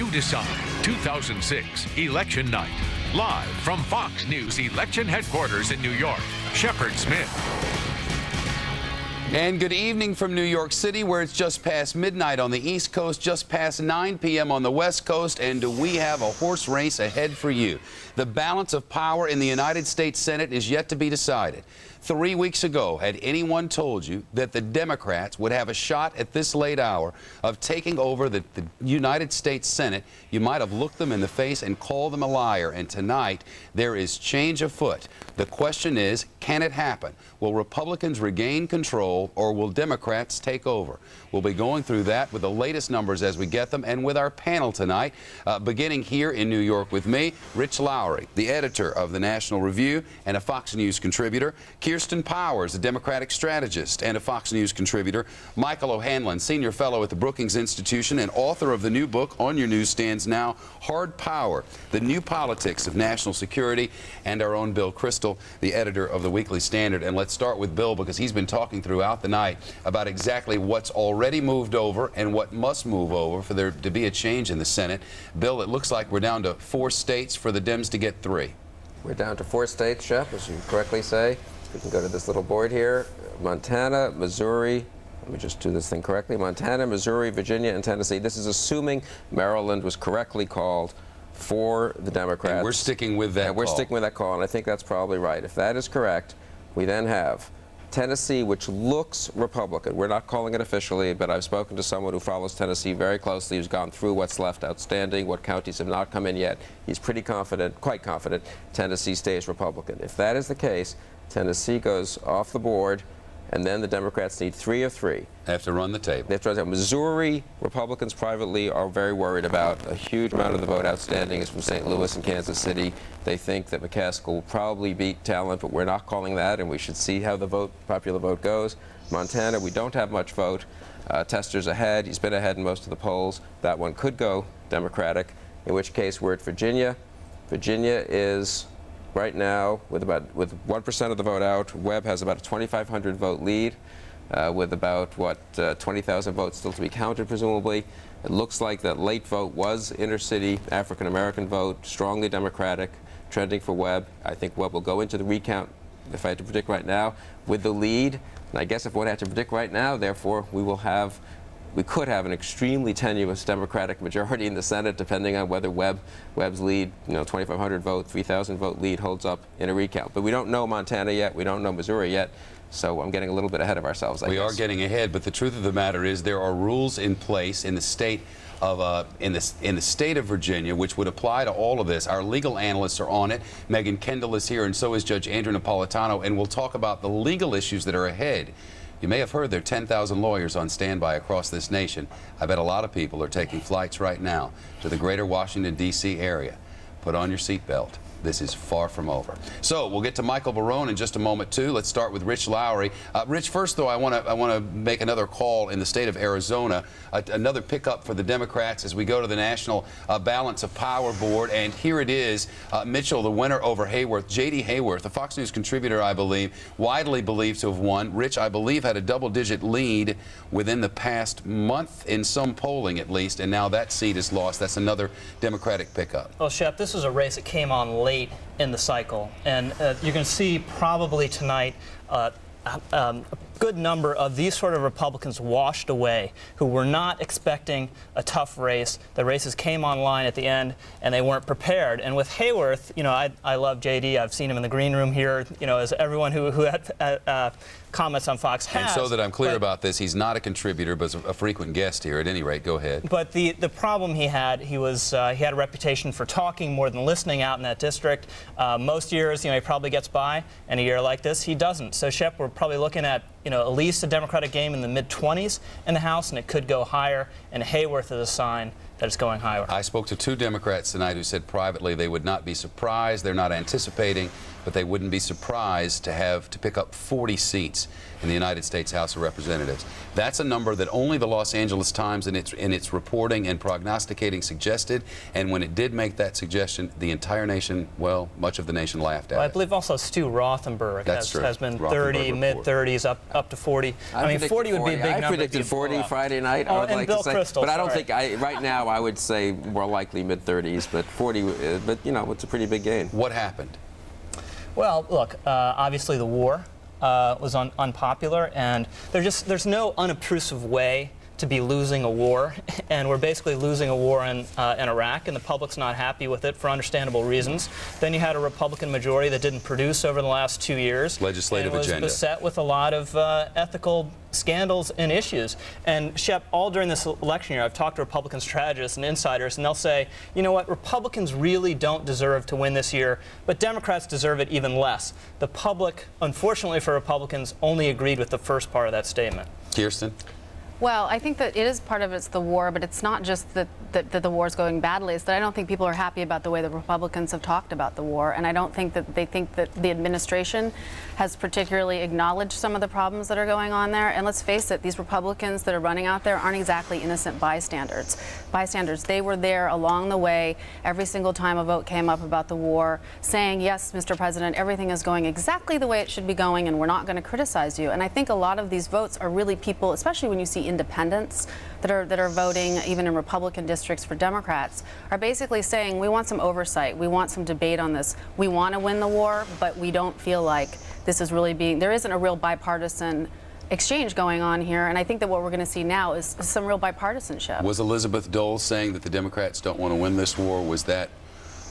You decide. 2006 Election Night. Live from Fox News Election Headquarters in New York, Shepard Smith. And good evening from New York City, where it's just past midnight on the East Coast, just past 9 p.m. on the West Coast, and we have a horse race ahead for you. The balance of power in the United States Senate is yet to be decided. 3 weeks ago, had anyone told you that the Democrats would have a shot at this late hour of taking over the United States Senate, you might have looked them in the face and called them a liar. And tonight, there is change afoot. The question is, can it happen? Will Republicans regain control, or will Democrats take over? We'll be going through that with the latest numbers as we get them, and with our panel tonight, beginning here in New York with me, Rich Lowry, the editor of the National Review and a Fox News contributor, Kirsten Powers, a Democratic strategist and a Fox News contributor, Michael O'Hanlon, senior fellow at the Brookings Institution and author of the new book on your newsstands now, Hard Power, The New Politics of National Security, and our own Bill Kristol, the editor of the Weekly Standard. And let's start with Bill, because he's been talking throughout the night about exactly what's already moved over and what must move over for there to be a change in the Senate. Bill, it looks like we're down to 4 states for the Dems to get 3. We're down to 4 states, Shep, as you correctly say. We can go to this little board here. Montana, Missouri, let me just do this thing correctly. Montana, Missouri, Virginia, and Tennessee. This is assuming Maryland was correctly called for the Democrats. And we're sticking with that call. We're sticking with that call, and I think that's probably right. If that is correct, we then have Tennessee, which looks Republican. We're not calling it officially, but I've spoken to someone who follows Tennessee very closely, who's gone through what's left outstanding, what counties have not come in yet. He's pretty confident, quite confident, Tennessee stays Republican. If that is the case, Tennessee goes off the board, and then the Democrats need 3 of 3. They have to run the table. They have to run the table. Missouri, Republicans privately are very worried about. A huge amount of the vote outstanding is from St. Louis and Kansas City. They think that McCaskill will probably beat Talent, but we're not calling that, and we should see how the popular vote goes. Montana, we don't have much vote. Tester's ahead. He's been ahead in most of the polls. That one could go Democratic, in which case we're at Virginia. Virginia is right now, with 1% of the vote out. Webb has about a 2,500 vote lead, with about 20,000 votes still to be counted, presumably. It looks like that late vote was inner city African American vote, strongly Democratic, trending for Webb. I think Webb will go into the recount, if I had to predict right now, with the lead. And I guess if one had to predict right now, therefore, we could have an extremely tenuous Democratic majority in the Senate, depending on whether Webb's lead, 2,500 vote, 3,000 vote lead holds up in a recount. But we don't know Montana yet. We don't know Missouri yet. So I'm getting a little bit ahead of ourselves, I guess. We are getting ahead, but the truth of the matter is there are rules in place in the state of in the state of Virginia, which would apply to all of this. Our legal analysts are on it. Megan Kendall is here, and so is Judge Andrew Napolitano, and we'll talk about the legal issues that are ahead. You may have heard there are 10,000 lawyers on standby across this nation. I bet a lot of people are taking flights right now to the greater Washington, D.C. area. Put on your seatbelt. This is far from over. So we'll get to Michael Barone in just a moment, too. Let's start with Rich Lowry. Rich, first, though, I want to make another call in the state of Arizona, another pickup for the Democrats as we go to the National Balance of Power Board. And here it is, Mitchell, the winner over Hayworth. J.D. Hayworth, a Fox News contributor, I believe, widely believed to have won. Rich, I believe, had a double-digit lead within the past month, in some polling at least, and now that seat is lost. That's another Democratic pickup. Well, Shep, this was a race that came on late in the cycle, and you can see probably tonight a good number of these sort of Republicans washed away who were not expecting a tough race. The races came online at the end, and they weren't prepared. And with Hayworth, I love J.D. I've seen him in the green room here, as everyone who had comments on Fox has. And so that I'm clear about this, he's not a contributor, but a frequent guest here. At any rate, go ahead. But the problem he had, he had a reputation for talking more than listening out in that district. Most years, he probably gets by, and a year like this, he doesn't. So, Shep, we're probably looking at at least a Democratic game in the mid-20s in the House, and it could go higher. And Hayworth is a sign that it's going higher. I spoke to 2 Democrats tonight who said privately they would not be surprised. They're not anticipating but they wouldn't be surprised to have to pick up 40 seats in the United States House of Representatives. That's a number that only the Los Angeles Times in its reporting and prognosticating suggested, and when it did make that suggestion, the entire nation, well, much of the nation laughed at Well, I it. believe also Stu Rothenberg has been 30, Rothenberg mid-30s, up to 40. I mean, 40 would be a big number. I predicted 40 Friday night. Oh, I would and like Bill to say, Kristol, but I don't sorry. think right now I would say more likely mid-30s, but 40. But you know, it's a pretty big gain. What happened? Well, look, obviously the war was unpopular, and there's no unobtrusive way to be losing a war, and we're basically losing a war in Iraq, and the public's not happy with it for understandable reasons. Then you had a Republican majority that didn't produce over the last 2 years. Legislative and agenda. was beset with a lot of ethical scandals and issues. And Shep, all during this election year, I've talked to Republican strategists and insiders, and they'll say, you know what, Republicans really don't deserve to win this year, but Democrats deserve it even less. The public, unfortunately for Republicans, only agreed with the first part of that statement. Kirsten? Well, I think that it is part of it's the war, but it's not just that the war is going badly. It's that I don't think people are happy about the way the Republicans have talked about the war, and I don't think that they think that the administration has particularly acknowledged some of the problems that are going on there. And let's face it, these Republicans that are running out there aren't exactly innocent bystanders. They were there along the way every single time a vote came up about the war, saying, yes, Mr. President, everything is going exactly the way it should be going, and we're not going to criticize you. And I think a lot of these votes are really people, especially when you see independents that are voting, even in Republican districts for Democrats, are basically saying, we want some oversight, we want some debate on this, we want to win the war, but we don't feel like this is really there isn't a real bipartisan exchange going on here, and I think that what we're going to see now is some real bipartisanship. Was Elizabeth Dole saying that the Democrats don't want to win this war? Was that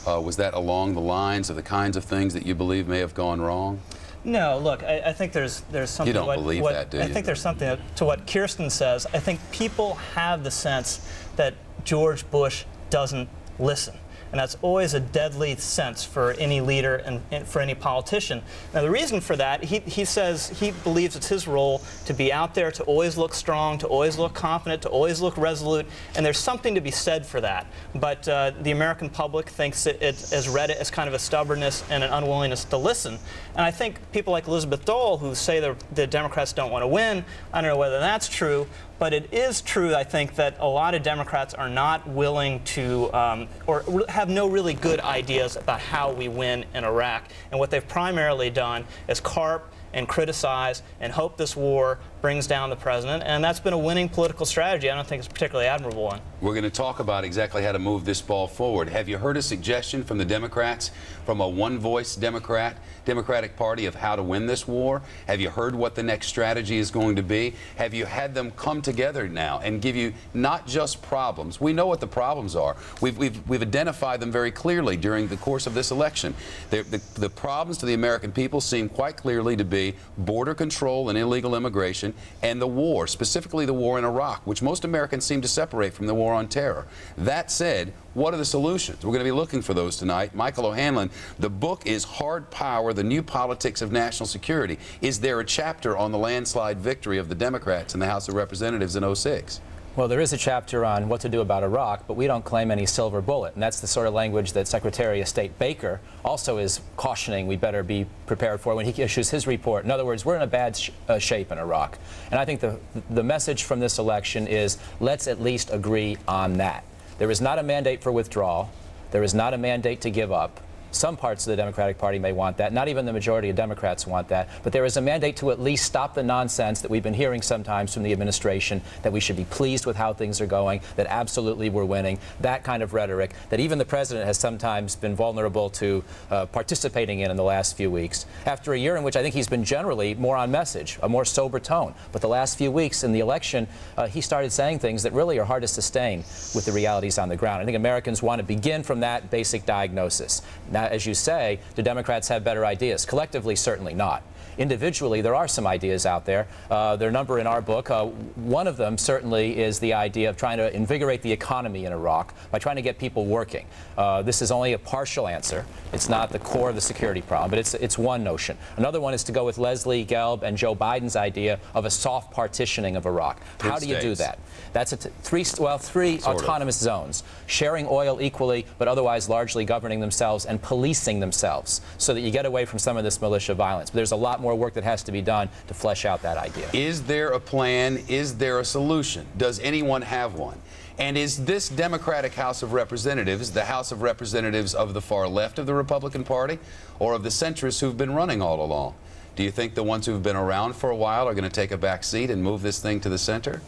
along the lines of the kinds of things that you believe may have gone wrong? No, look, I think there's something. You don't believe that, do you? I think there's something to what Kirsten says. I think people have the sense that George Bush doesn't listen. And that's always a deadly sense for any leader and for any politician. Now, the reason for that, he says he believes it's his role to be out there, to always look strong, to always look confident, to always look resolute, and there's something to be said for that. But the American public thinks it has read it as kind of a stubbornness and an unwillingness to listen. And I think people like Elizabeth Dole, who say the Democrats don't want to win, I don't know whether that's true, but it is true, I think, that a lot of Democrats are not willing to, or have no really good ideas about how we win in Iraq. And what they've primarily done is carp and criticize and hope this war brings down the president. And that's been a winning political strategy. I don't think it's a particularly admirable one. We're going to talk about exactly how to move this ball forward. Have you heard a suggestion from the Democrats, from a one-voice Democratic Party, of how to win this war? Have you heard what the next strategy is going to be? Have you had them come together now and give you not just problems? We know what the problems are. We've identified them very clearly during the course of this election. The problems to the American people seem quite clearly to be border control and illegal immigration, and the war, specifically the war in Iraq, which most Americans seem to separate from the war on terror. That said, what are the solutions? We're going to be looking for those tonight. Michael O'Hanlon, the book is Hard Power, The New Politics of National Security. Is there a chapter on the landslide victory of the Democrats in the House of Representatives in '06? Well, there is a chapter on what to do about Iraq, but we don't claim any silver bullet. And that's the sort of language that Secretary of State Baker also is cautioning we better be prepared for when he issues his report. In other words, we're in a bad shape in Iraq. And I think the message from this election is let's at least agree on that. There is not a mandate for withdrawal. There is not a mandate to give up. Some parts of the Democratic Party may want that. Not even the majority of Democrats want that. But there is a mandate to at least stop the nonsense that we've been hearing sometimes from the administration, that we should be pleased with how things are going, that absolutely we're winning, that kind of rhetoric that even the president has sometimes been vulnerable to participating in the last few weeks. After a year in which I think he's been generally more on message, a more sober tone. But the last few weeks in the election, he started saying things that really are hard to sustain with the realities on the ground. I think Americans want to begin from that basic diagnosis. Now, as you say, do Democrats have better ideas? Collectively, certainly not. Individually, there are some ideas out there. There are a number in our book. One of them certainly is the idea of trying to invigorate the economy in Iraq by trying to get people working. This is only a partial answer. It's not the core of the security problem, but it's one notion. Another one is to go with Leslie Gelb and Joe Biden's idea of a soft partitioning of Iraq. How do you do that? That's three autonomous zones, sharing oil equally, but otherwise largely governing themselves and policing themselves, so that you get away from some of this militia violence. But there's a lot more work that has to be done to flesh out that idea. Is there a plan? Is there a solution? Does anyone have one? And is this Democratic House of Representatives the House of Representatives of the far left of the Republican Party, or of the centrists who've been running all along? Do you think the ones who've been around for a while are going to take a back seat and move this thing to the center?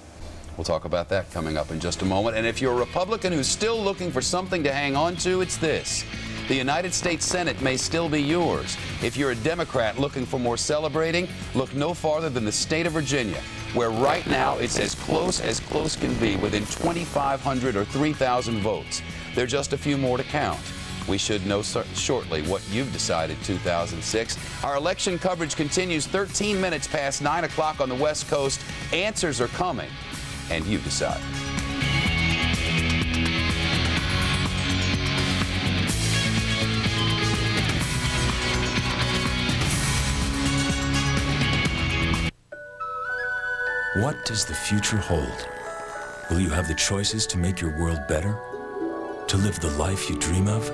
We'll talk about that coming up in just a moment. And if you're a Republican who's still looking for something to hang on to, it's this. The United States Senate may still be yours. If you're a Democrat looking for more celebrating, look no farther than the state of Virginia, where right now it's as close can be, within 2,500 or 3,000 votes. There are just a few more to count. We should know shortly what you've decided 2006. Our election coverage continues 13 minutes past 9 o'clock on the West Coast. Answers are coming, and you decide. What does the future hold? Will you have the choices to make your world better? To live the life you dream of?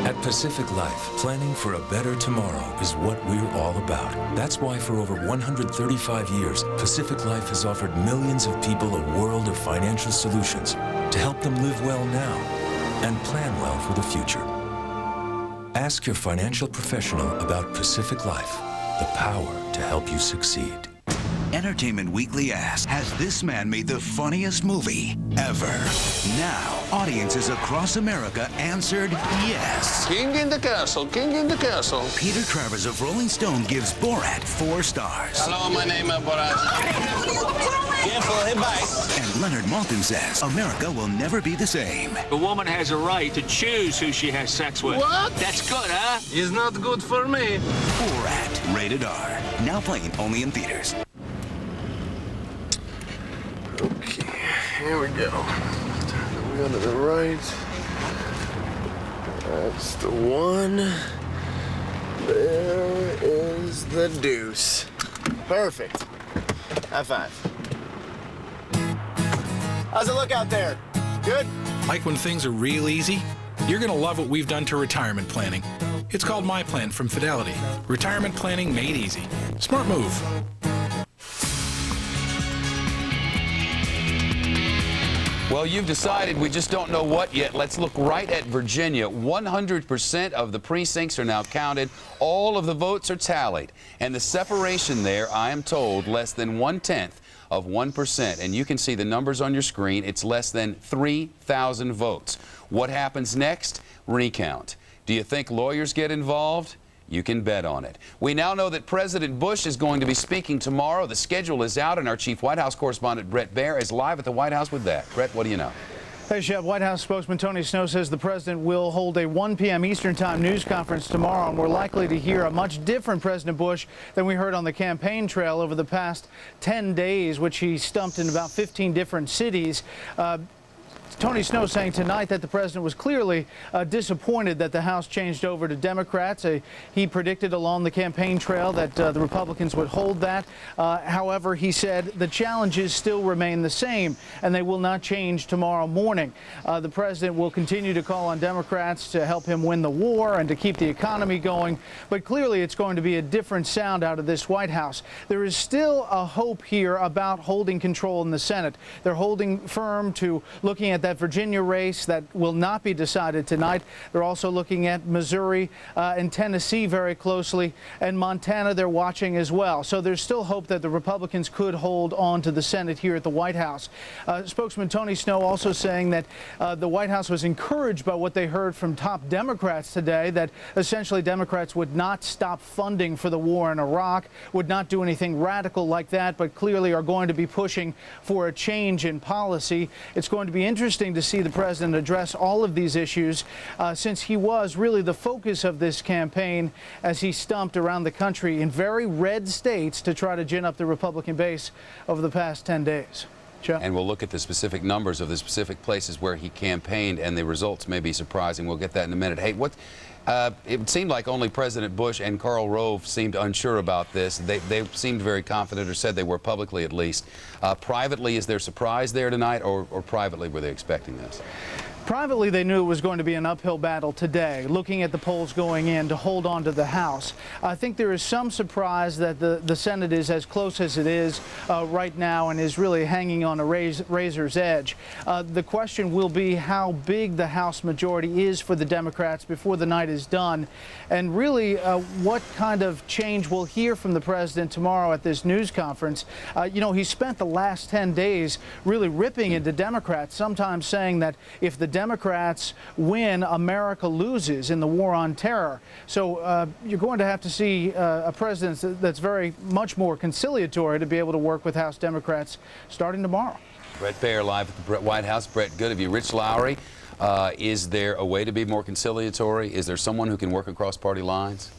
At Pacific Life, planning for a better tomorrow is what we're all about. That's why for over 135 years, Pacific Life has offered millions of people a world of financial solutions to help them live well now and plan well for the future. Ask your financial professional about Pacific Life, the power to help you succeed. Entertainment Weekly asks, has this man made the funniest movie ever? Now, audiences across America answered yes. King in the castle, king in the castle. Peter Travers of Rolling Stone gives Borat 4 stars. Hello, my name is Borat. Careful, he bites. And Leonard Maltin says America will never be the same. A woman has a right to choose who she has sex with. What? That's good, huh? It's not good for me. Borat, rated R. Now playing only in theaters. Okay, here we go. We go to the right. That's the one. There is the deuce. Perfect. High five. How's it look out there? Good? Like when things are real easy? You're going to love what we've done to retirement planning. It's called My Plan from Fidelity. Retirement planning made easy. Smart move. Well, you've decided, we just don't know what yet. Let's look right at Virginia. 100% of the precincts are now counted. All of the votes are tallied. And the separation there, I am told, less than 1/10 of 1%. And you can see the numbers on your screen. It's less than 3,000 votes. What happens next? Recount. Do you think lawyers get involved? You can bet on it. We now know that President Bush is going to be speaking tomorrow. The schedule is out, and our chief White House correspondent, Brett Baer, is live at the White House with that. Brett, what do you know? Hey, Chef. White House spokesman Tony Snow says the president will hold a 1 p.m. Eastern Time news conference tomorrow, and we're likely to hear a much different President Bush than we heard on the campaign trail over the past 10 days, which he stumped in about 15 different cities. Tony Snow saying tonight that the president was clearly disappointed that the House changed over to Democrats. He predicted along the campaign trail that the Republicans would hold that. However, he said the challenges still remain the same, and they will not change tomorrow morning. The president will continue to call on Democrats to help him win the war and to keep the economy going, but clearly it's going to be a different sound out of this White House. There is still a hope here about holding control in the Senate. They're holding firm to looking at that Virginia race that will not be decided tonight. They're also looking at Missouri and Tennessee very closely, and Montana they're watching as well. So there's still hope that the Republicans could hold on to the Senate here at the White House. Spokesman Tony Snow also saying that the White House was encouraged by what they heard from top Democrats today, that essentially Democrats would not stop funding for the war in Iraq, would not do anything radical like that, but clearly are going to be pushing for a change in policy. It's going to be interesting interesting to see the president address all of these issues since he was really the focus of this campaign as he stumped around the country in very red states to try to gin up the Republican base over the past 10 days. Joe? And we'll look at the specific numbers of the specific places where he campaigned, and the results may be surprising. We'll get that in a minute. Hey, it seemed like only President Bush and Karl Rove seemed unsure about this. They seemed very confident, or said they were publicly at least. Privately, is there surprise there tonight, or privately were they expecting this? Privately, they knew it was going to be an uphill battle today, looking at the polls going in to hold on to the House. I think there is some surprise that the Senate is as close as it is right now and is really hanging on a razor's edge. The question will be how big the House majority is for the Democrats before the night is done, and really what kind of change we'll hear from the president tomorrow at this news conference. You know, he spent the last 10 days really ripping into Democrats, sometimes saying that if the Democrats win, America loses in the war on terror. So you're going to have to see a president that's very much more conciliatory to be able to work with House Democrats starting tomorrow. Brett Baer live at the White House. Brett, good of you. Rich Lowry, is there a way to be more conciliatory? Is there someone who can work across party lines?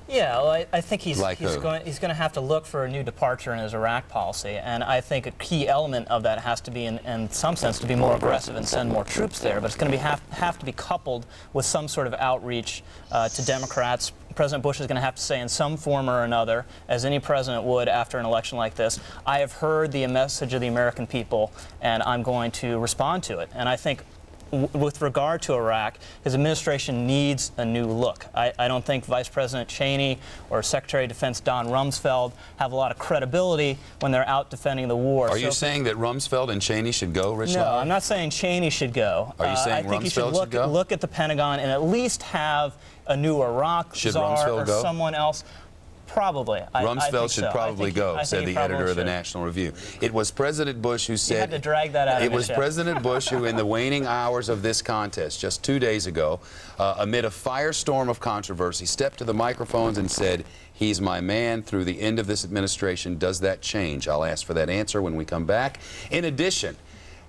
Yeah, well, I think he's like going to have to look for a new departure in his Iraq policy, and I think a key element of that has to be, in some sense, to be more aggressive and send more troops there. But it's going to have to be coupled with some sort of outreach to Democrats. President Bush is going to have to say in some form or another, as any president would after an election like this, I have heard the message of the American people, and I'm going to respond to it. And I think with regard to Iraq, his administration needs a new look. I don't think Vice President Cheney or Secretary of Defense Don Rumsfeld have a lot of credibility when they're out defending the war. Are you saying that Rumsfeld and Cheney should go, Rich Lowry? No, I'm not saying Cheney should go. Are you saying I think Rumsfeld he should go? look at the Pentagon and at least have a new Iraq czar or go? someone else. Probably. Rumsfeld should probably go, said the editor of the National Review. It was President Bush who said... You had to drag that out of It was President Bush who, in the waning hours of this contest, just 2 days ago, amid a firestorm of controversy, stepped to the microphones and said, he's my man through the end of this administration. Does that change? I'll ask for that answer when we come back. In addition,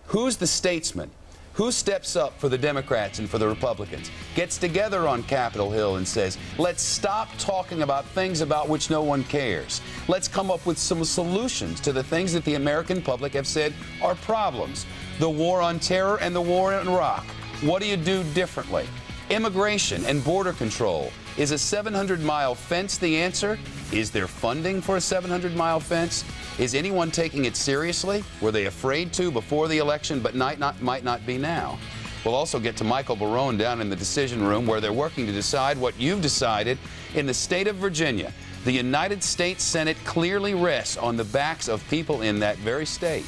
who's the statesman? Who steps up for the Democrats and for the Republicans, gets together on Capitol Hill and says, let's stop talking about things about which no one cares. Let's come up with some solutions to the things that the American public have said are problems. The war on terror and the war in Iraq. What do you do differently? Immigration and border control. Is a 700-mile fence the answer? Is there funding for a 700-mile fence? Is anyone taking it seriously? Were they afraid to before the election, but might not be now? We'll also get to Michael Barone down in the decision room where they're working to decide what you've decided in the state of Virginia. The United States Senate clearly rests on the backs of people in that very state.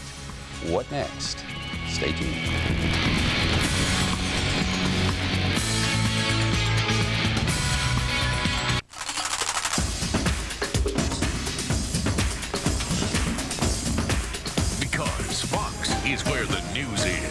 What next? Stay tuned. Is where the news is.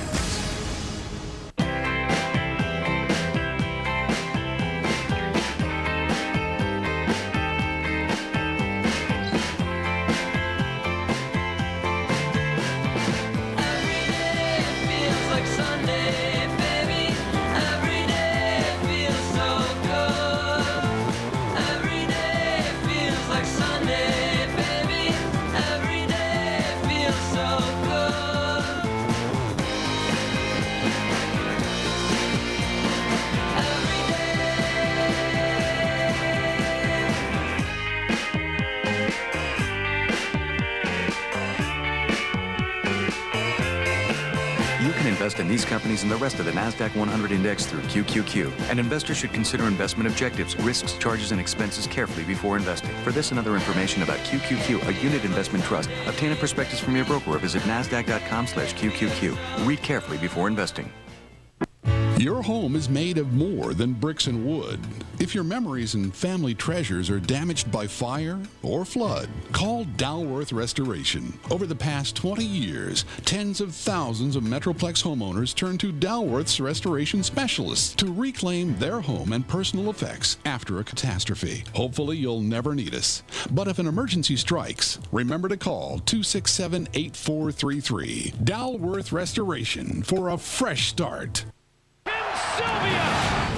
Invest in these companies and the rest of the NASDAQ 100 index through QQQ. An investor should consider investment objectives, risks, charges, and expenses carefully before investing. For this and other information about QQQ, a unit investment trust, obtain a prospectus from your broker or visit NASDAQ.com/QQQ. Read carefully before investing. Your home is made of more than bricks and wood. If your memories and family treasures are damaged by fire or flood, call Dalworth Restoration. Over the past 20 years, tens of thousands of Metroplex homeowners turn to Dalworth's restoration specialists to reclaim their home and personal effects after a catastrophe. Hopefully, you'll never need us. But if an emergency strikes, remember to call 267-8433. Dalworth Restoration for a fresh start.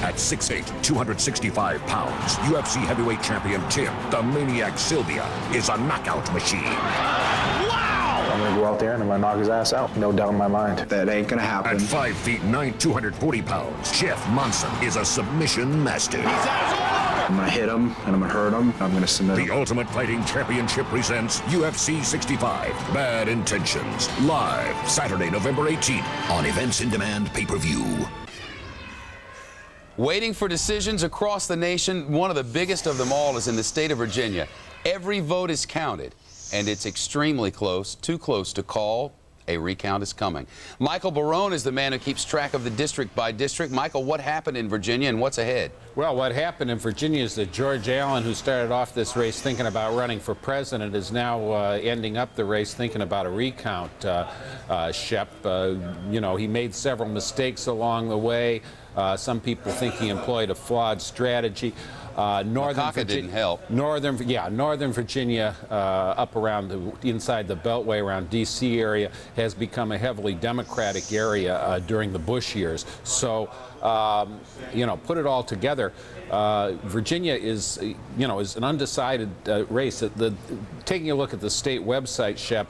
At 6'8", 265 pounds, UFC heavyweight champion Tim, the Maniac Sylvia, is a knockout machine. Wow! I'm gonna go out there and I'm gonna knock his ass out. No doubt in my mind. That ain't gonna happen. At 5'9", 240 pounds, Jeff Monson is a submission master. I'm gonna hit him and I'm gonna hurt him. I'm gonna submit him. The Ultimate Fighting Championship presents UFC 65, Bad Intentions, live Saturday, November 18th on Events in Demand pay-per-view. Waiting for decisions across the nation, one of the biggest of them all is in the state of Virginia. Every vote is counted, and it's extremely close, too close to call. A recount is coming. Michael Barone is the man who keeps track of the district by district. Michael, what happened in Virginia and what's ahead? Well, what happened in Virginia is that George Allen, who started off this race thinking about running for president, is now ending up the race thinking about a recount, Shep. You know, he made several mistakes along the way. Some people think he employed a flawed strategy. Northern Virginia didn't help. Northern Virginia, up around inside the Beltway, around D.C. area, has become a heavily Democratic area during the Bush years. So, you know, put it all together, Virginia is an undecided race. Taking a look at the state website, Shep,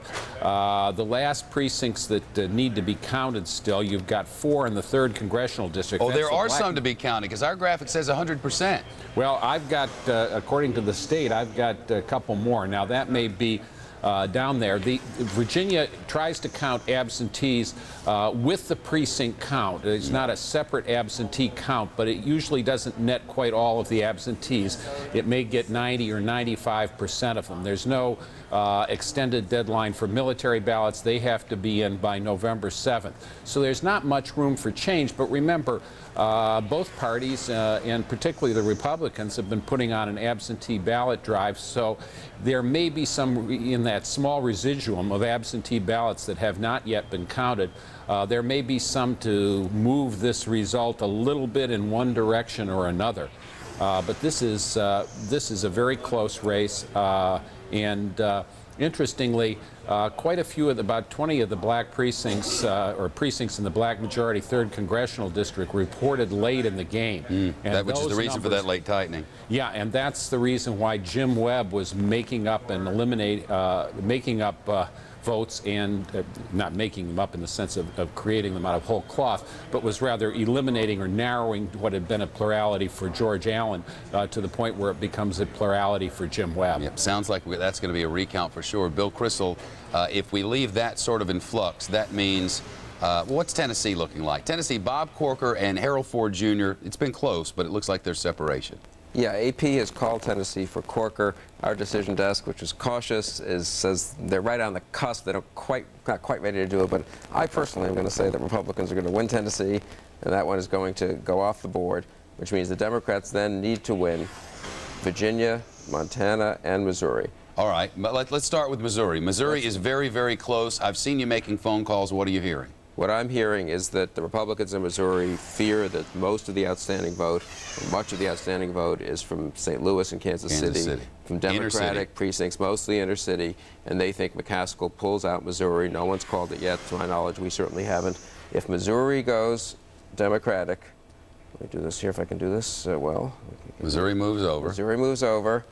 the last precincts that need to be counted still, you've got 4 in the 3rd congressional district. Oh, there are some to be counted, because our graphic says 100%. Well, I've got, according to the state, I've got a couple more. Now, that may be down there. Virginia tries to count absentees with the precinct count. It's not a separate absentee count, but it usually doesn't net quite all of the absentees. It may get 90 or 95% of them. There's no extended deadline for military ballots. They have to be in by November 7th. So there's not much room for change, but remember, both parties, and particularly the Republicans, have been putting on an absentee ballot drive, so there may be some, in that small residuum of absentee ballots that have not yet been counted, there may be some to move this result a little bit in one direction or another. But this is a very close race, and interestingly, quite a few of about 20 of the black precincts, or precincts in the black majority 3rd congressional district, reported late in the game. And which is the reason for that late tightening. Yeah, and that's the reason why Jim Webb was making up and making up votes, and not making them up in the sense of creating them out of whole cloth, but was rather eliminating or narrowing what had been a plurality for George Allen to the point where it becomes a plurality for Jim Webb. Yep, sounds like that's going to be a recount for sure. Bill Crystal, if we leave that sort of in flux, that means what's Tennessee looking like? Tennessee, Bob Corker and Harold Ford Jr., it's been close, but it looks like there's separation. Yeah, AP has called Tennessee for Corker. Our decision desk, which is cautious, says they're right on the cusp. They not quite ready to do it, but I personally am going to say that Republicans are going to win Tennessee, and that one is going to go off the board, which means the Democrats then need to win Virginia, Montana, and Missouri. All right, but let's start with Missouri. Missouri is very, very close. I've seen you making phone calls. What are you hearing? What I'm hearing is that the Republicans in Missouri fear that most of the outstanding vote, or much of the outstanding vote, is from St. Louis and Kansas City, from Democratic precincts, mostly inner city, and they think McCaskill pulls out Missouri. No one's called it yet. To my knowledge, we certainly haven't. If Missouri goes Democratic, let me do this here if I can do this well. Missouri moves over. Missouri moves over.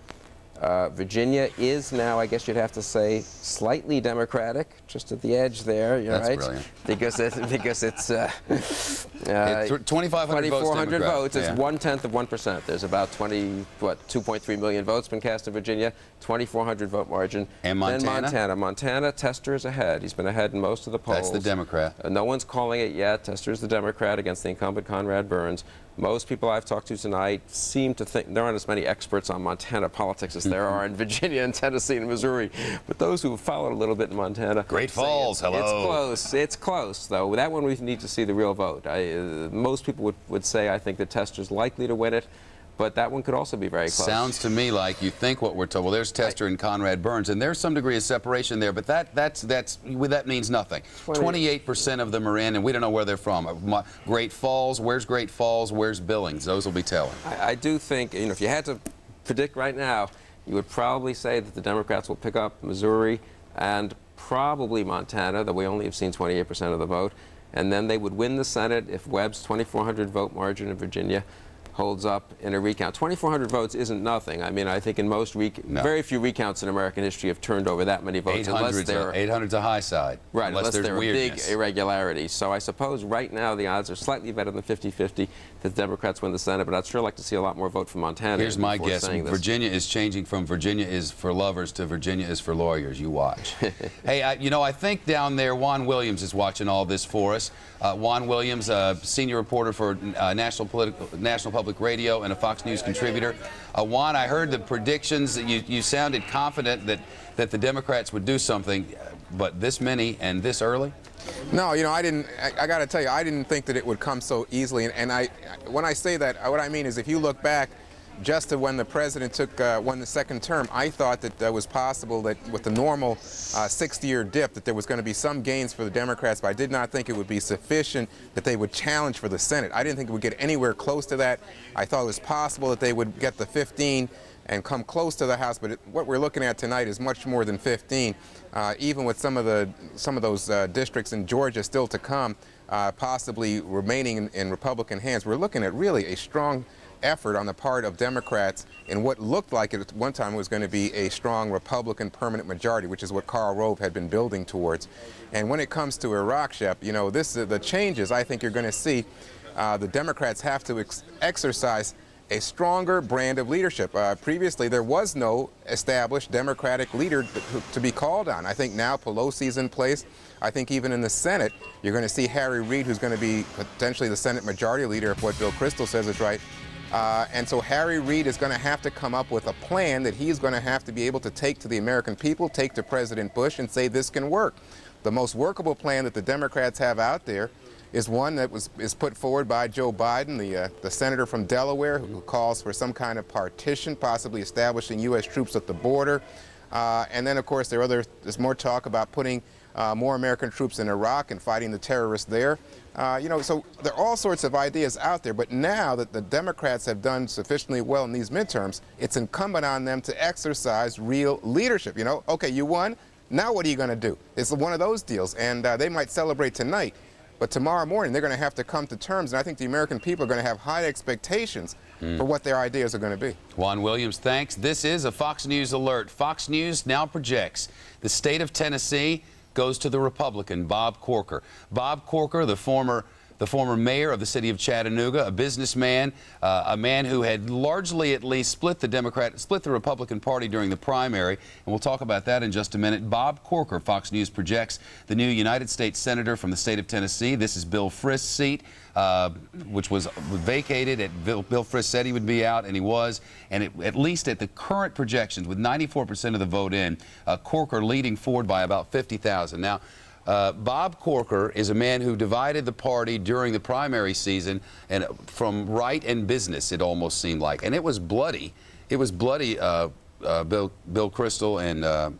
Virginia is now, I guess you'd have to say, slightly Democratic, just at the edge there. You're That's right, brilliant. because it's 2,500 votes. Yeah. It's 1/10 of 1%. There's about 2.3 million votes been cast in Virginia, 2,400 vote margin. And Montana? Then Montana, Tester is ahead. He's been ahead in most of the polls. That's the Democrat. No one's calling it yet. Tester is the Democrat against the incumbent Conrad Burns. Most people I've talked to tonight seem to think there aren't as many experts on Montana politics as there are in Virginia and Tennessee and Missouri. But those who have followed a little bit in Montana, Great Falls, hello. It's close. It's close, though. That one we need to see the real vote. Most people would say I think the Tester's likely to win it. But that one could also be very close. Sounds to me like you think what we're told. Well, there's Tester and Conrad Burns, and there's some degree of separation there, but that means nothing. 28% of them are in, and we don't know where they're from. Great Falls, where's Great Falls, where's Billings? Those will be telling. I do think, if you had to predict right now, you would probably say that the Democrats will pick up Missouri and probably Montana, though we only have seen 28% of the vote, and then they would win the Senate if Webb's 2,400 vote margin in Virginia holds up in a recount. 2,400 votes isn't nothing. I mean, I think in most very few recounts in American history have turned over that many votes. 800's a high side. Right, unless there are weirdness. Big irregularities. So I suppose right now the odds are slightly better than 50-50 that the Democrats win the Senate, but I'd sure like to see a lot more vote from Montana. Here's my guess. Virginia is changing from Virginia is for lovers to Virginia is for lawyers. You watch. Hey, I think down there Juan Williams is watching all this for us. Juan Williams, senior reporter for National Public Radio and a Fox News contributor. Juan, I heard the predictions that you sounded confident that the Democrats would do something, but this many and this early? No, I didn't. I got to tell you, I didn't think that it would come so easily. And when I say that, what I mean is, if you look back just to when the president won the second term, I thought that it was possible that with the normal 60-year dip that there was going to be some gains for the Democrats, but I did not think it would be sufficient that they would challenge for the Senate. I didn't think it would get anywhere close to that. I thought it was possible that they would get the 15 and come close to the House, but what we're looking at tonight is much more than 15. Even with some of those districts in Georgia still to come, possibly remaining in Republican hands, we're looking at really a strong effort on the part of Democrats in what looked like at one time was going to be a strong Republican permanent majority, which is what Karl Rove had been building towards. And when it comes to Iraq, Shep, the changes I think you're going to see, the Democrats have to exercise a stronger brand of leadership. Previously, there was no established Democratic leader to be called on. I think now Pelosi's in place. I think even in the Senate, you're going to see Harry Reid, who's going to be potentially the Senate Majority Leader if what Bill Kristol says is right. And so Harry Reid is going to have to come up with a plan that he's going to have to be able to take to the American people, take to President Bush, and say this can work. The most workable plan that the Democrats have out there is one that is put forward by Joe Biden, the senator from Delaware, who calls for some kind of partition, possibly establishing U.S. troops at the border. And then, of course, there's more talk about putting more American troops in Iraq and fighting the terrorists there. So there are all sorts of ideas out there, but now that the Democrats have done sufficiently well in these midterms, it's incumbent on them to exercise real leadership. Okay, you won, now what are you going to do? It's one of those deals, and they might celebrate tonight, but tomorrow morning they're going to have to come to terms, and I think the American people are going to have high expectations for what their ideas are going to be. Juan Williams, thanks. This is a Fox News alert. Fox News now projects the state of Tennessee goes to the Republican, Bob Corker. Bob Corker, the former mayor of the city of Chattanooga, a businessman, a man who had largely at least split the Republican Party during the primary, and we'll talk about that in just a minute. Bob Corker, Fox News projects the new United States Senator from the state of Tennessee. This is Bill Frist's seat, which was vacated. Bill Frist said he would be out, and he was. And at least at the current projections, with 94% of the vote in, Corker leading forward by about 50,000. Now, Bob Corker is a man who divided the party during the primary season, and from right and business, it almost seemed like. And it was bloody. It was bloody, Bill Kristol, and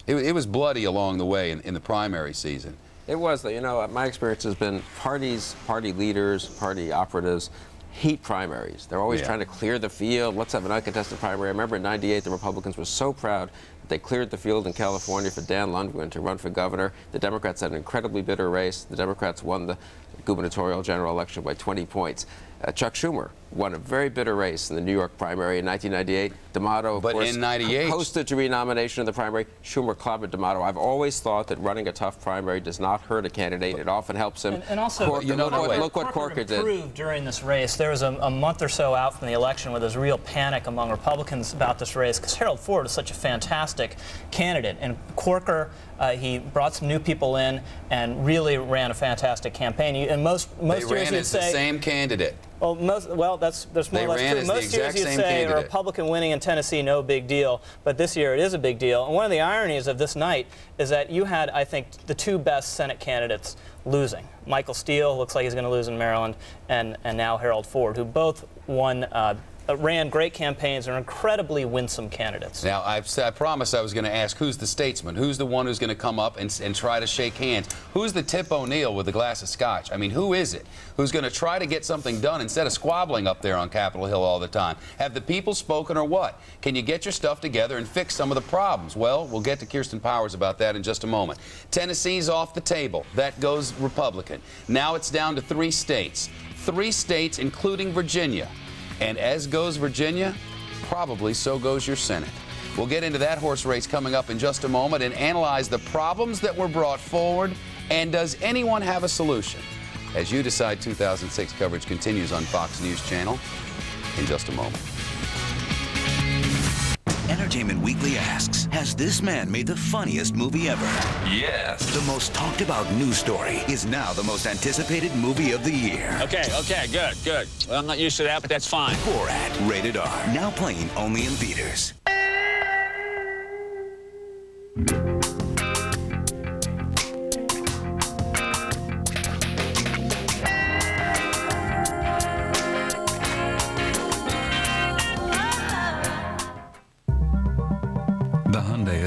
it was bloody along the way in the primary season. It was. My experience has been party leaders, party operatives hate primaries. They're always trying to clear the field. Let's have an uncontested primary. I remember in '98, the Republicans were so proud that they cleared the field in California for Dan Lundgren to run for governor. The Democrats had an incredibly bitter race. The Democrats won the gubernatorial general election by 20 points. Chuck Schumer won a very bitter race in the New York primary in 1998. D'Amato, of course, in 98, hosted to renomination in the primary. Schumer clobbered D'Amato. I've always thought that running a tough primary does not hurt a candidate. It often helps him. And also, look what Corker did. Improved during this race. There was a month or so out from the election where there's real panic among Republicans about this race because Harold Ford is such a fantastic candidate. And Corker, he brought some new people in and really ran a fantastic campaign. And most years you'd it's the say same candidate. Well, that's more or less true. Most years you'd say a Republican winning in Tennessee, no big deal. But this year it is a big deal. And one of the ironies of this night is that you had, I think, the two best Senate candidates losing. Michael Steele looks like he's going to lose in Maryland, and now Harold Ford, who both won. Ran great campaigns and are incredibly winsome candidates. Now, I promised I was going to ask, who's the statesman? Who's the one who's going to come up and try to shake hands? Who's the Tip O'Neill with a glass of scotch? I mean, who is it? Who's going to try to get something done instead of squabbling up there on Capitol Hill all the time? Have the people spoken or what? Can you get your stuff together and fix some of the problems? Well, we'll get to Kirsten Powers about that in just a moment. Tennessee's off the table. That goes Republican. Now it's down to 3 states. 3 states, including Virginia. And as goes Virginia, probably so goes your Senate. We'll get into that horse race coming up in just a moment and analyze the problems that were brought forward, and does anyone have a solution? As You Decide 2006 coverage continues on Fox News Channel in just a moment. Entertainment Weekly asks, has this man made the funniest movie ever? Yes. The most talked about news story is now the most anticipated movie of the year. Okay, good. Well, I'm not used to that, but that's fine. Borat, rated R. Now playing only in theaters.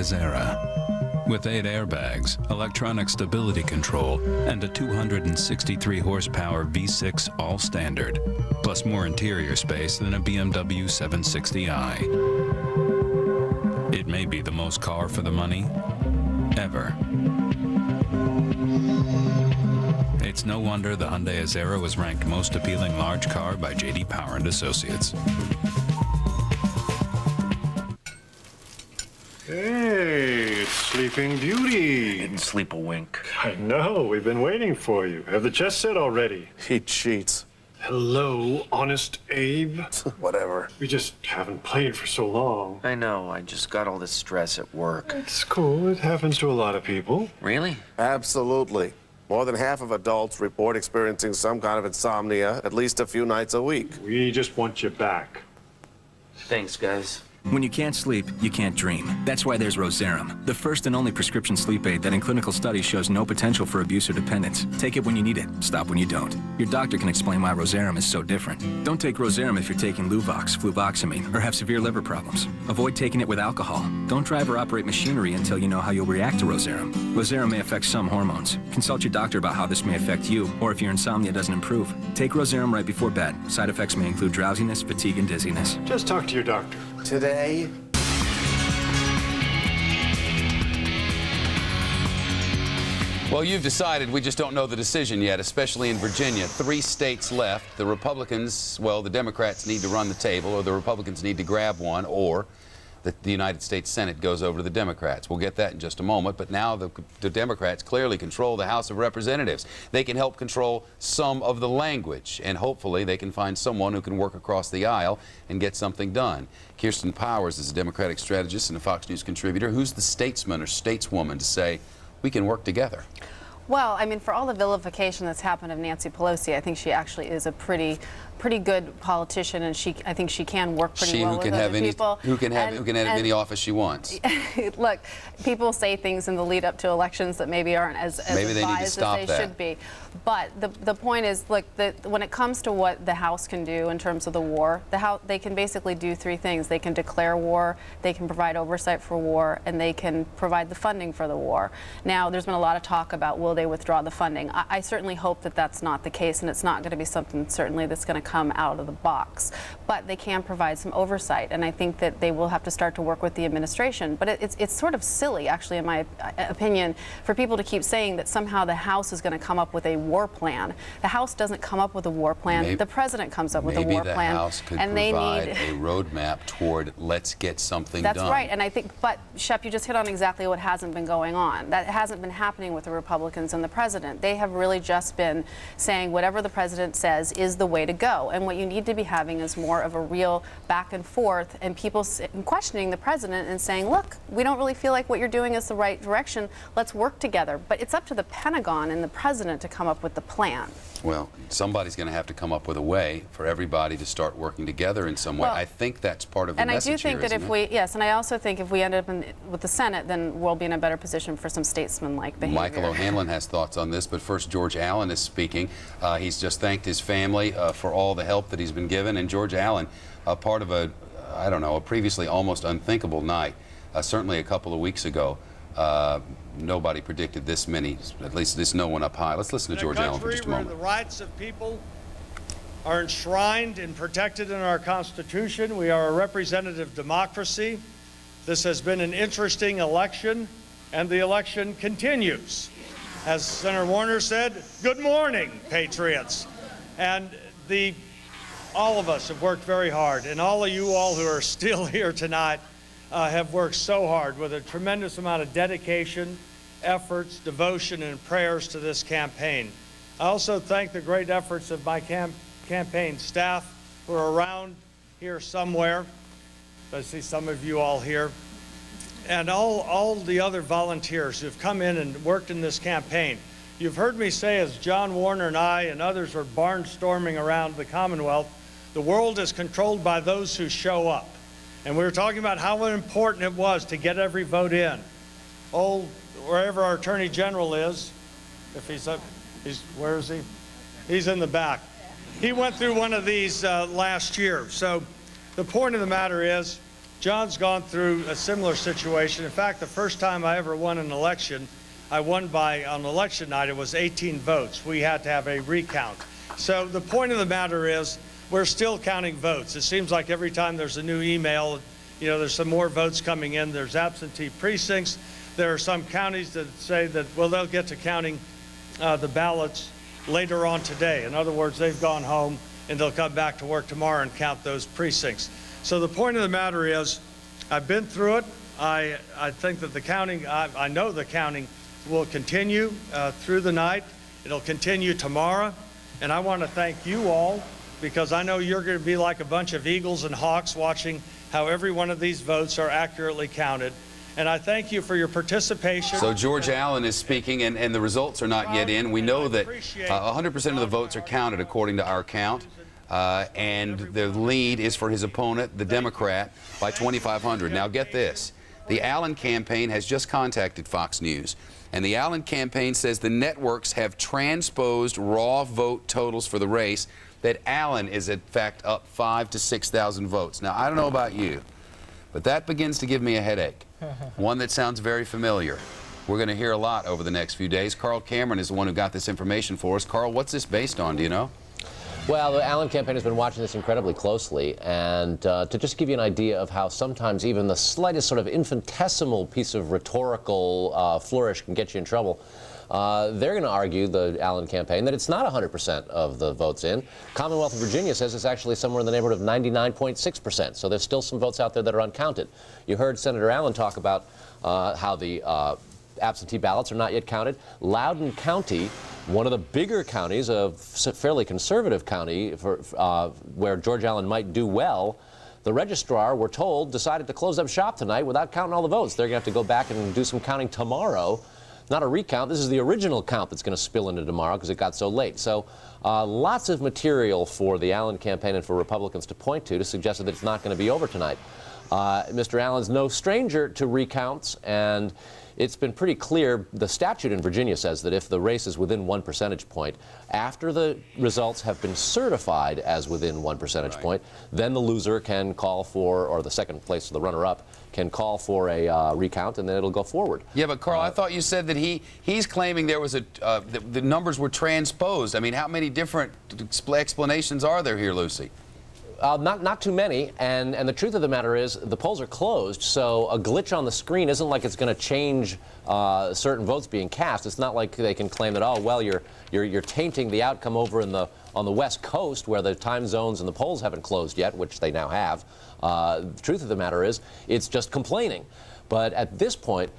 Azera. With 8 airbags, electronic stability control, and a 263 horsepower V6 all-standard, plus more interior space than a BMW 760i. It may be the most car for the money ever. It's no wonder the Hyundai Azera was ranked most appealing large car by J.D. Power & Associates. Hey, it's Sleeping Beauty. Didn't sleep a wink. I know. We've been waiting for you. Have the chess set already? He cheats. Hello, Honest Abe. Whatever. We just haven't played for so long. I know. I just got all this stress at work. It's cool. It happens to a lot of people. Really? Absolutely. More than half of adults report experiencing some kind of insomnia at least a few nights a week. We just want you back. Thanks, guys. When you can't sleep, you can't dream. That's why there's Roserum, the first and only prescription sleep aid that in clinical studies shows no potential for abuse or dependence. Take it when you need it, stop when you don't. Your doctor can explain why Roserum is so different. Don't take Roserum if you're taking Luvox, fluvoxamine, or have severe liver problems. Avoid taking it with alcohol. Don't drive or operate machinery until you know how you'll react to Roserum. Roserum may affect some hormones. Consult your doctor about how this may affect you, or if your insomnia doesn't improve. Take Roserum right before bed. Side effects may include drowsiness, fatigue, and dizziness. Just talk to your doctor. Today, well, you've decided. We just don't know the decision yet, especially in Virginia. 3 states left. The Republicans, well, the Democrats need to run the table, or the Republicans need to grab one, or the United States Senate goes over to the Democrats. We'll get that in just a moment, but now the Democrats clearly control the House of Representatives. They can help control some of the language, and hopefully they can find someone who can work across the aisle and get something done. Kirsten Powers is a Democratic strategist and a Fox News contributor. Who's the statesman or stateswoman to say, we can work together? Well, I mean, for all the vilification that's happened of Nancy Pelosi, I think she actually is a pretty good politician, and I think she can work pretty well with other people. Who can have any office she wants. Look, people say things in the lead up to elections that maybe aren't as advised as they should be. But the point is, look, when it comes to what the House can do in terms of the war, they can basically do 3 things. They can declare war, they can provide oversight for war, and they can provide the funding for the war. Now, there's been a lot of talk about will they withdraw the funding. I certainly hope that that's not the case, and it's not going to be something certainly that's going to come out of the box. But they can provide some oversight, and I think that they will have to start to work with the administration. But it's sort of silly, actually, in my opinion, for people to keep saying that somehow the House is going to come up with a war plan. The House doesn't come up with a war plan. The president comes up with a war plan. Maybe the House could provide a roadmap toward let's get something done. That's right, and I think, but Shep, you just hit on exactly what hasn't been going on. That hasn't been happening with the Republicans and the president. They have really just been saying whatever the president says is the way to go. And what you need to be having is more of a real back and forth, and people questioning the president and saying, look, we don't really feel like what you're doing is the right direction. Let's work together. But it's up to the Pentagon and the president to come up with the plan. Well, somebody's going to have to come up with a way for everybody to start working together in some way. Well, I think that's part of the and I message do think here, that isn't if it? we, yes, and I also think if we end up with the Senate, then we'll be in a better position for some statesman-like behavior. Michael O'Hanlon has thoughts on this, but first George Allen is speaking. He's just thanked his family for all the help that he's been given, and George Allen, part of a, I don't know, a previously almost unthinkable night, certainly a couple of weeks ago. Nobody predicted this many, at least this no one up high. Let's listen to George Allen for just a moment. The rights of people are enshrined and protected in our Constitution. We are a representative democracy. This has been an interesting election, and the election continues. As Senator Warner said, good morning, Patriots. And all of us have worked very hard, and all of you all who are still here tonight have worked so hard with a tremendous amount of dedication, efforts, devotion, and prayers to this campaign. I also thank the great efforts of my campaign staff who are around here somewhere. I see some of you all here. And all the other volunteers who have come in and worked in this campaign. You've heard me say, as John Warner and I and others were barnstorming around the Commonwealth, the world is controlled by those who show up. And we were talking about how important it was to get every vote in. Oh, wherever our Attorney General is, if he's up, where is he? He's in the back. He went through one of these last year. So the point of the matter is, John's gone through a similar situation. In fact, the first time I ever won an election, I won by, on election night, it was 18 votes. We had to have a recount. So the point of the matter is, we're still counting votes. It seems like every time there's a new email, there's some more votes coming in. There's absentee precincts. There are some counties that say that, well, they'll get to counting the ballots later on today. In other words, they've gone home and they'll come back to work tomorrow and count those precincts. So the point of the matter is, I've been through it. I think that the counting, I know the counting will continue through the night. It'll continue tomorrow. And I want to thank you all, because I know you're going to be like a bunch of eagles and hawks watching how every one of these votes are accurately counted. And I thank you for your participation. So George Allen is speaking, and the results are not yet in. We know that 100% of the votes are counted according to our count, and the lead is for his opponent, the Democrat, by 2,500. Now get this. The Allen campaign has just contacted Fox News, and the Allen campaign says the networks have transposed raw vote totals for the race, that Allen is in fact up 5,000 to 6,000 votes. Now, I don't know about you, but that begins to give me a headache. One that sounds very familiar. We're going to hear a lot over the next few days. Carl Cameron is the one who got this information for us. Carl, what's this based on? Do you know? Well, the Allen campaign has been watching this incredibly closely, and to just give you an idea of how sometimes even the slightest sort of infinitesimal piece of rhetorical flourish can get you in trouble, they're going to argue, the Allen campaign, that it's not 100% of the votes in. Commonwealth of Virginia says it's actually somewhere in the neighborhood of 99.6%, so there's still some votes out there that are uncounted. You heard Senator Allen talk about how the absentee ballots are not yet counted. Loudoun County, one of the bigger counties, a fairly conservative county where George Allen might do well, the registrar, we're told, decided to close up shop tonight without counting all the votes. They're going to have to go back and do some counting tomorrow. Not a recount. This is the original count that's going to spill into tomorrow because it got so late. So lots of material for the Allen campaign and for Republicans to point to suggest that it's not going to be over tonight. Mr. Allen's no stranger to recounts, and it's been pretty clear. The statute in Virginia says that if the race is within 1 percentage point, after the results have been certified as within 1 percentage point, then the loser can call for, or the second place, the runner-up, can call for a recount, and then it'll go forward. Yeah, but Carl, I thought you said that he's claiming there was the numbers were transposed. I mean, how many different explanations are there here, Lucy? Not too many, and the truth of the matter is the polls are closed, so a glitch on the screen isn't like it's going to change certain votes being cast. It's not like they can claim that, oh, well, you're tainting the outcome over on the West Coast where the time zones and the polls haven't closed yet, which they now have. The truth of the matter is it's just complaining. But at this point,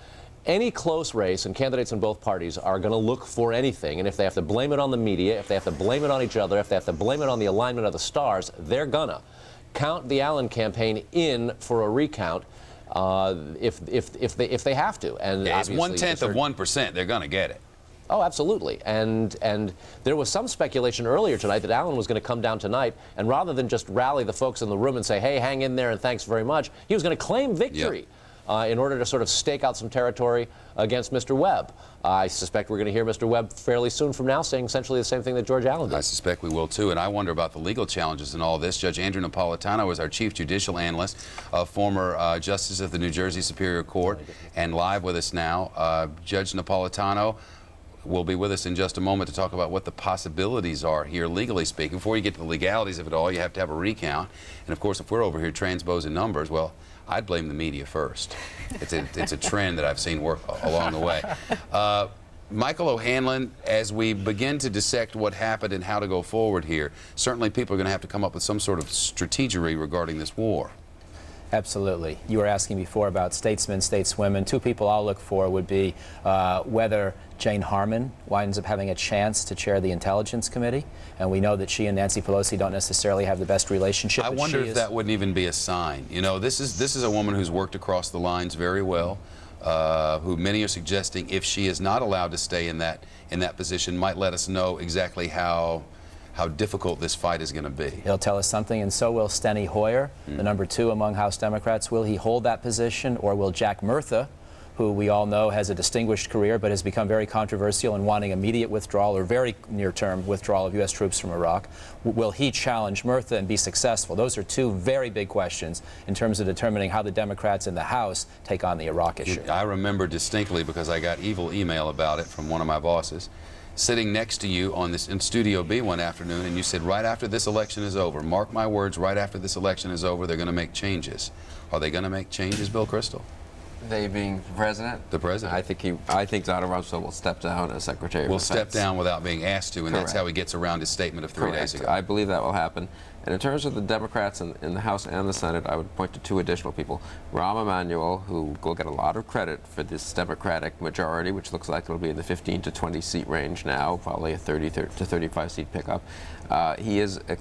any close race, and candidates in both parties are going to look for anything, and if they have to blame it on the media, if they have to blame it on each other, if they have to blame it on the alignment of the stars, they're gonna count the Allen campaign in for a recount if they have to. And yeah, it's 1/10 of 1%. They're going to get it. Oh, absolutely. And there was some speculation earlier tonight that Alan was going to come down tonight, and rather than just rally the folks in the room and say, hey, hang in there and thanks very much, he was going to claim victory. In order to sort of stake out some territory against Mr. Webb. I suspect we're going to hear Mr. Webb fairly soon from now saying essentially the same thing that George Allen did. I suspect we will too, and I wonder about the legal challenges in all this. Judge Andrew Napolitano is our chief judicial analyst, former justice of the New Jersey Superior Court, and live with us now. Judge Napolitano will be with us in just a moment to talk about what the possibilities are here, legally speaking. Before you get to the legalities of it all, you have to have a recount. And of course, if we're over here transposing numbers, well, I'd blame the media first. It's a trend that I've seen work along the way. Michael O'Hanlon, as we begin to dissect what happened and how to go forward here, certainly people are going to have to come up with some sort of strategy regarding this war. Absolutely. You were asking before about statesmen, stateswomen. Two people I'll look for would be whether Jane Harman winds up having a chance to chair the Intelligence Committee. And we know that she and Nancy Pelosi don't necessarily have the best relationship. I wonder if that wouldn't even be a sign. You know, this is a woman who's worked across the lines very well, who many are suggesting, if she is not allowed to stay in that position, might let us know exactly how difficult this fight is going to be. He'll tell us something, and so will Steny Hoyer, the number 2 among House Democrats. Will he hold that position, or will Jack Murtha, who we all know has a distinguished career but has become very controversial in wanting immediate withdrawal or very near-term withdrawal of U.S. troops from Iraq, will he challenge Murtha and be successful? Those are two very big questions in terms of determining how the Democrats in the House take on the Iraq issue. I remember distinctly, because I got evil email about it from one of my bosses, sitting next to you in Studio B one afternoon, and you said, right after this election is over, mark my words, right after this election is over, they're going to make changes. Are they going to make changes, Bill Kristol? They being president? The president. I think Donald Rumsfeld will step down as Secretary of Defense. Will step down without being asked to, and that's how he gets around his statement of 3 days ago. I believe that will happen. And in terms of the Democrats in the House and the Senate, I would point to 2 additional people. Rahm Emanuel, who will get a lot of credit for this Democratic majority, which looks like it'll be in the 15 to 20 seat range now, probably a 30 to 35 seat pickup. He is a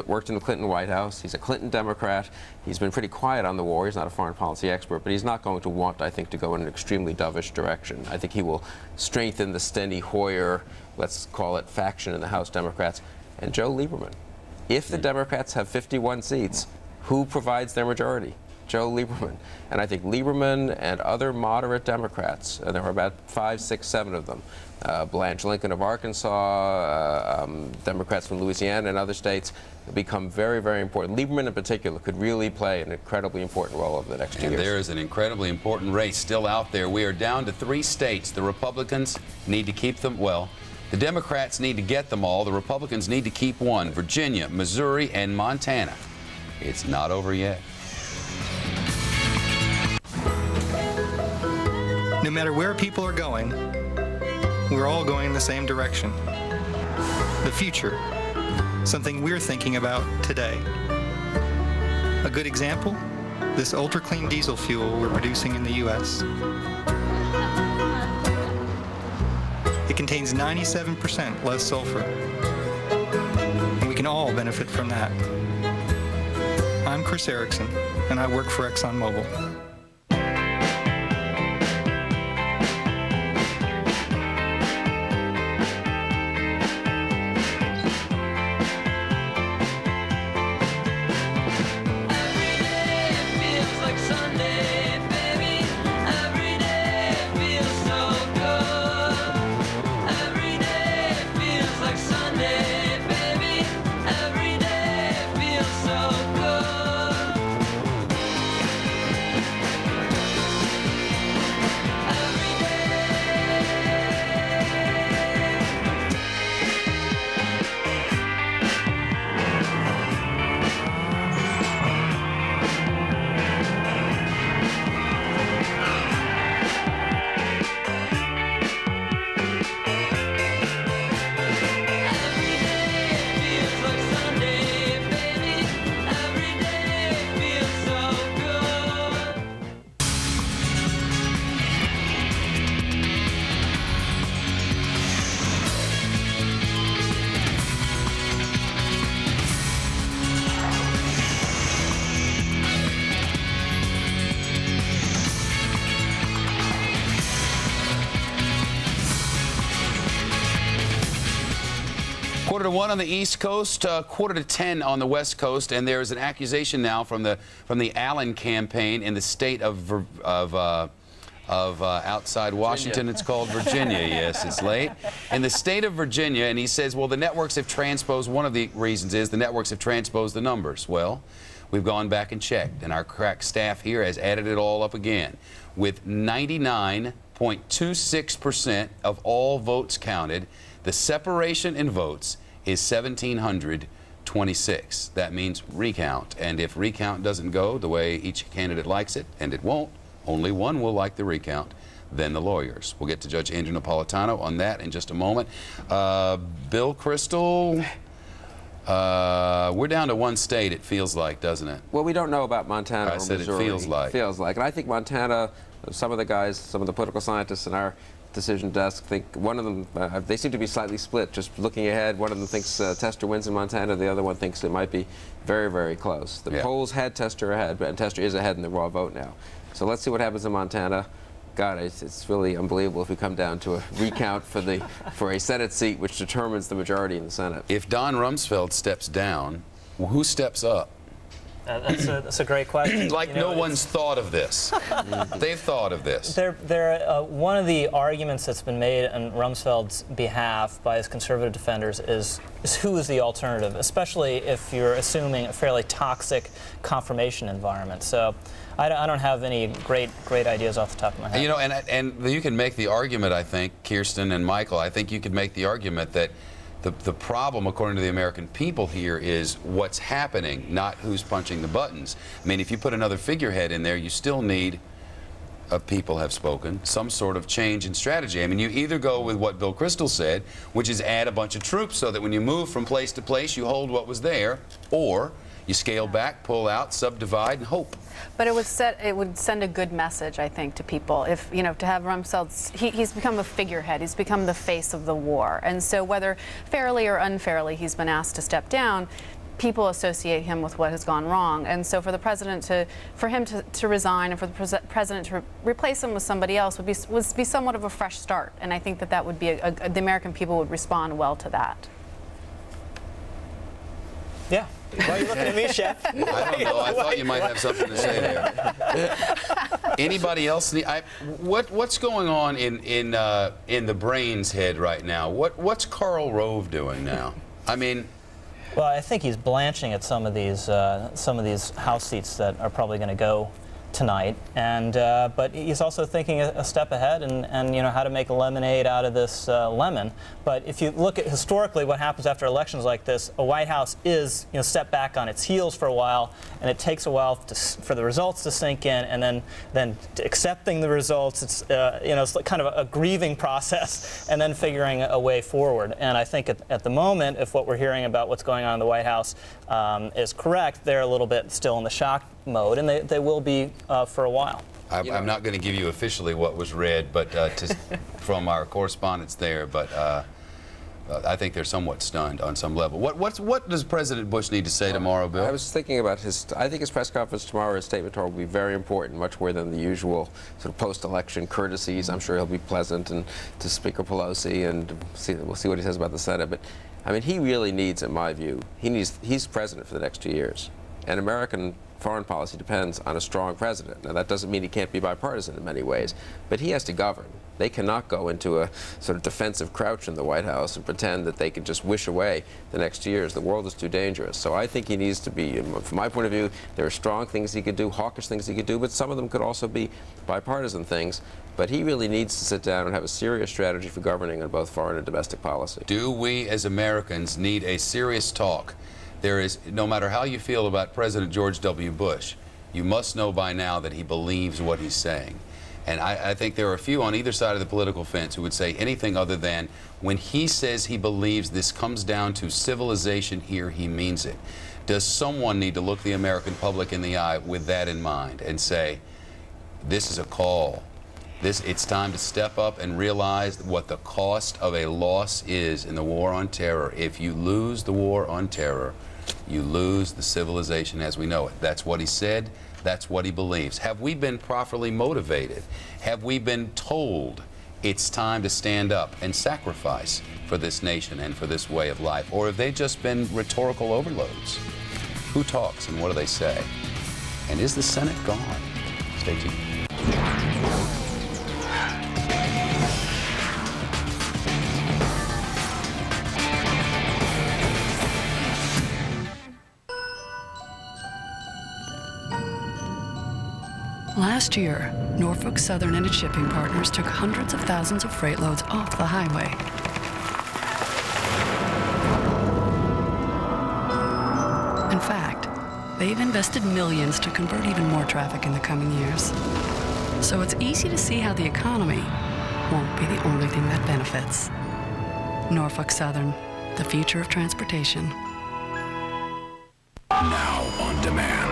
worked in the Clinton White House. He's a Clinton Democrat. He's been pretty quiet on the war. He's not a foreign policy expert, but he's not going to want, I think, to go in an extremely dovish direction. I think he will strengthen the Steny Hoyer, let's call it, faction in the House Democrats, and Joe Lieberman. If the Democrats have 51 seats, who provides their majority? Joe Lieberman. And I think Lieberman and other moderate Democrats, and there are about 5, 6, 7 of them, Blanche Lincoln of Arkansas, Democrats from Louisiana and other states, become very, very important. Lieberman in particular could really play an incredibly important role over the next 2 years. And there is an incredibly important race still out there. We are down to 3 states. The Republicans need to keep them, well, the Democrats need to get them all. The Republicans need to keep 1, Virginia, Missouri, and Montana. It's not over yet. No matter where people are going, we're all going in the same direction. The future, something we're thinking about today. A good example, this ultra-clean diesel fuel we're producing in the U.S. It contains 97% less sulfur, and we can all benefit from that. I'm Chris Erickson, and I work for ExxonMobil. 1 on the East Coast, 9:45 on the West Coast, and there is an accusation now from the Allen campaign in the state of outside Washington. It's called Virginia. Yes, it's late. In the state of Virginia, and he says, well, the networks have transposed. One of the reasons is the networks have transposed the numbers. Well, we've gone back and checked, and our crack staff here has added it all up again. With 99.26% of all votes counted, the separation in votes is 1,726. That means recount. And if recount doesn't go the way each candidate likes it, and it won't, only one will like the recount, then the lawyers. We'll get to Judge Andrew Napolitano on that in just a moment. Bill Kristol, we're down to one state, it feels like, doesn't it? Well, we don't know about Montana or Missouri. I said it feels like. Feels like. And I think Montana, some of the guys, some of the political scientists in our decision desk think one of them, they seem to be slightly split. Just looking ahead, one of them thinks Tester wins in Montana, the other one thinks it might be very, very close. The polls had Tester ahead, and Tester is ahead in the raw vote now. So let's see what happens in Montana. God, it's really unbelievable if we come down to a recount for a Senate seat, which determines the majority in the Senate. If Don Rumsfeld steps down, who steps up? That's a great question. Like, no one's thought of this. They've thought of this. One of the arguments that's been made on Rumsfeld's behalf by his conservative defenders is who is the alternative, especially if you're assuming a fairly toxic confirmation environment. So I don't have any great ideas off the top of my head. You know, and you can make the argument, I think, Kirsten and Michael, I think you could make the argument that the problem, according to the American people here, is what's happening, not who's punching the buttons. I mean, if you put another figurehead in there, you still need, people have spoken, some sort of change in strategy. I mean, you either go with what Bill Kristol said, which is add a bunch of troops so that when you move from place to place, you hold what was there, or you scale back, pull out, subdivide, and hope. But it would send a good message, I think, to people. If, you know, to have Rumsfeld, he's become a figurehead. He's become the face of the war. And so whether fairly or unfairly he's been asked to step down, people associate him with what has gone wrong. And so for the president for him to resign and for the president to replace him with somebody else would be somewhat of a fresh start. And I think that would be the American people would respond well to that. Yeah. Why are you looking at me, Chef? I don't know. I thought you might have something to say there. Anybody else? What's going on in the brain's head right now? What's Karl Rove doing now? I mean, well, I think he's blanching at some of these House seats that are probably going to go tonight, and but he's also thinking a step ahead and you know, how to make a lemonade out of this lemon. But if you look at historically what happens after elections like this, a White House is, you know, step back on its heels for a while, and it takes a while for the results to sink in, and then accepting the results. It's you know, it's like kind of a grieving process, and then figuring a way forward. And I think at the moment, if what we're hearing about what's going on in the White House is correct, they're a little bit still in the shock mode, and they will be for a while. I'm not going to give you officially what was read, but from our correspondence there, but I think they're somewhat stunned on some level. What does President Bush need to say tomorrow, Bill? I was thinking about I think his press conference tomorrow, his statement tomorrow will be very important, much more than the usual sort of post-election courtesies. I'm sure he'll be pleasant and to Speaker Pelosi, and we'll see what he says about the Senate. But I mean, he really needs, in my view, he's president for the next 2 years, and American foreign policy depends on a strong president. Now, that doesn't mean he can't be bipartisan in many ways, but he has to govern. They cannot go into a sort of defensive crouch in the White House and pretend that they can just wish away the next years. The world is too dangerous. So I think he needs to be, from my point of view, there are strong things he could do, hawkish things he could do, but some of them could also be bipartisan things. But he really needs to sit down and have a serious strategy for governing on both foreign and domestic policy. Do we as Americans need a serious talk? There is, no matter how you feel about President George W. Bush, you must know by now that he believes what he's saying. And I think there are a few on either side of the political fence who would say anything other than when he says he believes this comes down to civilization here, he means it. Does someone need to look the American public in the eye with that in mind and say, this is a call. It's time to step up and realize what the cost of a loss is in the war on terror. If you lose the war on terror, you lose the civilization as we know it. That's what he said. That's what he believes. Have we been properly motivated? Have we been told it's time to stand up and sacrifice for this nation and for this way of life? Or have they just been rhetorical overloads? Who talks and what do they say? And is the Senate gone? Stay tuned. Last year, Norfolk Southern and its shipping partners took hundreds of thousands of freight loads off the highway. In fact, they've invested millions to convert even more traffic in the coming years. So it's easy to see how the economy won't be the only thing that benefits. Norfolk Southern, the future of transportation. Now on demand.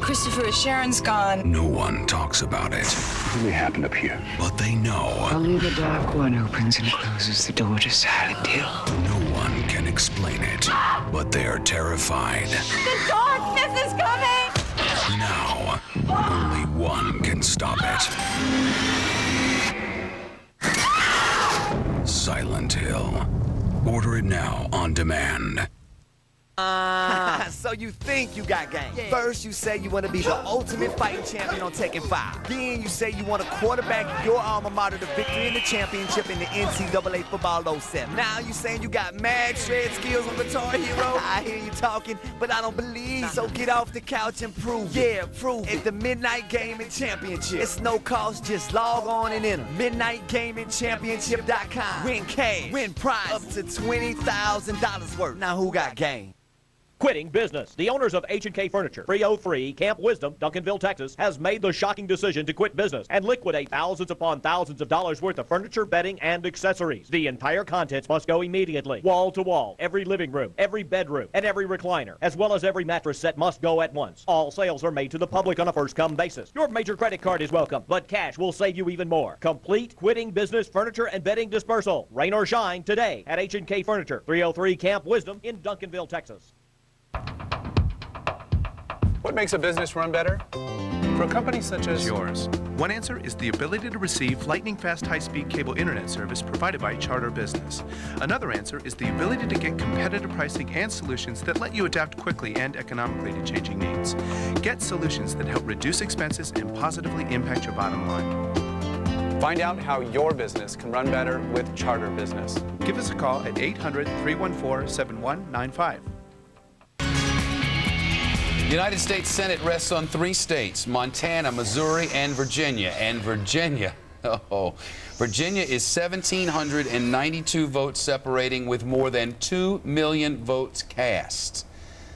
Christopher, Sharon's gone. No one talks about it. What really happened up here? But they know. Only the Dark One opens and closes the door to Silent Hill. No one can explain it, but they're terrified. The darkness is coming! Now, only one can stop it. Silent Hill. Order it now on demand. So you think you got game. Yeah. First, you say you want to be the ultimate fighting champion on Tekken 5. Then you say you want to quarterback your alma mater to victory in the championship in the NCAA Football 07. Now you saying you got mad shred skills on Guitar Hero. I hear you talking, but I don't believe. So get off the couch and prove it. Yeah, prove it. At the Midnight Gaming Championship. It's no cost, just log on and enter. MidnightGamingChampionship.com. Win cash, win prize, up to $20,000 worth. Now who got game? Quitting business. The owners of H&K Furniture, 303 Camp Wisdom, Duncanville, Texas, has made the shocking decision to quit business and liquidate thousands upon thousands of dollars worth of furniture, bedding, and accessories. The entire contents must go immediately. Wall to wall. Every living room, every bedroom, and every recliner, as well as every mattress set must go at once. All sales are made to the public on a first-come basis. Your major credit card is welcome, but cash will save you even more. Complete quitting business furniture and bedding dispersal. Rain or shine today at H&K Furniture, 303 Camp Wisdom in Duncanville, Texas. What makes a business run better? For a company such as yours. One answer is the ability to receive lightning-fast high-speed cable internet service provided by Charter Business. Another answer is the ability to get competitive pricing and solutions that let you adapt quickly and economically to changing needs. Get solutions that help reduce expenses and positively impact your bottom line. Find out how your business can run better with Charter Business. Give us a call at 800-314-7195. The United States Senate rests on 3 states, Montana, Missouri, and Virginia. And Virginia, Virginia is 1,792 votes separating with more than 2 million votes cast.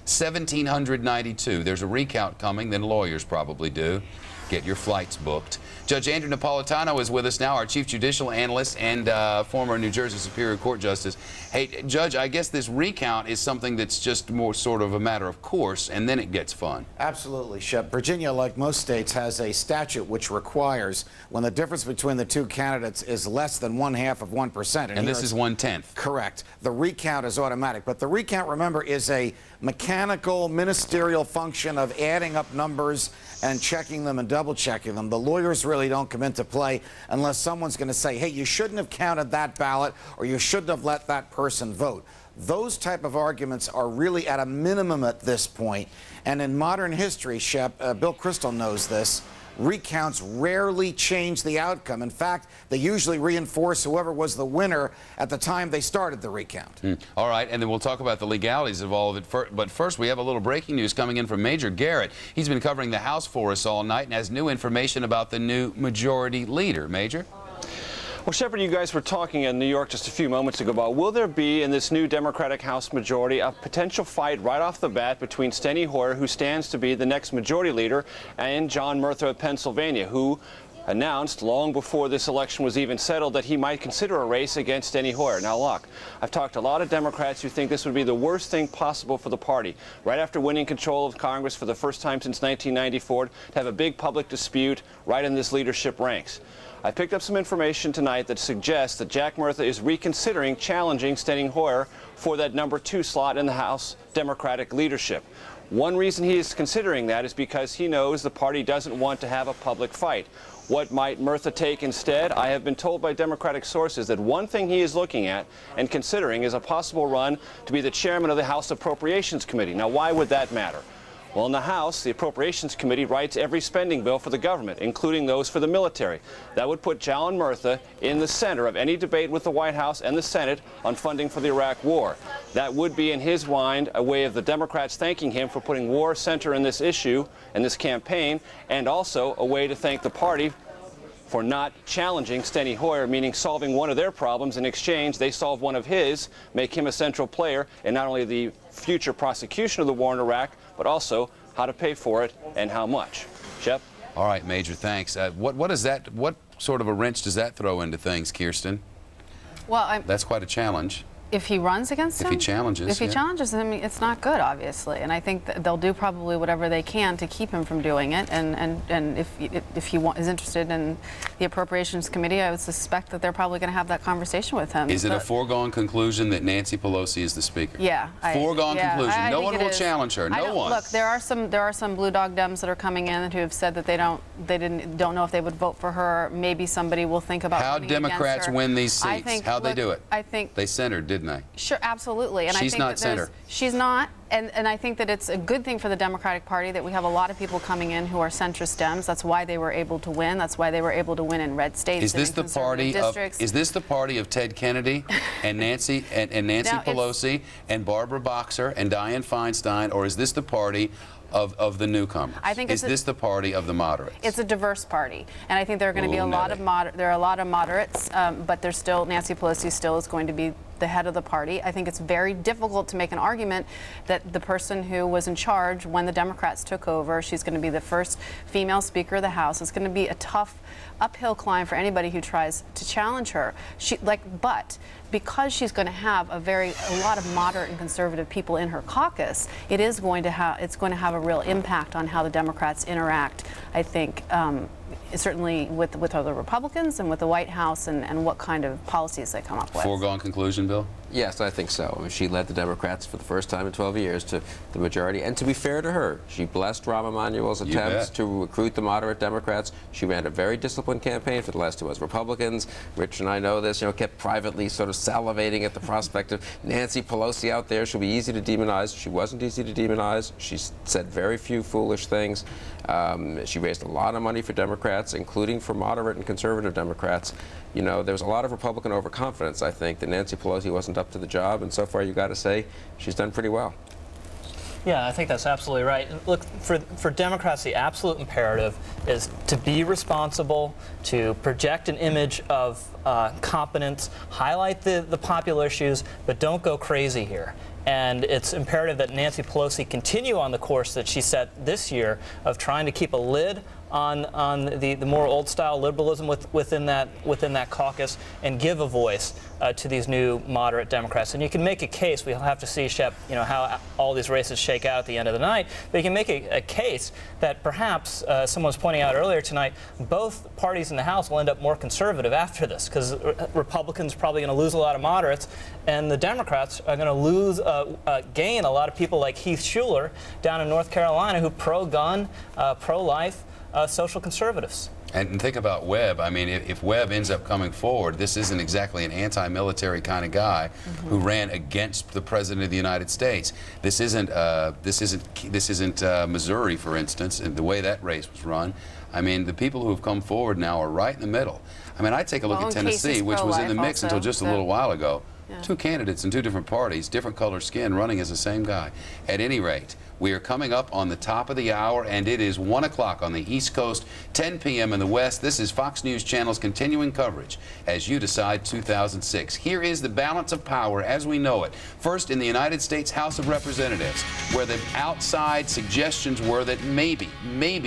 1,792. There's a recount coming, then lawyers probably do. Get your flights booked. Judge Andrew Napolitano is with us now, our chief judicial analyst and former New Jersey Superior Court Justice. Hey, Judge, I guess this recount is something that's just more sort of a matter of course, and then it gets fun. Absolutely, Shep. Virginia, like most states, has a statute which requires when the difference between the two candidates is less than 1/2 of 1%. And this is 1/10. Correct. The recount is automatic. But the recount, remember, is a mechanical, ministerial function of adding up numbers and checking them and double-checking them. The lawyers really don't come into play unless someone's going to say, hey, you shouldn't have counted that ballot or you shouldn't have let that person vote. Those type of arguments are really at a minimum at this point. And in modern history, Shep, Bill Kristol knows this, recounts rarely change the outcome. In fact, they usually reinforce whoever was the winner at the time they started the recount. All right, and then we'll talk about the legalities of all of it. But first, we have a little breaking news coming in from Major Garrett. He's been covering the House for us all night and has new information about the new majority leader. Major? Well, Shepard, you guys were talking in New York just a few moments ago about will there be in this new Democratic House majority a potential fight right off the bat between Steny Hoyer, who stands to be the next majority leader, and John Murtha of Pennsylvania, who announced long before this election was even settled that he might consider a race against Steny Hoyer. Now, look, I've talked to a lot of Democrats who think this would be the worst thing possible for the party. Right after winning control of Congress for the first time since 1994, to have a big public dispute right in this leadership ranks. I picked up some information tonight that suggests that Jack Murtha is reconsidering challenging Steny Hoyer for that #2 slot in the House Democratic leadership. One reason he is considering that is because he knows the party doesn't want to have a public fight. What might Murtha take instead? I have been told by Democratic sources that one thing he is looking at and considering is a possible run to be the chairman of the House Appropriations Committee. Now, why would that matter? Well, in the House, the Appropriations Committee writes every spending bill for the government, including those for the military. That would put Jalon Murtha in the center of any debate with the White House and the Senate on funding for the Iraq War. That would be, in his mind, a way of the Democrats thanking him for putting war center in this issue and this campaign, and also a way to thank the party for not challenging Steny Hoyer, meaning solving one of their problems. In exchange, they solve one of his, make him a central player in not only the future prosecution of the war in Iraq, but also how to pay for it and how much. Shep? All right, Major, thanks. What sort of a wrench does that throw into things, Kirsten? Well, that's quite a challenge. If he runs against him? If he challenges. If he challenges him, it's not good, obviously. And I think that they'll do probably whatever they can to keep him from doing it. And if he is interested in the Appropriations Committee, I would suspect that they're probably going to have that conversation with him. Is it a foregone conclusion that Nancy Pelosi is the Speaker? Yeah. Foregone conclusion. No one will challenge her. No one. Look, there are some blue dog Dems that are coming in who have said that they don't know if they would vote for her. Maybe somebody will think about how running Democrats against her. win these seats. How'd they do it? I think they centered, didn't they? Sure, absolutely. And She's I think not that center. She's not. And I think that it's a good thing for the Democratic Party that we have a lot of people coming in who are centrist Dems. That's why they were able to win. That's why they were able to win in red states. Is this the party of? Is this the party of Ted Kennedy and Nancy Pelosi and Barbara Boxer and Dianne Feinstein, or is this the party of the newcomers? I think is this the party of the moderates? It's a diverse party, and I think there are going to be a lot of moderates, but there's still Nancy Pelosi still is going to be the head of the party. I think it's very difficult to make an argument that the person who was in charge when the Democrats took over, she's going to be the first female Speaker of the House. It's going to be a tough uphill climb for anybody who tries to challenge her. But because she's going to have a lot of moderate and conservative people in her caucus, it's going to have a real impact on how the Democrats interact, I think, certainly with other Republicans and with the White House and what kind of policies they come up with. Foregone conclusion, Bill? Yes, I think so. She led the Democrats for the first time in 12 years to the majority. And to be fair to her, she blessed Rahm Emanuel's attempts to recruit the moderate Democrats. She ran a very disciplined campaign for the last 2 as Republicans. Rich and I know this, kept privately sort of salivating at the prospect of Nancy Pelosi out there. She'll be easy to demonize. She wasn't easy to demonize. She said very few foolish things. She raised a lot of money for Democrats, including for moderate and conservative Democrats. There was a lot of Republican overconfidence, I think, that Nancy Pelosi wasn't up to the job, and so far you got to say she's done pretty well. Yeah, I think that's absolutely right. Look, for Democrats, the absolute imperative is to be responsible, to project an image of competence, highlight the popular issues, but don't go crazy here. And it's imperative that Nancy Pelosi continue on the course that she set this year of trying to keep a lid on the more old-style liberalism within that caucus and give a voice to these new moderate Democrats. And you can make a case. We'll have to see, Shep, how all these races shake out at the end of the night. But you can make a case that perhaps, someone was pointing out earlier tonight, both parties in the House will end up more conservative after this, because Republicans are probably going to lose a lot of moderates, and the Democrats are going to gain a lot of people like Heath Shuler down in North Carolina who pro-gun, pro-life, social conservatives. And think about Webb. I mean, if Webb ends up coming forward, this isn't exactly an anti-military kind of guy who ran against the President of the United States. This isn't Missouri, for instance, and the way that race was run. I mean, the people who have come forward now are right in the middle. I mean, I take a look at Tennessee, which was in the mix until just a little while ago. Yeah. 2 candidates in 2 different parties, different color skin, running as the same guy. At any rate, we are coming up on the top of the hour, and it is 1 o'clock on the East Coast, 10 p.m. in the West. This is Fox News Channel's continuing coverage as you decide 2006. Here is the balance of power as we know it. First, in the United States House of Representatives, where the outside suggestions were that maybe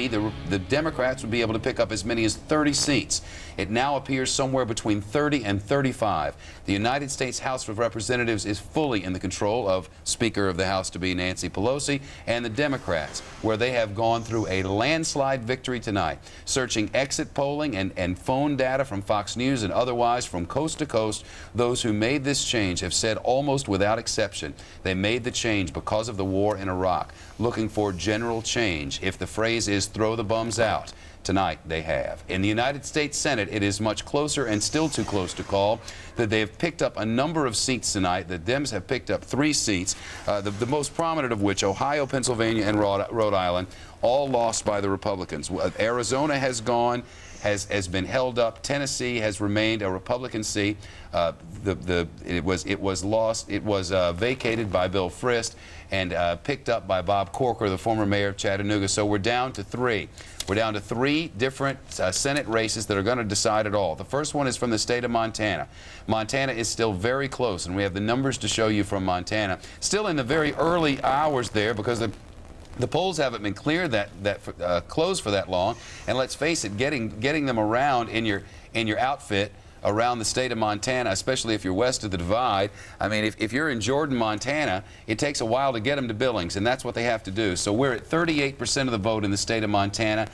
the Democrats would be able to pick up as many as 30 seats. It now appears somewhere between 30 and 35. The United States House of Representatives is fully in the control of Speaker of the House-to-be Nancy Pelosi and the Democrats, where they have gone through a landslide victory tonight, searching exit polling and phone data from Fox News and otherwise from coast to coast. Those who made this change have said almost without exception they made the change because of the war in Iraq, looking for general change. If the phrase is throw the bums out, Tonight, they have. In the United States Senate, it is much closer and still too close to call. That they have picked up a number of seats tonight. The Dems have picked up 3 seats, the most prominent of which, Ohio, Pennsylvania, and Rhode Island, all lost by the Republicans. Arizona has gone, has been held up. Tennessee has remained a Republican seat. It was lost. It was vacated by Bill Frist and picked up by Bob Corker, the former mayor of Chattanooga. So we're down to 3. We're down to 3 different Senate races that are going to decide it all. The first one is from the state of Montana. Montana is still very close, and we have the numbers to show you from Montana. Still in the very early hours there, because the polls haven't been cleared closed for that long. And let's face it, getting them around in your outfit around the state of Montana, especially if you're west of the divide. I mean, if you're in Jordan, Montana, it takes a while to get them to Billings, and that's what they have to do. So we're at 38% of the vote in the state of Montana.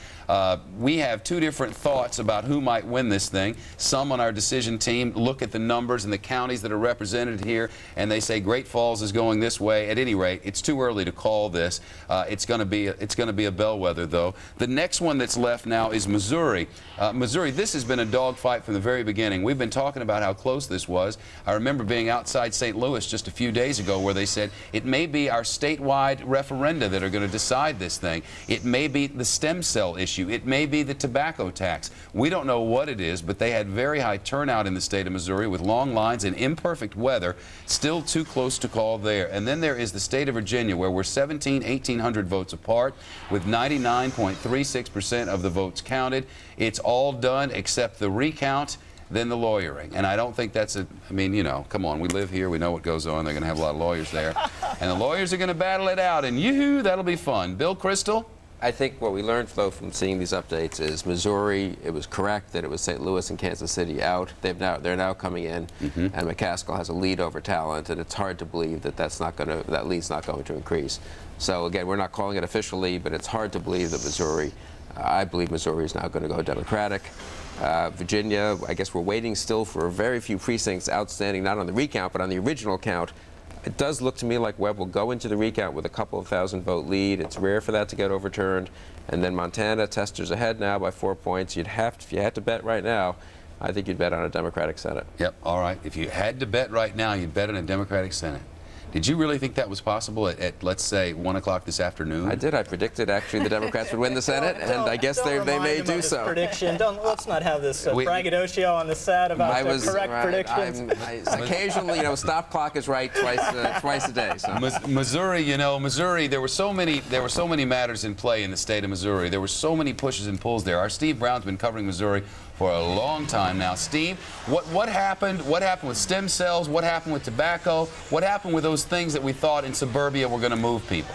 We have 2 different thoughts about who might win this thing. Some on our decision team look at the numbers and the counties that are represented here, and they say Great Falls is going this way. At any rate, it's too early to call this. It's going to be a bellwether, though. The next one that's left now is Missouri. Missouri, this has been a dogfight from the very beginning. We've been talking about how close this was. I remember being outside St. Louis just a few days ago where they said it may be our statewide referenda that are going to decide this thing. It may be the stem cell issue. It may be the tobacco tax. We don't know what it is, but they had very high turnout in the state of Missouri with long lines and imperfect weather. Still too close to call there. And then there is the state of Virginia, where we're 1,800 votes apart with 99.36% of the votes counted. It's all done except the recount, then the lawyering. And I don't think that's I mean, you know, come on, we live here, we know what goes on. They're going to have a lot of lawyers there. And the lawyers are going to battle it out, and yoo-hoo, that'll be fun. Bill Crystal? I think what we learned, though, from seeing these updates is Missouri, it was correct that it was St. Louis and Kansas City out. They're now coming in, and McCaskill has a lead over Talent, and it's hard to believe that that lead's not going to increase. So again, we're not calling it officially, but it's hard to believe that Missouri, I believe Missouri is now going to go Democratic. Virginia, I guess we're waiting still for very few precincts outstanding, not on the recount, but on the original count. It does look to me like Webb will go into the recount with a couple of thousand vote lead. It's rare for that to get overturned. And then Montana, Tester's ahead now by 4 points. If you had to bet right now, I think you'd bet on a Democratic Senate. Yep, all right. If you had to bet right now, you'd bet on a Democratic Senate. Did you really think that was possible at let's say, 1 o'clock this afternoon? I did. I predicted, actually, the Democrats would win the Senate, and I guess they may do so. Prediction. Let's not have this braggadocio on the set about correct predictions. Occasionally, you know, stop clock is right twice a day. So. Missouri, you know, Missouri, there were so many matters in play in the state of Missouri. There were so many pushes and pulls there. Our Steve Brown's been covering Missouri for a long time now. Steve, what happened? What happened with stem cells? What happened with tobacco? What happened with those things that we thought in suburbia were going to move people?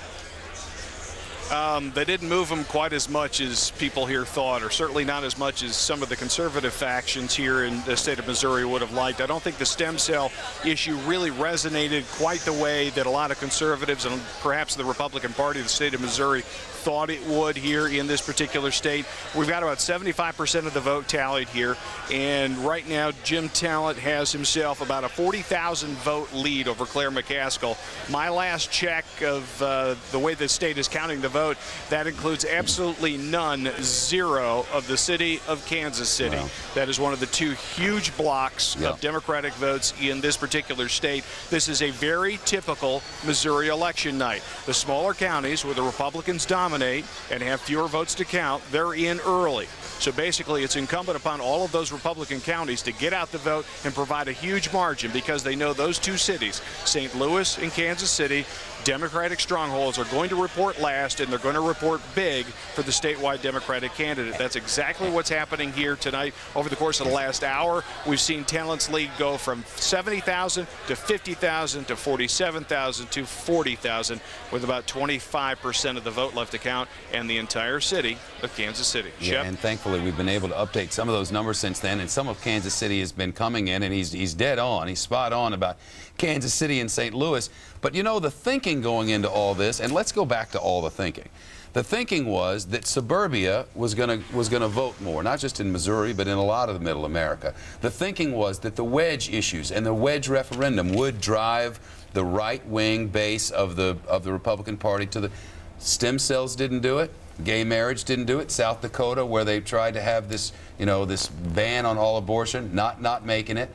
They didn't move them quite as much as people here thought, or certainly not as much as some of the conservative factions here in the state of Missouri would have liked. I don't think the stem cell issue really resonated quite the way that a lot of conservatives and perhaps the Republican Party of the state of Missouri thought it would here in this particular state. We've got about 75% of the vote tallied here, and right now Jim Talent has himself about a 40,000 vote lead over Claire McCaskill. My last check of the way the state is counting the vote, that includes absolutely none, 0 of the city of Kansas City. Wow. That is one of the 2 huge blocks of Democratic votes in this particular state. This is a very typical Missouri election night. The smaller counties where the Republicans dominate and have fewer votes to count, they're in early. So basically, it's incumbent upon all of those Republican counties to get out the vote and provide a huge margin, because they know those 2 cities, St. Louis and Kansas City, Democratic strongholds, are going to report last, and they're going to report big for the statewide Democratic candidate. That's exactly what's happening here tonight. Over the course of the last hour, we've seen Talent's lead go from 70,000 to 50,000 to 47,000 to 40,000, with about 25% of the vote left to count, and the entire city of Kansas City. Yeah, and thankfully we've been able to update some of those numbers since then, and some of Kansas City has been coming in, and he's dead on. He's spot on about Kansas City and St. Louis. But you know, the thinking going into all this, and let's go back to all the thinking. The thinking was that suburbia was going to vote more, not just in Missouri, but in a lot of the Middle America. The thinking was that the wedge issues and the wedge referendum would drive the right-wing base of the Republican Party to the stem cells. Didn't do it. Gay marriage didn't do it. South Dakota, where they tried to have this, this ban on all abortion, not making it.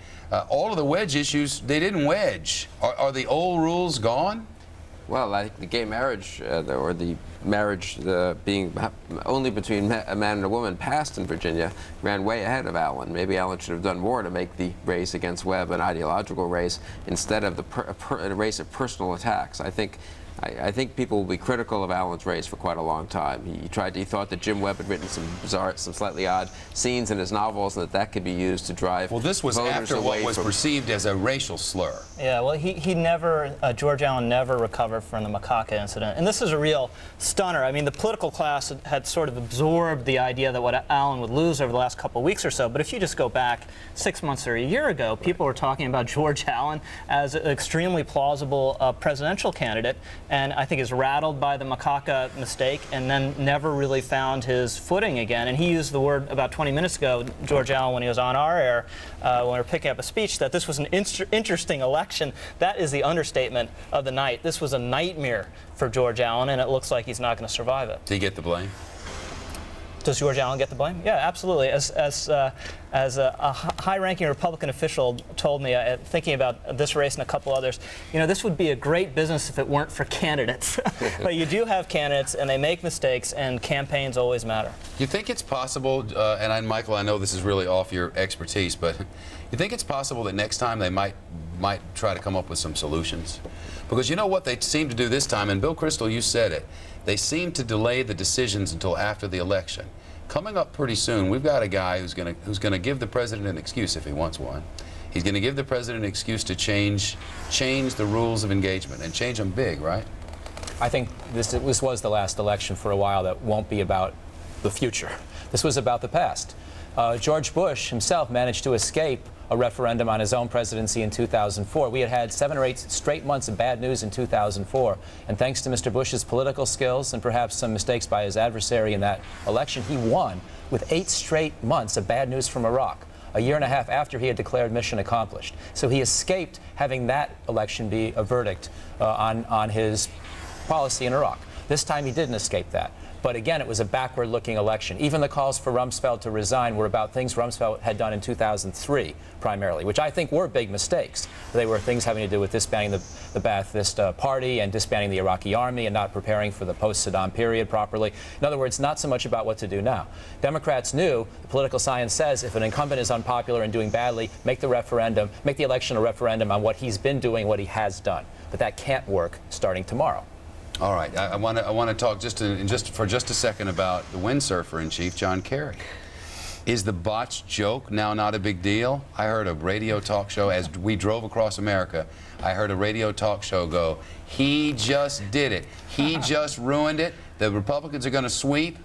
All of the wedge issues, they didn't wedge. Are the old rules gone? Well, I think the gay marriage, or the marriage being only between a man and a woman passed in Virginia, ran way ahead of Allen. Maybe Allen should have done more to make the race against Webb an ideological race instead of a race of personal attacks. I think people will be critical of Allen's race for quite a long time. He thought that Jim Webb had written some bizarre, some slightly odd scenes in his novels, and that could be used to drive. Well, this was after what was perceived as a racial slur. Yeah, well, he never, George Allen never recovered from the macaca incident, and this is a real stunner. I mean, the political class had sort of absorbed the idea that what Allen would lose over the last couple of weeks or so. But if you just go back 6 months or a year ago, people were talking about George Allen as an extremely plausible presidential candidate. And I think is rattled by the macaca mistake and then never really found his footing again. And he used the word about 20 minutes ago, George Allen, when he was on our air, when we were picking up a speech, that this was an interesting election. That is the understatement of the night. This was a nightmare for George Allen, and it looks like he's not going to survive it. Did he get the blame? Does George Allen get the blame? Yeah, absolutely. As a high-ranking Republican official told me, thinking about this race and a couple others, this would be a great business if it weren't for candidates. But you do have candidates, and they make mistakes, and campaigns always matter. You think it's possible, Michael, I know this is really off your expertise, but you think it's possible that next time they might try to come up with some solutions? Because you know what they seem to do this time, and Bill Kristol, you said it, they seem to delay the decisions until after the election. Coming up pretty soon, we've got a guy who's going to give the president an excuse if he wants one. He's going to give the president an excuse to change the rules of engagement, and change them big, right? I think this was the last election for a while that won't be about the future. This was about the past. George Bush himself managed to escape a referendum on his own presidency in 2004. We had 7 or 8 straight months of bad news in 2004, and thanks to Mr. Bush's political skills and perhaps some mistakes by his adversary in that election, he won with 8 straight months of bad news from Iraq, a year and a half after he had declared mission accomplished. So he escaped having that election be a verdict on his policy in Iraq. This time he didn't escape that. But again, it was a backward-looking election. Even the calls for Rumsfeld to resign were about things Rumsfeld had done in 2003, primarily, which I think were big mistakes. They were things having to do with disbanding the Ba'athist party and disbanding the Iraqi army and not preparing for the post-Saddam period properly. In other words, not so much about what to do now. Democrats knew, the political science says, if an incumbent is unpopular and doing badly, make the election a referendum on what he's been doing, what he has done. But that can't work starting tomorrow. All right, I want to talk for just a second about the windsurfer-in-chief, John Kerry. Is the botched joke now not a big deal? I heard a radio talk show, as we drove across America, I heard a radio talk show go, he just did it. He just ruined it. The Republicans are going to sweep.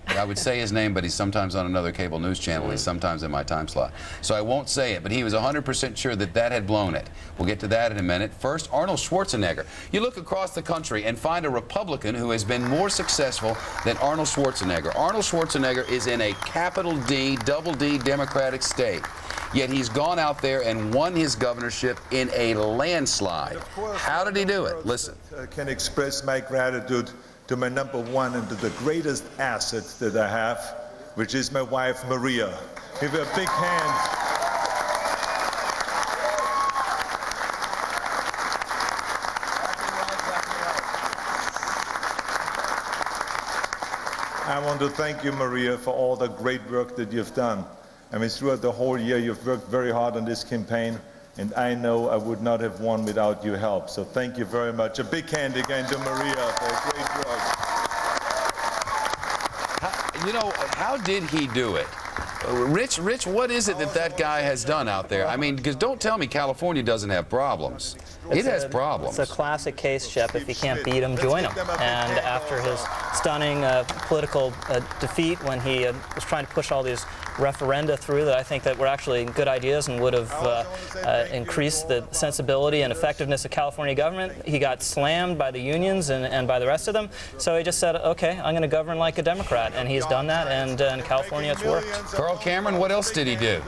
I would say his name, but he's sometimes on another cable news channel. He's sometimes in my time slot. So I won't say it, but he was 100% sure that had blown it. We'll get to that in a minute. First, Arnold Schwarzenegger. You look across the country and find a Republican who has been more successful than Arnold Schwarzenegger. Arnold Schwarzenegger is in a capital D, double D Democratic state. Yet he's gone out there and won his governorship in a landslide. How did he do it? Listen. I can express my gratitude to my number one and to the greatest asset that I have, which is my wife, Maria. Give her a big hand. I want to thank you, Maria, for all the great work that you've done. I mean, throughout the whole year, you've worked very hard on this campaign, and I know I would not have won without your help. So thank you very much. A big hand again to Maria for great work. How did he do it? Rich, what is it that guy has done out there? I mean, because don't tell me California doesn't have problems. It has problems. It's a classic case, Shep. If you can't beat him, join him. And after his stunning political defeat, when he was trying to push all these referenda through that I think that were actually good ideas and would have increased the sensibility and effectiveness of California government, he got slammed by the unions and by the rest of them. So he just said, okay, I'm going to govern like a Democrat. And he's done that, and in California it's worked. Carl Carl Cameron, what else did he do?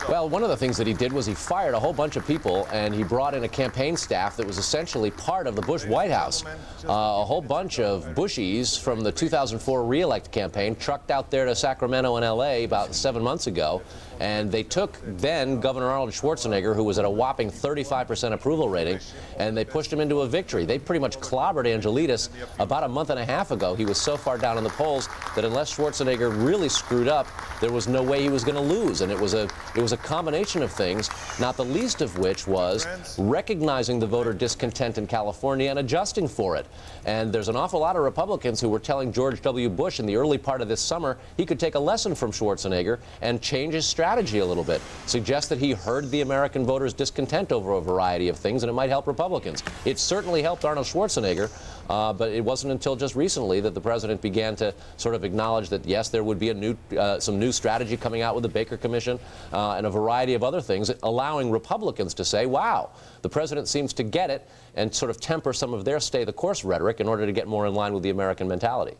Well, one of the things that he did was he fired a whole bunch of people, and he brought in a campaign staff that was essentially part of the Bush White House. A whole bunch of Bushies from the 2004 re-elect campaign trucked out there to Sacramento and L.A. about 7 months ago, and they took then Governor Arnold Schwarzenegger, who was at a whopping 35% approval rating, and they pushed him into a victory. They pretty much clobbered Angelides about a month and a half ago. He was so far down in the polls that unless Schwarzenegger really screwed up, there was no way he was going to lose. And it was a combination of things, not the least of which was recognizing the voter discontent in California and adjusting for it. And there's an awful lot of Republicans who were telling George W. Bush in the early part of this summer he could take a lesson from Schwarzenegger and change his strategy a little bit, suggest that he heard the American voters' discontent over a variety of things, and it might help Republicans. It certainly helped Arnold Schwarzenegger, but it wasn't until just recently that the president began to sort of acknowledge that, yes, there would be some new strategy coming out with the Baker Commission and a variety of other things, allowing Republicans to say, wow, the president seems to get it, and sort of temper some of their stay-the-course rhetoric in order to get more in line with the American mentality.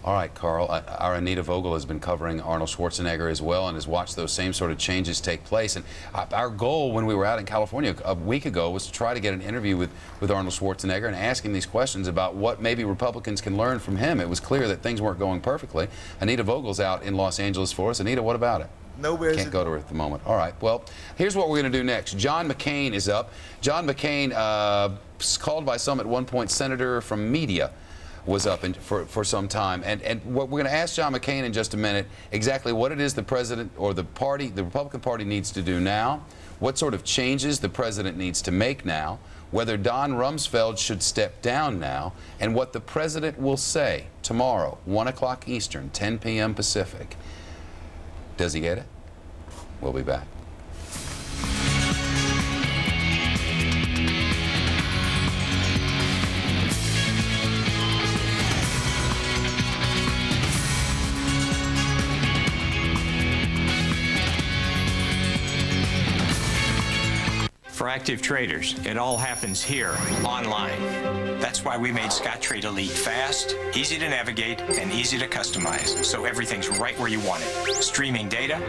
All right, Carl, our Anita Vogel has been covering Arnold Schwarzenegger as well and has watched those same sort of changes take place. And our goal when we were out in California a week ago was to try to get an interview with Arnold Schwarzenegger and ask him these questions about what maybe Republicans can learn from him. It was clear that things weren't going perfectly. Anita Vogel's out in Los Angeles for us. Anita, what about it? Can't go to her at the moment. All right. Well, here's what we're going to do next. John McCain is up. John McCain, called by some at one point senator from media, was up for some time. And what we're going to ask John McCain in just a minute exactly what it is the president or the party, the Republican Party, needs to do now, what sort of changes the president needs to make now, whether Don Rumsfeld should step down now, and what the president will say tomorrow, 1 o'clock Eastern, 10 p.m. Pacific. Does he get it? We'll be back. For active traders, it all happens here, online. That's why we made Scottrade Elite fast, easy to navigate, and easy to customize, so everything's right where you want it. Streaming data,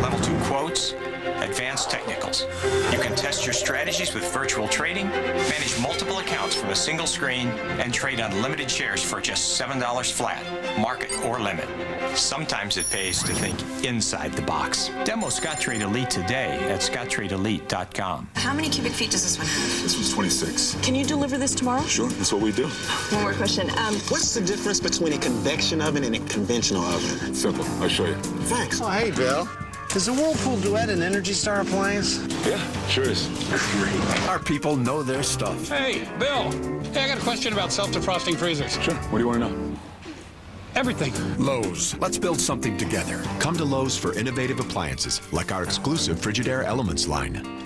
level 2 quotes, advanced technicals. You can test your strategies with virtual trading, manage multiple accounts from a single screen, and trade unlimited shares for just $7 flat, market or limit. Sometimes it pays to think inside the box. Demo Scottrade Elite today at ScottradeElite.com. How many cubic feet does this one have? This one's 26. Can you deliver this tomorrow? Sure, that's what we do. One more question. What's the difference between a convection oven and a conventional oven? Simple. I'll show you. Thanks. Oh, hey, Bill. Is the Whirlpool Duet an Energy Star appliance? Yeah, sure is. Our people know their stuff. Hey, Bill. Hey, I got a question about self-defrosting freezers. Sure. What do you want to know? Everything. Lowe's. Let's build something together. Come to Lowe's for innovative appliances like our exclusive Frigidaire Elements line.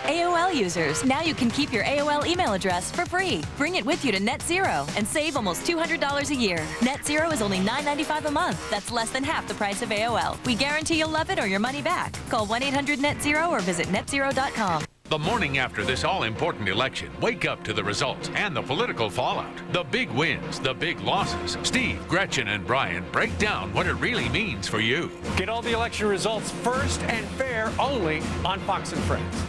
AOL users, now you can keep your AOL email address for free. Bring it with you to Net Zero and save almost $200 a year. Net Zero is only $9.95 a month. That's less than half the price of AOL. We guarantee you'll love it or your money back. Call 1-800-NET-ZERO or visit netzero.com. The morning after this all-important election, wake up to the results and the political fallout. The big wins, the big losses. Steve, Gretchen, and Brian break down what it really means for you. Get all the election results first and fair only on Fox and Friends.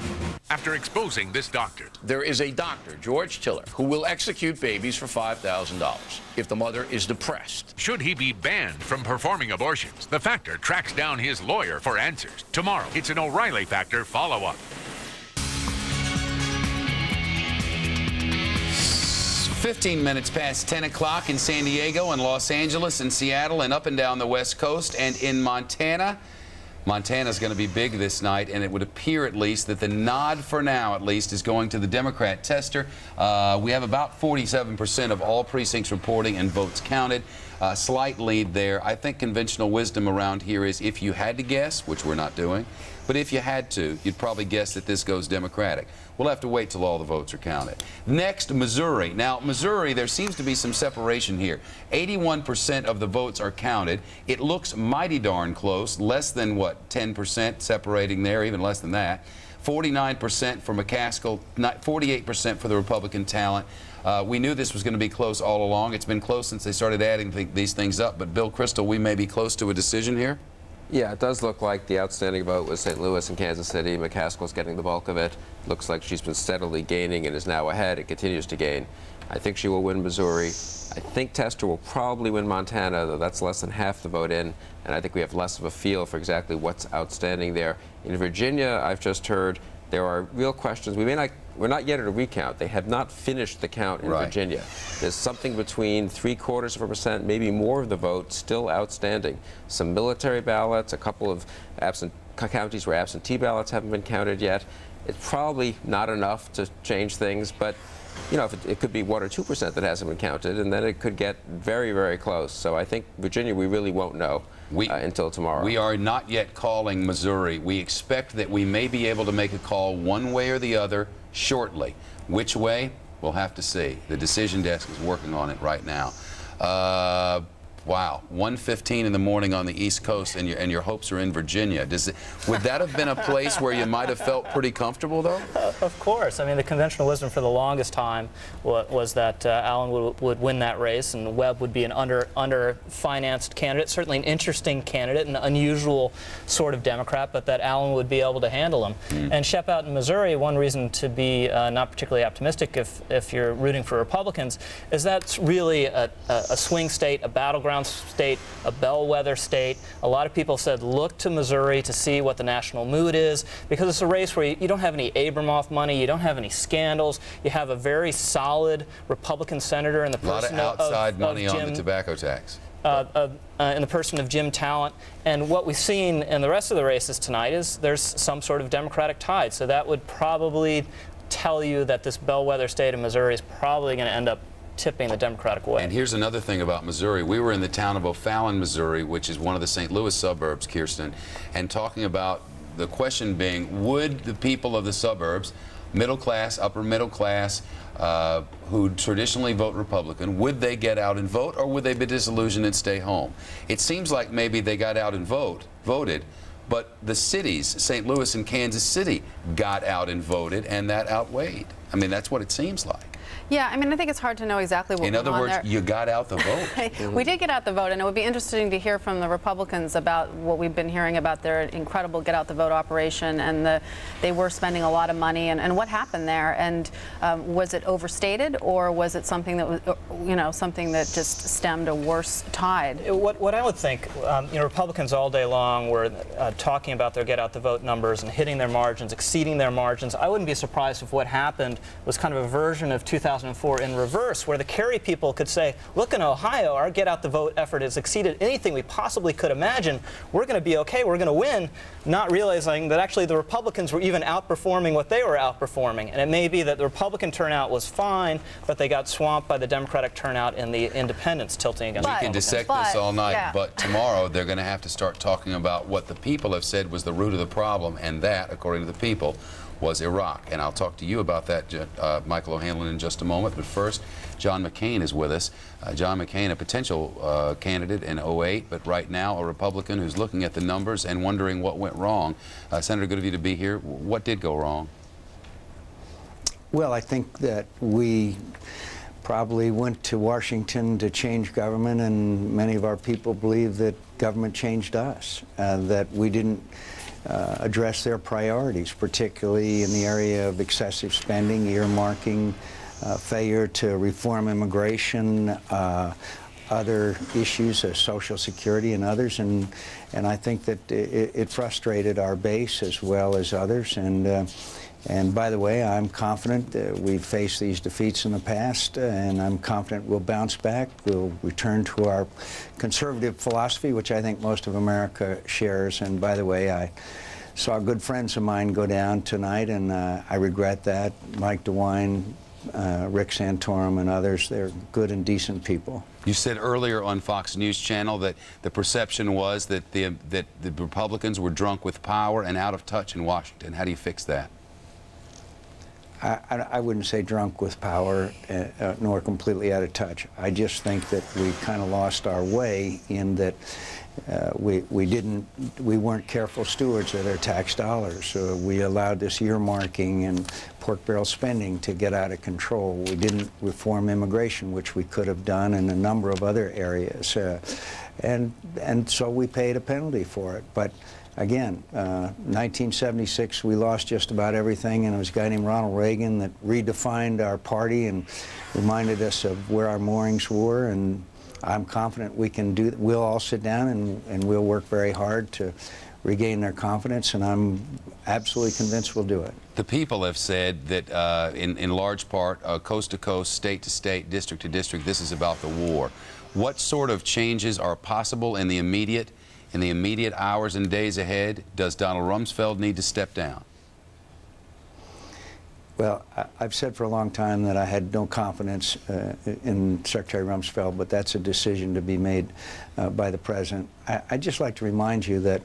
After exposing this doctor. There is a doctor, George Tiller, who will execute babies for $5,000 if the mother is depressed. Should he be banned from performing abortions? The Factor tracks down his lawyer for answers. Tomorrow, it's an O'Reilly Factor follow-up. 15 minutes past 10 o'clock in San Diego and Los Angeles and Seattle and up and down the West Coast and in Montana. Montana's going to be big this night, and it would appear at least that the nod for now at least is going to the Democrat tester. We have about 47% of all precincts reporting and votes counted. Slight lead there. I think conventional wisdom around here is if you had to guess, which we're not doing, but if you had to, you'd probably guess that this goes Democratic. We'll have to wait till all the votes are counted. Next, Missouri. Now, Missouri, there seems to be some separation here. 81% of the votes are counted. It looks mighty darn close, less than, what, 10% separating there, even less than that. 49% for McCaskill, 48% for the Republican talent. We knew this was going to be close all along. It's been close since they started adding these things up. But, Bill Kristol, we may be close to a decision here? Yeah, it does look like the outstanding vote was St. Louis and Kansas City. McCaskill's getting the bulk of it. Looks like she's been steadily gaining and is now ahead and continues to gain. I think she will win Missouri. I think Tester will probably win Montana, though that's less than half the vote in, and I think we have less of a feel for exactly what's outstanding there. In Virginia, I've just heard there are real questions. We're not yet at a recount. They have not finished the count in Virginia. There's something between 0.75%, maybe more of the vote still outstanding. Some military ballots, a couple of counties where absentee ballots haven't been counted yet. It's probably not enough to change things, but you know, if it could be 1 or 2% that hasn't been counted, and then it could get very, very close. So I think Virginia, we really won't know until tomorrow. We are not yet calling Missouri. We expect that we may be able to make a call one way or the other shortly. Which way? We'll have to see. The decision desk is working on it right now. Wow, 1:15 in the morning on the East Coast, and your hopes are in Virginia. Would that have been a place where you might have felt pretty comfortable, though? Of course. I mean, the conventional wisdom for the longest time was that Allen would win that race, and Webb would be an under-financed candidate, certainly an interesting candidate, an unusual sort of Democrat, but that Allen would be able to handle him. And Shep, out in Missouri, one reason to be not particularly optimistic if you're rooting for Republicans is that's really a swing state, a battleground state, a bellwether state. A lot of people said look to Missouri to see what the national mood is, because it's a race where you don't have any Abramoff money, you don't have any scandals, you have a very solid Republican senator in the person of outside money on the tobacco tax. In the person of Jim Talent. And what we've seen in the rest of the races tonight is there's some sort of Democratic tide. So that would probably tell you that this bellwether state of Missouri is probably going to end up tipping the Democratic way. And here's another thing about Missouri. We were in the town of O'Fallon, Missouri, which is one of the St. Louis suburbs, Kirsten, and talking about the question being, would the people of the suburbs, middle class, upper middle class, who traditionally vote Republican, would they get out and vote, or would they be disillusioned and stay home? It seems like maybe they got out and voted, but the cities, St. Louis and Kansas City, got out and voted, and that outweighed. I mean, that's what it seems like. Yeah, I mean, I think it's hard to know exactly what in other words, you got out the vote. We did get out the vote, and it would be interesting to hear from the Republicans about what we've been hearing about their incredible get out the vote operation, and they were spending a lot of money, and what happened there, and was it overstated, or was it something that was, something that just stemmed a worse tide? What I would think, Republicans all day long were talking about their get out the vote numbers and hitting their margins, exceeding their margins. I wouldn't be surprised if what happened was kind of a version of 2004 in reverse, where the Kerry people could say, look, in Ohio, our get out the vote effort has exceeded anything we possibly could imagine. We're going to be okay. We're going to win, not realizing that actually the Republicans were even outperforming what they were outperforming. And it may be that the Republican turnout was fine, but they got swamped by the Democratic turnout in the independents tilting against We can dissect this all night, but tomorrow they're going to have to start talking about what the people have said was the root of the problem, and that, according to the people, was Iraq. And I'll talk to you about that, Michael O'Hanlon, in just a moment. But first, John McCain is with us. John McCain, a potential candidate in 08, but right now a Republican who's looking at the numbers and wondering what went wrong. Senator, good of you to be here. What did go wrong? Well, I think that we probably went to Washington to change government, and many of our people believe that government changed us, that we didn't address their priorities, particularly in the area of excessive spending, earmarking, failure to reform immigration, other issues, Social Security and others, and I think that it frustrated our base as well as others. And by the way, I'm confident we've faced these defeats in the past, and I'm confident we'll bounce back. We'll return to our conservative philosophy, which I think most of America shares. And by the way, I saw good friends of mine go down tonight, and I regret that. Mike DeWine, Rick Santorum and others. They're good and decent people. You said earlier on Fox News Channel that the perception was that the Republicans were drunk with power and out of touch in Washington. How do you fix that? I wouldn't say drunk with power, nor completely out of touch. I just think that we kind of lost our way in that we weren't careful stewards of their tax dollars. We allowed this earmarking and pork barrel spending to get out of control. We didn't reform immigration, which we could have done in a number of other areas, and so we paid a penalty for it. But again, 1976, we lost just about everything, and it was a guy named Ronald Reagan that redefined our party and reminded us of where our moorings were, and I'm confident we can do that. We'll all sit down and we'll work very hard to regain their confidence, and I'm absolutely convinced we'll do it. The people have said that in large part, coast to coast, state to state, district to district, this is about the war. What sort of changes are possible in the immediate hours and days ahead? Does Donald Rumsfeld need to step down? Well, I've said for a long time that I had no confidence in Secretary Rumsfeld, but that's a decision to be made by the President. I'd just like to remind you that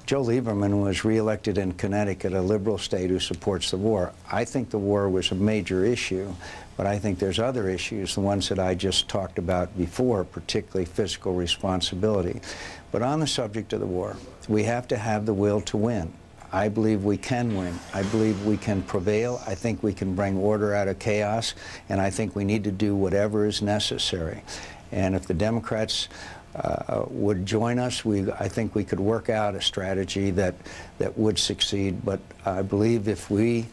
Joe Lieberman was reelected in Connecticut, a liberal state who supports the war. I think the war was a major issue, but I think there's other issues, the ones that I just talked about before, particularly fiscal responsibility. But on the subject of the war, we have to have the will to win. I believe we can win. I believe we can prevail. I think we can bring order out of chaos, and I think we need to do whatever is necessary. And if the Democrats would join us, I think we could work out a strategy that would succeed. But I believe if we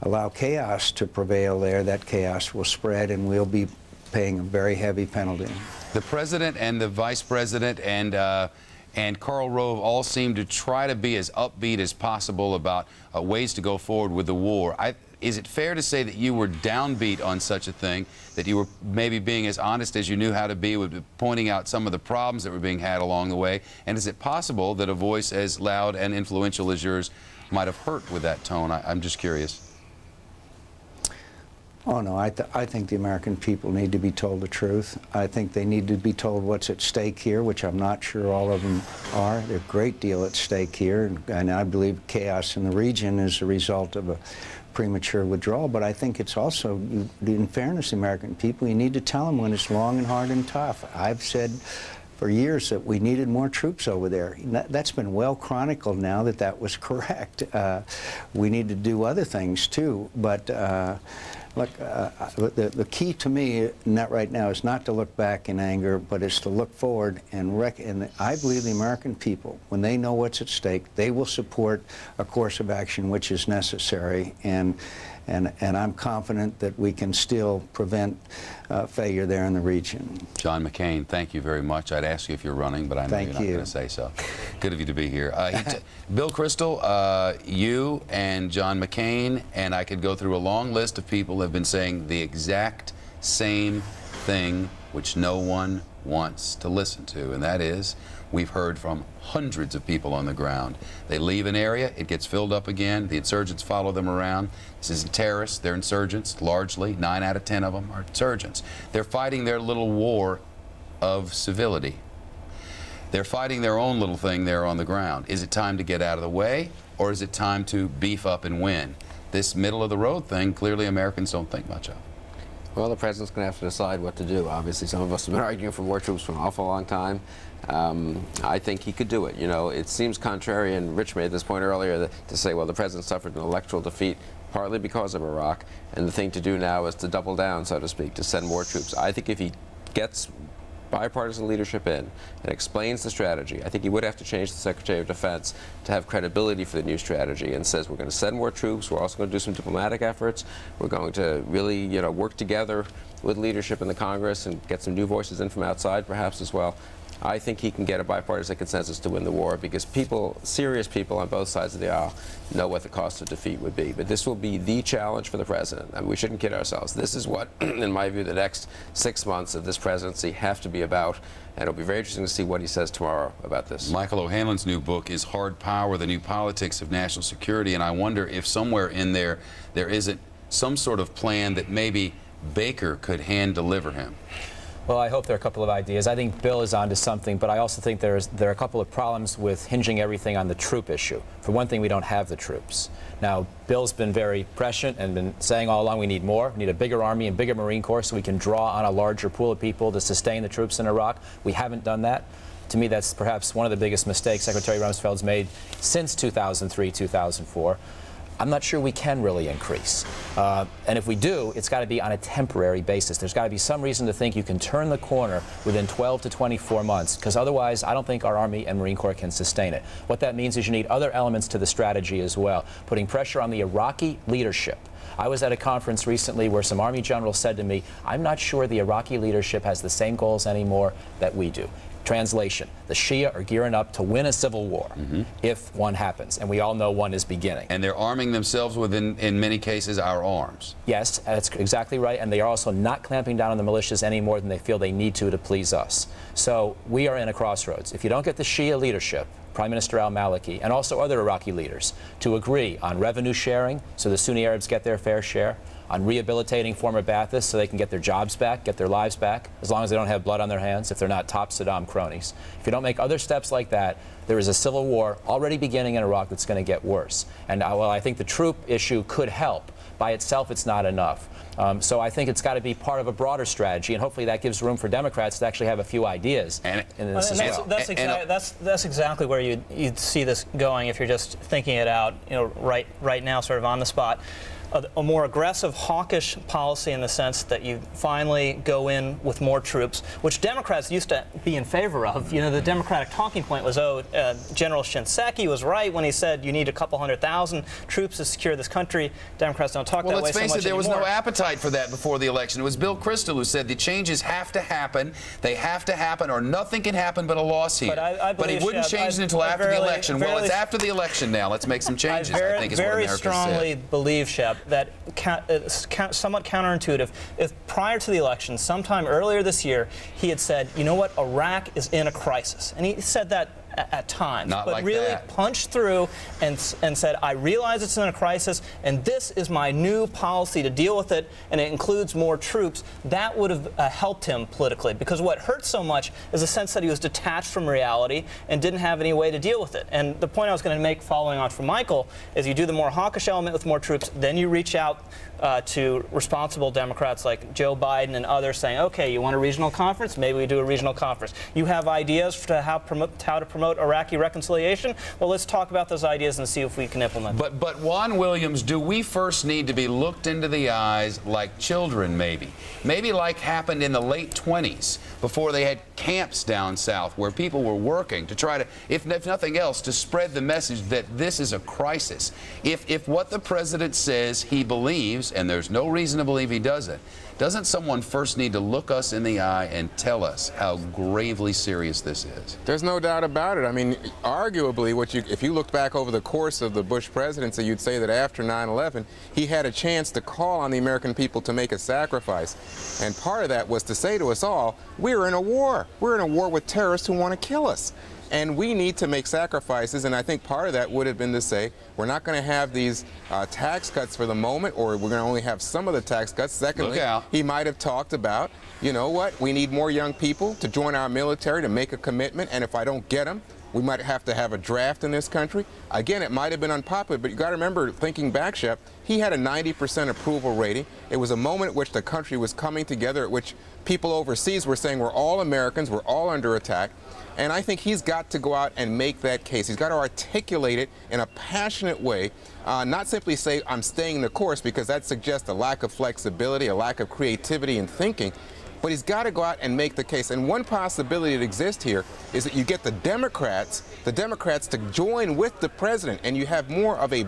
allow chaos to prevail there, that chaos will spread, and we'll be paying a very heavy penalty. The President and the Vice President and Karl Rove all seem to try to be as upbeat as possible about ways to go forward with the war. Is it fair to say that you were downbeat on such a thing, that you were maybe being as honest as you knew how to be with pointing out some of the problems that were being had along the way? And is it possible that a voice as loud and influential as yours might have hurt with that tone? I'm just curious. Oh, no, I think the American people need to be told the truth. I think they need to be told what's at stake here, which I'm not sure all of them are. There's a great deal at stake here, and I believe chaos in the region is a result of a premature withdrawal. But I think it's also, in fairness to the American people, you need to tell them when it's long and hard and tough. I've said for years that we needed more troops over there. That's been well chronicled now that that was correct. We need to do other things, too. But look, the key to me right now is not to look back in anger, but is to look forward and I believe the American people, when they know what's at stake, they will support a course of action which is necessary, and I'm confident that we can still prevent failure there in the region. John McCain, thank you very much. I'd ask you if you're running, but I know you're not going to say so. Good of you to be here. Bill Kristol, you and John McCain, and I could go through a long list of people who have been saying the exact same thing, which no one wants to listen to, and that is, we've heard from hundreds of people on the ground. They leave an area, it gets filled up again, the insurgents follow them around. This isn't terrorists, they're insurgents, largely. 9 out of 10 of them are insurgents. They're fighting their little war of civility. They're fighting their own little thing there on the ground. Is it time to get out of the way, or is it time to beef up and win? This middle-of-the-road thing, clearly Americans don't think much of. Well, the president's going to have to decide what to do. Obviously, some of us have been arguing for more troops for an awful long time. I think he could do it. You know, it seems contrary, and Rich made this point earlier, to say, well, the president suffered an electoral defeat partly because of Iraq, and the thing to do now is to double down, so to speak, to send more troops. I think if he gets bipartisan leadership in and explains the strategy, I think he would have to change the Secretary of Defense to have credibility for the new strategy, and says we're going to send more troops, we're also going to do some diplomatic efforts, we're going to really, you know, work together with leadership in the Congress and get some new voices in from outside perhaps as well. I think he can get a bipartisan consensus to win the war, because people, serious people on both sides of the aisle, know what the cost of defeat would be. But this will be the challenge for the president. I mean, we shouldn't kid ourselves. This is what, in my view, the next 6 months of this presidency have to be about. And it'll be very interesting to see what he says tomorrow about this. Michael O'Hanlon's new book is Hard Power, the New Politics of National Security. And I wonder if somewhere in there, there isn't some sort of plan that maybe Baker could hand-deliver him? Well, I hope there are a couple of ideas. I think Bill is onto something, but I also think there are a couple of problems with hinging everything on the troop issue. For one thing, we don't have the troops. Now, Bill's been very prescient and been saying all along we need more. We need a bigger Army and bigger Marine Corps so we can draw on a larger pool of people to sustain the troops in Iraq. We haven't done that. To me, that's perhaps one of the biggest mistakes Secretary Rumsfeld's made since 2003, 2004. I'm not sure we can really increase. And if we do, it's got to be on a temporary basis. There's got to be some reason to think you can turn the corner within 12 to 24 months, because otherwise I don't think our Army and Marine Corps can sustain it. What that means is you need other elements to the strategy as well, putting pressure on the Iraqi leadership. I was at a conference recently where some Army generals said to me, I'm not sure the Iraqi leadership has the same goals anymore that we do. Translation, the Shia are gearing up to win a civil war if one happens, and we all know one is beginning. And they're arming themselves with, in many cases, our arms. Yes, that's exactly right, and they are also not clamping down on the militias any more than they feel they need to please us. So we are in a crossroads. If you don't get the Shia leadership, Prime Minister al-Maliki, and also other Iraqi leaders, to agree on revenue sharing so the Sunni Arabs get their fair share, on rehabilitating former Baathists so they can get their jobs back, get their lives back, as long as they don't have blood on their hands, if they're not top Saddam cronies. If you don't make other steps like that, there is a civil war already beginning in Iraq that's going to get worse. And while I think the troop issue could help, by itself it's not enough. So I think it's got to be part of a broader strategy, and hopefully that gives room for Democrats to actually have a few ideas in this as well. That's exactly where you'd see this going if you're just thinking it out, right now, sort of on the spot. A more aggressive, hawkish policy in the sense that you finally go in with more troops, which Democrats used to be in favor of. The Democratic talking point was, General Shinseki was right when he said you need a couple 100,000 troops to secure this country. Democrats don't talk that way so much anymore. Well, let's face it, there was no appetite for that before the election. It was Bill Kristol who said the changes have to happen. They have to happen, or nothing can happen but a loss here. But he wouldn't change it until after the election. Well, it's after the election now. Let's make some changes, I think is what America said. I very strongly believe, Shep, that it's somewhat counterintuitive. If prior to the election, sometime earlier this year, he had said, you know what, Iraq is in a crisis. And he said that at times, but really punched through and said, I realize it's in a crisis, and this is my new policy to deal with it, and it includes more troops. That would have helped him politically, because what hurts so much is the sense that he was detached from reality and didn't have any way to deal with it. And the point I was going to make, following on from Michael, is you do the more hawkish element with more troops, then you reach out to responsible Democrats like Joe Biden and others saying, okay, you want a regional conference? Maybe we do a regional conference. You have ideas to how to promote Iraqi reconciliation? Well, let's talk about those ideas and see if we can implement them. But Juan Williams, do we first need to be looked into the eyes like children, maybe? Maybe like happened in the late 20s, before they had camps down south where people were working to try to, if nothing else, to spread the message that this is a crisis. If what the president says he believes, and there's no reason to believe he doesn't someone first need to look us in the eye and tell us how gravely serious this is? There's no doubt about it. I mean, arguably, if you look back over the course of the Bush presidency, you'd say that after 9/11, he had a chance to call on the American people to make a sacrifice. And part of that was to say to us all, we're in a war. We're in a war with terrorists who want to kill us. And we need to make sacrifices, and I think part of that would have been to say, we're not going to have these tax cuts for the moment, or we're going to only have some of the tax cuts. Secondly, he might have talked about, you know what, we need more young people to join our military to make a commitment, and if I don't get them, we might have to have a draft in this country. Again, it might have been unpopular, but you got to remember, thinking back, Shep, he had a 90% approval rating. It was a moment at which the country was coming together, at which people overseas were saying we're all Americans, we're all under attack. And I think he's got to go out and make that case. He's got to articulate it in a passionate way, not simply say, I'm staying the course, because that suggests a lack of flexibility, a lack of creativity in thinking. But he's got to go out and make the case. And one possibility that exists here is that you get the Democrats to join with the president, and you have more of a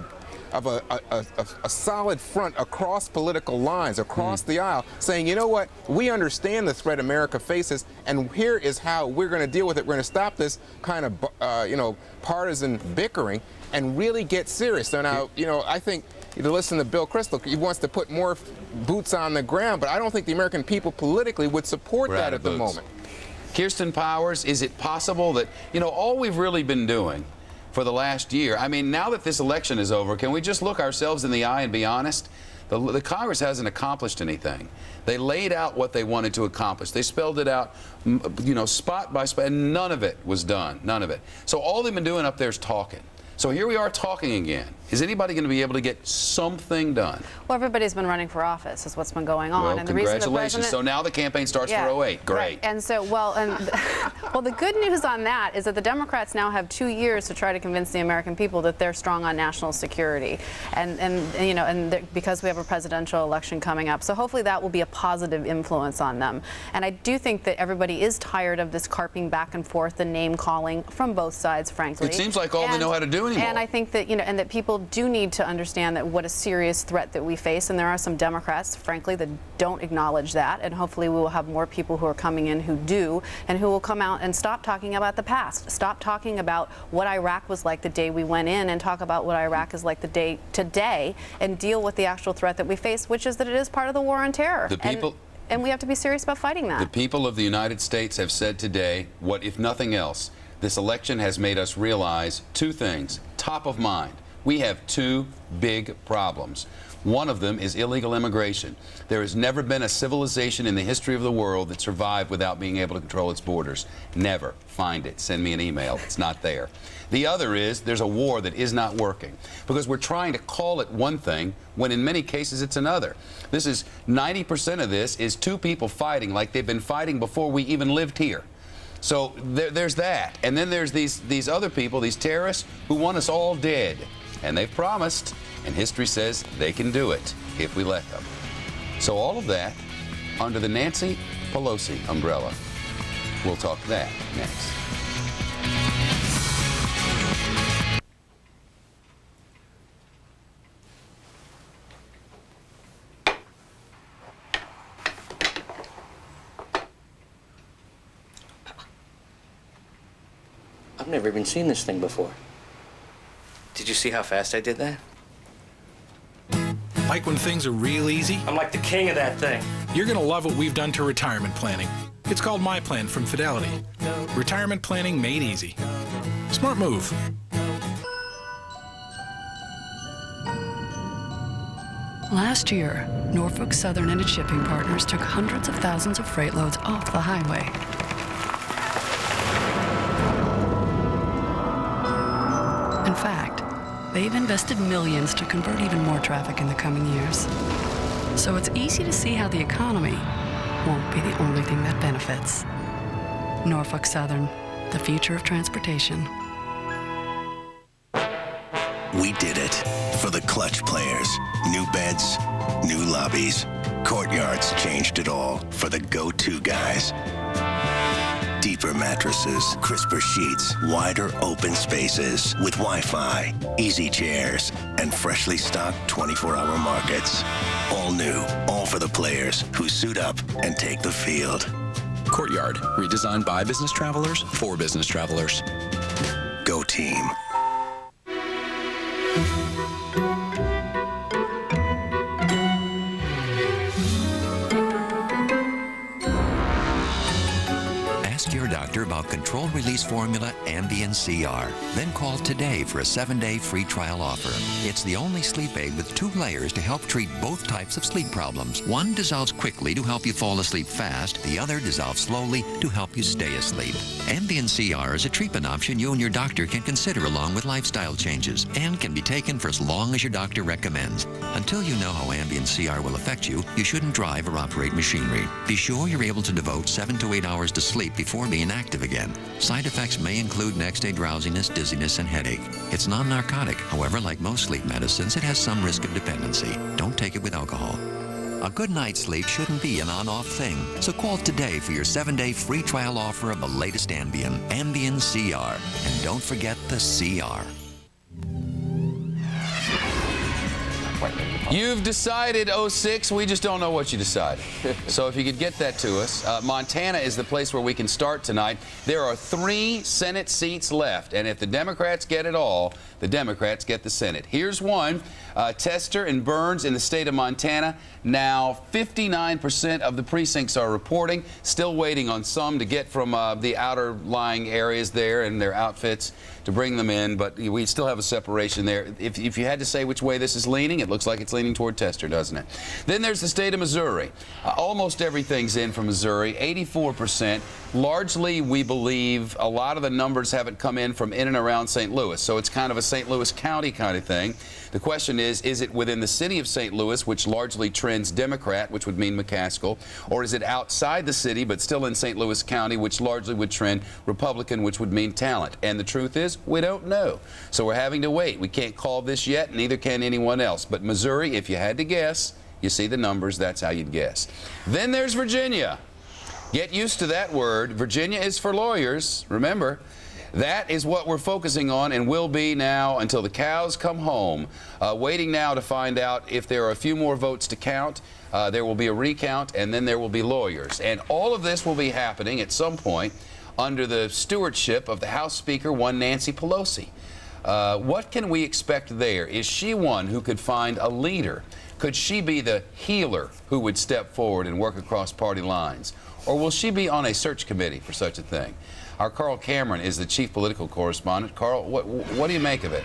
solid front across political lines, across the aisle, saying, you know what, we understand the threat America faces, and here is how we're going to deal with it. We're going to stop this kind of, partisan bickering and really get serious. So now, I think, to listen to Bill Kristol, he wants to put more boots on the ground, but I don't think the American people politically would support that at the moment. Kirsten Powers, is it possible that, all we've really been doing for the last year, I mean, now that this election is over, can we just look ourselves in the eye and be honest? The Congress hasn't accomplished anything. They laid out what they wanted to accomplish. They spelled it out, you know, spot by spot, and none of it was done. None of it. So all they've been doing up there is talking. So here we are talking again. Is anybody going to be able to get something done? Well, everybody's been running for office is what's been going on. Well, and the reason the congratulations. president, So now the campaign starts for 08. Great. Right. And so, well, the good news on that is that the Democrats now have 2 years to try to convince the American people that they're strong on national security, and you know, and because we have a presidential election coming up. So hopefully that will be a positive influence on them. And I do think that everybody is tired of this carping back and forth and name calling from both sides, frankly. It seems like all they know how to do anymore. And I think that, you know, and that people do need to understand that what a serious threat that we face, and there are some Democrats, frankly, that don't acknowledge that, and hopefully we will have more people who are coming in who do, and who will come out and stop talking about the past, stop talking about what Iraq was like the day we went in, and talk about what Iraq is like the day today, and deal with the actual threat that we face, which is that it is part of the war on terror. The people, and we have to be serious about fighting that. The people of the United States have said today, what if nothing else, this election has made us realize two things, top of mind. We have two big problems. One of them is illegal immigration. There has never been a civilization in the history of the world that survived without being able to control its borders. Never. Find it. Send me an email. It's not there. The other is there's a war that is not working because we're trying to call it one thing when in many cases it's another. This is 90% of this is two people fighting like they've been fighting before we even lived here. So there's that. And then there's these other people, these terrorists, who want us all dead. And they've promised, and history says they can do it if we let them. So all of that under the Nancy Pelosi umbrella. We'll talk that next. I've never even seen this thing before. Did you see how fast I did that? Like when things are real easy? I'm like the king of that thing. You're going to love what we've done to retirement planning. It's called My Plan from Fidelity. Retirement planning made easy. Smart move. Last year, Norfolk Southern and its shipping partners took hundreds of thousands of freight loads off the highway. In fact, they've invested millions to convert even more traffic in the coming years. So it's easy to see how the economy won't be the only thing that benefits. Norfolk Southern, the future of transportation. We did it for the clutch players. New beds, new lobbies. Courtyards changed it all for the go-to guys. Deeper mattresses, crisper sheets, wider open spaces with Wi-Fi, easy chairs, and freshly stocked 24-hour markets. All new, all for the players who suit up and take the field. Courtyard, redesigned by business travelers for business travelers. Go team. Ask your doctor about controlled release formula Ambien CR. Then call today for a 7-day free trial offer. It's the only sleep aid with 2 layers to help treat both types of sleep problems. One dissolves quickly to help you fall asleep fast. The other dissolves slowly to help you stay asleep. Ambien CR is a treatment option you and your doctor can consider along with lifestyle changes and can be taken for as long as your doctor recommends. Until you know how Ambien CR will affect you, you shouldn't drive or operate machinery. Be sure you're able to devote 7 to 8 hours to sleep before being active again. Side effects may include next-day drowsiness, dizziness, and headache. It's non-narcotic. However, like most sleep medicines, it has some risk of dependency. Don't take it with alcohol. A good night's sleep shouldn't be an on-off thing. So call today for your 7-day free trial offer of the latest Ambien, Ambien CR. And don't forget the CR. You've decided 06. We just don't know what you decided. So if you could get that to us. Montana is the place where we can start tonight. There are 3 Senate seats left, and if the Democrats get it all, the Democrats get the Senate. Here's one. Tester and Burns in the state of Montana. Now, 59% of the precincts are reporting, still waiting on some to get from the outer lying areas there and their outfits to bring them in, but we still have a separation there. If you had to say which way this is leaning, it looks like it's leaning toward Tester, doesn't it? Then there's the state of Missouri. Almost everything's in from Missouri, 84%. Largely, we believe a lot of the numbers haven't come in from in and around St. Louis, so it's kind of a St. Louis County kind of thing. The question is it within the city of St. Louis, which largely trends Democrat, which would mean McCaskill, or is it outside the city, but still in St. Louis County, which largely would trend Republican, which would mean Talent? And the truth is, we don't know. So we're having to wait. We can't call this yet, neither can anyone else. But Missouri, if you had to guess, you see the numbers, that's how you'd guess. Then there's Virginia. Get used to that word. Virginia is for lawyers, remember. That is what we're focusing on and will be now until the cows come home. Waiting now to find out if there are a few more votes to count. There will be a recount, and then there will be lawyers. And all of this will be happening at some point under the stewardship of the House Speaker, one Nancy Pelosi. What can we expect there? Is she one who could find a leader? Could she be the healer who would step forward and work across party lines? Or will she be on a search committee for such a thing? Our Carl Cameron is the chief political correspondent. Carl, what do you make of it?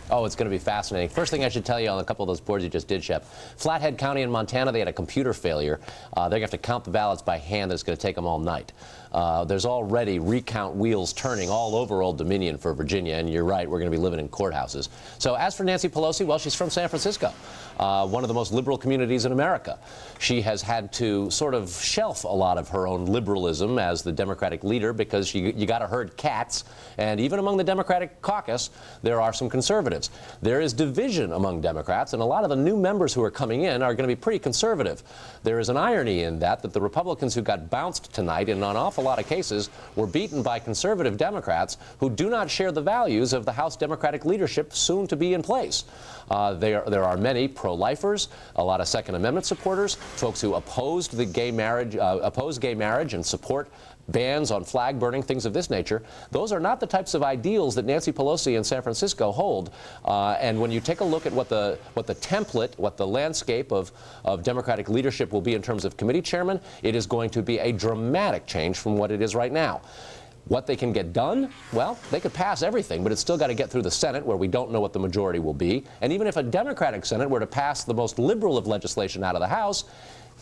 Oh, it's going to be fascinating. First thing I should tell you on a couple of those boards you just did, Shep. Flathead County in Montana, they had a computer failure. They're going to have to count the ballots by hand. That's going to take them all night. There's already recount wheels turning all over Old Dominion for Virginia, and you're right, we're going to be living in courthouses. So as for Nancy Pelosi, well, she's from San Francisco, one of the most liberal communities in America. She has had to sort of shelf a lot of her own liberalism as the Democratic leader because you got to herd cats, and even among the Democratic caucus, there are some conservatives. There is division among Democrats, and a lot of the new members who are coming in are going to be pretty conservative. There is an irony in that the Republicans who got bounced tonight in an awful lot of cases were beaten by conservative Democrats who do not share the values of the House Democratic leadership soon to be in place. There are many pro-lifers, a lot of Second Amendment supporters, folks who opposed the gay marriage, and support bans on flag burning, things of this nature. Those are not the types of ideals that Nancy Pelosi in San Francisco hold. And when you take a look at what the template, what the landscape of Democratic leadership will be in terms of committee chairman, it is going to be a dramatic change from what it is right now. What they can get done? Well, they could pass everything, but it's still got to get through the Senate, where we don't know what the majority will be. And even if a Democratic Senate were to pass the most liberal of legislation out of the House,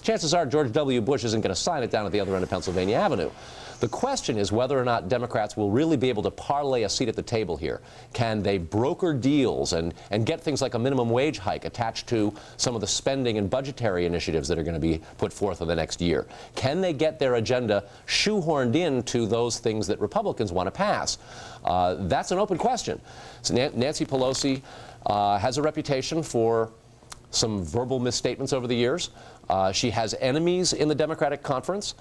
chances are George W. Bush isn't going to sign it down at the other end of Pennsylvania Avenue. The question is whether or not Democrats will really be able to parlay a seat at the table here. Can they broker deals and get things like a minimum wage hike attached to some of the spending and budgetary initiatives that are going to be put forth in the next year? Can they get their agenda shoehorned into those things that Republicans want to pass? That's an open question. So Nancy Pelosi has a reputation for some verbal misstatements over the years. She has enemies in the Democratic conference,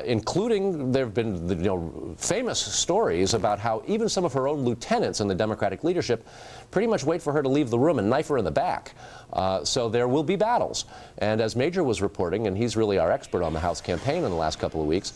including there have been famous stories about how even some of her own lieutenants in the Democratic leadership pretty much wait for her to leave the room and knife her in the back. So there will be battles. And as Major was reporting, and he's really our expert on the House campaign in the last couple of weeks,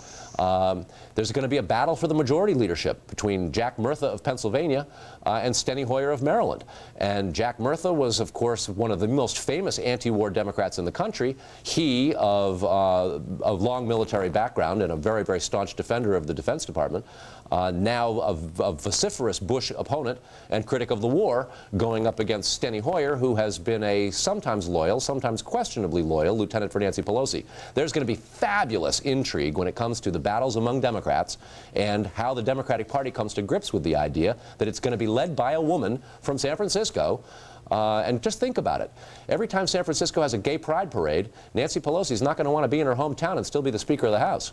there's going to be a battle for the majority leadership between Jack Murtha of Pennsylvania and Steny Hoyer of Maryland. And Jack Murtha was, of course, one of the most famous anti-war Democrats in the country. He, of long military background and a very, very staunch defender of the Defense Department, now a vociferous Bush opponent and critic of the war, going up against Steny Hoyer, who has been a sometimes loyal, sometimes questionably loyal lieutenant for Nancy Pelosi. There's going to be fabulous intrigue when it comes to the battles among Democrats and how the Democratic Party comes to grips with the idea that it's going to be led by a woman from San Francisco. And just think about it. Every time San Francisco has a gay pride parade, Nancy Pelosi is not going to want to be in her hometown and still be the Speaker of the House.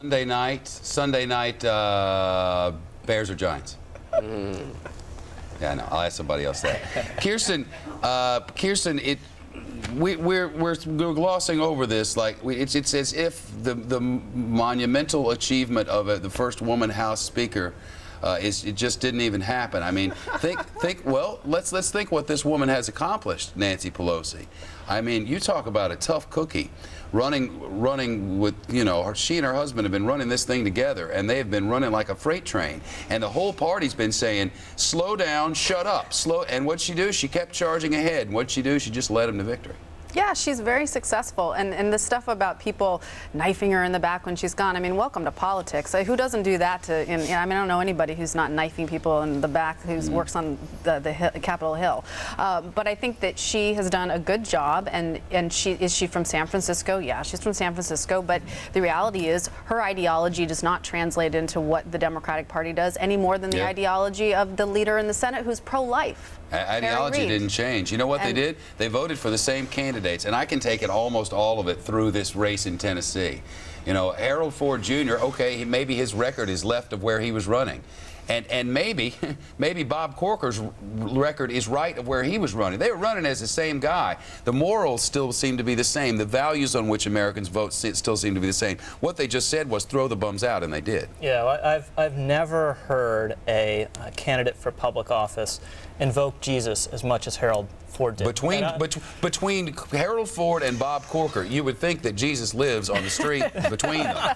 Sunday night, Bears or Giants? Yeah, no, I'll ask somebody else that. Kirsten, we're glossing over this like it's as if the monumental achievement of the first woman House Speaker it just didn't even happen. I mean, let's think what this woman has accomplished, Nancy Pelosi. I mean, you talk about a tough cookie. Running with, she and her husband have been running this thing together, and they have been running like a freight train. And the whole party's been saying, slow down, shut up, slow. And what'd she do? She kept charging ahead. And what'd she do? She just led them to victory. Yeah, she's very successful, and the stuff about people knifing her in the back when she's gone, I mean, welcome to politics. Who doesn't do that to, I mean, I don't know anybody who's not knifing people in the back who works on the Capitol Hill. But I think that she has done a good job, and is she from San Francisco? Yeah, she's from San Francisco, but the reality is her ideology does not translate into what the Democratic Party does any more than the ideology of the leader in the Senate who's pro-life. Ideology didn't change. You know what they did? They voted for the same candidates, and I can take it almost all of it through this race in Tennessee. You know, Harold Ford Jr., okay, maybe his record is left of where he was running. And maybe Bob Corker's record is right of where he was running. They were running as the same guy. The morals still seem to be the same. The values on which Americans vote still seem to be the same. What they just said was throw the bums out, and they did. Yeah, well, I've never heard a candidate for public office invoke Jesus as much as Harold Ford did. Between Harold Ford and Bob Corker, you would think that Jesus lives on the street between them.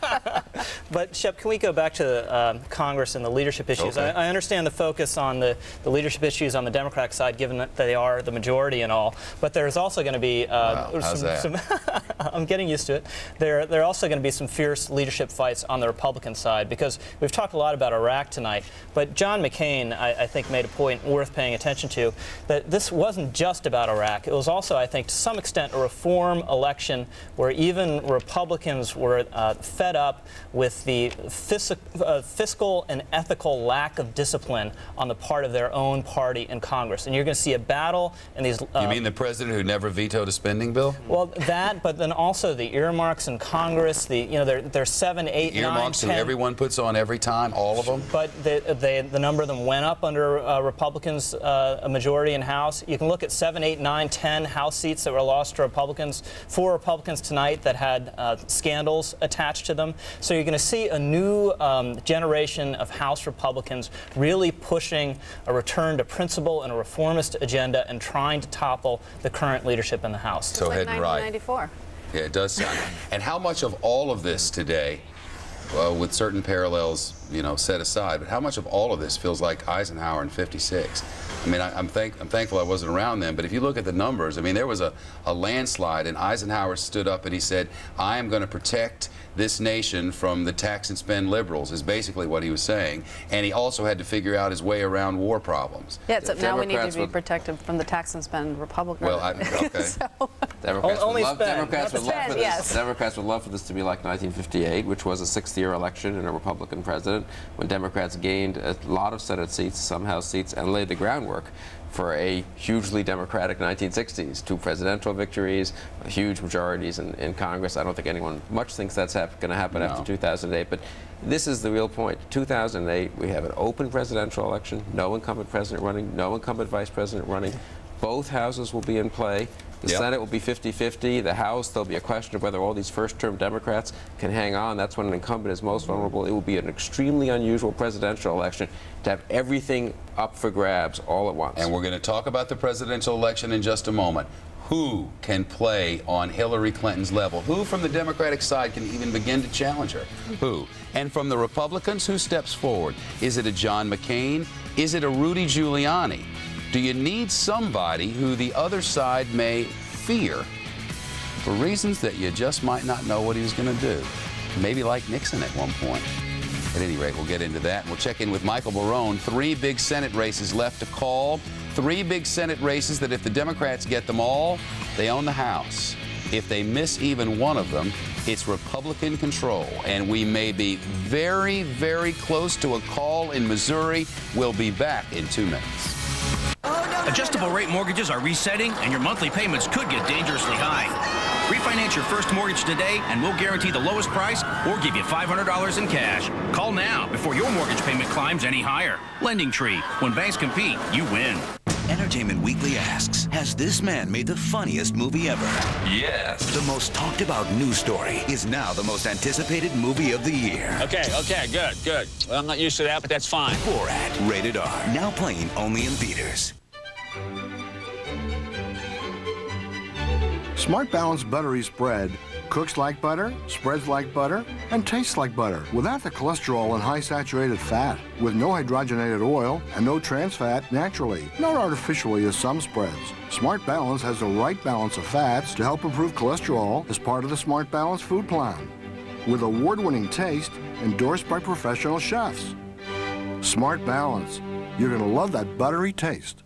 But, Shep, can we go back to Congress and the leadership issues? Okay. I understand the focus on the leadership issues on the Democratic side, given that they are the majority and all. But there's also going to be some I'm getting used to it. There are also going to be some fierce leadership fights on the Republican side, because we've talked a lot about Iraq tonight. But John McCain, I think, made a point worth paying attention to, that this wasn't just about Iraq. It was also, I think, to some extent, a reform election where even Republicans were fed up with the fiscal and ethical lack of discipline on the part of their own party in Congress. And you're going to see a battle in these... you mean the president who never vetoed a spending bill? Well, that, but then also the earmarks in Congress, there's 7, 8, 9, earmarks 10. Who everyone puts on every time, all of them? But the number of them went up under Republicans, a majority in House. You can look at 7, 8, 9, 10 House seats that were lost to Republicans, 4 Republicans tonight that had scandals attached to them. So you're going to see a new generation of House Republicans really pushing a return to principle and a reformist agenda and trying to topple the current leadership in the House. So like heading right. 1994. Yeah, it does sound. And how much of all of this today, with certain parallels, set aside, but how much of all of this feels like Eisenhower in '56? I mean, I'm thankful I wasn't around then, but if you look at the numbers, I mean, there was a landslide, and Eisenhower stood up and he said, I am going to protect this nation from the tax and spend liberals, is basically what he was saying. And he also had to figure out his way around war problems. Yeah, so now we need to be protected from the tax and spend Republicans. Well, okay. So. Democrats would love for this to be like 1958, which was a 6th-year election and a Republican president, when Democrats gained a lot of Senate seats, some House seats, and laid the groundwork for a hugely Democratic 1960s. 2 presidential victories, huge majorities in Congress. I don't think anyone much thinks that's going to happen after 2008, but this is the real point. 2008, we have an open presidential election, no incumbent president running, no incumbent vice president running. Both houses will be in play. The Senate will be 50-50. The House, there'll be a question of whether all these first-term Democrats can hang on. That's when an incumbent is most vulnerable. It will be an extremely unusual presidential election to have everything up for grabs all at once. And we're going to talk about the presidential election in just a moment. Who can play on Hillary Clinton's level? Who from the Democratic side can even begin to challenge her? Who? And from the Republicans, who steps forward? Is it a John McCain? Is it a Rudy Giuliani? Do you need somebody who the other side may fear for reasons that you just might not know what he was going to do? Maybe like Nixon at one point. At any rate, we'll get into that. And we'll check in with Michael Barone. 3 big Senate races left to call. 3 big Senate races that if the Democrats get them all, they own the House. If they miss even one of them, it's Republican control. And we may be very, very close to a call in Missouri. We'll be back in 2 minutes. Adjustable rate mortgages are resetting, and your monthly payments could get dangerously high. Refinance your first mortgage today, and we'll guarantee the lowest price or give you $500 in cash. Call now before your mortgage payment climbs any higher. Lending Tree. When banks compete, you win. Entertainment Weekly asks, has this man made the funniest movie ever? Yes. The most talked about news story is now the most anticipated movie of the year. Okay, good. Well, I'm not used to that, but that's fine. Borat, rated R. Now playing only in theaters. Smart Balance Buttery Spread Cooks like butter, spreads like butter, and tastes like butter without the cholesterol and high saturated fat. With no hydrogenated oil and no trans fat naturally, not artificially as some spreads. Smart Balance has the right balance of fats to help improve cholesterol as part of the Smart Balance food plan. With award-winning taste, endorsed by professional chefs. Smart Balance. You're going to love that buttery taste.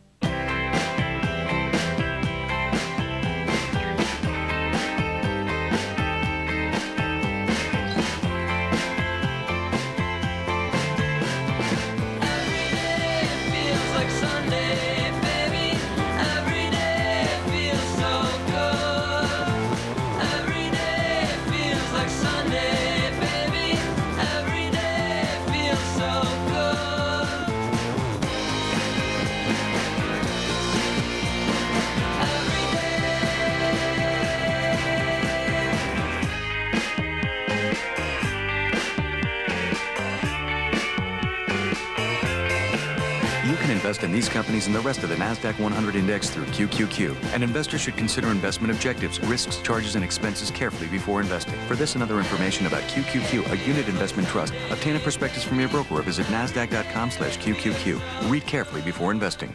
Invest in these companies and the rest of the NASDAQ 100 index through QQQ. An investor should consider investment objectives, risks, charges, and expenses carefully before investing. For this and other information about QQQ, a unit investment trust, obtain a prospectus from your broker or visit NASDAQ.com/QQQ. Read carefully before investing.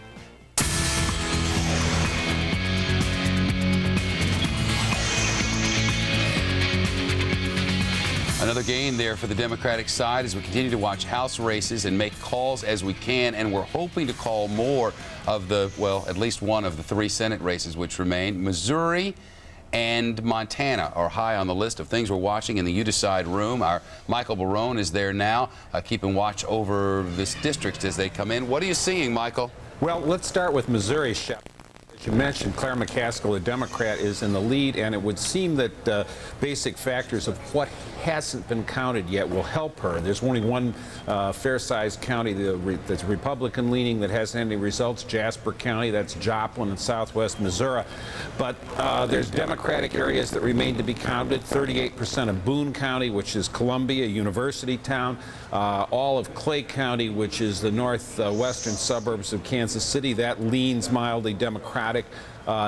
Another gain there for the Democratic side as we continue to watch House races and make calls as we can, and we're hoping to call more of the, well, at least one of the 3 Senate races which remain. Missouri and Montana are high on the list of things we're watching in the You Decide room. Our Michael Barone is there now, keeping watch over this district as they come in. What are you seeing, Michael? Well, let's start with Missouri, Shep. You mentioned Claire McCaskill, a Democrat, is in the lead, and it would seem that basic factors of what hasn't been counted yet will help her. There's only one fair-sized county that's Republican-leaning that hasn't had any results, Jasper County. That's Joplin in southwest Missouri. But there's Democratic areas that remain to be counted. 38% of Boone County, which is Columbia, university town. All of Clay County, which is the northwestern suburbs of Kansas City, that leans mildly Democratic.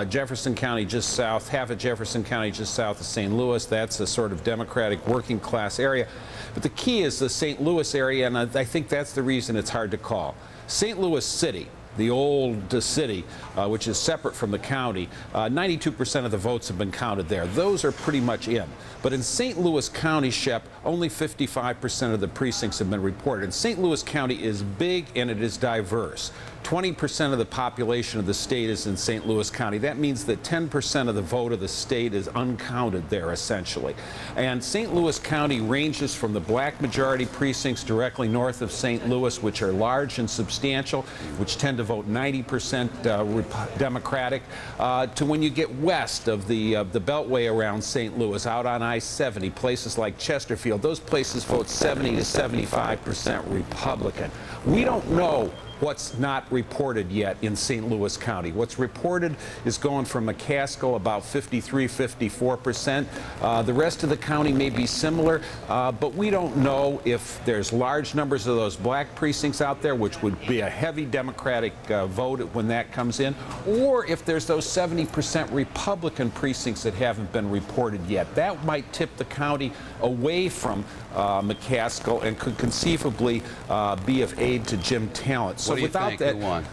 Jefferson County just south, half of Jefferson County just south of St. Louis. That's a sort of Democratic working class area. But the key is the St. Louis area, and I think that's the reason it's hard to call. St. Louis City, the old city, which is separate from the county, 92% of the votes have been counted there. Those are pretty much in. But in St. Louis County, Shep, only 55% of the precincts have been reported. And St. Louis County is big and it is diverse. 20% of the population of the state is in St. Louis County. That means that 10% of the vote of the state is uncounted there, essentially. And St. Louis County ranges from the black majority precincts directly north of St. Louis, which are large and substantial, which tend to vote 90% Democratic, to when you get west of the beltway around St. Louis, out on I-70, places like Chesterfield. Those places vote 70 to 75% Republican. We don't know what's not reported yet in St. Louis County. What's reported is going from McCaskill about 53, 54%. The rest of the county may be similar, but we don't know if there's large numbers of those black precincts out there, which would be a heavy Democratic vote when that comes in, or if there's those 70% Republican precincts that haven't been reported yet. That might tip the county away from McCaskill and could conceivably be of aid to Jim Talent. So what do you without think? that, Who won?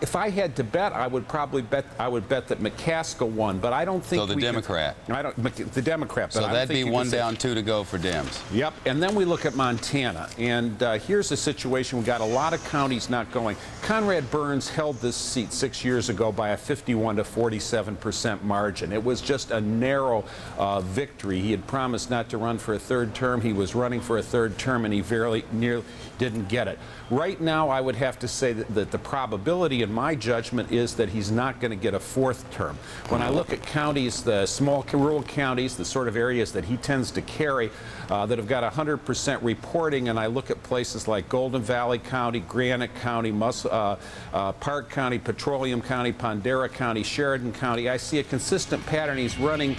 if I had to bet, I would bet that McCaskill won, but I don't think So the Democrat. the Democrat. But So I that'd think be you one could say- down, 2 to go for Dems. Yep, and then we look at Montana, and here's the situation. We got a lot of counties not going. Conrad Burns held this seat 6 years ago by a 51 to 47% margin. It was just a narrow victory. He had promised not to run for a 3rd term. He was running for a 3rd term, and he very nearly didn't get it. Right now, I would have to say that the probability, in my judgment, is that he's not going to get a 4th term. When I look at counties, the small rural counties, the sort of areas that he tends to carry, that have got 100% reporting, and I look at places like Golden Valley County, Granite County, Park County, Petroleum County, Pondera County, Sheridan County, I see a consistent pattern. He's running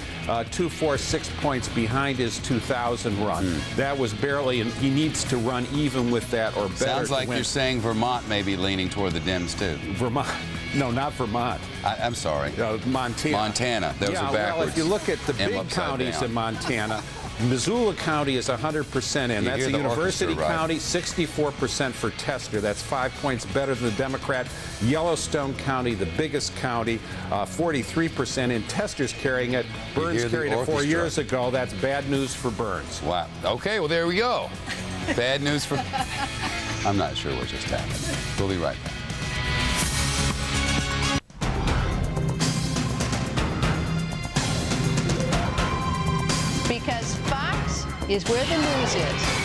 2, 4, 6 points behind his 2000 run. That was barely, and he needs to run even with that or better. Sounds like to win. you're saying Vermont may be leaning toward the Dems, too. Vermont. No, not Vermont. I'm sorry. Montana. Montana. Those are backwards. Well, if you look at the big counties in Montana, Missoula County is 100% in. That's a university county, 64% for Tester. That's 5 points better than the Democrat. Yellowstone County, the biggest county, 43% in. Tester's carrying it. Burns carried it 4 years ago. That's bad news for Burns. Wow. Okay, well, there we go. Bad news for... I'm not sure what just happened. We'll be right back. Because Fox is where the news is.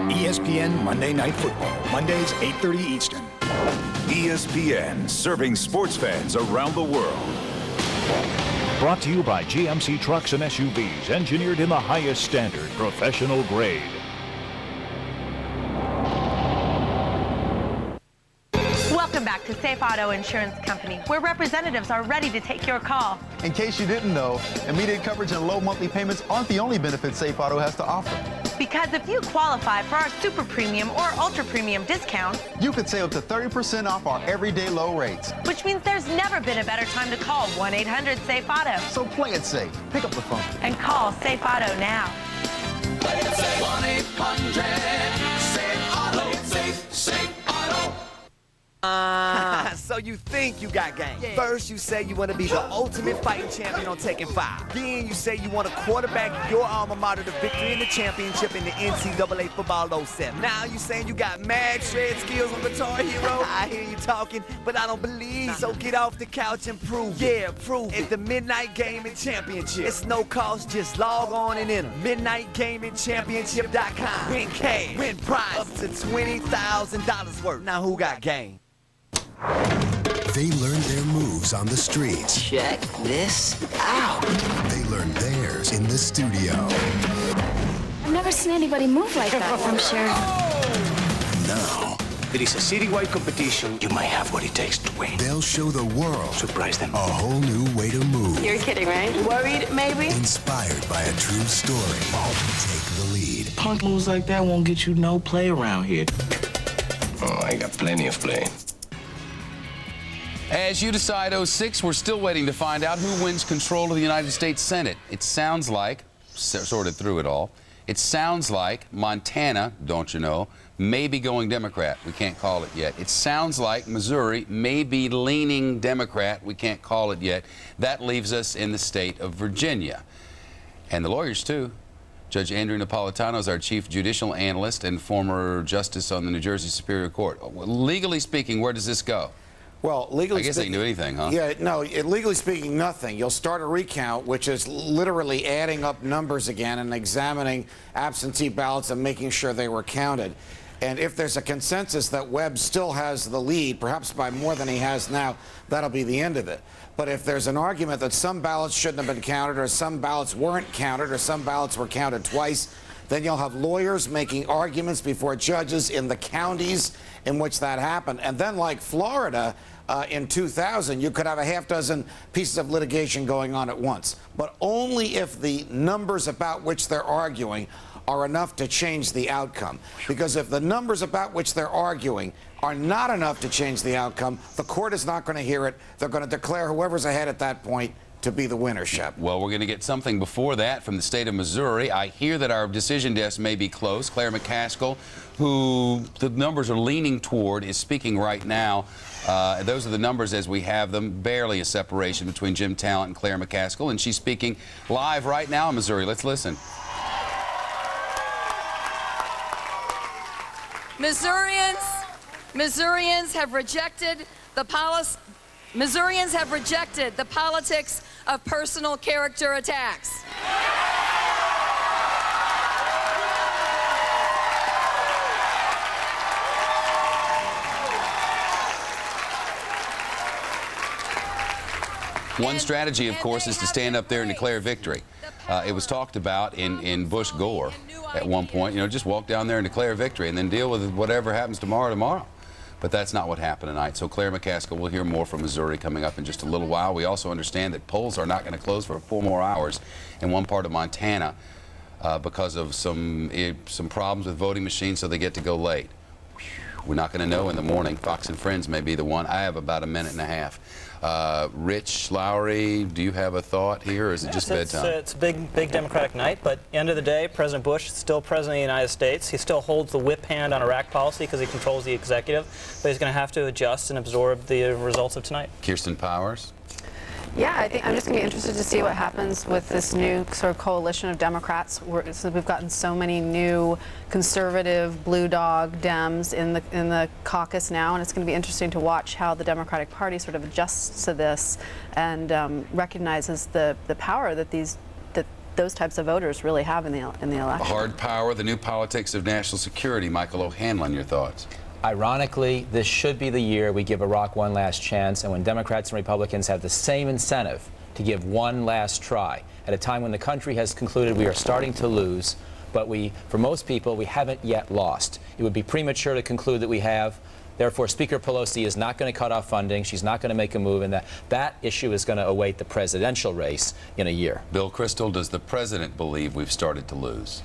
ESPN Monday Night Football, Mondays 8:30 Eastern. ESPN, serving sports fans around the world. Brought to you by GMC Trucks and SUVs, engineered in the highest standard, professional grade. Welcome back to Safe Auto Insurance Company, where representatives are ready to take your call. In case you didn't know, immediate coverage and low monthly payments aren't the only benefits Safe Auto has to offer. Because if you qualify for our super premium or ultra premium discount, you could save up to 30% off our everyday low rates. Which means there's never been a better time to call 1-800-SAFE-AUTO. So play it safe. Pick up the phone. And call Safe Auto now. 1-800-SAFE-AUTO. Safe Auto. So you think you got game. Yeah. First, you say you want to be the ultimate fighting champion on Tekken 5. Then you say you want to quarterback your alma mater to victory in the championship in the NCAA Football 07. Now you saying you got mad shred skills on Guitar Hero. I hear you talking, but I don't believe. So get off the couch and prove. Yeah, prove it. The Midnight Gaming Championship. It's no cost, just log on and enter MidnightGamingChampionship.com. Win cash, win prize up to $20,000 worth. Now who got game? They learned their moves on the streets. Check this out. They learned theirs in the studio. I've never seen anybody move like that, I'm sure. Now, it is a citywide competition. You might have what it takes to win. they'll show the world. Surprise them. A whole new way to move. You're kidding, right? Worried, maybe? Inspired by a true story. Take the lead. Punk moves like that won't get you no play around here. Oh, I got plenty of play. As you decide 06, we're still waiting to find out who wins control of the United States Senate. It sounds like, sorted through it all, it sounds like Montana, don't you know, may be going Democrat. We can't call it yet. It sounds like Missouri may be leaning Democrat. We can't call it yet. That leaves us in the state of Virginia. And the lawyers, too. Judge Andrew Napolitano is our chief judicial analyst and former justice on the New Jersey Superior Court. Legally speaking, where does this go? Well, legally I guess they can do anything, huh? Yeah, no, legally speaking, nothing. You'll start a recount, which is literally adding up numbers again and examining absentee ballots and making sure they were counted. And if there's a consensus that Webb still has the lead, perhaps by more than he has now, that'll be the end of it. But if there's an argument that some ballots shouldn't have been counted, or some ballots weren't counted, or some ballots were counted twice, then you'll have lawyers making arguments before judges in the counties in which that happened. And then, like Florida, in 2000, you could have a half dozen pieces of litigation going on at once, but only if the numbers about which they're arguing are enough to change the outcome. Because if the numbers about which they're arguing are not enough to change the outcome, the court is not going to hear it. They're going to declare whoever's ahead at that point to be the winner, Shep. Well, we're going to get something before that from the state of Missouri. I hear that our decision desk may be close. Claire McCaskill, who the numbers are leaning toward, is speaking right now. Those are the numbers as we have them. Barely a separation between Jim Talent and Claire McCaskill, and she's speaking live right now in Missouri. Let's listen. Missourians have rejected the politics of personal character attacks. One strategy, of course, is to stand up there and declare victory. It was talked about in Bush Gore at one point, you know, just walk down there and declare victory and then deal with whatever happens tomorrow. But that's not what happened tonight. So Claire McCaskill, we'll hear more from Missouri coming up in just a little while. We also understand that polls are not going to close for 4 more hours in one part of Montana because of some problems with voting machines, so they get to go late. We're not going to know in the morning. Fox and Friends may be the one. I have about a minute and a half. Rich Lowry, do you have a thought here, or is it just bedtime? It's a big Democratic night, but at the end of the day, President Bush is still President of the United States. He still holds the whip hand on Iraq policy because he controls the executive, but he's going to have to adjust and absorb the results of tonight. Kirsten Powers? Yeah, I think I'm just going to be interested to see what happens with this new sort of coalition of Democrats. So we've gotten so many new conservative blue dog Dems in the caucus now, and it's going to be interesting to watch how the Democratic Party sort of adjusts to this and recognizes the power that those types of voters really have in the election. Hard power, the new politics of national security. Michael O'Hanlon, your thoughts? Ironically, this should be the year we give Iraq one last chance, and when Democrats and Republicans have the same incentive to give one last try, at a time when the country has concluded we are starting to lose, but for most people, we haven't yet lost. It would be premature to conclude that we have. Therefore, Speaker Pelosi is not going to cut off funding. She's not going to make a move, and that issue is going to await the presidential race in a year. Bill Kristol, does the president believe we've started to lose?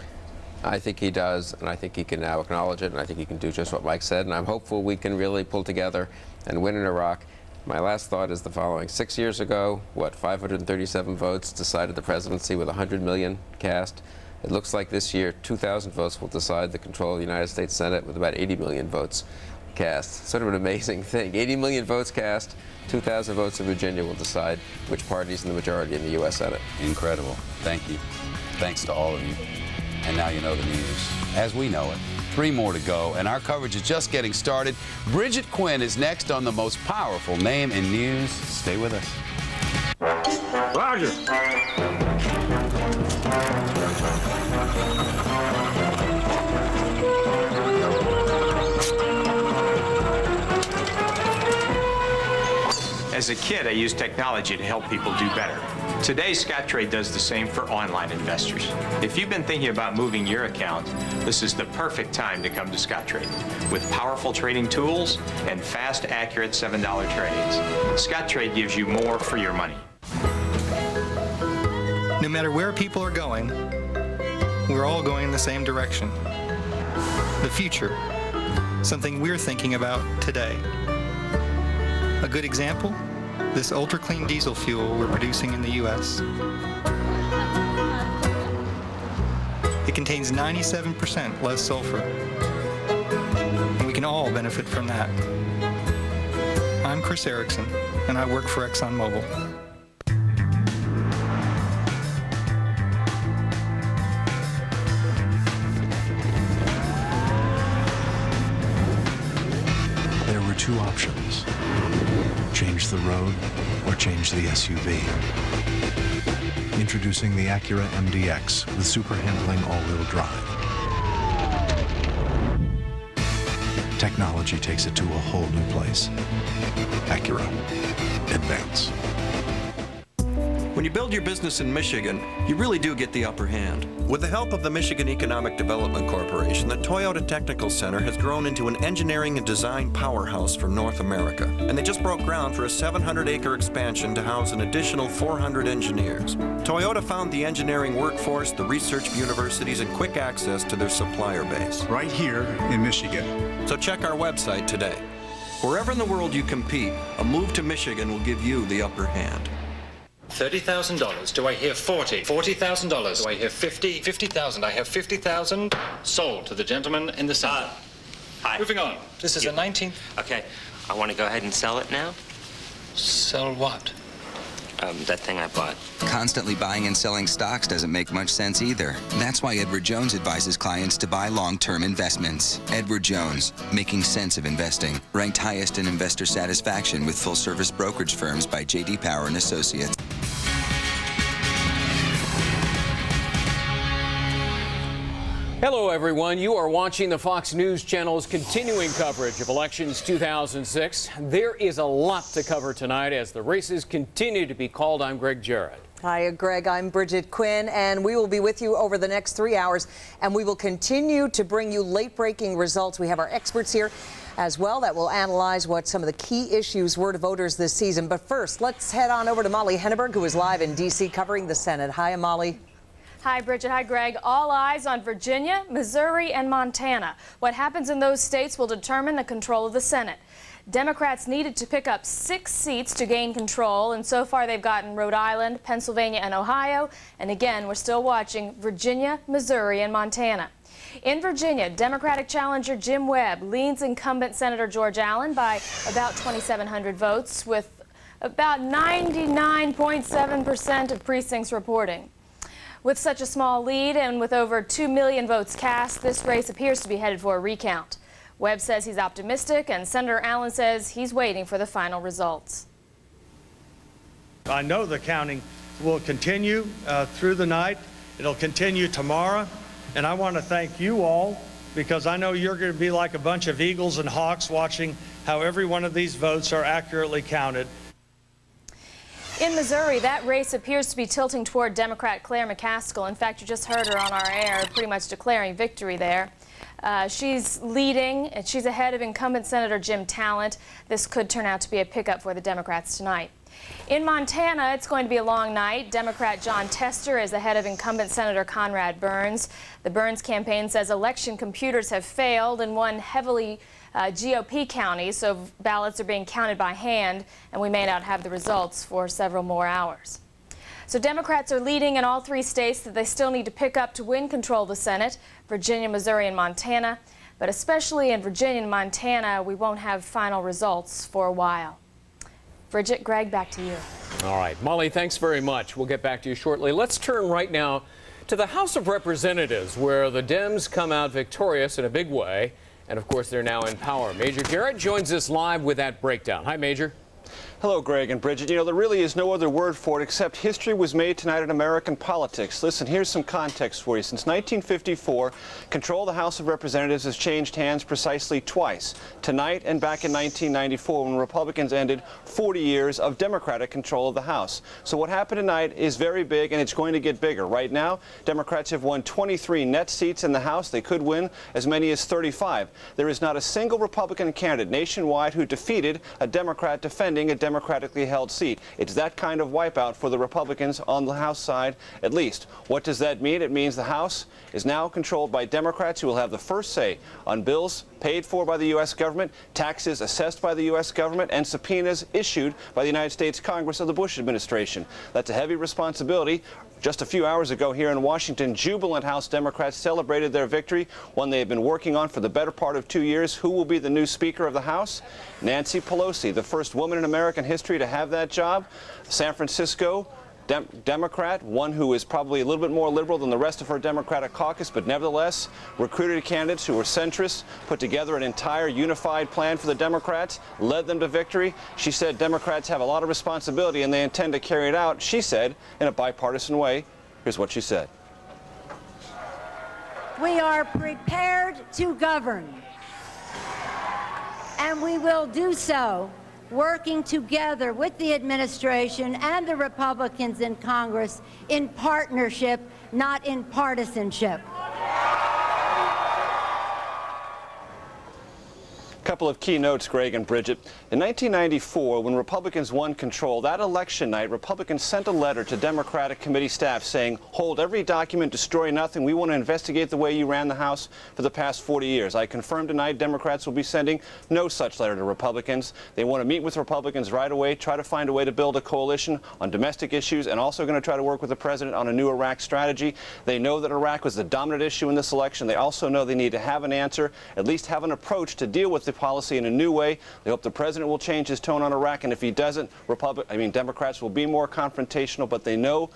I think he does, and I think he can now acknowledge it, and I think he can do just what Mike said, and I'm hopeful we can really pull together and win in Iraq. My last thought is the following. 6 years ago, 537 votes decided the presidency with 100 million cast. It looks like this year 2,000 votes will decide the control of the United States Senate with about 80 million votes cast. Sort of an amazing thing. 80 million votes cast, 2,000 votes in Virginia will decide which party's in the majority in the U.S. Senate. Incredible. Thank you. Thanks to all of you. And now you know the news as we know it. 3 more to go, and our coverage is just getting started. Bridget Quinn is next on the most powerful name in news. Stay with us. Roger. As a kid, I used technology to help people do better. Today, Scottrade does the same for online investors. If you've been thinking about moving your account, this is the perfect time to come to Scottrade. With powerful trading tools and fast, accurate $7 trades, Scottrade gives you more for your money. No matter where people are going, we're all going in the same direction. The future, something we're thinking about today. A good example? This ultra-clean diesel fuel we're producing in the U.S. It contains 97% less sulfur, and we can all benefit from that. I'm Chris Erickson, and I work for ExxonMobil. There were 2 options. Change the road or change the SUV. Introducing the Acura MDX with super handling all-wheel drive. Technology takes it to a whole new place. Acura. Advance. When you build your business in Michigan, you really do get the upper hand. With the help of the Michigan Economic Development Corporation, the Toyota Technical Center has grown into an engineering and design powerhouse for North America. And they just broke ground for a 700-acre expansion to house an additional 400 engineers. Toyota found the engineering workforce, the research universities, and quick access to their supplier base. Right here in Michigan. So check our website today. Wherever in the world you compete, a move to Michigan will give you the upper hand. $30,000. Do I hear 40? $40,000. Do I hear 50? 50,000. I have 50,000 sold to the gentleman in the center. Hi. Moving on. This is a 19th. Okay. I want to go ahead and sell it now. Sell what? That thing I bought. Constantly buying and selling stocks doesn't make much sense either. That's why Edward Jones advises clients to buy long-term investments. Edward Jones, making sense of investing. Ranked highest in investor satisfaction with full-service brokerage firms by J.D. Power and Associates. Hello, everyone. You are watching the Fox News Channel's continuing coverage of elections 2006. There is a lot to cover tonight as the races continue to be called. I'm Greg Jarrett. Hi, Greg. I'm Bridget Quinn, and we will be with you over the next 3 hours, and we will continue to bring you late-breaking results. We have our experts here as well that will analyze what some of the key issues were to voters this season. But first, let's head on over to Molly Henneberg, who is live in D.C. covering the Senate. Hi, Molly. Hi, Bridget. Hi, Greg. All eyes on Virginia, Missouri, and Montana. What happens in those states will determine the control of the Senate. Democrats needed to pick up 6 seats to gain control, and so far they've gotten Rhode Island, Pennsylvania, and Ohio. And again, we're still watching Virginia, Missouri, and Montana. In Virginia, Democratic challenger Jim Webb leads incumbent Senator George Allen by about 2,700 votes, with about 99.7% of precincts reporting. With such a small lead and with over 2 million votes cast, this race appears to be headed for a recount. Webb says he's optimistic, and Senator Allen says he's waiting for the final results. I know the counting will continue through the night. It'll continue tomorrow. And I want to thank you all, because I know you're going to be like a bunch of eagles and hawks watching how every one of these votes are accurately counted. In Missouri, that race appears to be tilting toward Democrat Claire McCaskill. In fact, you just heard her on our air pretty much declaring victory there. She's leading, and she's ahead of incumbent Senator Jim Talent. This could turn out to be a pickup for the Democrats tonight. In Montana, it's going to be a long night. Democrat John Tester is ahead of incumbent Senator Conrad Burns. The Burns campaign says election computers have failed in one heavily GOP county, so ballots are being counted by hand, and we may not have the results for several more hours. So Democrats are leading in all 3 states that they still need to pick up to win control of the Senate: Virginia, Missouri, and Montana. But especially in Virginia and Montana, we won't have final results for a while. Bridget, Greg, back to you. All right, Molly, thanks very much. We'll get back to you shortly. Let's turn right now to the House of Representatives, where the Dems come out victorious in a big way. And, of course, they're now in power. Major Garrett joins us live with that breakdown. Hi, Major. Hello, Greg and Bridget. You know, there really is no other word for it except history was made tonight in American politics. Listen, here's some context for you. Since 1954, control of the House of Representatives has changed hands precisely twice. Tonight and back in 1994, when Republicans ended 40 years of Democratic control of the House. So what happened tonight is very big, and it's going to get bigger. Right now, Democrats have won 23 net seats in the House. They could win as many as 35. There is not a single Republican candidate nationwide who defeated a Democrat defending a democratically held seat. It's that kind of wipeout for the Republicans on the House side, at least. What does that mean? It means the House is now controlled by Democrats who will have the first say on bills paid for by the U.S. government, taxes assessed by the U.S. government, and subpoenas issued by the United States Congress of the Bush administration. That's a heavy responsibility. Just a few hours ago here in Washington, jubilant House Democrats celebrated their victory, one they have been working on for the better part of 2 years. Who will be the new Speaker of the House? Nancy Pelosi, the first woman in American history to have that job. San Francisco Democrat, one who is probably a little bit more liberal than the rest of her Democratic caucus, but nevertheless recruited candidates who were centrist, put together an entire unified plan for the Democrats, led them to victory. She said Democrats have a lot of responsibility and they intend to carry it out, she said, in a bipartisan way. Here's what she said. We are prepared to govern, and we will do so working together with the administration and the Republicans in Congress in partnership, not in partisanship. Couple of key notes, Greg and Bridget. In 1994, when Republicans won control, that election night, Republicans sent a letter to Democratic committee staff saying, hold every document, destroy nothing. We want to investigate the way you ran the House for the past 40 years. I confirm tonight Democrats will be sending no such letter to Republicans. They want to meet with Republicans right away, try to find a way to build a coalition on domestic issues, and also going to try to work with the president on a new Iraq strategy. They know that Iraq was the dominant issue in this election. They also know they need to have an answer, at least have an approach to deal with the policy in a new way. They hope the president will change his tone on Iraq, and if he doesn't, Democrats will be more confrontational, but they know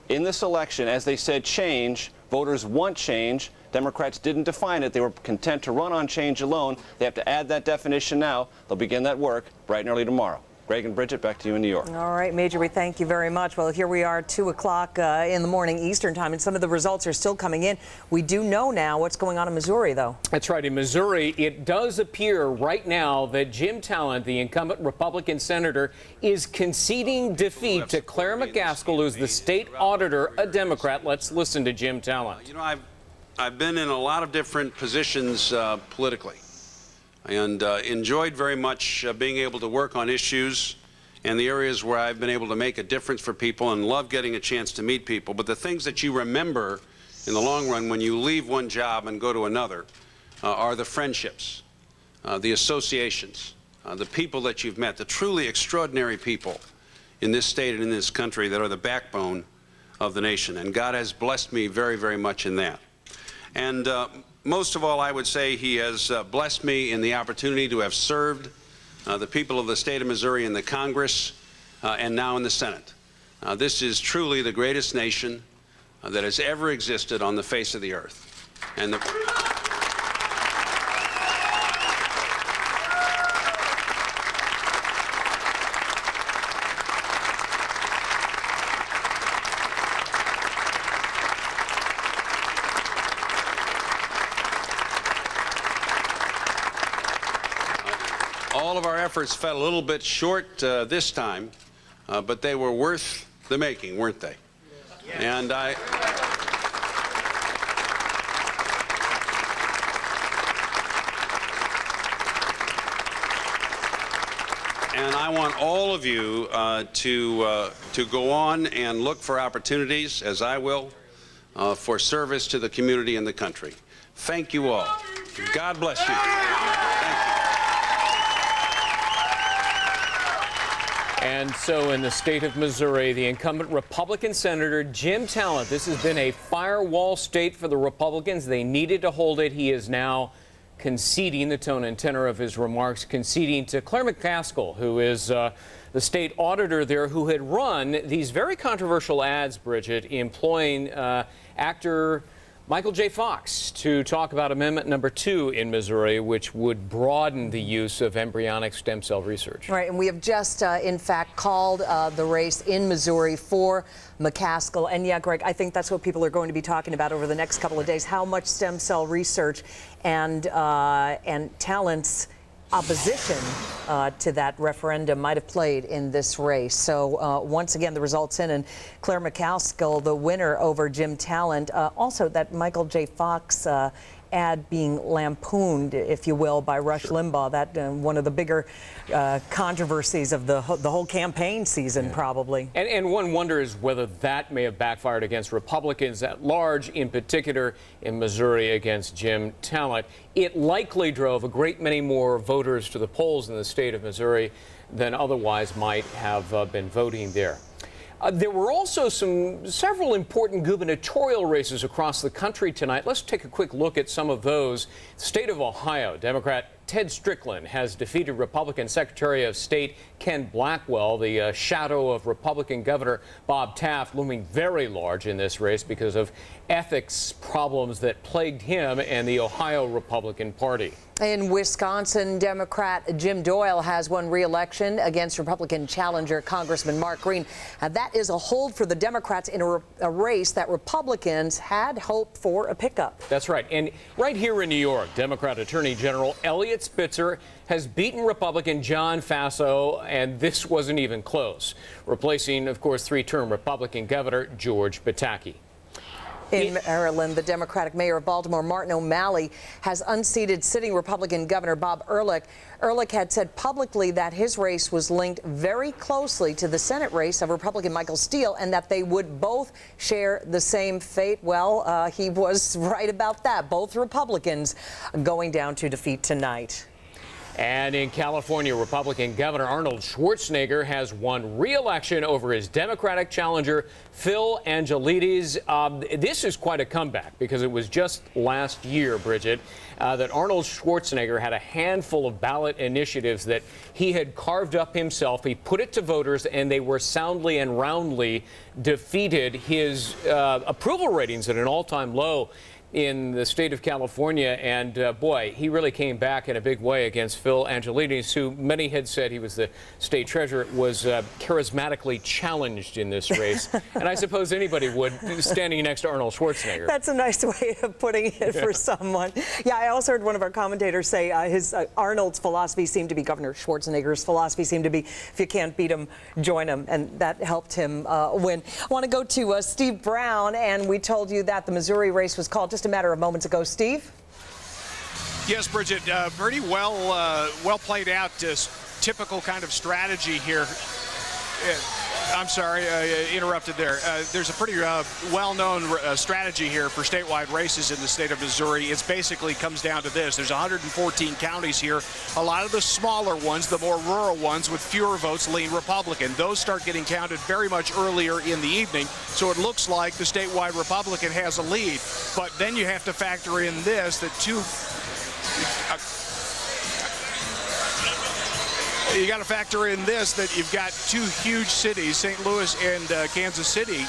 in this election, as they said, change, voters want change. Democrats didn't define it. They were content to run on change alone. They have to add that definition now. They'll begin that work bright and early tomorrow. Greg and Bridget, back to you in New York. All right, Major, we thank you very much. Well, here we are, 2 o'clock in the morning Eastern time, and some of the results are still coming in. We do know now what's going on in Missouri, though. That's right. In Missouri, it does appear right now that Jim Talent, the incumbent Republican senator, is conceding defeat to Claire McCaskill, who's the state auditor, a Democrat. Let's listen to Jim Talent. You know, I've been in a lot of different positions politically, and enjoyed very much being able to work on issues and the areas where I've been able to make a difference for people, and love getting a chance to meet people. But the things that you remember in the long run when you leave one job and go to another are the friendships, the associations, the people that you've met, the truly extraordinary people in this state and in this country that are the backbone of the nation. And God has blessed me very, very much in that. And most of all, I would say he has blessed me in the opportunity to have served the people of the state of Missouri in the Congress and now in the Senate. This is truly the greatest nation that has ever existed on the face of the earth. And all of our efforts fell a little bit short this time, but they were worth the making, weren't they? And I want all of you to go on and look for opportunities, as I will, for service to the community and the country. Thank you all. God bless you. And so in the state of Missouri, the incumbent Republican Senator Jim Talent, this has been a firewall state for the Republicans. They needed to hold it. He is now conceding, the tone and tenor of his remarks, conceding to Claire McCaskill, who is the state auditor there, who had run these very controversial ads, Bridget, employing actor Michael J. Fox to talk about Amendment number 2 in Missouri, which would broaden the use of embryonic stem cell research. Right, and we have just, in fact, called the race in Missouri for McCaskill. And yeah, Greg, I think that's what people are going to be talking about over the next couple of days, how much stem cell research and Talent's opposition to that referendum might have played in this race. So once again, the results in, and Claire McCaskill, the winner over Jim Talent. Also, that Michael J. Fox ad being lampooned, if you will, by Rush Limbaugh. That one of the bigger controversies of the whole campaign season, probably. And one wonders whether that may have backfired against Republicans at large, in particular in Missouri against Jim Talent. It likely drove a great many more voters to the polls in the state of Missouri than otherwise might have been voting there. There were also several important gubernatorial races across the country tonight. Let's take a quick look at some of those. The state of Ohio, Democrat Ted Strickland has defeated Republican Secretary of State Ken Blackwell, the shadow of Republican Governor Bob Taft, looming very large in this race because of ethics problems that plagued him and the Ohio Republican Party. In Wisconsin, Democrat Jim Doyle has won re-election against Republican challenger Congressman Mark Green. That is a hold for the Democrats in a race that Republicans had hoped for a pickup. That's right. And right here in New York, Democrat Attorney General Elliot Harriet Spitzer has beaten Republican John Faso, and this wasn't even close, replacing, of course, three-term Republican Governor George Pataki. In Maryland, the Democratic mayor of Baltimore, Martin O'Malley, has unseated sitting Republican Governor Bob Ehrlich. Ehrlich had said publicly that his race was linked very closely to the Senate race of Republican Michael Steele and that they would both share the same fate. Well, he was right about that. Both Republicans going down to defeat tonight. And in California, Republican Governor Arnold Schwarzenegger has won re-election over his Democratic challenger, Phil Angelides. This is quite a comeback because it was just last year, Bridget, that Arnold Schwarzenegger had a handful of ballot initiatives that he had carved up himself. He put it to voters, and they were soundly and roundly defeated. His approval ratings at an all-time low in the state of California, and boy, he really came back in a big way against Phil Angelides, who many had said, he was the state treasurer, was charismatically challenged in this race. And I suppose anybody would, standing next to Arnold Schwarzenegger. That's a nice way of putting it for someone. Yeah, I also heard one of our commentators say Arnold's philosophy seemed to be, Governor Schwarzenegger's philosophy seemed to be, if you can't beat him, join him, and that helped him win. I want to go to Steve Brown, and we told you that the Missouri race was called just a matter of moments ago. Steve? Yes, Bridget, pretty well played out, typical kind of strategy here. I'm sorry, interrupted there. There's a pretty well-known strategy here for statewide races in the state of Missouri. It basically comes down to this. There's 114 counties here. A lot of the smaller ones, the more rural ones with fewer votes, lean Republican. Those start getting counted very much earlier in the evening, so it looks like the statewide Republican has a lead. But then you have to factor in this, that you got to factor in this, that you've got two huge cities, St. Louis and Kansas City,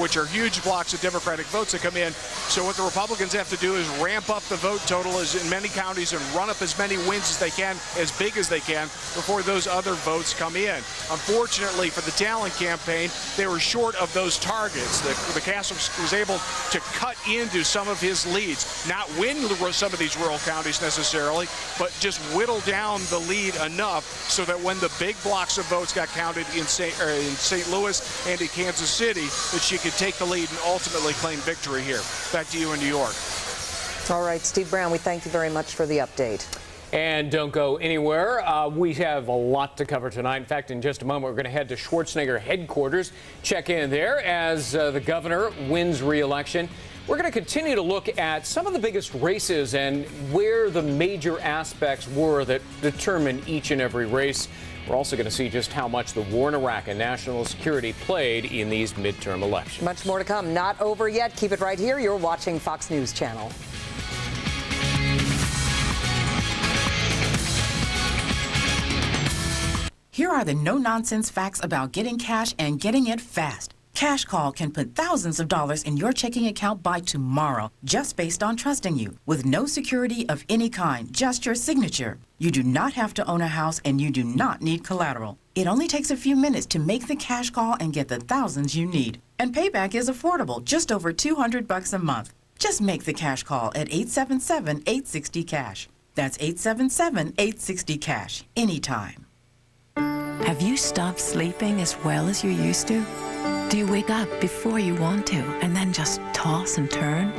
which are huge blocks of Democratic votes that come in. So what the Republicans have to do is ramp up the vote total as in many counties and run up as many wins as they can, as big as they can, before those other votes come in. Unfortunately for the Talon campaign, they were short of those targets. The Castle was able to cut into some of his leads, not win some of these rural counties necessarily, but just whittle down the lead enough so that when the big blocks of votes got counted in St. Louis and in Kansas City, that she could take the lead and ultimately claim victory here. Back to you in New York. All right, Steve Brown, we thank you very much for the update. And don't go anywhere. We have a lot to cover tonight. In fact, in just a moment, we're going to head to Schwarzenegger headquarters, check in there as the governor wins re-election. We're going to continue to look at some of the biggest races and where the major aspects were that determine each and every race. We're also going to see just how much the war in Iraq and national security played in these midterm elections. Much more to come. Not over yet. Keep it right here. You're watching Fox News Channel. Here are the no-nonsense facts about getting cash and getting it fast. Cash Call can put thousands of dollars in your checking account by tomorrow, just based on trusting you, with no security of any kind, just your signature. You do not have to own a house, and you do not need collateral. It only takes a few minutes to make the cash call and get the thousands you need. And payback is affordable, just over $200 a month. Just make the cash call at 877-860-CASH. That's 877-860-CASH, anytime. Have you stopped sleeping as well as you used to? Do you wake up before you want to and then just toss and turn?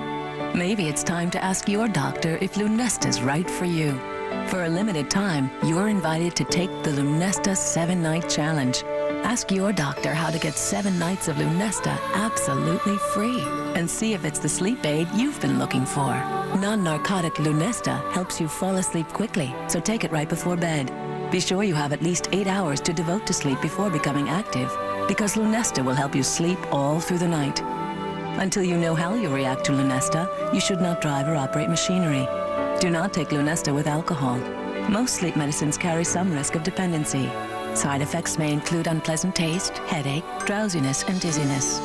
Maybe it's time to ask your doctor if Lunesta's right for you. For a limited time, you're invited to take the Lunesta 7-Night Challenge. Ask your doctor how to get 7 nights of Lunesta absolutely free and see if it's the sleep aid you've been looking for. Non-narcotic Lunesta helps you fall asleep quickly, so take it right before bed. Be sure you have at least 8 hours to devote to sleep before becoming active, because Lunesta will help you sleep all through the night. Until you know how you react to Lunesta, you should not drive or operate machinery. Do not take Lunesta with alcohol. Most sleep medicines carry some risk of dependency. Side effects may include unpleasant taste, headache, drowsiness, and dizziness.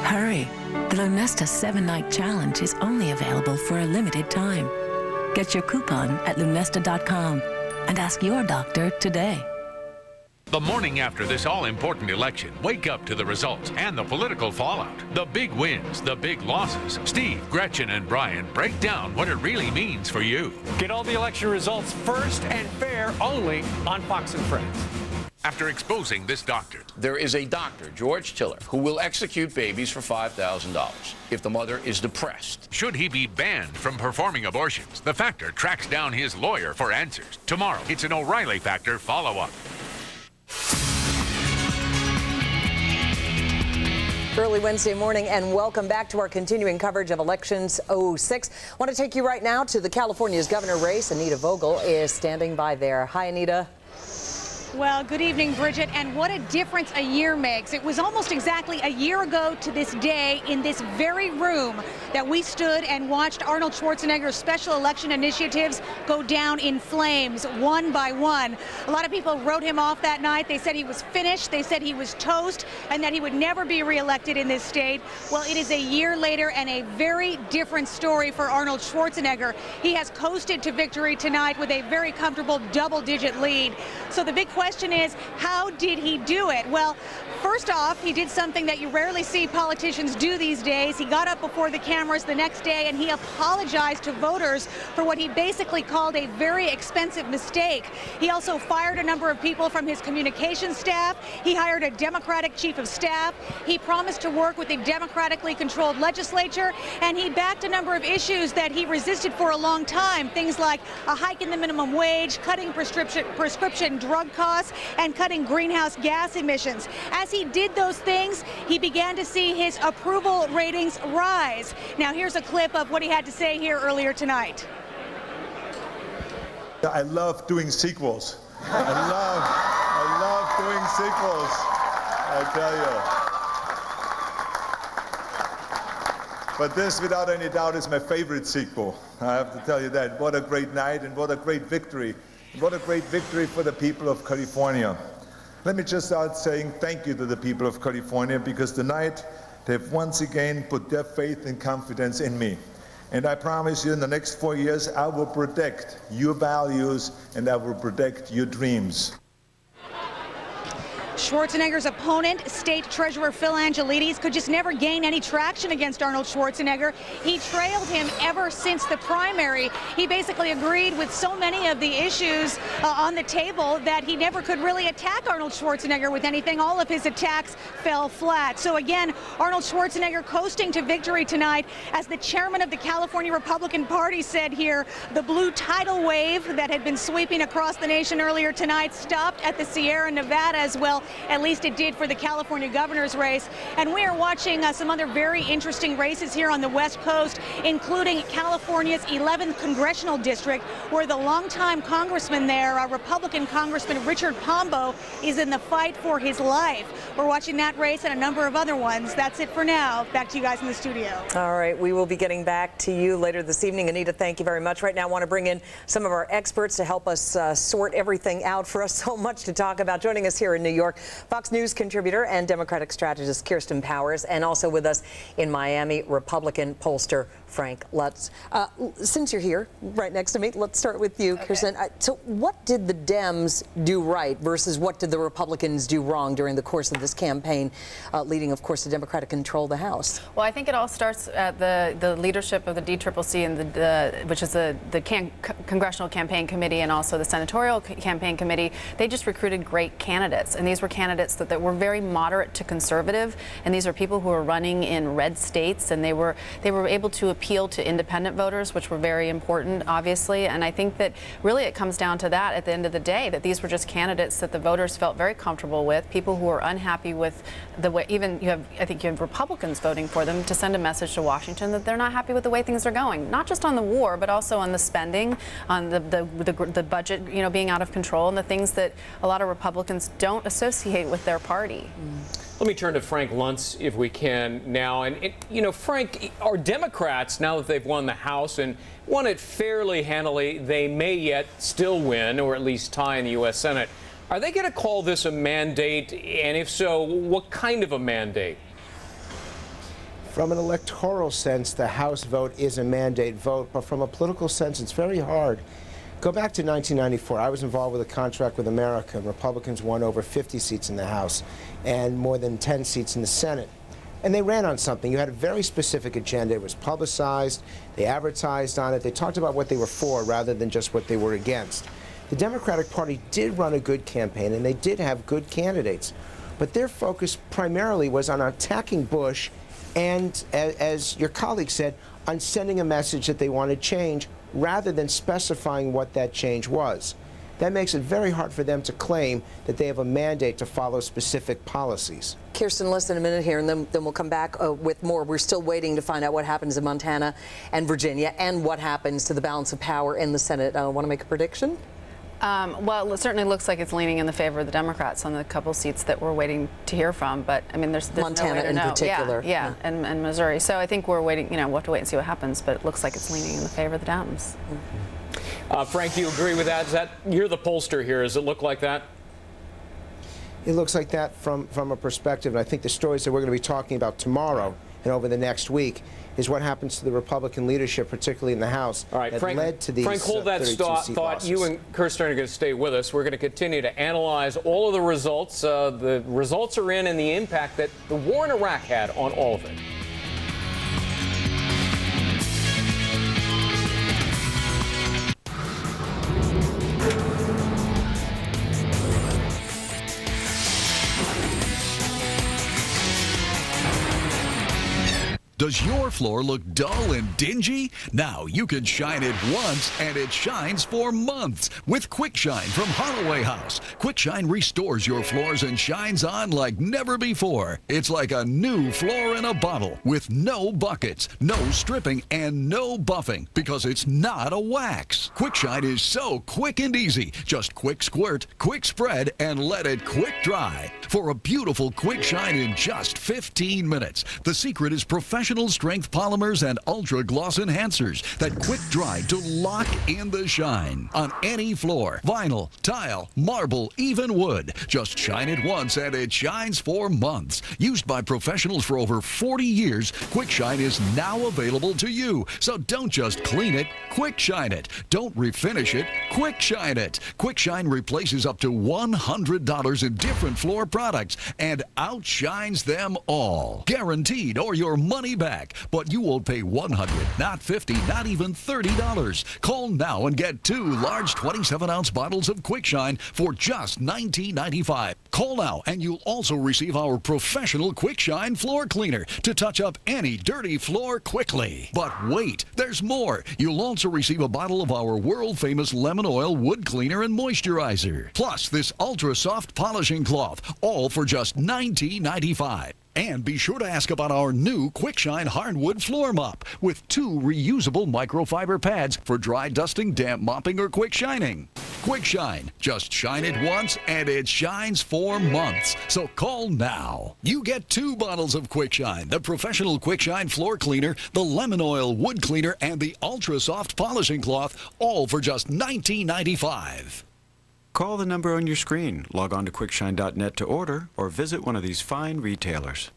Hurry! The Lunesta 7-Night Challenge is only available for a limited time. Get your coupon at lunesta.com and ask your doctor today. The morning after this all-important election, wake up to the results and the political fallout. The big wins, the big losses. Steve, Gretchen, and Brian break down what it really means for you. Get all the election results first and fair only on Fox and Friends. After exposing this doctor. There is a doctor, George Tiller, who will execute babies for $5,000 if the mother is depressed. Should he be banned from performing abortions? The Factor tracks down his lawyer for answers. Tomorrow, it's an O'Reilly Factor follow-up. Early Wednesday morning, and welcome back to our continuing coverage of Elections 06. I want to take you right now to the California's governor race. Anita Vogel is standing by there. Hi, Anita. Well, good evening, Bridget, and what a difference a year makes. It was almost exactly a year ago to this day in this very room that we stood and watched Arnold Schwarzenegger's special election initiatives go down in flames one by one. A lot of people wrote him off that night. They said he was finished. They said he was toast and that he would never be reelected in this state. Well, it is a year later and a very different story for Arnold Schwarzenegger. He has coasted to victory tonight with a very comfortable double-digit lead. So the big question is, how did he do it? Well, first off, he did something that you rarely see politicians do these days. He got up before the cameras the next day and he apologized to voters for what he basically called a very expensive mistake. He also fired a number of people from his communications staff. He hired a Democratic chief of staff. He promised to work with a democratically controlled legislature, and he backed a number of issues that he resisted for a long time, things like a hike in the minimum wage, cutting prescription drug costs, and cutting greenhouse gas emissions. As he did those things, he began to see his approval ratings rise. Now here's a clip of what he had to say here earlier tonight. I love doing sequels. I love doing sequels, I tell you. But this, without any doubt, is my favorite sequel. I have to tell you that. What a great night and what a great victory. What a great victory for the people of California. Let me just start saying thank you to the people of California, because tonight they've once again put their faith and confidence in me. And I promise you, in the next 4 years, I will protect your values and I will protect your dreams. Schwarzenegger's opponent, State Treasurer Phil Angelides, could just never gain any traction against Arnold Schwarzenegger. He trailed him ever since the primary. He basically agreed with so many of the issues on the table that he never could really attack Arnold Schwarzenegger with anything. All of his attacks fell flat. So again, Arnold Schwarzenegger coasting to victory tonight. As the chairman of the California Republican Party said here, the blue tidal wave that had been sweeping across the nation earlier tonight stopped at the Sierra Nevada as well. At least it did for the California governor's race. And we are watching some other very interesting races here on the West Coast, including California's 11th congressional district, where the longtime congressman there, Republican Congressman Richard Pombo, is in the fight for his life. We're watching that race and a number of other ones. That's it for now. Back to you guys in the studio. All right, we will be getting back to you later this evening. Anita, thank you very much. Right now, I want to bring in some of our experts to help us sort everything out for us. So much to talk about. Joining us here in New York, Fox News contributor and Democratic strategist Kirsten Powers, and also with us in Miami, Republican pollster Frank Lutz. Since you're here right next to me, let's start with you, okay. Kirsten. So what did the Dems do right versus what did the Republicans do wrong during the course of this campaign, leading, of course, the Democratic control of the House? Well, I think it all starts at the leadership of the DCCC, and which is the Congressional Campaign Committee and also the Senatorial Campaign Committee. They just recruited great candidates, and these were candidates that were very moderate to conservative, and these are people who are running in red states, and they were able to appeal to independent voters, which were very important, obviously. And I think that really it comes down to that at the end of the day, that these were just candidates that the voters felt very comfortable with, people who are unhappy with the way, even I think you have Republicans voting for them, to send a message to Washington that they're not happy with the way things are going, not just on the war, but also on the spending, on the budget, being out of control, and the things that a lot of Republicans don't associate with their party. Let me turn to Frank Luntz, if we can, now. And, Frank, are Democrats, now that they've won the House and won it fairly handily, they may yet still win, or at least tie in the U.S. Senate, are they going to call this a mandate? And if so, what kind of a mandate? From an electoral sense, the House vote is a mandate vote, but from a political sense, it's very hard, Go back to 1994. I was involved with a contract with America, and Republicans won over 50 seats in the House and more than 10 seats in the Senate. And they ran on something. You had a very specific agenda. It was publicized. They advertised on it. They talked about what they were for rather than just what they were against. The Democratic Party did run a good campaign, and they did have good candidates. But their focus primarily was on attacking Bush and, as your colleague said, on sending a message that they wanted change rather than specifying what that change was. That makes it very hard for them to claim that they have a mandate to follow specific policies. Kirsten, less than a minute here, and then we'll come back with more. We're still waiting to find out what happens in Montana and Virginia and what happens to the balance of power in the Senate. Want to make a prediction? Well, it certainly looks like it's leaning in the favor of the Democrats on the couple seats that we're waiting to hear from. But I mean, there's Montana no way to in know. particular. Yeah, and Missouri. So I think we're waiting. We'll have to wait and see what happens. But it looks like it's leaning in the favor of the Dems. Frank, do you agree with that? You're the pollster here. Does it look like that? It looks like that from a perspective, and I think the stories that we're going to be talking about tomorrow and over the next week is what happens to the Republican leadership, particularly in the House, all right, that Frank, led to these Frank, hold that thought. losses. You and Kirsten are going to stay with us. We're going to continue to analyze all of the results. The results are in and the impact that the war in Iraq had on all of it. Does your floor look dull and dingy? Now you can shine it once and it shines for months with Quick Shine from Holloway House. Quick Shine restores your floors and shines on like never before. It's like a new floor in a bottle with no buckets, no stripping, and no buffing because it's not a wax. Quick Shine is so quick and easy. Just quick squirt, quick spread, and let it quick dry. For a beautiful quick shine in just 15 minutes. The secret is professional strength polymers and ultra gloss enhancers that quick dry to lock in the shine on any floor, vinyl, tile, marble, even wood. Just shine it once and it shines for months. Used by professionals for over 40 years, Quick Shine is now available to you. So don't just clean it, Quick Shine it. Don't refinish it, Quick Shine it. Quick Shine replaces up to $100 in different floor products and outshines them all. Guaranteed or your money back, but you won't pay $100, not $50, not even $30. Call now and get 2 large 27-ounce bottles of Quick Shine for just $19.95. Call now and you'll also receive our professional Quick Shine floor cleaner to touch up any dirty floor quickly. But wait, there's more. You'll also receive a bottle of our world-famous lemon oil wood cleaner and moisturizer. Plus this ultra-soft polishing cloth, all for just $19.95. And be sure to ask about our new Quick Shine hardwood floor mop with 2 reusable microfiber pads for dry dusting, damp mopping, or quick shining. Quick Shine. Just shine it once and it shines for months. So call now. You get 2 bottles of Quick Shine, the professional Quick Shine floor cleaner, the lemon oil wood cleaner, and the ultra soft polishing cloth, all for just $19.95. Call the number on your screen, log on to quickshine.net to order, or visit one of these fine retailers.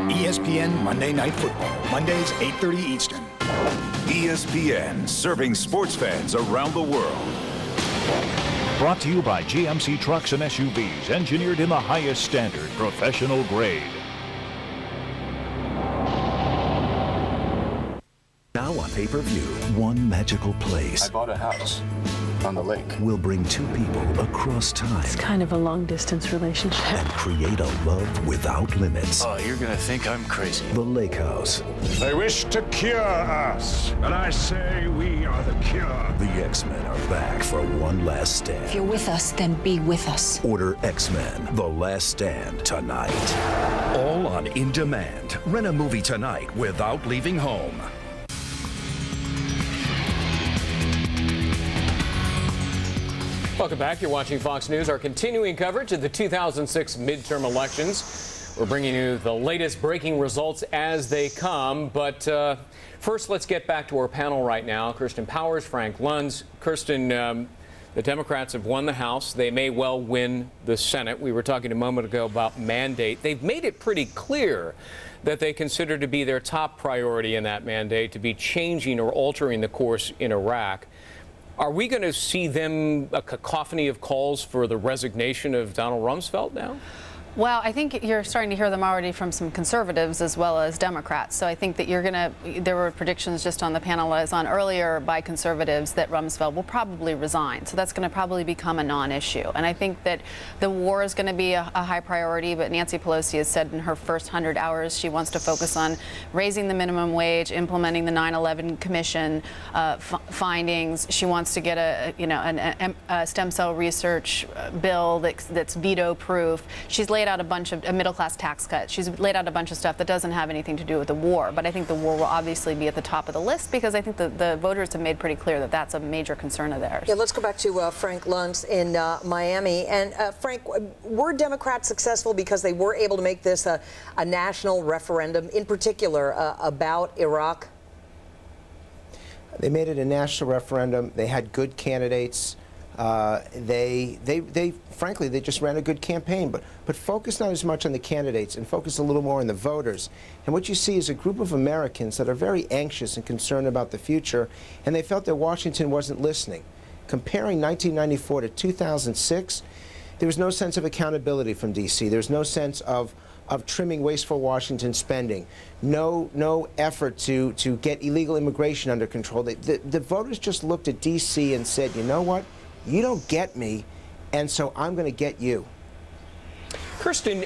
ESPN Monday Night Football, Mondays 8:30 Eastern. ESPN, serving sports fans around the world. Brought to you by GMC Trucks and SUVs, engineered in the highest standard, professional grade. Now on pay-per-view, one magical place. I bought a house on the lake. Will bring 2 people across time. It's kind of a long-distance relationship. And create a love without limits. Oh, you're gonna think I'm crazy. The Lake House. They wish to cure us, and I say we are the cure. The X-Men are back for one last stand. If you're with us, then be with us. Order X-Men, The Last Stand tonight. All on In Demand. Rent a movie tonight without leaving home. Welcome back. You're watching Fox News. Our continuing coverage of the 2006 midterm elections. We're bringing you the latest breaking results as they come. But first, let's get back to our panel right now. Kirsten Powers, Frank Luntz. Kirsten, The Democrats have won the House. They may well win the Senate. We were talking a moment ago about mandate. They've made it pretty clear that they consider to be their top priority in that mandate to be changing or altering the course in Iraq. Are we going to see them a cacophony of calls for the resignation of Donald Rumsfeld now? Well, I think you're starting to hear them already from some conservatives as well as Democrats. So I think that there were predictions just on the panel I was on earlier by conservatives that Rumsfeld will probably resign. So that's going to probably become a non-issue. And I think that the war is going to be a high priority, but Nancy Pelosi has said in her first 100 hours she wants to focus on raising the minimum wage, implementing the 9/11 Commission findings. She wants to get a stem cell research bill that's veto-proof. She's laid out a bunch of a middle-class tax cut. She's laid out a bunch of stuff that doesn't have anything to do with the war. But I think the war will obviously be at the top of the list because I think the voters have made pretty clear that that's a major concern of theirs. Yeah, let's go back to Frank Luntz in Miami. And Frank, were Democrats successful because they were able to make this a national referendum, in particular about Iraq? They made it a national referendum. They had good candidates. Frankly, they just ran a good campaign, but focus not as much on the candidates and focus a little more on the voters. And what you see is a group of Americans that are very anxious and concerned about the future, and they felt that Washington wasn't listening. Comparing 1994 to 2006, there was no sense of accountability from D.C. There was no sense of trimming wasteful Washington spending, no effort to get illegal immigration under control. The voters just looked at D.C. and said, you know what? You don't get me, and so I'm going to get you. Kirsten,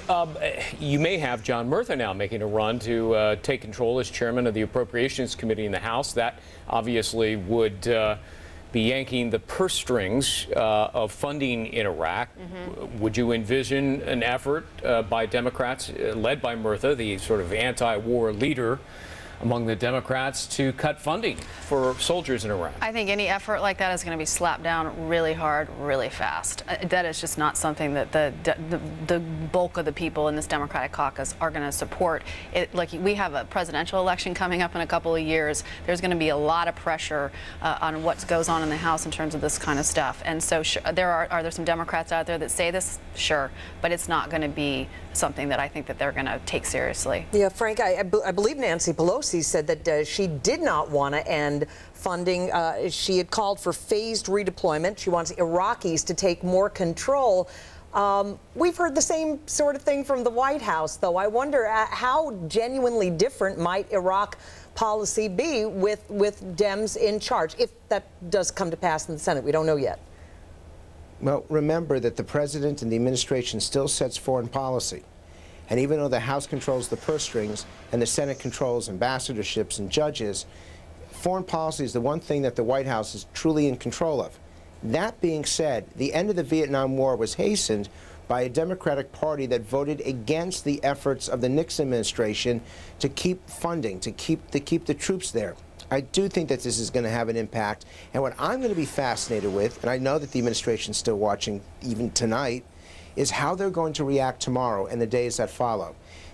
you may have John Murtha now making a run to take control as chairman of the Appropriations Committee in the House. That obviously would be yanking the purse strings of funding in Iraq. Would you envision an effort by Democrats, led by Murtha, the sort of anti-war leader among the Democrats, to cut funding for soldiers in Iraq? I think any effort like that is going to be slapped down really hard, really fast. That is just not something that the bulk of the people in this Democratic caucus are going to support. Like, we have a presidential election coming up in a couple of years. There's going to be a lot of pressure on what goes on in the House in terms of this kind of stuff. And so are there some Democrats out there that say this? Sure. But it's not going to be something that I think that they're going to take seriously. Yeah, Frank, I believe Nancy Pelosi said that she did not want to end funding. She had called for phased redeployment. She wants Iraqis to take more control. We've heard the same sort of thing from the White House, though. I wonder how genuinely different might Iraq policy be with Dems in charge, if that does come to pass in the Senate. We don't know yet. Well, remember that the president and the administration still sets foreign policy. And even though the House controls the purse strings and the Senate controls ambassadorships and judges, foreign policy is the one thing that the White House is truly in control of. That being said, the end of the Vietnam War was hastened by a Democratic Party that voted against the efforts of the Nixon administration to keep funding, to keep the troops there. I do think that this is going to have an impact. And what I'm going to be fascinated with, and I know that the administration's still watching even tonight, is how they're going to react tomorrow and the days that follow.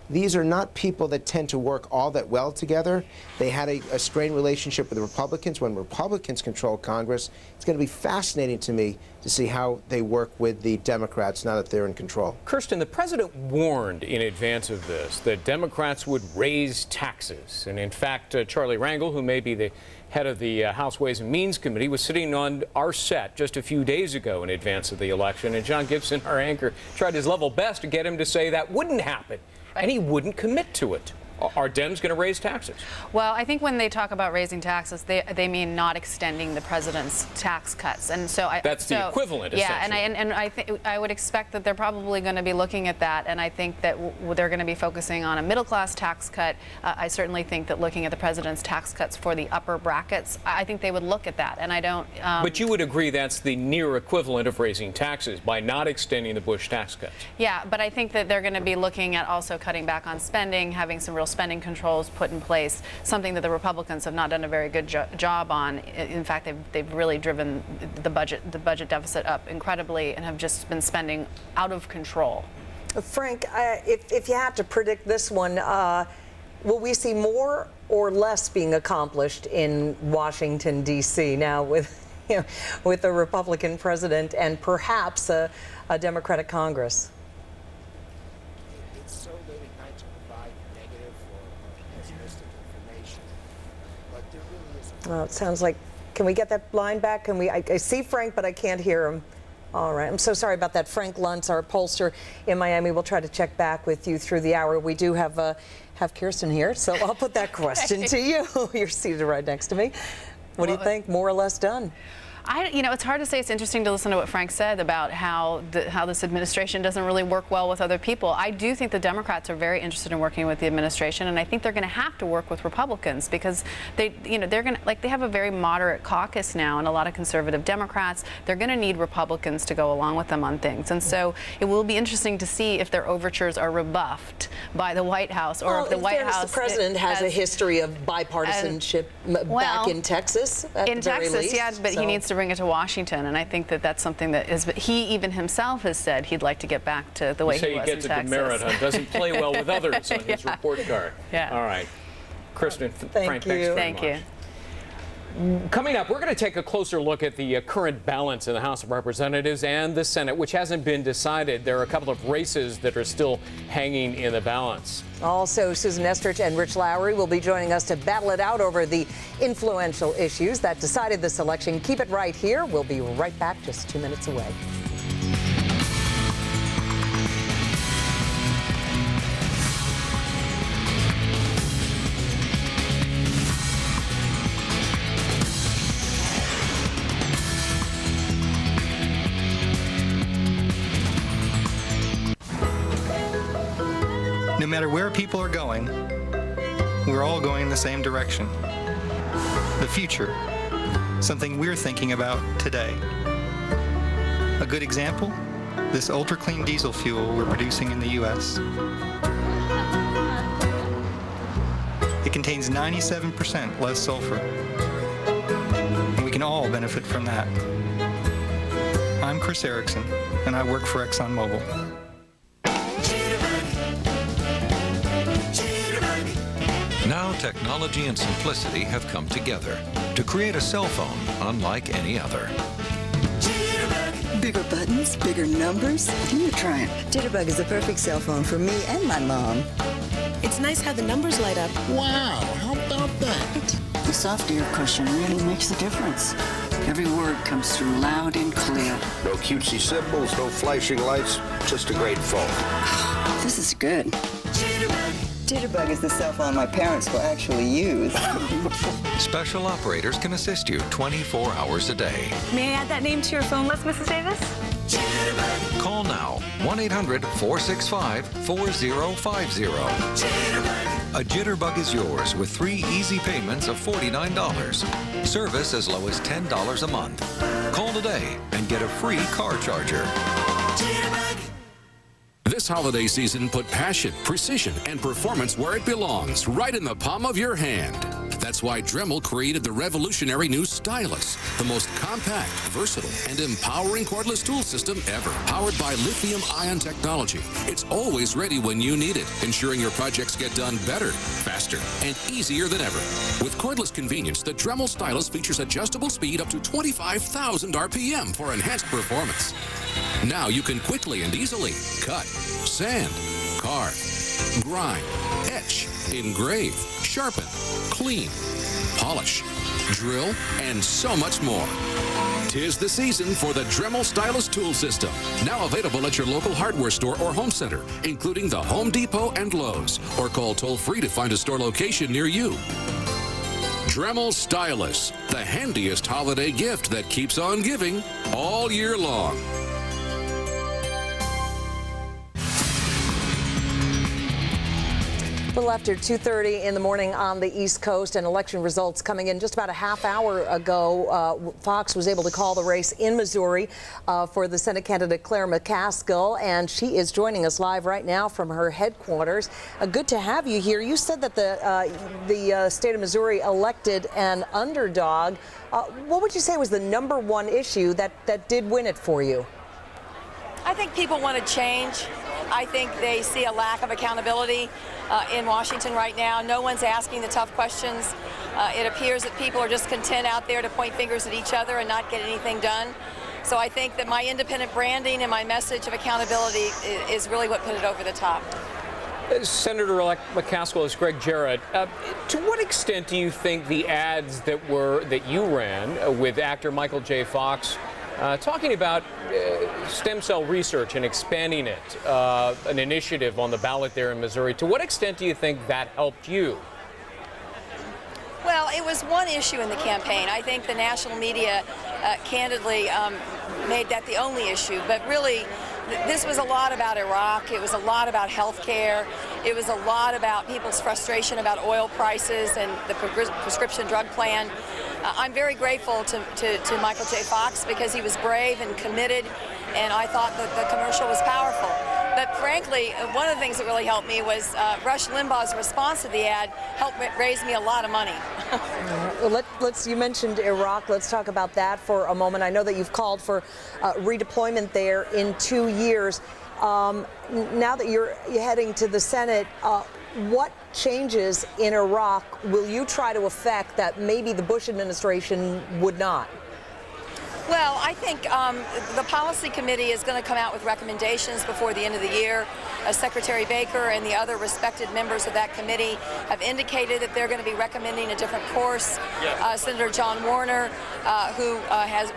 These are not people that tend to work all that well together. They had a strained relationship with the Republicans when Republicans control Congress. It's going to be fascinating to me to see how they work with the Democrats now that they're in control. Kirsten, the president warned in advance of this that Democrats would raise taxes. And in fact, Charlie Rangel, who may be the head of the House Ways and Means Committee, was sitting on our set just a few days ago in advance of the election. And John Gibson, our anchor, tried his level best to get him to say that wouldn't happen. And he wouldn't commit to it. Are Dems going to raise taxes? Well, I think when they talk about raising taxes, they mean not extending the president's tax cuts, and so that's the equivalent. Yeah, and I think I would expect that they're probably going to be looking at that, and I think that they're going to be focusing on a middle-class tax cut. I certainly think that looking at the president's tax cuts for the upper brackets, I think they would look at that, and I don't. But you would agree that's the near equivalent of raising taxes by not extending the Bush tax cuts. Yeah, but I think that they're going to be looking at also cutting back on spending, having some real spending controls put in place, something that the Republicans have not done a very good job on. In fact, they've really driven the budget deficit up incredibly and have just been spending out of control. Frank, if you had to predict this one, will we see more or less being accomplished in Washington, D.C. now with with a Republican president and perhaps a Democratic Congress? It's so late at night to provide negative or pessimistic information, but there really is. Well, it sounds like, can we get that line back? Can we? I see Frank, but I can't hear him. All right. I'm so sorry about that. Frank Luntz, our pollster in Miami. We'll try to check back with you through the hour. We do have Kirsten here, so I'll put that question to you. You're seated right next to me. What do you think? More or less done? It's hard to say. It's interesting to listen to what Frank said about how this administration doesn't really work well with other people. I do think the Democrats are very interested in working with the administration, and I think they're going to have to work with Republicans because they're going to, they have a very moderate caucus now and a lot of conservative Democrats. They're going to need Republicans to go along with them on things, and so it will be interesting to see if their overtures are rebuffed by the White House or if the White House. The president has a history of bipartisanship back in Texas. In Texas, yeah, but he needs to bring it to Washington, and I think that that's something that he even himself has said he'd like to get back to the way he was in Texas. He gets a demerit on doesn't play well with others on his report card. Yeah. All right. Kristen, Frank, thanks very much. Thank you. Coming up, we're going to take a closer look at the current balance in the House of Representatives and the Senate, which hasn't been decided. There are a couple of races that are still hanging in the balance. Also, Susan Estrich and Rich Lowry will be joining us to battle it out over the influential issues that decided this election. Keep it right here. We'll be right back just 2 minutes away. No matter where people are going, we're all going in the same direction. The future, something we're thinking about today. A good example, this ultra-clean diesel fuel we're producing in the U.S. It contains 97% less sulfur, and we can all benefit from that. I'm Chris Erickson, and I work for ExxonMobil. Now technology and simplicity have come together to create a cell phone unlike any other. Bigger buttons, bigger numbers. Give me a try it. Jitterbug is the perfect cell phone for me and my mom. It's nice how the numbers light up. Wow, how about that? The soft ear cushion really makes a difference. Every word comes through loud and clear. No cutesy symbols, no flashing lights, just a great phone. This is good. Jitterbug is the cell phone my parents will actually use. Special operators can assist you 24 hours a day. May I add that name to your phone list, Mrs. Davis? Call now, 1-800-465-4050. A Jitterbug is yours with 3 easy payments of $49. Service as low as $10 a month. Call today and get a free car charger. This holiday season, put passion, precision, and performance where it belongs, right in the palm of your hand. That's why Dremel created the revolutionary new Stylus, the most compact, versatile, and empowering cordless tool system ever. Powered by lithium-ion technology, it's always ready when you need it, ensuring your projects get done better, faster, and easier than ever. With cordless convenience, the Dremel Stylus features adjustable speed up to 25,000 RPM for enhanced performance. Now you can quickly and easily cut, sand, carve, grind, etch, engrave, sharpen, clean, polish, drill, and so much more. 'Tis the season for the Dremel Stylus tool system. Now available at your local hardware store or home center, including the Home Depot and Lowe's. Or call toll-free to find a store location near you. Dremel Stylus, the handiest holiday gift that keeps on giving all year long. A little after 2:30 in the morning on the East Coast, and election results coming in just about a half hour ago. Fox was able to call the race in Missouri for the Senate candidate Claire McCaskill, and she is joining us live right now from her headquarters. Good to have you here. You said that the state of Missouri elected an underdog. What would you say was the #1 issue that did win it for you? I think people want to change. I think they see a lack of accountability in Washington right now. No one's asking the tough questions. It appears that people are just content out there to point fingers at each other and not get anything done. So I think that my independent branding and my message of accountability is really what put it over the top. Senator-elect McCaskill, is Greg Jarrett. To what extent do you think the ads that you ran with actor Michael J. Fox talking about stem cell research and expanding it, an initiative on the ballot there in Missouri, to what extent do you think that helped you? Well, it was one issue in the campaign. I think the national media candidly made that the only issue, but really this was a lot about Iraq. It was a lot about health care. It was a lot about people's frustration about oil prices and the prescription drug plan. I'm very grateful to Michael J. Fox because he was brave and committed, and I thought that the commercial was powerful. But frankly, one of the things that really helped me was Rush Limbaugh's response to the ad helped raise me a lot of money. You mentioned Iraq. Let's talk about that for a moment. I know that you've called for redeployment there in 2 years. Now that you're heading to the Senate, what changes in Iraq will you try to affect that maybe the Bush administration would not? Well, I think the policy committee is going to come out with recommendations before the end of the year. Secretary Baker and the other respected members of that committee have indicated that they're going to be recommending a different course. Senator John Warner, who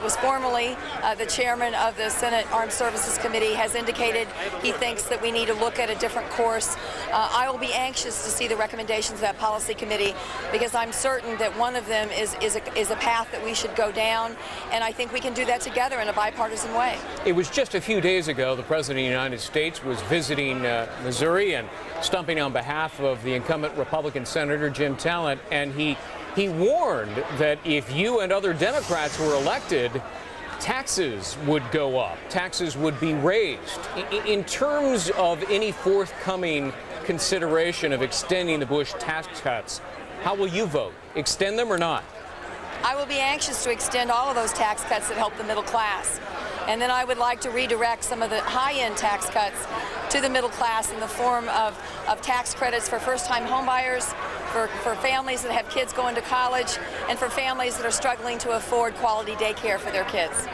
was formerly the chairman of the Senate Armed Services Committee, has indicated he thinks that we need to look at a different course. I will be anxious to see the recommendations of that policy committee because I'm certain that one of them is a path that we should go down, and I think we can do that together in a bipartisan way. It was just a few days ago the President of the United States was visiting Missouri and stumping on behalf of the incumbent Republican Senator Jim Talent, and he warned that if you and other Democrats were elected, taxes would go up, taxes would be raised. In terms of any forthcoming consideration of extending the Bush tax cuts, how will you vote? Extend them or not? I will be anxious to extend all of those tax cuts that help the middle class. And then I would like to redirect some of the high-end tax cuts to the middle class in the form of tax credits for first-time homebuyers, for families that have kids going to college, and for families that are struggling to afford quality daycare for their kids.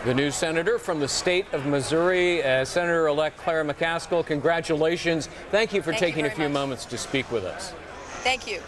The new senator from the state of Missouri, Senator-elect Claire McCaskill, congratulations. Thank you for taking a few moments to speak with us. Thank you.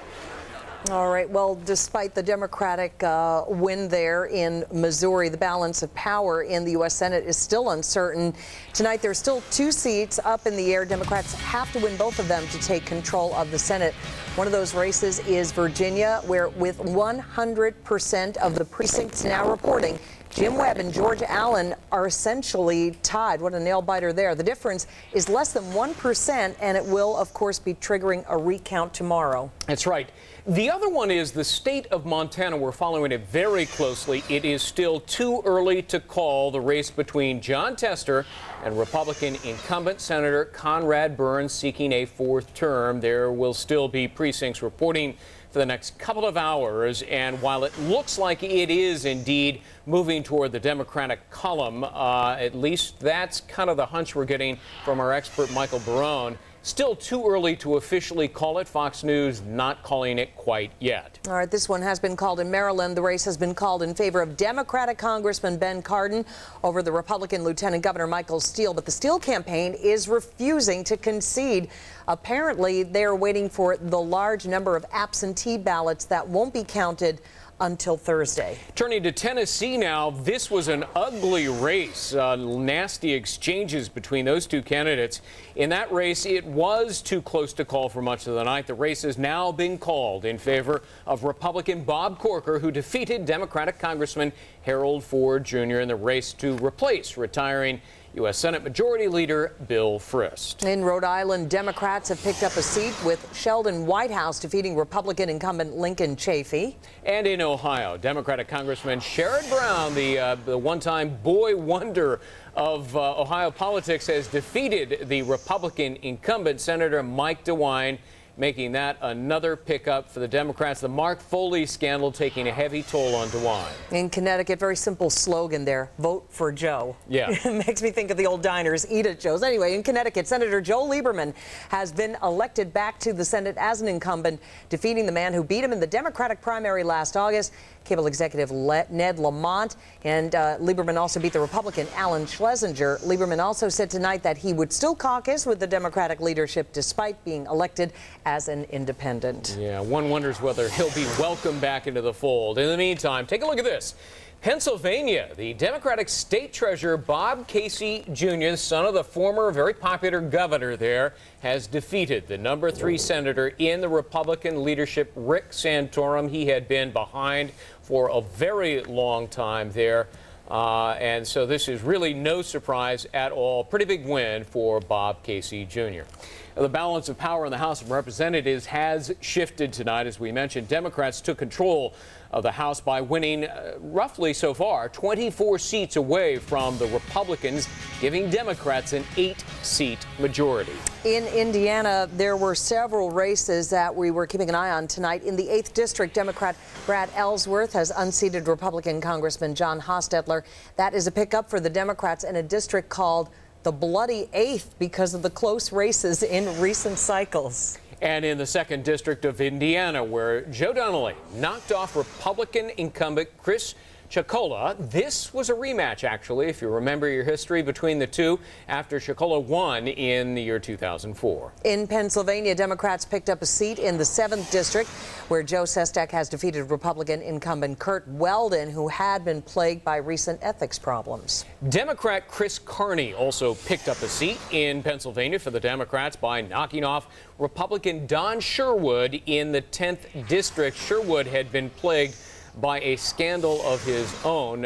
All right. Well, despite the Democratic win there in Missouri, the balance of power in the U.S. Senate is still uncertain. Tonight, there's still 2 seats up in the air. Democrats have to win both of them to take control of the Senate. One of those races is Virginia, where with 100% of the precincts now reporting, Jim Webb and George Allen are essentially tied. What a nail-biter there. The difference is less than 1%, and it will, of course, be triggering a recount tomorrow. That's right. The other one is the state of Montana. We're following it very closely. It is still too early to call the race between John Tester and Republican incumbent Senator Conrad Burns seeking a 4th term. There will still be precincts reporting for the next couple of hours, and while it looks like it is indeed moving toward the Democratic column, at least that's kind of the hunch we're getting from our expert Michael Barone. Still too early to officially call it. Fox News not calling it quite yet. All right, this one has been called in Maryland. The race has been called in favor of Democratic Congressman Ben Cardin over the Republican Lieutenant Governor Michael Steele. But the Steele campaign is refusing to concede. Apparently, they're waiting for the large number of absentee ballots that won't be counted until Thursday. Turning to Tennessee now, this was an ugly race. Nasty exchanges between those two candidates. In that race, it was too close to call for much of the night. The race has now been called in favor of Republican Bob Corker, who defeated Democratic Congressman Harold Ford Jr. in the race to replace retiring U.S. Senate Majority Leader Bill Frist. In Rhode Island, Democrats have picked up a seat with Sheldon Whitehouse defeating Republican incumbent Lincoln Chafee. And in Ohio, Democratic Congressman Sherrod Brown, the one-time boy wonder of Ohio politics, has defeated the Republican incumbent Senator Mike DeWine making that another pickup for the Democrats. The Mark Foley scandal taking a heavy toll on DeWine. In Connecticut, very simple slogan there, vote for Joe. Yeah. It makes me think of the old diners, eat at Joe's. Anyway, in Connecticut, Senator Joe Lieberman has been elected back to the Senate as an incumbent, defeating the man who beat him in the Democratic primary last August, cable executive Ned Lamont. And Lieberman also beat the Republican Alan Schlesinger. Lieberman also said tonight that he would still caucus with the Democratic leadership despite being elected as an independent. Yeah, one wonders whether he'll be welcomed back into the fold. In the meantime, take a look at this. Pennsylvania, the Democratic state treasurer Bob Casey Jr., son of the former very popular governor there, has defeated the number 3 senator in the Republican leadership, Rick Santorum. He had been behind for a very long time there. And so this is really no surprise at all. Pretty big win for Bob Casey Jr. The balance of power in the House of Representatives has shifted tonight. As we mentioned, Democrats took control of the House by winning roughly so far 24 seats away from the Republicans, giving Democrats an 8-seat majority. In Indiana, there were several races that we were keeping an eye on tonight. In the 8th District, Democrat Brad Ellsworth has unseated Republican Congressman John Hostetler. That is a pickup for the Democrats in a district called the Bloody Eighth because of the close races in recent cycles. And in the 2nd District of Indiana, where Joe Donnelly knocked off Republican incumbent Chris Ciccolo. This was a rematch, actually, if you remember your history between the two, after Ciccolo won in the year 2004. In Pennsylvania, Democrats picked up a seat in the 7th District, where Joe Sestak has defeated Republican incumbent Kurt Weldon, who had been plagued by recent ethics problems. Democrat Chris Carney also picked up a seat in Pennsylvania for the Democrats by knocking off Republican Don Sherwood in the 10th District. Sherwood had been plagued by a scandal of his own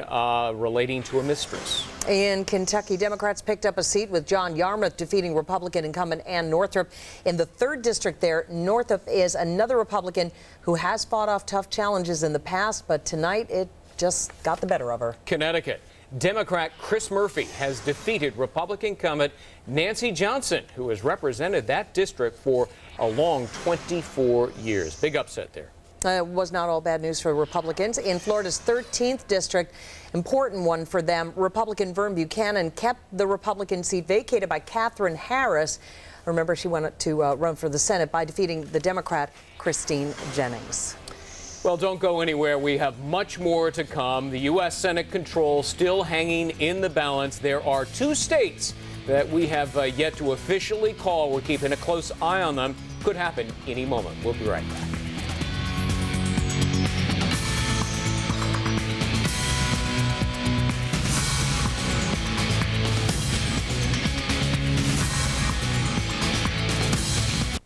relating to a mistress. In Kentucky, Democrats picked up a seat with John Yarmouth defeating Republican incumbent Ann Northrup. In the 3rd District there, Northrup is another Republican who has fought off tough challenges in the past, but tonight it just got the better of her. Connecticut. Democrat Chris Murphy has defeated Republican incumbent Nancy Johnson, who has represented that district for a long 24 years. Big upset there. It was not all bad news for Republicans. In Florida's 13th District, important one for them, Republican Vern Buchanan kept the Republican seat vacated by Katherine Harris. Remember, she went to run for the Senate by defeating the Democrat Christine Jennings. Well, don't go anywhere. We have much more to come. The U.S. Senate control still hanging in the balance. There are 2 states that we have yet to officially call. We're keeping a close eye on them. Could happen any moment. We'll be right back.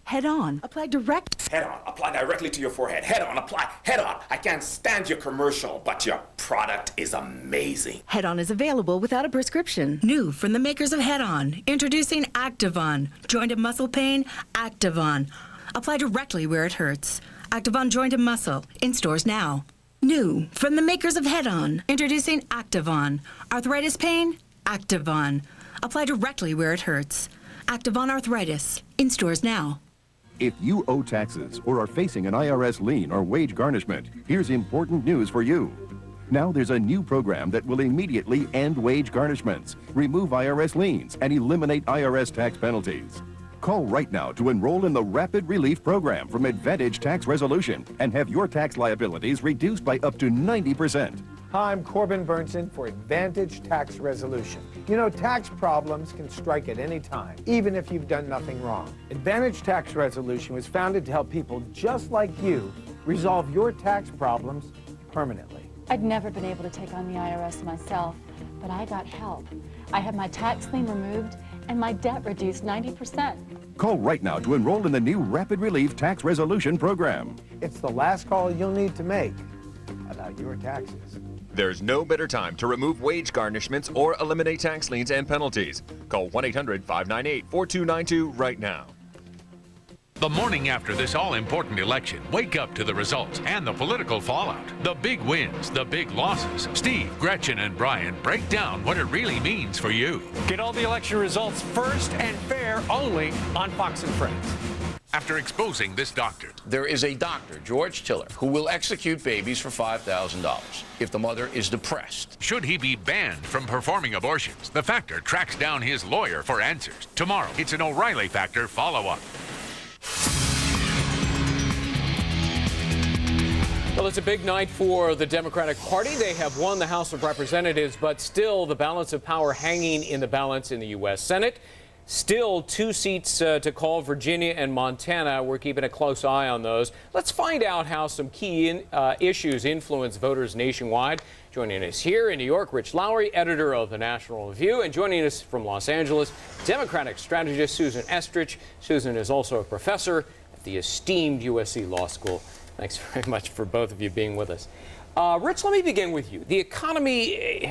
Head on. Apply direct. Head on. Apply directly to your forehead. Head on. Apply. Head on. I can't stand your commercial, but your product is amazing. Head on is available without a prescription. New from the makers of Head On. Introducing Activon. Joint and muscle pain? Activon. Apply directly where it hurts. Activon Joint and Muscle. In stores now. New from the makers of Head On. Introducing Activon. Arthritis pain? Activon. Apply directly where it hurts. Activon Arthritis. In stores now. If you owe taxes or are facing an IRS lien or wage garnishment, here's important news for you. Now there's a new program that will immediately end wage garnishments, remove IRS liens, and eliminate IRS tax penalties. Call right now to enroll in the Rapid Relief Program from Advantage Tax Resolution and have your tax liabilities reduced by up to 90%. Hi, I'm Corbin Burnson for Advantage Tax Resolution. You know, tax problems can strike at any time, even if you've done nothing wrong. Advantage Tax Resolution was founded to help people just like you resolve your tax problems permanently. I'd never been able to take on the IRS myself, but I got help. I had my tax lien removed and my debt reduced 90%. Call right now to enroll in the new Rapid Relief Tax Resolution Program. It's the last call you'll need to make about your taxes. There's no better time to remove wage garnishments or eliminate tax liens and penalties. Call 1-800-598-4292 right now. The morning after this all-important election, wake up to the results and the political fallout, the big wins, the big losses. Steve, Gretchen, and Brian break down what it really means for you. Get all the election results first and fair only on Fox and Friends. after exposing this doctor. There is a doctor, George Tiller, who will execute babies for $5,000 if the mother is depressed. Should he be banned from performing abortions? The Factor tracks down his lawyer for answers. Tomorrow, it's an O'Reilly Factor follow-up. Well, it's a big night for the Democratic Party. They have won the House of Representatives, but still the balance of power hanging in the balance in the U.S. Senate. Still 2 seats to call, Virginia and Montana. We're keeping a close eye on those. Let's find out how some key issues influence voters nationwide. Joining us here in New York, Rich Lowry, editor of the National Review, and joining us from Los Angeles, Democratic strategist Susan Estrich. Susan is also a professor at the esteemed USC Law School. Thanks very much for both of you being with us. Rich, let me begin with you. The economy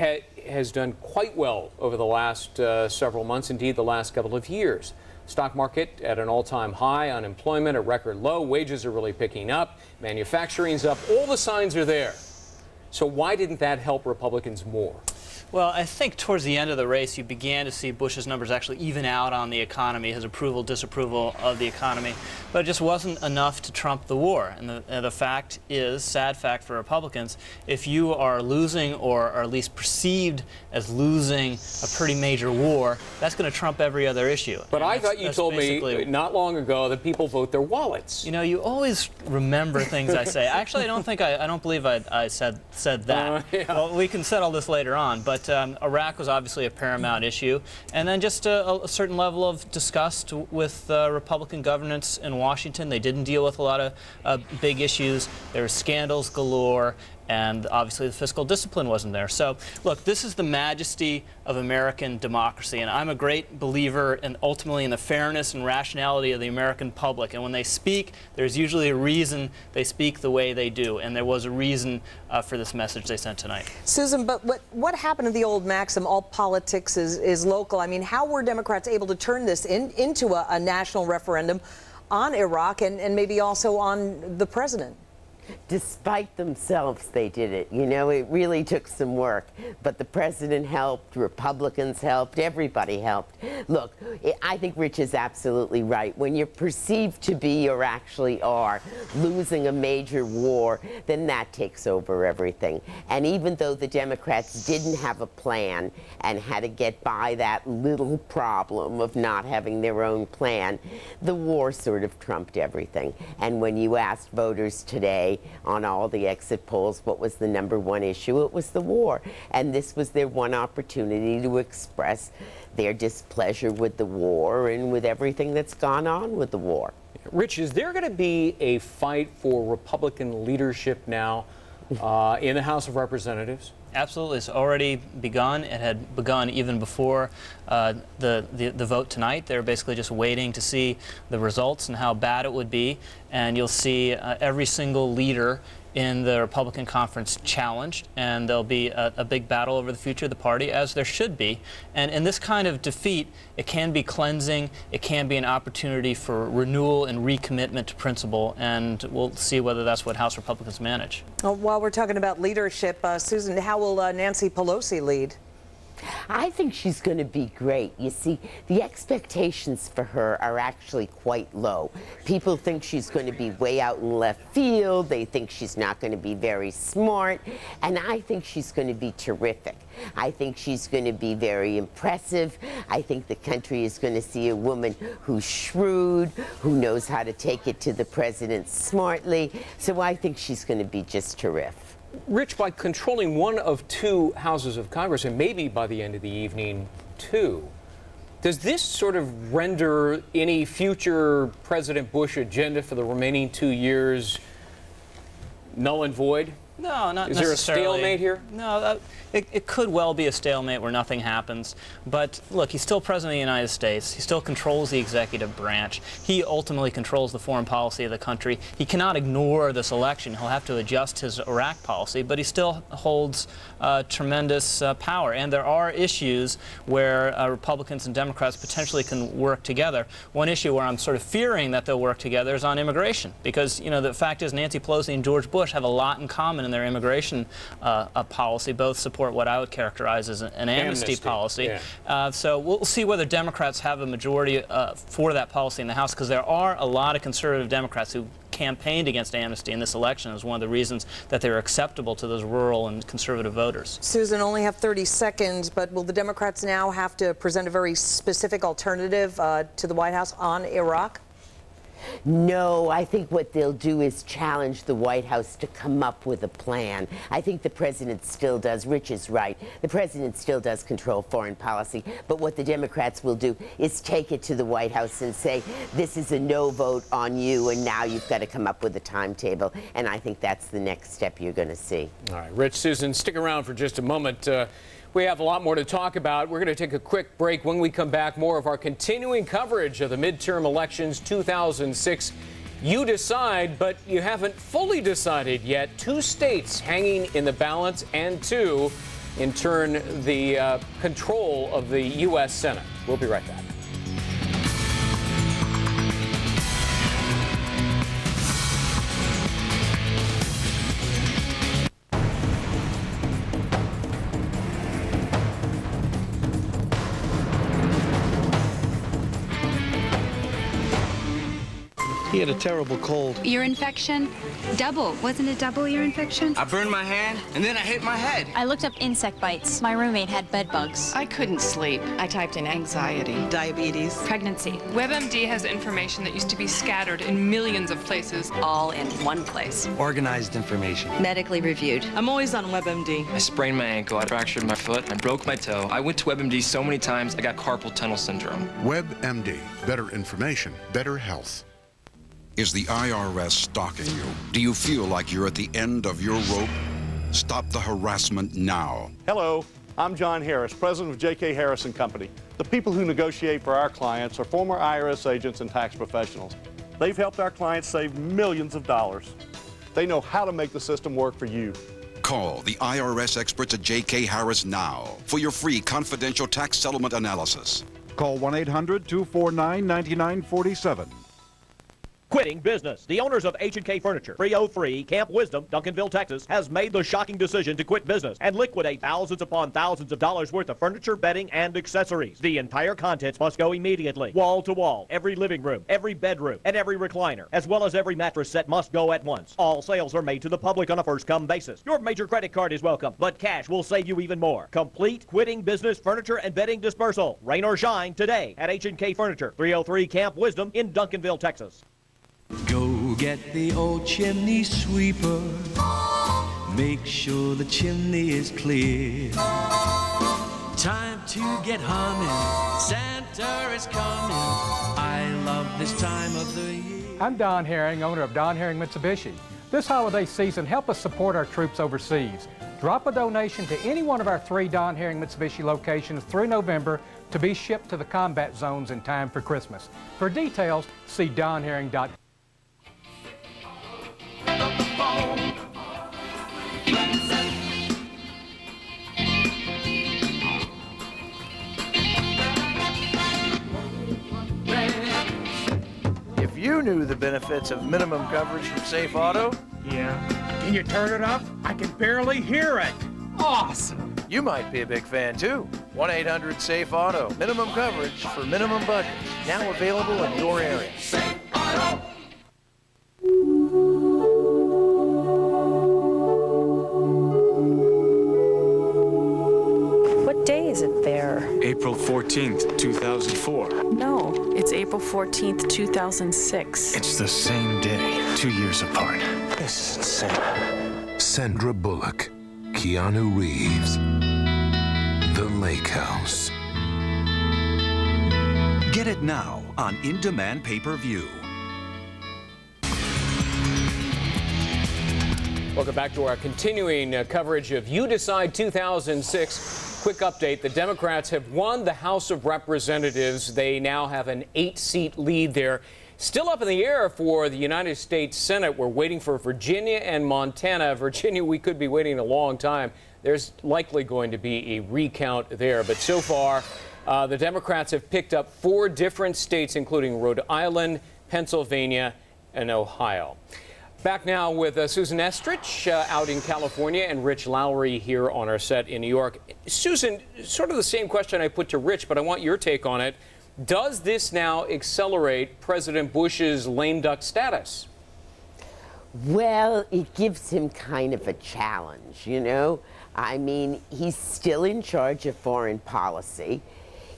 has done quite well over the last several months, indeed the last couple of years. Stock market at an all-time high, unemployment at record low, wages are really picking up, manufacturing's up, all the signs are there. So why didn't that help Republicans more? Well, I think towards the end of the race, you began to see Bush's numbers actually even out on the economy, his approval, disapproval of the economy. But it just wasn't enough to trump the war. And the fact is, sad fact for Republicans, if you are losing or are at least perceived as losing a pretty major war, that's going to trump every other issue. But I thought you told me not long ago that people vote their wallets. You know, you always remember things I say. Actually, I don't believe I said that. Yeah. Well, we can settle this later on. But Iraq was obviously a paramount issue. And then just a certain level of disgust with Republican governance in Washington. They didn't deal with a lot of big issues. There were scandals galore. And obviously the fiscal discipline wasn't there. So, look, this is the majesty of American democracy. And I'm a great believer in ultimately in the fairness and rationality of the American public. And when they speak, there's usually a reason they speak the way they do. And there was a reason for this message they sent tonight. Susan, but what happened to the old maxim, all politics is local? I mean, how were Democrats able to turn this into a national referendum on Iraq and maybe also on the president? Despite themselves, they did it. You know, it really took some work. But the president helped, Republicans helped, everybody helped. Look, I think Rich is absolutely right. When you're perceived to be or actually are losing a major war, then that takes over everything. And even though the Democrats didn't have a plan and had to get by that little problem of not having their own plan, the war sort of trumped everything. And when you asked voters today, on all the exit polls, what was the #1 issue? It was the war. And this was their one opportunity to express their displeasure with the war and with everything that's gone on with the war. Rich, is there going to be a fight for Republican leadership now in the House of Representatives? Absolutely. It's already begun. It had begun even before the vote tonight. They're basically just waiting to see the results and how bad it would be. And you'll see every single leader in the Republican conference challenged, and there'll be a big battle over the future of the party, as there should be. And in this kind of defeat, it can be cleansing, it can be an opportunity for renewal and recommitment to principle, and we'll see whether that's what House Republicans manage. Well, while we're talking about leadership, Susan, how will Nancy Pelosi lead? I think she's going to be great. You see, the expectations for her are actually quite low. People think she's going to be way out in left field. They think she's not going to be very smart. And I think she's going to be terrific. I think she's going to be very impressive. I think the country is going to see a woman who's shrewd, who knows how to take it to the president smartly. So I think she's going to be just terrific. Rich, by controlling one of 2 houses of Congress, and maybe by the end of the evening, 2, does this sort of render any future President Bush agenda for the remaining 2 years null and void? No, not necessarily. Is there a stalemate here? No, it could well be a stalemate where nothing happens. But look, he's still president of the United States. He still controls the executive branch. He ultimately controls the foreign policy of the country. He cannot ignore this election. He'll have to adjust his Iraq policy, but he still holds tremendous power. And there are issues where Republicans and Democrats potentially can work together. One issue where I'm sort of fearing that they'll work together is on immigration, because, you know, the fact is Nancy Pelosi and George Bush have a lot in common in in their immigration policy. Both support what I would characterize as an amnesty policy. Yeah. So we'll see whether Democrats have a majority for that policy in the House, because there are a lot of conservative Democrats who campaigned against amnesty in this election as one of the reasons that they were acceptable to those rural and conservative voters. Susan, only have 30 seconds, but will the Democrats now have to present a very specific alternative to the White House on Iraq? No, I think what they'll do is challenge the White House to come up with a plan. I think the president still does, Rich is right, the president still does control foreign policy, but what the Democrats will do is take it to the White House and say, this is a no vote on you, and now you've got to come up with a timetable, and I think that's the next step you're going to see. All right, Rich, Susan, stick around for just a moment. We have a lot more to talk about. We're going to take a quick break. When we come back, more of our continuing coverage of the midterm elections 2006. You decide, but you haven't fully decided yet. 2 states hanging in the balance, and 2, in turn, the control of the U.S. Senate. We'll be right back. He had a terrible cold. Ear infection? Double. Wasn't it double ear infection? I burned my hand, and then I hit my head. I looked up insect bites. My roommate had bed bugs. I couldn't sleep. I typed in anxiety, diabetes, Pregnancy. WebMD has information that used to be scattered in millions of places, all in one place. Organized information. Medically reviewed. I'm always on WebMD. I sprained my ankle, I fractured my foot, I broke my toe. I went to WebMD so many times, I got carpal tunnel syndrome. WebMD. Better information, better health. Is the IRS stalking you? Do you feel like you're at the end of your rope? Stop the harassment now. Hello, I'm John Harris, president of J.K. Harris & Company. The people who negotiate for our clients are former IRS agents and tax professionals. They've helped our clients save millions of dollars. They know how to make the system work for you. Call the IRS experts at J.K. Harris now for your free confidential tax settlement analysis. Call 1-800-249-9947. Quitting business. The owners of H&K Furniture, 303 Camp Wisdom, Duncanville, Texas, has made the shocking decision to quit business and liquidate thousands upon thousands of dollars worth of furniture, bedding, and accessories. The entire contents must go immediately. Wall to wall. Every living room, every bedroom, and every recliner, as well as every mattress set must go at once. All sales are made to the public on a first-come basis. Your major credit card is welcome, but cash will save you even more. Complete quitting business furniture and bedding dispersal. Rain or shine today at H&K Furniture, 303 Camp Wisdom in Duncanville, Texas. Go get the old chimney sweeper. Make sure the chimney is clear. Time to get humming. Santa is coming. I love this time of the year. I'm Don Herring, owner of Don Herring Mitsubishi. This holiday season, help us support our troops overseas. Drop a donation to any one of our 3 Don Herring Mitsubishi locations through November to be shipped to the combat zones in time for Christmas. For details, see donherring.com. If you knew the benefits of minimum coverage from Safe Auto, yeah. Can you turn it up? I can barely hear it. Awesome. you might be a big fan too. 1-800-SAFE-AUTO. Minimum coverage for minimum budget. Now available in your area. Safe Auto. What day is it there? April 14th, 2004. No, it's April 14th, 2006. It's the same day, 2 years apart. This is insane. Sandra Bullock, Keanu Reeves, The Lake House. Get it now on in-demand pay-per-view. Welcome back to our continuing coverage of You Decide 2006. Quick update, the Democrats have won the House of Representatives. They now have an 8-seat lead there. Still up in the air for the United States Senate. We're waiting for Virginia and Montana. Virginia, we could be waiting a long time. There's likely going to be a recount there. But so far, the Democrats have picked up 4 different states, including Rhode Island, Pennsylvania, and Ohio. Back now with Susan Estrich out in California and Rich Lowry here on our set in New York. Susan, sort of the same question I put to Rich, but I want your take on it. Does this now accelerate President Bush's lame duck status? Well, it gives him kind of a challenge, you know? I mean, he's still in charge of foreign policy.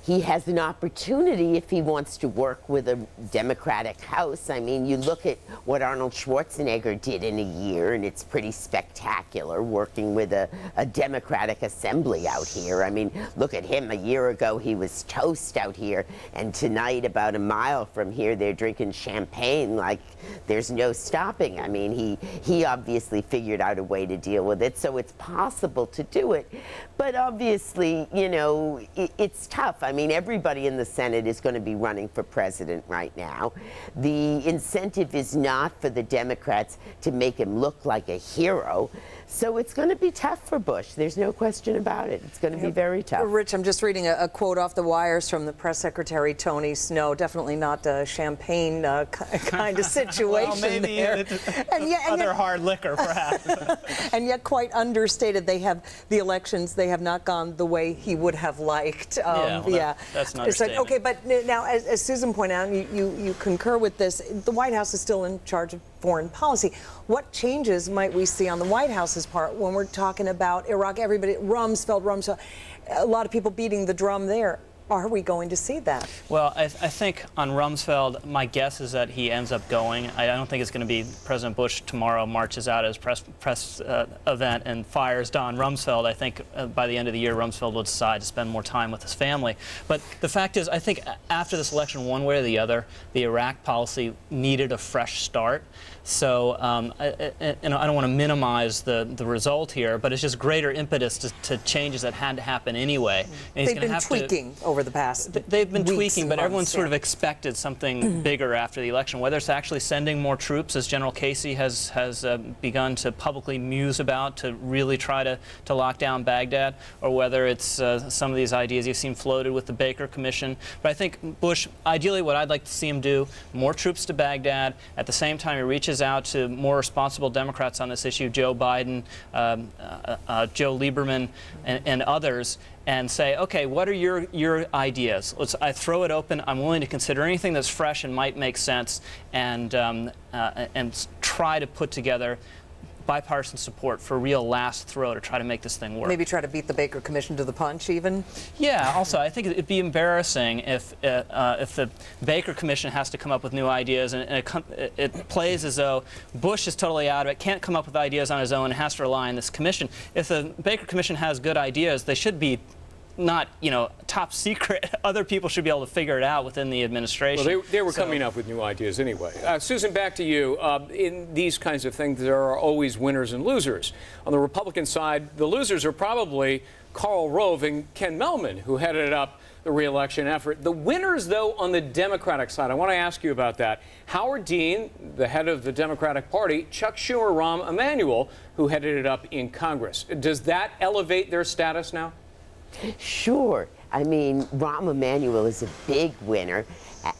He has an opportunity if he wants to work with a Democratic House. I mean, you look at what Arnold Schwarzenegger did in a year, and it's pretty spectacular working with a Democratic assembly out here. I mean, look at him. A year ago, he was toast out here, and tonight, about a mile from here, they're drinking champagne like there's no stopping. I mean, he obviously figured out a way to deal with it, so it's possible to do it. But obviously, you know, it's tough. I mean, everybody in the Senate is going to be running for president right now. The incentive is not for the Democrats to make him look like a hero. So it's going to be tough for Bush. There's no question about it. It's going to be very tough. Rich, I'm just reading a quote off the wires from the press secretary, Tony Snow. Definitely not a champagne kind of situation well, maybe there. And other hard liquor, perhaps. And yet quite understated. They have the elections. They have not gone the way he would have liked. That's not so, okay, but now, as Susan pointed out, you concur with this. The White House is still in charge of foreign policy. What changes might we see on the White House's part when we're talking about Iraq? Everybody, Rumsfeld, a lot of people beating the drum there. Are we going to see that? Well, I think on Rumsfeld, my guess is that he ends up going. I don't think it's going to be President Bush tomorrow marches out at his press event and fires Don Rumsfeld. I think by the end of the year, Rumsfeld will decide to spend more time with his family. But the fact is, I think after this election, one way or the other, the Iraq policy needed a fresh start. So I don't want to minimize the result here, but it's just greater impetus to changes that had to happen anyway. And they've been tweaking over the past They've been weeks tweaking, but months, everyone sort of expected something bigger after the election. Whether it's actually sending more troops, as General Casey has begun to publicly muse about, to really try to lock down Baghdad, or whether it's some of these ideas you've seen floated with the Baker Commission. But I think Bush, ideally what I'd like to see him do, more troops to Baghdad. At the same time, he reaches out to more responsible Democrats on this issue, Joe Biden, Joe Lieberman, and others, and say, okay, what are your ideas? I throw it open. I'm willing to consider anything that's fresh and might make sense, and try to put together bipartisan support for a real last throw to try to make this thing work. Maybe try to beat the Baker Commission to the punch, even? Yeah, also, I think it'd be embarrassing if the Baker Commission has to come up with new ideas, and it plays as though Bush is totally out of it, can't come up with ideas on his own, and has to rely on this commission. If the Baker Commission has good ideas, they should be not, top secret. Other people should be able to figure it out within the administration. Well, they were coming up with new ideas anyway. Susan, back to you. In these kinds of things, there are always winners and losers. On the Republican side, the losers are probably Karl Rove and Ken Mehlman, who headed up the re-election effort. The winners, though, on the Democratic side, I want to ask you about that. Howard Dean, the head of the Democratic Party, Chuck Schumer, Rahm Emanuel, who headed it up in Congress. Does that elevate their status now? Sure. I mean, Rahm Emanuel is a big winner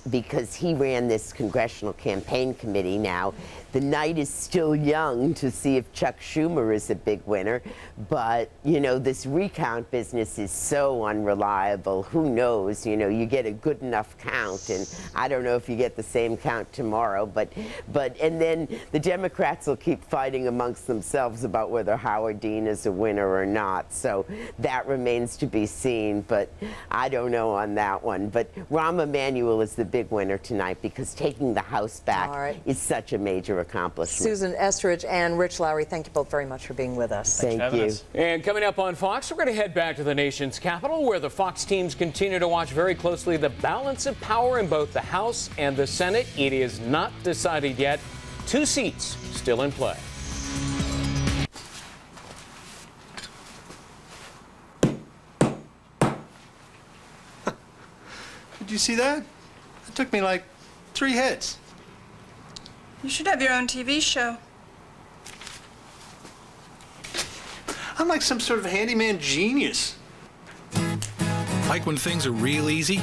because he ran this congressional campaign committee. Now, the night is still young to see if Chuck Schumer is a big winner, but, this recount business is so unreliable. Who knows? You get a good enough count, and I don't know if you get the same count tomorrow, and then the Democrats will keep fighting amongst themselves about whether Howard Dean is a winner or not, so that remains to be seen, but I don't know on that one. But Rahm Emanuel is the big winner tonight because taking the House back is such a major accomplishment. Susan Estrich and Rich Lowry, thank you both very much for being with us. Thank you. And coming up on Fox, we're going to head back to the nation's capital, where the Fox teams continue to watch very closely the balance of power in both the House and the Senate. It is not decided yet. 2 seats still in play. Did you see that? It took me like 3 hits. You should have your own TV show. I'm like some sort of handyman genius. Like when things are real easy?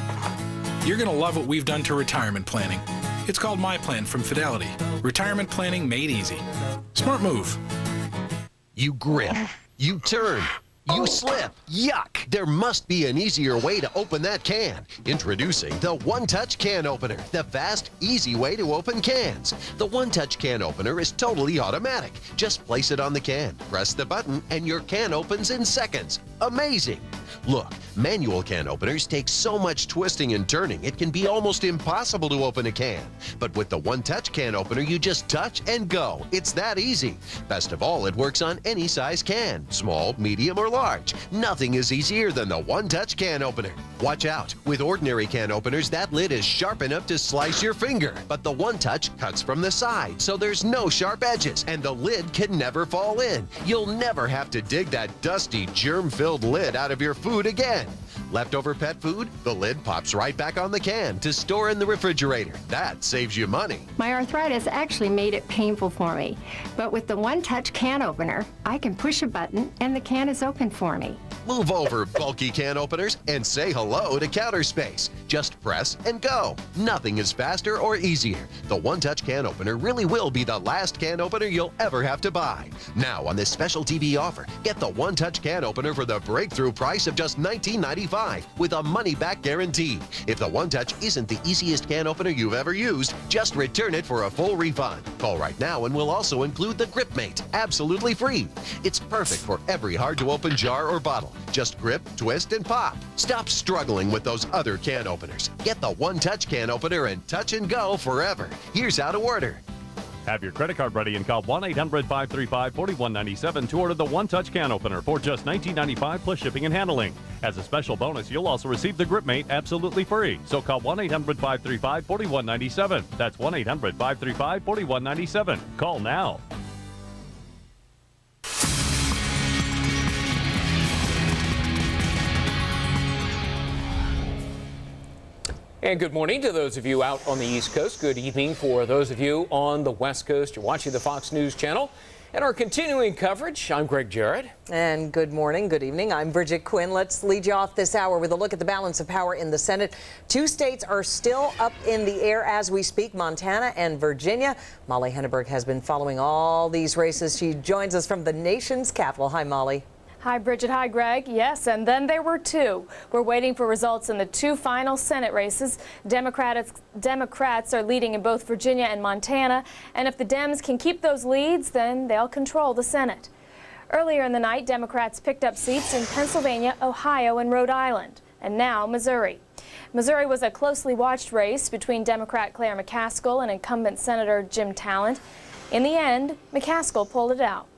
You're going to love what we've done to retirement planning. It's called My Plan from Fidelity. Retirement planning made easy. Smart move. You grip. You turn. You slip. Yuck! There must be an easier way to open that can. Introducing the One Touch Can Opener, the fast, easy way to open cans. The One Touch Can Opener is totally automatic. Just place it on the can, press the button, and your can opens in seconds. Amazing! Look, manual can openers take so much twisting and turning, it can be almost impossible to open a can. But with the One Touch Can Opener, you just touch and go. It's that easy. Best of all, it works on any size can, small, medium, or large. Nothing is easier than the One Touch Can Opener. Watch out. With ordinary can openers, that lid is sharp enough to slice your finger. But the One Touch cuts from the side, so there's no sharp edges, and the lid can never fall in. You'll never have to dig that dusty, germ-filled lid out of your food again. Leftover pet food? The lid pops right back on the can to store in the refrigerator. That saves you money. My arthritis actually made it painful for me, but with the One Touch Can Opener, I can push a button and the can is open for me. Move over, bulky can openers, and say hello to counter space. Just press and go. Nothing is faster or easier. The One Touch Can Opener really will be the last can opener you'll ever have to buy. Now, on this special TV offer, get the One Touch Can Opener for the breakthrough price of just $19.95 with a money-back guarantee. If the One Touch isn't the easiest can opener you've ever used, just return it for a full refund. Call right now and we'll also include the Grip Mate, absolutely free. It's perfect for every hard-to-open jar or bottle. Just grip, twist, and pop. Stop struggling with those other can openers. Get the One Touch Can Opener and touch and go forever. Here's how to order. Have your credit card ready and call 1-800-535-4197 to order the One Touch Can Opener for just $19.95 plus shipping and handling. As a special bonus, you'll also receive the Grip Mate absolutely free. So call 1-800-535-4197. That's 1-800-535-4197. Call now. And good morning to those of you out on the East Coast. Good evening for those of you on the West Coast. You're watching the Fox News Channel. And our continuing coverage, I'm Greg Jarrett. And good morning, good evening. I'm Bridget Quinn. Let's lead you off this hour with a look at the balance of power in the Senate. Two states are still up in the air as we speak, Montana and Virginia. Molly Henneberg has been following all these races. She joins us from the nation's capital. Hi, Molly. Hi, Bridget. Hi, Greg. Yes, and then there were two. We're waiting for results in the two final Senate races. Democrats are leading in both Virginia and Montana, and if the Dems can keep those leads, then they'll control the Senate. Earlier in the night, Democrats picked up seats in Pennsylvania, Ohio, and Rhode Island, and now Missouri. Missouri was a closely watched race between Democrat Claire McCaskill and incumbent Senator Jim Talent. In the end, McCaskill pulled it out.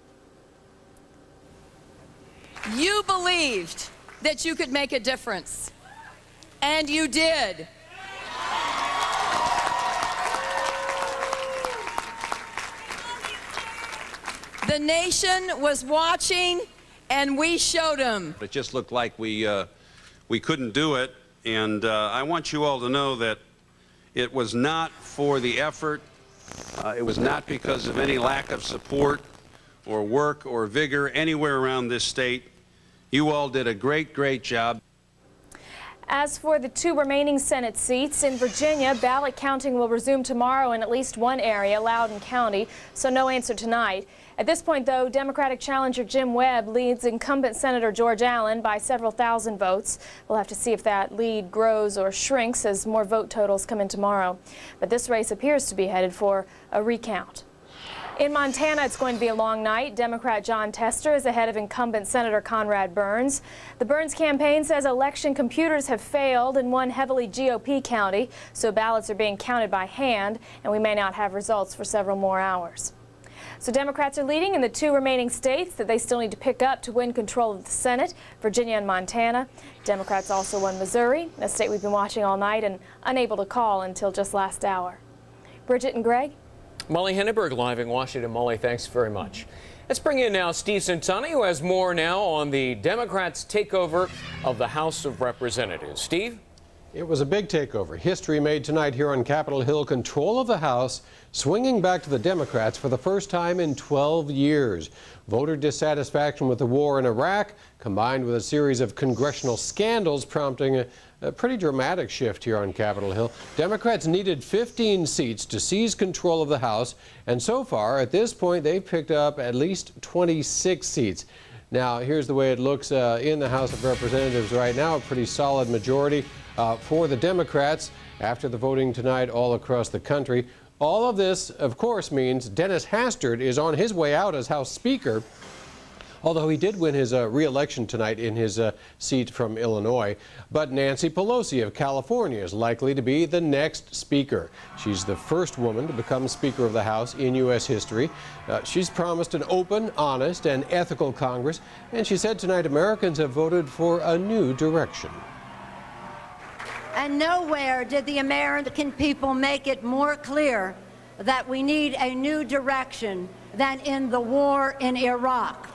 You believed that you could make a difference, and you did. The nation was watching, and we showed them. It just looked like we couldn't do it, and I want you all to know that it was not for the effort. It was not because of any lack of support or work or vigor anywhere around this state. You all did a great, great job. As for the two remaining Senate seats in Virginia, ballot counting will resume tomorrow in at least one area, Loudoun County, so no answer tonight. At this point, though, Democratic challenger Jim Webb leads incumbent Senator George Allen by several thousand votes. We'll have to see if that lead grows or shrinks as more vote totals come in tomorrow. But this race appears to be headed for a recount. In Montana, it's going to be a long night. Democrat John Tester is ahead of incumbent Senator Conrad Burns. The Burns campaign says election computers have failed in one heavily GOP county, so ballots are being counted by hand, and we may not have results for several more hours. So Democrats are leading in the two remaining states that they still need to pick up to win control of the Senate, Virginia and Montana. Democrats also won Missouri, a state we've been watching all night and unable to call until just last hour. Bridget and Greg? Molly Henneberg live in Washington. Molly, thanks very much. Let's bring in now Steve Centani, who has more now on the Democrats' takeover of the House of Representatives. Steve? It was a big takeover. History made tonight here on Capitol Hill. Control of the House swinging back to the Democrats for the first time in 12 years. Voter dissatisfaction with the war in Iraq, combined with a series of congressional scandals prompting A pretty dramatic shift here on Capitol Hill. Democrats needed 15 seats to seize control of the House, and so far, at this point, they've picked up at least 26 seats. Now, here's the way it looks in the House of Representatives right now. A pretty solid majority for the Democrats after the voting tonight all across the country. All of this, of course, means Dennis Hastert is on his way out as House Speaker, although he did win his re-election tonight in his seat from Illinois. But Nancy Pelosi of California is likely to be the next Speaker. She's the first woman to become Speaker of the House in U.S. history. She's promised an open, honest, and ethical Congress, and she said tonight Americans have voted for a new direction. And nowhere did the American people make it more clear that we need a new direction than in the war in Iraq.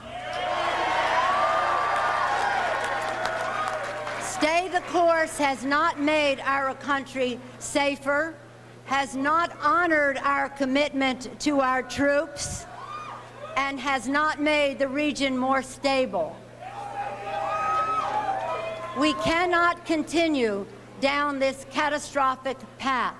Stay the course has not made our country safer, has not honored our commitment to our troops, and has not made the region more stable. We cannot continue down this catastrophic path.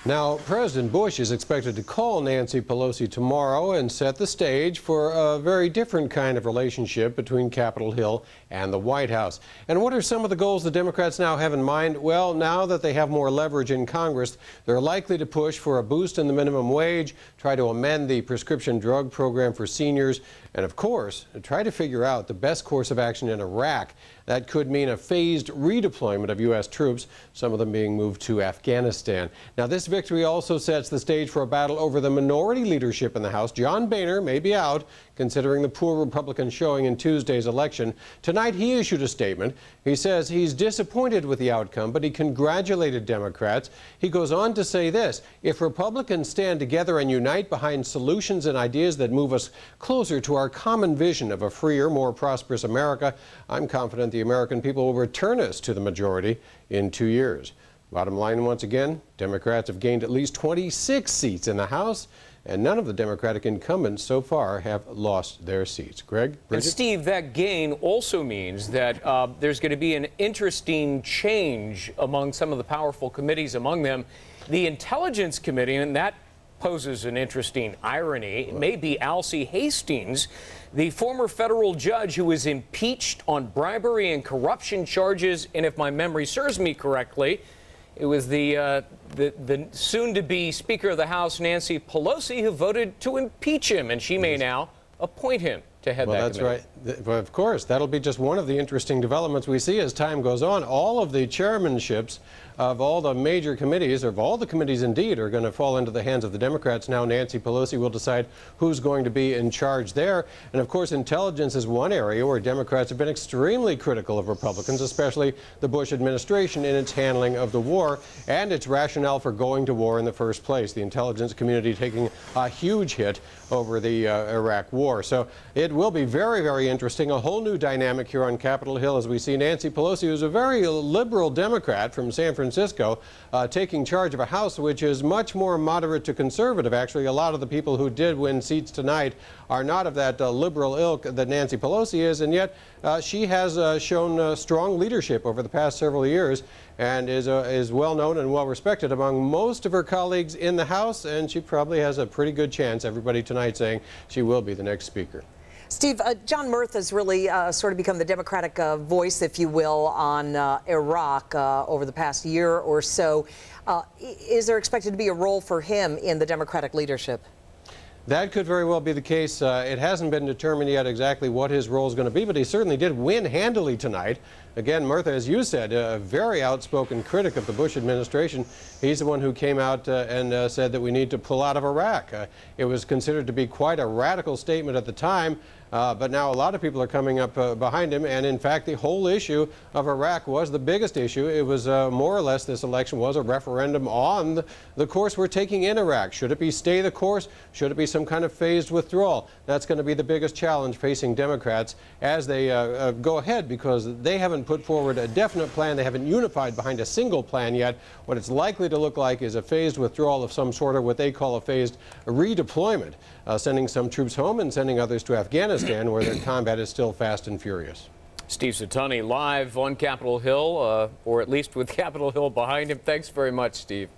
Now, President Bush is expected to call Nancy Pelosi tomorrow and set the stage for a very different kind of relationship between Capitol Hill and the White House. And what are some of the goals the Democrats now have in mind? Well, now that they have more leverage in Congress, they're likely to push for a boost in the minimum wage, try to amend the prescription drug program for seniors, and of course, try to figure out the best course of action in Iraq. That could mean a phased redeployment of U.S. troops, some of them being moved to Afghanistan. Now, this victory also sets the stage for a battle over the minority leadership in the House. John Boehner may be out, considering the poor Republican showing in Tuesday's election. Tonight, he issued a statement. He says he's disappointed with the outcome, but he congratulated Democrats. He goes on to say this: if Republicans stand together and unite behind solutions and ideas that move us closer to our common vision of a freer, more prosperous America, I'm confident the American people will return us to the majority in 2 years. Bottom line, once again, Democrats have gained at least 26 seats in the House, and none of the Democratic incumbents so far have lost their seats. Greg, Bridget? And Steve, that gain also means that there's going to be an interesting change among some of the powerful committees, among them the Intelligence Committee, and that poses an interesting irony. It may be Alcee Hastings, the former federal judge who was impeached on bribery and corruption charges, and if my memory serves me correctly, it was the soon-to-be Speaker of the House, Nancy Pelosi, who voted to impeach him, and she may now appoint him to head that committee. Well, that's right. Of course, that'll be just one of the interesting developments we see as time goes on. All of the chairmanships of all the major committees, or of all the committees indeed, are going to fall into the hands of the Democrats. Now Nancy Pelosi will decide who's going to be in charge there. And of course, intelligence is one area where Democrats have been extremely critical of Republicans, especially the Bush administration, in its handling of the war and its rationale for going to war in the first place. The intelligence community taking a huge hit over the Iraq war. So it will be very, very interesting. A whole new dynamic here on Capitol Hill as we see Nancy Pelosi, who's a very liberal Democrat from San Francisco, taking charge of a House which is much more moderate to conservative. Actually, a lot of the people who did win seats tonight are not of that liberal ilk that Nancy Pelosi is, and yet she has shown strong leadership over the past several years and is well known and well respected among most of her colleagues in the House, and she probably has a pretty good chance, everybody tonight saying she will be the next Speaker. Steve, John Murtha has really sort of become the Democratic voice, if you will, on Iraq over the past year or so. Is there expected to be a role for him in the Democratic leadership? That could very well be the case. It hasn't been determined yet exactly what his role is going to be, but he certainly did win handily tonight. Again, Murtha, as you said, a very outspoken critic of the Bush administration. He's the one who came out and said that we need to pull out of Iraq. It was considered to be quite a radical statement at the time, but now a lot of people are coming up behind him, and in fact the whole issue of Iraq was the biggest issue. It was more or less, this election was a referendum on the course we're taking in Iraq. Should it be stay the course? Should it be some kind of phased withdrawal? That's going to be the biggest challenge facing Democrats as they go ahead, because they haven't put forward a definite plan. They haven't unified behind a single plan yet. What it's likely to look like is a phased withdrawal of some sort, or what they call a phased redeployment, sending some troops home and sending others to Afghanistan, where the combat is still fast and furious. Steve Satani live on Capitol Hill, or at least with Capitol Hill behind him. Thanks very much, Steve.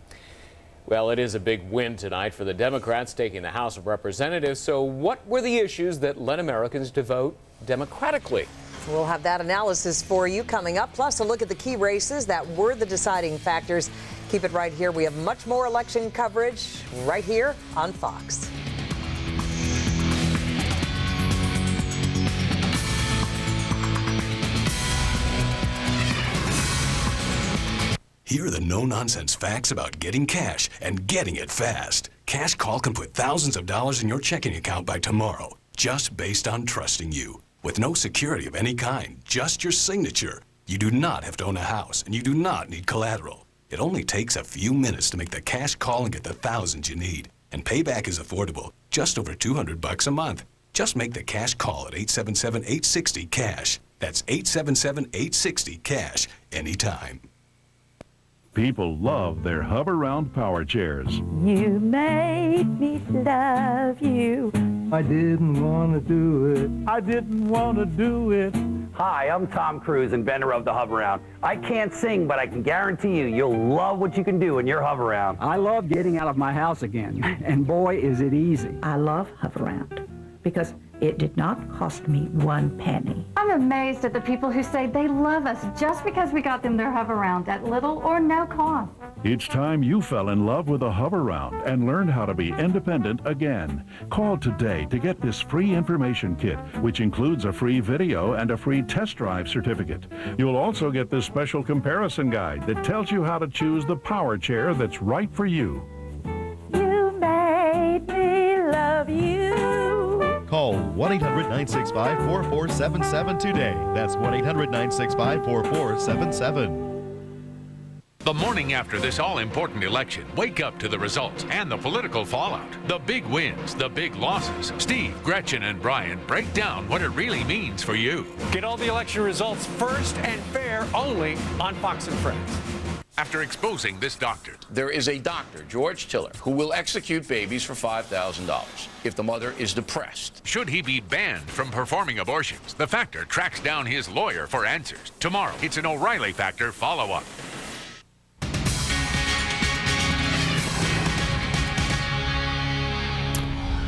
Well, it is a big win tonight for the Democrats taking the House of Representatives. So what were the issues that led Americans to vote democratically? We'll have that analysis for you coming up, plus a look at the key races that were the deciding factors. Keep it right here. We have much more election coverage right here on Fox. Here are the no-nonsense facts about getting cash and getting it fast. Cash Call can put thousands of dollars in your checking account by tomorrow, just based on trusting you. With no security of any kind, just your signature. You do not have to own a house, and you do not need collateral. It only takes a few minutes to make the cash call and get the thousands you need. And payback is affordable, just over $200 a month. Just make the cash call at 877-860-CASH. That's 877-860-CASH anytime. People love their hover-round power chairs. You made me love you. I didn't want to do it. I didn't want to do it. Hi, I'm Tom Cruise, inventor of the Hover-Round. I can't sing, but I can guarantee you'll love what you can do in your Hover-Round. I love getting out of my house again, and boy, is it easy. I love Hover-Round because it did not cost me 1 penny. I'm amazed at the people who say they love us just because we got them their Hover-Round at little or no cost. It's time you fell in love with a Hover-Round and learned how to be independent again. Call today to get this free information kit, which includes a free video and a free test drive certificate. You'll also get this special comparison guide that tells you how to choose the power chair that's right for you. You made me love you. Call 1-800-965-4477 today. That's 1-800-965-4477. The morning after this all-important election, wake up to the results and the political fallout, the big wins, the big losses. Steve, Gretchen, and Brian break down what it really means for you. Get all the election results first and fair only on Fox and Friends. After exposing this doctor. There is a doctor, George Tiller, who will execute babies for $5,000 if the mother is depressed. Should he be banned from performing abortions? The Factor tracks down his lawyer for answers. Tomorrow, it's an O'Reilly Factor follow-up.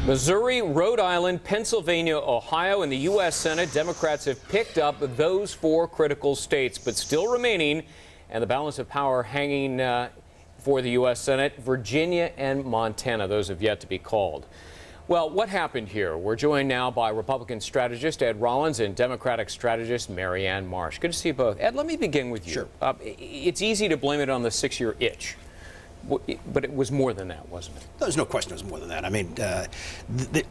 Missouri, Rhode Island, Pennsylvania, Ohio, and the U.S. Senate, Democrats have picked up those 4 critical states, but still remaining, and the balance of power hanging for the U.S. Senate, Virginia and Montana. Those have yet to be called. Well, what happened here? We're joined now by Republican strategist Ed Rollins and Democratic strategist Marianne Marsh. Good to see you both. Ed, let me begin with you. Sure. It's easy to blame it on the 6-year itch. But it was more than that, wasn't it? There's no question it was more than that. I mean,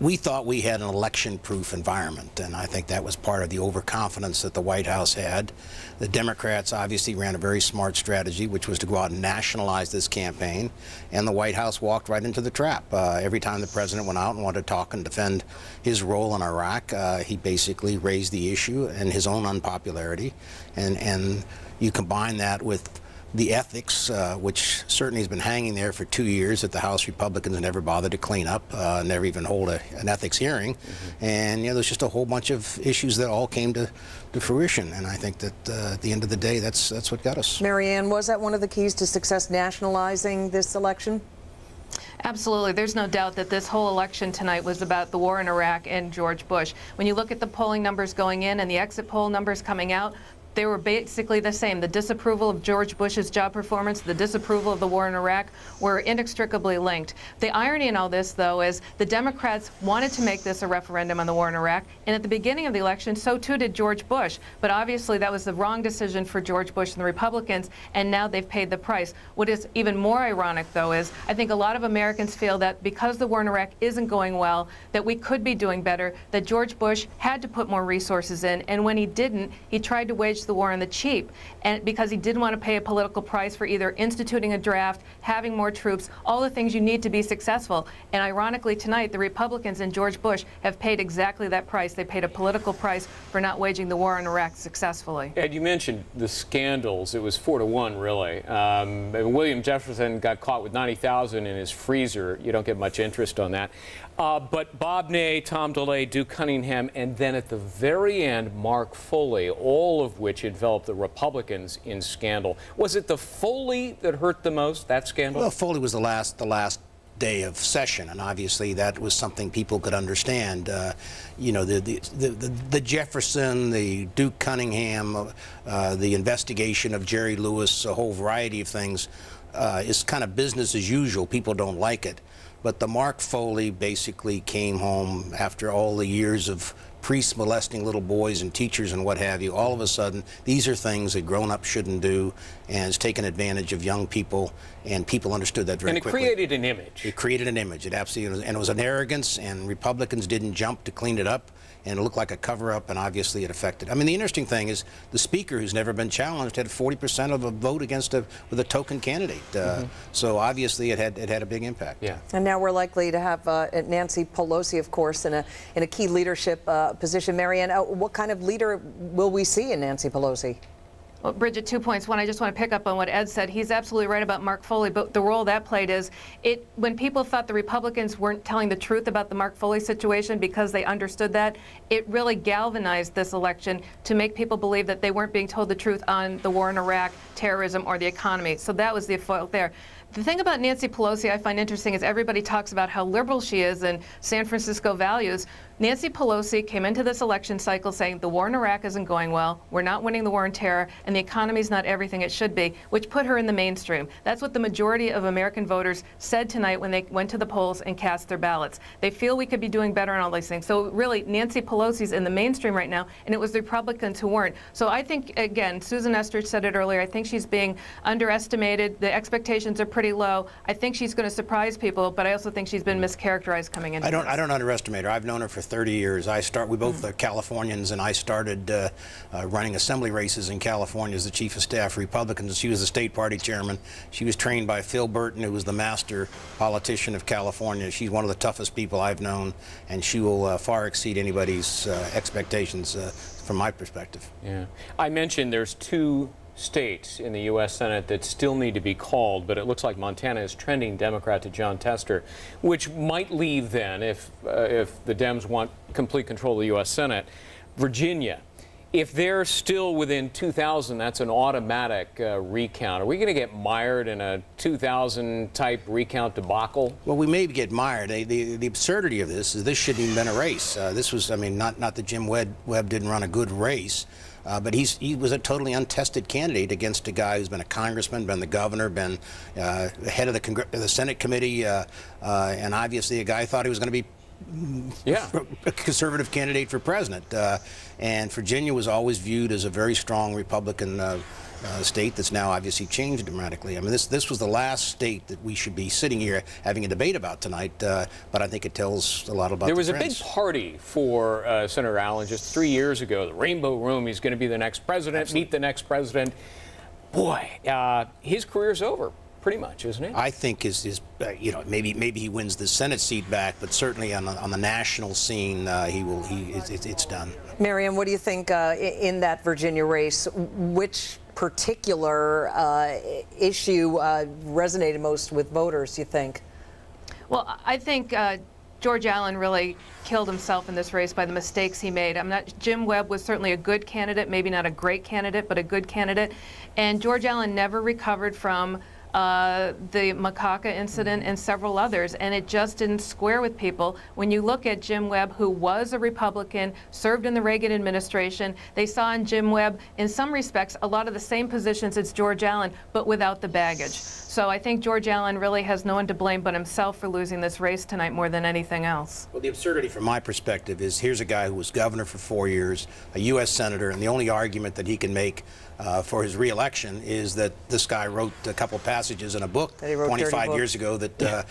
we thought we had an election-proof environment, and I think that was part of the overconfidence that the White House had. The Democrats obviously ran a very smart strategy, which was to go out and nationalize this campaign, and the White House walked right into the trap. Every time the president went out and wanted to talk and defend his role in Iraq, he basically raised the issue and his own unpopularity, and you combine that with the ethics, which certainly has been hanging there for 2 years that the House Republicans never bothered to clean up, never even hold an ethics hearing. And, you know, there's just a whole bunch of issues that all came to fruition. And I think that at the end of the day, that's what got us. Marianne, was that one of the keys to success, nationalizing this election? Absolutely. There's no doubt that this whole election tonight was about the war in Iraq and George Bush. When you look at the polling numbers going in and the exit poll numbers coming out, they were basically the same. The disapproval of George Bush's job performance, the disapproval of the war in Iraq were inextricably linked. The irony in all this, though, is the Democrats wanted to make this a referendum on the war in Iraq, and at the beginning of the election, so too did George Bush. But obviously that was the wrong decision for George Bush and the Republicans, and now they've paid the price. What is even more ironic, though, is I think a lot of Americans feel that because the war in Iraq isn't going well, that we could be doing better, that George Bush had to put more resources in, and when he didn't, he tried to wage the war on the cheap, and because he didn't want to pay a political price for either instituting a draft, having more troops, all the things you need to be successful. And ironically, tonight, the Republicans and George Bush have paid exactly that price. They paid a political price for not waging the war in Iraq successfully. Ed, you mentioned the scandals. It was 4-1, really. William Jefferson got caught with 90,000 in his freezer. You don't get much interest on that. But Bob Ney, Tom DeLay, Duke Cunningham, and then at the very end, Mark Foley, all of which enveloped the Republicans in scandal. Was it the Foley that hurt the most, that scandal? Well, Foley was the last day of session, and obviously that was something people could understand. You know, the Jefferson, the Duke Cunningham, the investigation of Jerry Lewis, a whole variety of things is kind of business as usual. People don't like it. But the Mark Foley basically came home after all the years of priests molesting little boys and teachers and what have you. All of a sudden, these are things that grown-ups shouldn't do, and it's taken advantage of young people, and people understood that very quickly. And it created an image. It created an image. It absolutely, and it was an arrogance, and Republicans didn't jump to clean it up, and it looked like a cover-up, and obviously it affected. I mean, the interesting thing is the speaker, who's never been challenged, had 40% of a vote against with a token candidate. So obviously it had a big impact. Yeah. And now we're likely to have Nancy Pelosi, of course, in a key leadership position. Marianne, what kind of leader will we see in Nancy Pelosi? Well, Bridget, 2 points. One, I just want to pick up on what Ed said. He's absolutely right about Mark Foley, but the role that played is when people thought the Republicans weren't telling the truth about the Mark Foley situation because they understood that, it really galvanized this election to make people believe that they weren't being told the truth on the war in Iraq, terrorism, or the economy. So that was the fault there. The thing about Nancy Pelosi I find interesting is everybody talks about how liberal she is and San Francisco values. Nancy Pelosi came into this election cycle saying the war in Iraq isn't going well, we're not winning the war on terror, and the economy's not everything it should be, which put her in the mainstream. That's what the majority of American voters said tonight when they went to the polls and cast their ballots. They feel we could be doing better on all these things. So really, Nancy Pelosi's in the mainstream right now, and it was the Republicans who weren't. So I think, again, Susan Estridge said it earlier, I think she's being underestimated. The expectations are pretty low. I think she's going to surprise people, but I also think she's been mischaracterized coming into this. I don't underestimate her. I've known her for 30 years. We both are Californians, and I started running assembly races in California as the chief of staff for Republicans. She was the state party chairman. She was trained by Phil Burton, who was the master politician of California. She's one of the toughest people I've known, and she will far exceed anybody's expectations from my perspective. Yeah. I mentioned there's 2 states in the U.S. Senate that still need to be called, but it looks like Montana is trending Democrat to John Tester, which might leave then, if the Dems want complete control of the U.S. Senate, Virginia. If they're still within 2,000, that's an automatic recount. Are we going to get mired in a 2,000-type recount debacle? Well, we may get mired. The absurdity of this is this shouldn't even been a race. This was, I mean, not that Jim Webb didn't run a good race, but he was a totally untested candidate against a guy who's been a congressman, been the governor, been head of the Senate committee, and obviously a guy who thought he was going to be a conservative candidate for president. And Virginia was always viewed as a very strong Republican state that's now obviously changed dramatically. I mean, this was the last state that we should be sitting here having a debate about tonight, but I think it tells a lot about There was the a big party for Senator Allen just 3 years ago, the Rainbow Room. He's going to be the next president, Absolutely. meet the next president. Boy, his career's over. Pretty much, isn't it? I think you know, maybe he wins the Senate seat back, but certainly on the national scene, it's done. Marianne, what do you think in that Virginia race? Which particular issue resonated most with voters, you think? Well, I think George Allen really killed himself in this race by the mistakes he made. Jim Webb was certainly a good candidate, maybe not a great candidate, but a good candidate. And George Allen never recovered from the Macaca incident and several others, and it just didn't square with people. When you look at Jim Webb, who was a Republican, served in the Reagan administration, they saw in Jim Webb, in some respects, a lot of the same positions as George Allen, but without the baggage. So I think George Allen really has no one to blame but himself for losing this race tonight more than anything else. Well, the absurdity from my perspective is here's a guy who was governor for 4 years, a U.S. senator, and the only argument that he can make for his reelection is that this guy wrote a couple passages passages in a book That he wrote 25 dirty years ago that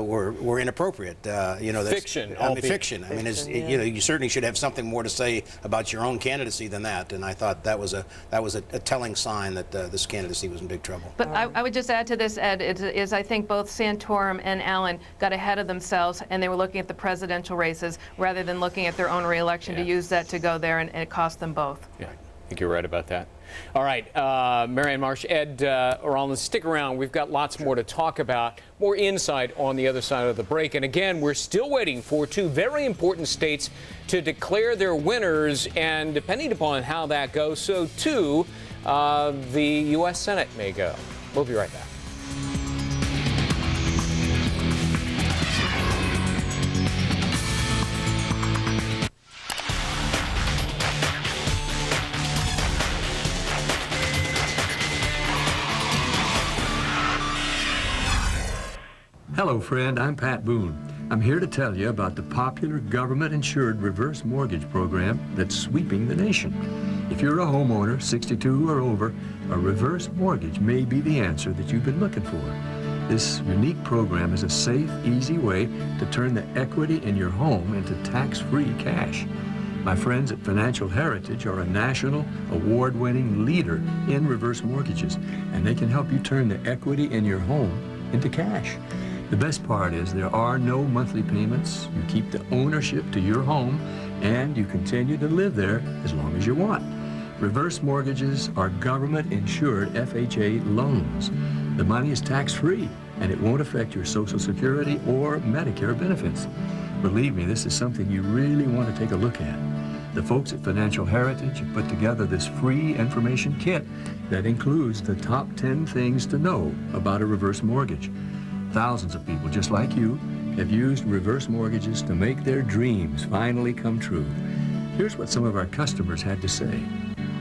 were inappropriate. You know, that's Fiction, I mean, albeit. fiction. I mean, it's, Fiction, yeah. you know, you certainly should have something more to say about your own candidacy than that. And I thought that was a telling sign that this candidacy was in big trouble. But I would just add to this, Ed, is I think both Santorum and Allen got ahead of themselves, and they were looking at the presidential races rather than looking at their own reelection to use that to go there, and it cost them both. Yeah, I think you're right about that. All right, Marianne Marsh, Ed Rollins, stick around. We've got lots more to talk about, more insight on the other side of the break. And again, we're still waiting for two very important states to declare their winners, and depending upon how that goes, so too the U.S. Senate may go. We'll be right back. Hello, friend. I'm Pat Boone. I'm here to tell you about the popular government-insured reverse mortgage program that's sweeping the nation. If you're a homeowner, 62 or over, a reverse mortgage may be the answer that you've been looking for. This unique program is a safe, easy way to turn the equity in your home into tax-free cash. My friends at Financial Heritage are a national award-winning leader in reverse mortgages, and they can help you turn the equity in your home into cash. The best part is there are no monthly payments. You keep the ownership to your home, and you continue to live there as long as you want. Reverse mortgages are government-insured FHA loans. The money is tax-free, and it won't affect your Social Security or Medicare benefits. Believe me, this is something you really want to take a look at. The folks at Financial Heritage have put together this free information kit that includes the top 10 things to know about a reverse mortgage. Thousands of people just like you have used reverse mortgages to make their dreams finally come true. Here's what some of our customers had to say.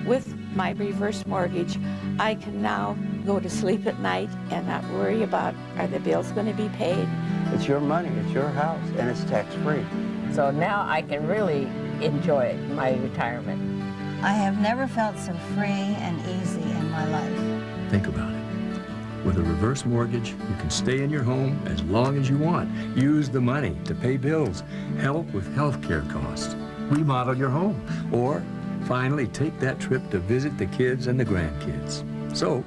With my reverse mortgage, I can now go to sleep at night and not worry about, are the bills going to be paid? It's your money, it's your house, and it's tax-free. So now I can really enjoy my retirement. I have never felt so free and easy in my life. Think about it. With a reverse mortgage, you can stay in your home as long as you want. Use the money to pay bills, help with health care costs, remodel your home, or finally take that trip to visit the kids and the grandkids. So,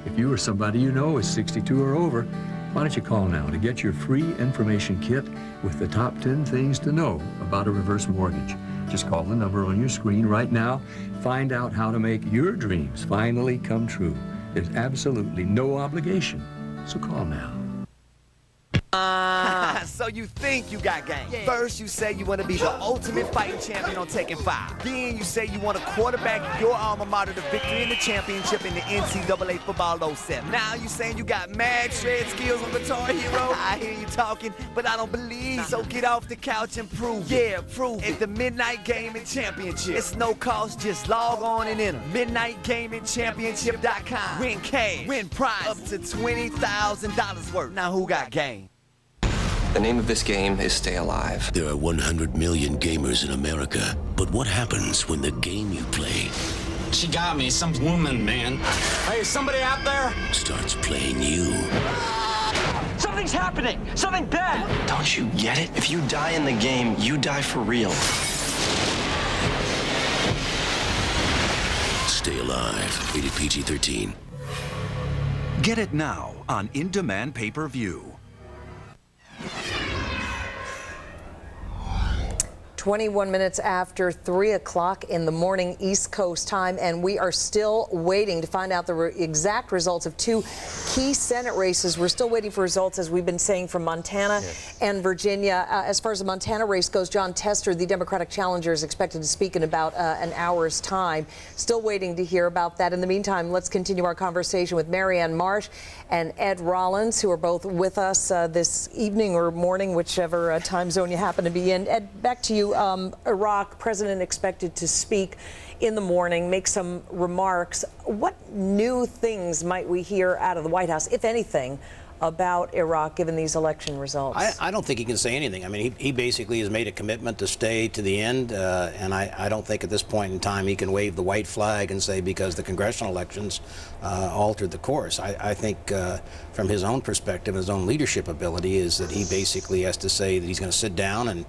if you or somebody you know is 62 or over, why don't you call now to get your free information kit with the top 10 things to know about a reverse mortgage. Just call the number on your screen right now. Find out how to make your dreams finally come true. There's absolutely no obligation, so call now. So you think you got game. Yeah. First, you say you want to be the ultimate fighting champion on Tekken 5. Then you say you want to quarterback your alma mater to victory in the championship in the NCAA Football 07. Now you saying you got mad shred skills on Guitar Hero. I hear you talking, but I don't believe. So get off the couch and prove. Yeah, prove it. The Midnight Gaming Championship. It's no cost, just log on and enter. MidnightGamingChampionship.com. Win cash, win prize up to $20,000 worth. Now who got game? The name of this game is Stay Alive. There are 100 million gamers in America, but what happens when the game you play... She got me, some woman, man. Hey, somebody out there? ...starts playing you. Something's happening! Something bad! Don't you get it? If you die in the game, you die for real. Stay Alive, rated PG-13. Get it now on in-demand pay-per-view. 21 minutes after 3 o'clock in the morning East Coast time, and we are still waiting to find out the exact results of two key Senate races. We're still waiting for results, as we've been saying, from Montana and Virginia. As far as the Montana race goes, John Tester, the Democratic challenger, is expected to speak in about an hour's time. Still waiting to hear about that. In the meantime, let's continue our conversation with Marianne Marsh and Ed Rollins, who are both with us this evening or morning, whichever time zone you happen to be in. Ed, back to you. Iraq, president expected to speak in the morning, make some remarks. What new things might we hear out of the White House, if anything, about Iraq given these election results? I don't think he can say anything. I mean, he basically has made a commitment to stay to the end, and I don't think at this point in time he can wave the white flag and say because the congressional elections altered the course. I think from his own perspective, his own leadership ability is that he basically has to say that he's going to sit down and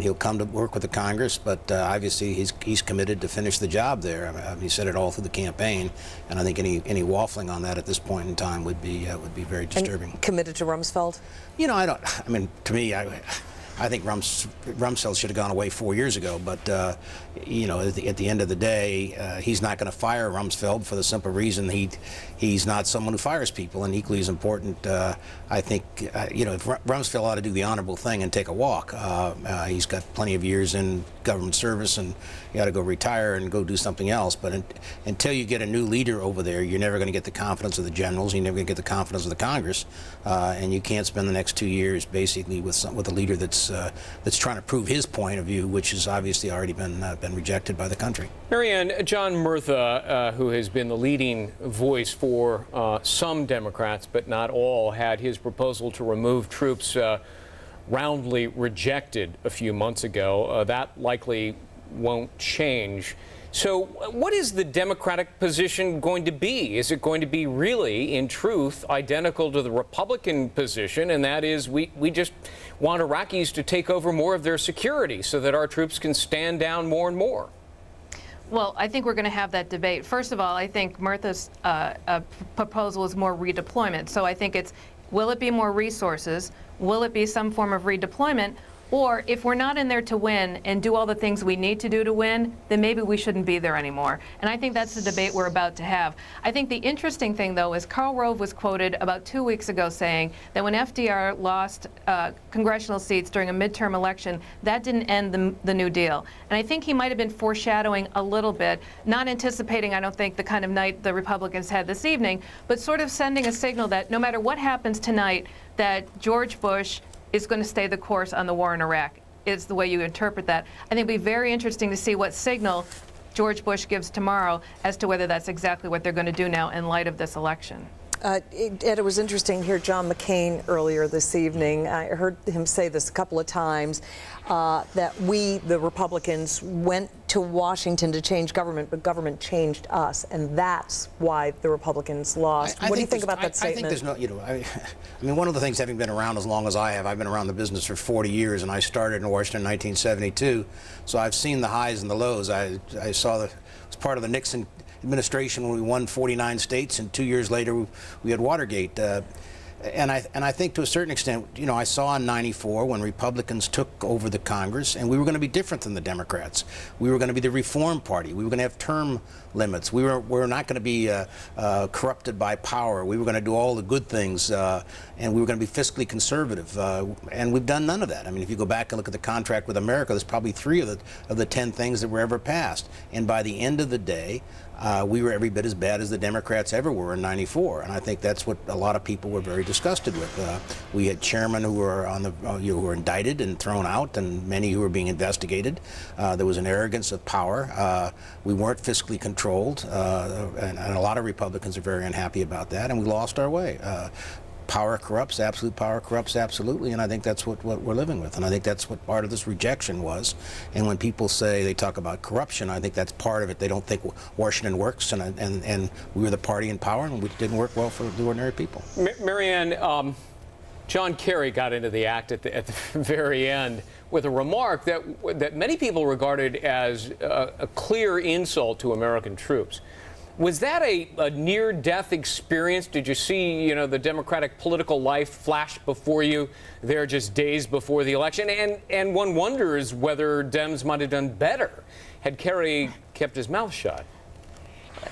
he'll come to work with the Congress, but obviously he's committed to finish the job there. I mean, he said it all through the campaign, and I think any waffling on that at this point in time would be very disturbing. And committed to Rumsfeld? You know, I mean, to me, I think Rumsfeld should have gone away 4 years ago, but you know, at the end of the day, he's not going to fire Rumsfeld for the simple reason he's not someone who fires people. And equally as important, I think, you know, if Rumsfeld ought to do the honorable thing and take a walk. He's got plenty of years in government service, and he ought to go retire and go do something else. But until you get a new leader over there, you're never going to get the confidence of the generals. You're never going to get the confidence of the Congress, and you can't spend the next 2 years basically with a leader that's trying to prove his point of view, which has obviously already been rejected by the country. Marianne, John Murtha, who has been the leading voice for some Democrats, but not all, had his proposal to remove troops roundly rejected a few months ago. That likely won't change. So what is the Democratic position going to be? Is it going to be really, in truth, identical to the Republican position, and that is we just want Iraqis to take over more of their security so that our troops can stand down more and more? Well, I think we're going to have that debate. First of all, I think Murtha's proposal is more redeployment. So I think it's, will it be more resources? Will it be some form of redeployment? Or if we're not in there to win and do all the things we need to do to win, then maybe we shouldn't be there anymore. And I think that's the debate we're about to have. I think the interesting thing, though, is Karl Rove was quoted about 2 weeks ago saying that when FDR lost congressional seats during a midterm election, that didn't end the New Deal. And I think he might have been foreshadowing a little bit, not anticipating, I don't think, the kind of night the Republicans had this evening, but sort of sending a signal that no matter what happens tonight, that George Bush is going to stay the course on the war in Iraq, is the way you interpret that. I think it'll be very interesting to see what signal George Bush gives tomorrow as to whether that's exactly what they're going to do now in light of this election. It was interesting to hear John McCain earlier this evening. I heard him say this a couple of times, that we, the Republicans, went to Washington to change government, but government changed us, and that's why the Republicans lost. What do you think about that statement? I think there's no, you know, I mean, one of the things, having been around as long as I have, I've been around the business for 40 years, and I started in Washington in 1972, so I've seen the highs and the lows. I saw was part of the Nixon administration when we won 49 states, and 2 years later we had Watergate. And I think to a certain extent, you know, I saw in '94 when Republicans took over the Congress, and we were going to be different than the Democrats. We were going to be the Reform Party. We were going to have term limits. We were not going to be corrupted by power. We were going to do all the good things, and we were going to be fiscally conservative. And we've done none of that. I mean, if you go back and look at the contract with America, there's probably 3 of the 10 things that were ever passed. And by the end of the day, we were every bit as bad as the Democrats ever were in '94, and I think that's what a lot of people were very disgusted with. We had chairmen who were on the who were indicted and thrown out, and many who were being investigated. There was an arrogance of power. We weren't fiscally controlled, and a lot of Republicans are very unhappy about that, and we lost our way. Power corrupts, absolute power corrupts absolutely, and I think that's what we're living with, and I think that's what part of this rejection was. And when people say, they talk about corruption, I think that's part of it. They don't think Washington works, and we were the party in power, and it didn't work well for the ordinary people. Marianne, John Kerry got into the act at the very end with a remark that many people regarded as a clear insult to American troops. Was that a near-death experience? Did you see, you know, the Democratic political life flash before you there just days before the election? And one wonders whether Dems might have done better had Kerry kept his mouth shut.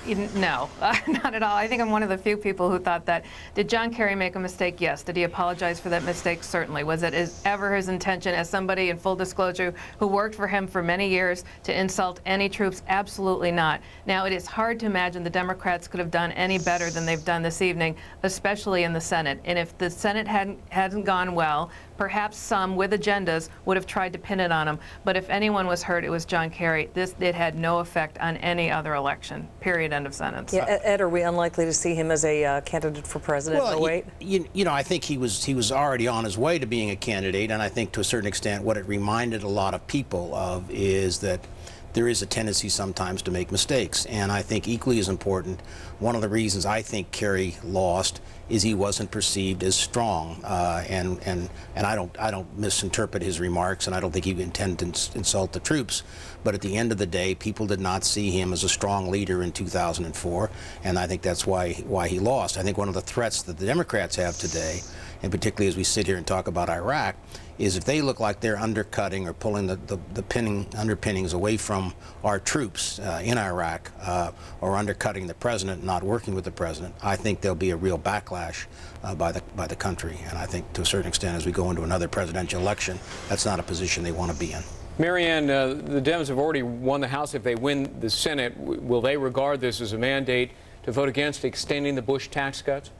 No, not at all. I think I'm one of the few people who thought that. Did John Kerry make a mistake? Yes. Did he apologize for that mistake? Certainly. Was it ever his intention, as somebody in full disclosure who worked for him for many years, to insult any troops? Absolutely not. Now, it is hard to imagine the Democrats could have done any better than they've done this evening, especially in the Senate. And if the Senate hadn't gone well, perhaps some with agendas would have tried to pin it on him. But if anyone was hurt, it was John Kerry. It had no effect on any other election, period. straight end of sentence. Yeah, Ed, are we unlikely to see him as a candidate for president? Well, Oh, wait. you know, I think he was already on his way to being a candidate, and I think to a certain extent what it reminded a lot of people of is that there is a tendency sometimes to make mistakes. And I think equally as important, one of the reasons I think Kerry lost is he wasn't perceived as strong. And I don't misinterpret his remarks, and I don't think he intended to insult the troops. But at the end of the day, people did not see him as a strong leader in 2004, and I think that's why he lost. I think one of the threats that the Democrats have today, and particularly as we sit here and talk about Iraq, is if they look like they're undercutting or pulling the underpinnings away from our troops in Iraq, or undercutting the president, not working with the president, I think there'll be a real backlash by the country. And I think to a certain extent, as we go into another presidential election, that's not a position they want to be in. Marianne, the Dems have already won the House. If they win the Senate, will they regard this as a mandate to vote against extending the Bush tax cuts?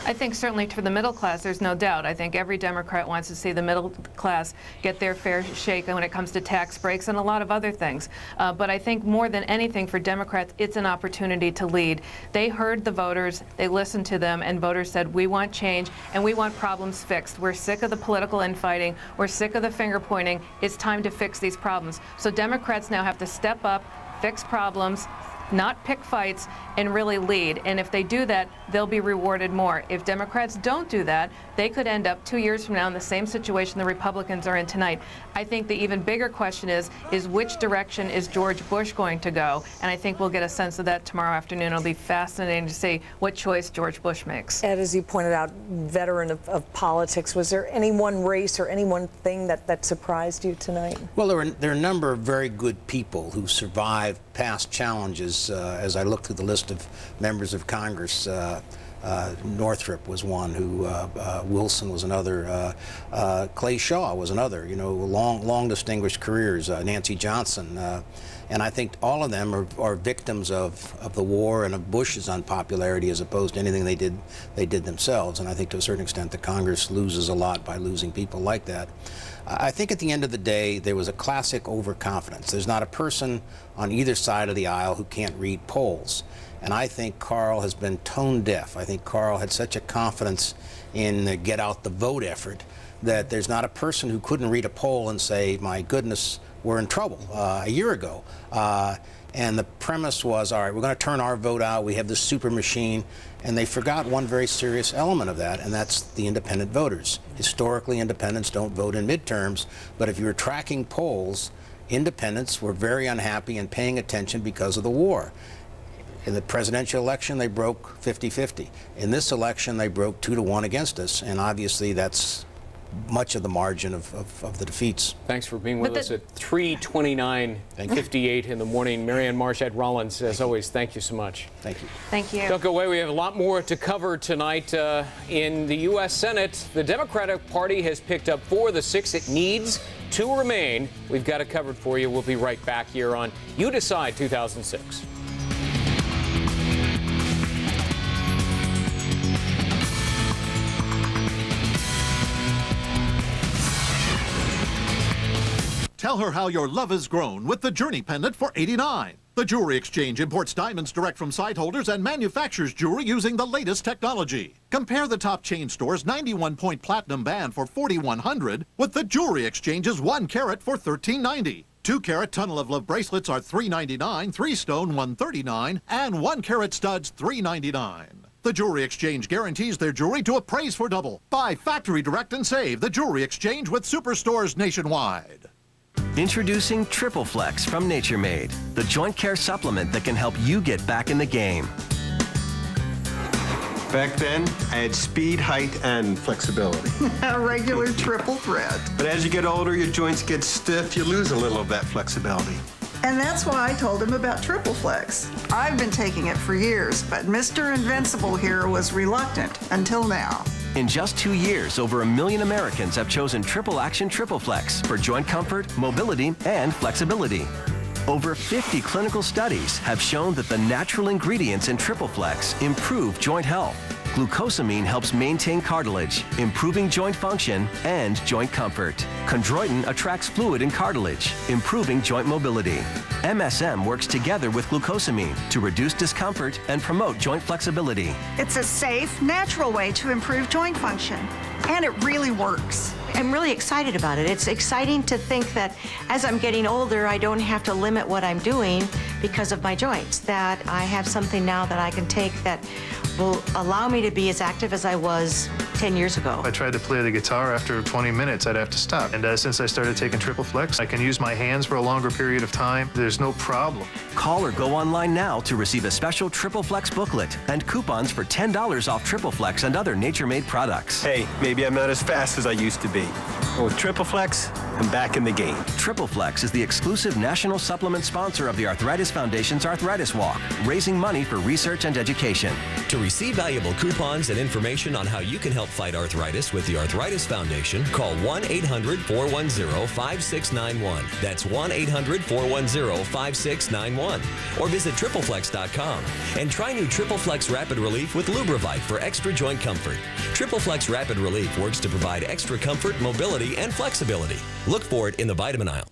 I think certainly for the middle class, there's no doubt. I think every Democrat wants to see the middle class get their fair shake when it comes to tax breaks and a lot of other things. But I think more than anything for Democrats, it's an opportunity to lead. They heard the voters, they listened to them, and voters said, we want change and we want problems fixed. We're sick of the political infighting. We're sick of the finger pointing. It's time to fix these problems. So Democrats now have to step up, fix problems, not pick fights, and really lead. And if they do that, they'll be rewarded more. If Democrats don't do that, they could end up 2 years from now in the same situation the Republicans are in tonight. I think the even bigger question is which direction is George Bush going to go? And I think we'll get a sense of that tomorrow afternoon. It'll be fascinating to see what choice George Bush makes. Ed, as you pointed out, veteran of politics, was there any one race or any one thing that surprised you tonight? Well, there are a number of very good people who survived past challenges. As I look through the list of members of Congress, Northrop was one, Wilson was another, Clay Shaw was another, you know, long distinguished careers, Nancy Johnson, and I think all of them are victims of the war and of Bush's unpopularity as opposed to anything they did themselves. And I think to a certain extent the Congress loses a lot by losing people like that. I think at the end of the day, there was a classic overconfidence. There's not a person on either side of the aisle who can't read polls. And I think Carl has been tone deaf. I think Carl had such a confidence in the get out the vote effort that there's not a person who couldn't read a poll and say, my goodness, we're in trouble a year ago. And the premise was, all right, we're going to turn our vote out. We have this super machine. And they forgot one very serious element of that, and that's the independent voters. Historically, independents don't vote in midterms, but if you were tracking polls, independents were very unhappy and paying attention because of the war. In the presidential election, they broke 50-50. In this election, they broke 2-1 against us, and obviously that's much of the margin of the defeats. Thanks for being with us at 3:29:58 in the morning. Marianne Marsh, Ed Rollins, as always, thank you so much. Thank you. Thank you. Don't go away. We have a lot more to cover tonight in the U.S. Senate. The Democratic Party has picked up 4 of the 6 it needs to remain. We've got it covered for you. We'll be right back here on You Decide 2006. Tell her how your love has grown with the Journey pendant for $89. The Jewelry Exchange imports diamonds direct from site holders and manufactures jewelry using the latest technology. Compare the top chain store's 91-point platinum band for $4,100 with the Jewelry Exchange's 1 carat for $1,390. 2-carat Tunnel of Love bracelets are $399, 3-stone $139, and 1-carat studs $399. The Jewelry Exchange guarantees their jewelry to appraise for double. Buy factory direct and save. The Jewelry Exchange with superstores nationwide. Introducing Triple Flex from Nature Made, the joint care supplement that can help you get back in the game. Back then, I had speed, height, and flexibility. A regular triple threat. But as you get older, your joints get stiff, you lose a little of that flexibility. And that's why I told him about Triple Flex. I've been taking it for years, but Mr. Invincible here was reluctant until now. In just 2 years, over 1 million Americans have chosen Triple Action Triple Flex for joint comfort, mobility, and flexibility. Over 50 clinical studies have shown that the natural ingredients in Triple Flex improve joint health. Glucosamine helps maintain cartilage, improving joint function and joint comfort. Chondroitin attracts fluid in cartilage, improving joint mobility. MSM works together with glucosamine to reduce discomfort and promote joint flexibility. It's a safe, natural way to improve joint function, and it really works. I'm really excited about it. It's exciting to think that as I'm getting older, I don't have to limit what I'm doing because of my joints, that I have something now that I can take that will allow me to be as active as I was 10 years ago. I tried to play the guitar. After 20 minutes, I'd have to stop. And since I started taking Triple Flex, I can use my hands for a longer period of time. There's no problem. Call or go online now to receive a special Triple Flex booklet and coupons for $10 off Triple Flex and other nature-made products. Hey, maybe I'm not as fast as I used to be. But with Triple Flex, I'm back in the game. Triple Flex is the exclusive national supplement sponsor of the Arthritis Foundation's Arthritis Walk, raising money for research and education. To receive valuable coupons and information on how you can help fight arthritis with the Arthritis Foundation, call 1-800-410-5691. That's 1-800-410-5691. Or visit tripleflex.com and try new Triple Flex Rapid Relief with Lubravite for extra joint comfort. Triple Flex Rapid Relief works to provide extra comfort, mobility, and flexibility. Look for it in the vitamin aisle.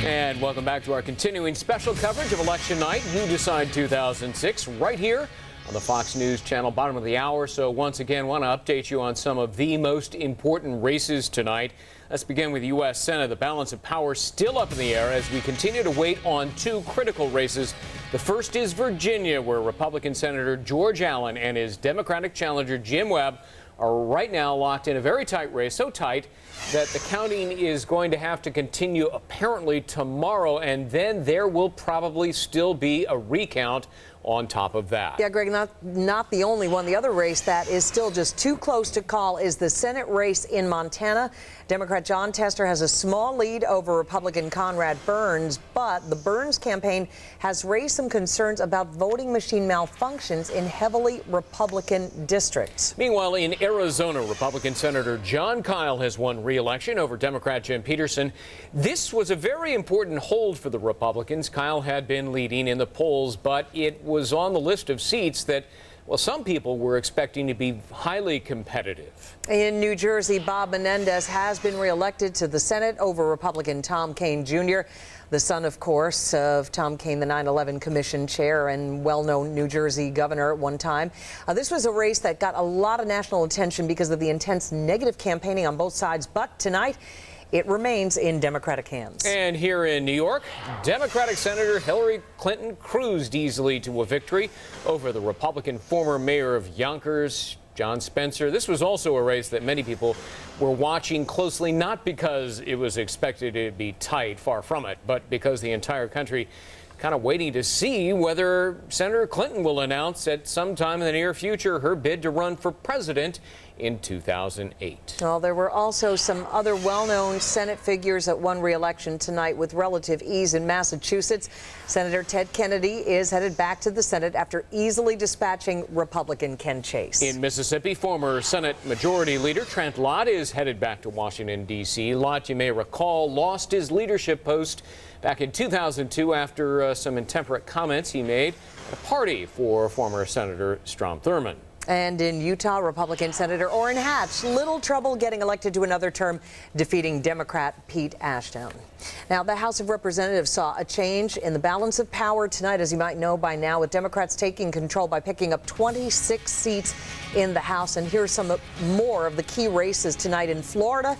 And welcome back to our continuing special coverage of Election Night, You Decide 2006, right here on the Fox News Channel, bottom of the hour. So once again, want to update you on some of the most important races tonight. Let's begin with U.S. Senate. The balance of power still up in the air as we continue to wait on two critical races. The first is Virginia, where Republican Senator George Allen and his Democratic challenger Jim Webb are right now locked in a very tight race, so tight that the counting is going to have to continue apparently tomorrow, and then there will probably still be a recount on top of that. Yeah, Greg, not the only one. The other race that is still just too close to call is the Senate race in Montana. Democrat John Tester has a small lead over Republican Conrad Burns, but the Burns campaign has raised some concerns about voting machine malfunctions in heavily Republican districts. Meanwhile, in Arizona, Republican Senator John Kyle has won re-election over Democrat Jim Peterson. This was a very important hold for the Republicans. Kyle had been leading in the polls, but it was on the list of seats that, well, some people were expecting to be highly competitive. In New Jersey, Bob Menendez has been reelected to the Senate over Republican Tom Kean Jr., the son, of course, of Tom Kean, the 9/11 Commission chair and well-known New Jersey governor at one time. This was a race that got a lot of national attention because of the intense negative campaigning on both sides. But tonight, it remains in Democratic hands. And here in New York, Democratic Senator Hillary Clinton cruised easily to a victory over the Republican former mayor of Yonkers, John Spencer. This was also a race that many people were watching closely, not because it was expected to be tight, far from it, but because the entire country kind of waiting to see whether Senator Clinton will announce at some time in the near future her bid to run for president in 2008. Well, there were also some other well-known Senate figures that won re-election tonight with relative ease in Massachusetts. Senator Ted Kennedy is headed back to the Senate after easily dispatching Republican Ken Chase. In Mississippi, former Senate Majority Leader Trent Lott is headed back to Washington, D.C. Lott, you may recall, lost his leadership post back in 2002 after some intemperate comments he made at a party for former Senator Strom Thurmond. And in Utah, Republican Senator Orrin Hatch, little trouble getting elected to another term, defeating Democrat Pete Ashdown. Now, the House of Representatives saw a change in the balance of power tonight, as you might know by now, with Democrats taking control by picking up 26 seats in the House. And here's some more of the key races tonight in Florida.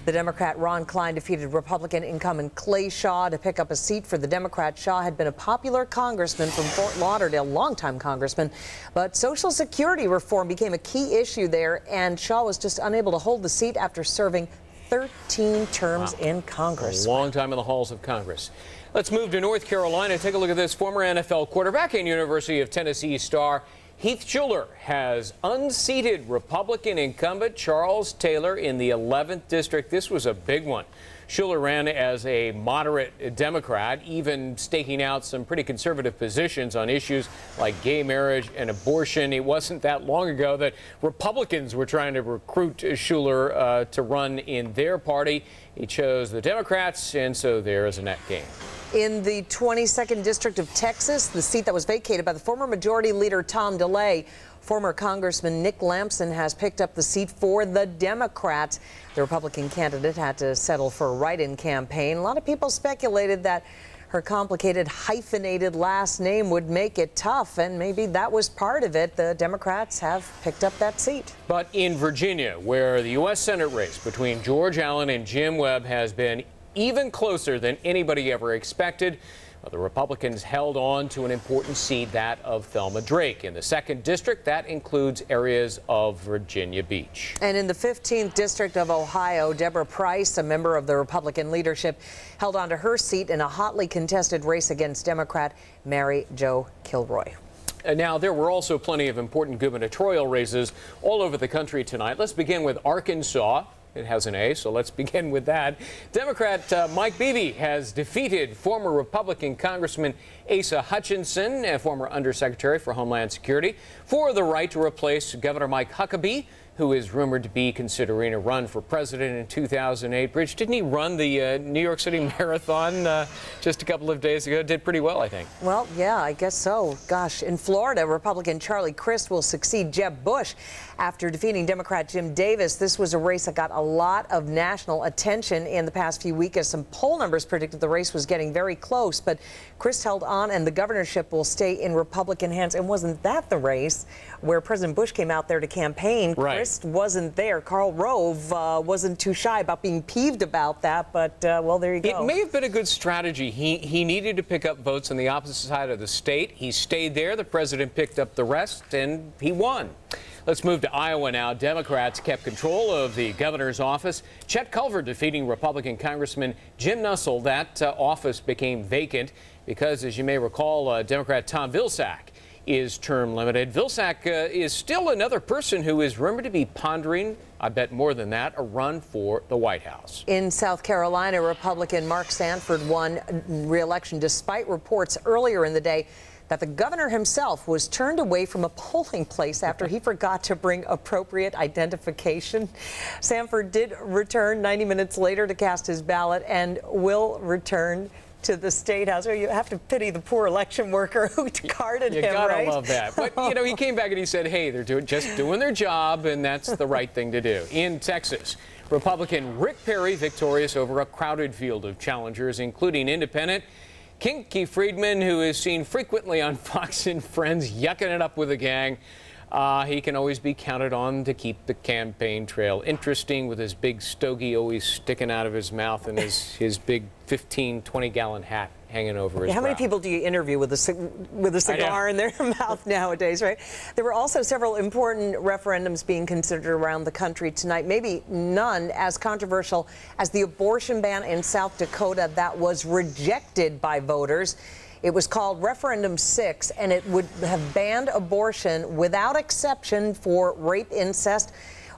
The Democrat Ron Klein defeated Republican incumbent Clay Shaw to pick up a seat for the Democrat. Shaw had been a popular congressman from Fort Lauderdale, longtime congressman, but Social Security reform became a key issue there, and Shaw was just unable to hold the seat after serving 13 terms in Congress. A long time in the halls of Congress. Let's move to North Carolina. Take a look at this. Former NFL quarterback and University of Tennessee star Heath Shuler has unseated Republican incumbent Charles Taylor in the 11th district. This was a big one. Shuler ran as a moderate Democrat, even staking out some pretty conservative positions on issues like gay marriage and abortion. It wasn't that long ago that Republicans were trying to recruit Shuler to run in their party. He chose the Democrats, and so there is a net gain. In the 22nd District of Texas, the seat that was vacated by the former Majority Leader Tom DeLay, former Congressman Nick Lampson has picked up the seat for the Democrats. The Republican candidate had to settle for a write-in campaign. A lot of people speculated that her complicated hyphenated last name would make it tough, and maybe that was part of it. The Democrats have picked up that seat. But in Virginia, where the U.S. Senate race between George Allen and Jim Webb has been even closer than anybody ever expected, the Republicans held on to an important seat, that of Thelma Drake. In the 2nd District, that includes areas of Virginia Beach. And in the 15th District of Ohio, Deborah Price, a member of the Republican leadership, held on to her seat in a hotly contested race against Democrat Mary Jo Kilroy. Now, there were also plenty of important gubernatorial races all over the country tonight. Let's begin with Arkansas. It has an A, so let's begin with that. Democrat Mike Beebe has defeated former Republican Congressman Asa Hutchinson, a former Undersecretary for Homeland Security, for the right to replace Governor Mike Huckabee, who is rumored to be considering a run for president in 2008. Bridge, didn't he run the New York City Marathon just a couple of days ago? Did pretty well, I think. Well, yeah, I guess so. Gosh, in Florida, Republican Charlie Crist will succeed Jeb Bush after defeating Democrat Jim Davis. This was a race that got a lot of national attention in the past few weeks, as some poll numbers predicted the race was getting very close. But Crist held on, and the governorship will stay in Republican hands. And wasn't that the race where President Bush came out there to campaign? Right. Crist wasn't there. Karl Rove wasn't too shy about being peeved about that, but, well, there you go. It may have been a good strategy. He needed to pick up votes on the opposite side of the state. He stayed there. The president picked up the rest, and he won. Let's move to Iowa now. Democrats kept control of the governor's office. Chet Culver defeating Republican Congressman Jim Nussle. That office became vacant because, as you may recall, Democrat Tom Vilsack is term limited. Vilsack is still another person who is rumored to be pondering, I bet more than that, a run for the White House. In South Carolina, Republican Mark Sanford won re-election despite reports earlier in the day that the governor himself was turned away from a polling place after he forgot to bring appropriate identification. Sanford did return 90 minutes later to cast his ballot and will return to the State House. You have to pity the poor election worker who carded him, You right? gotta love that. But, you know, he came back and he said, hey, they're just doing their job, and that's the right thing to do. In Texas, Republican Rick Perry victorious over a crowded field of challengers, including independent Kinky Friedman, who is seen frequently on Fox and Friends yucking it up with the gang. He can always be counted on to keep the campaign trail interesting, with his big stogie always sticking out of his mouth and his big 15, 20-gallon hat hanging over his How many brow. people do you interview with a cigar in their mouth nowadays, right? There were also several important referendums being considered around the country tonight, maybe none as controversial as the abortion ban in South Dakota that was rejected by voters. It was called Referendum 6, and it would have banned abortion without exception for rape, incest,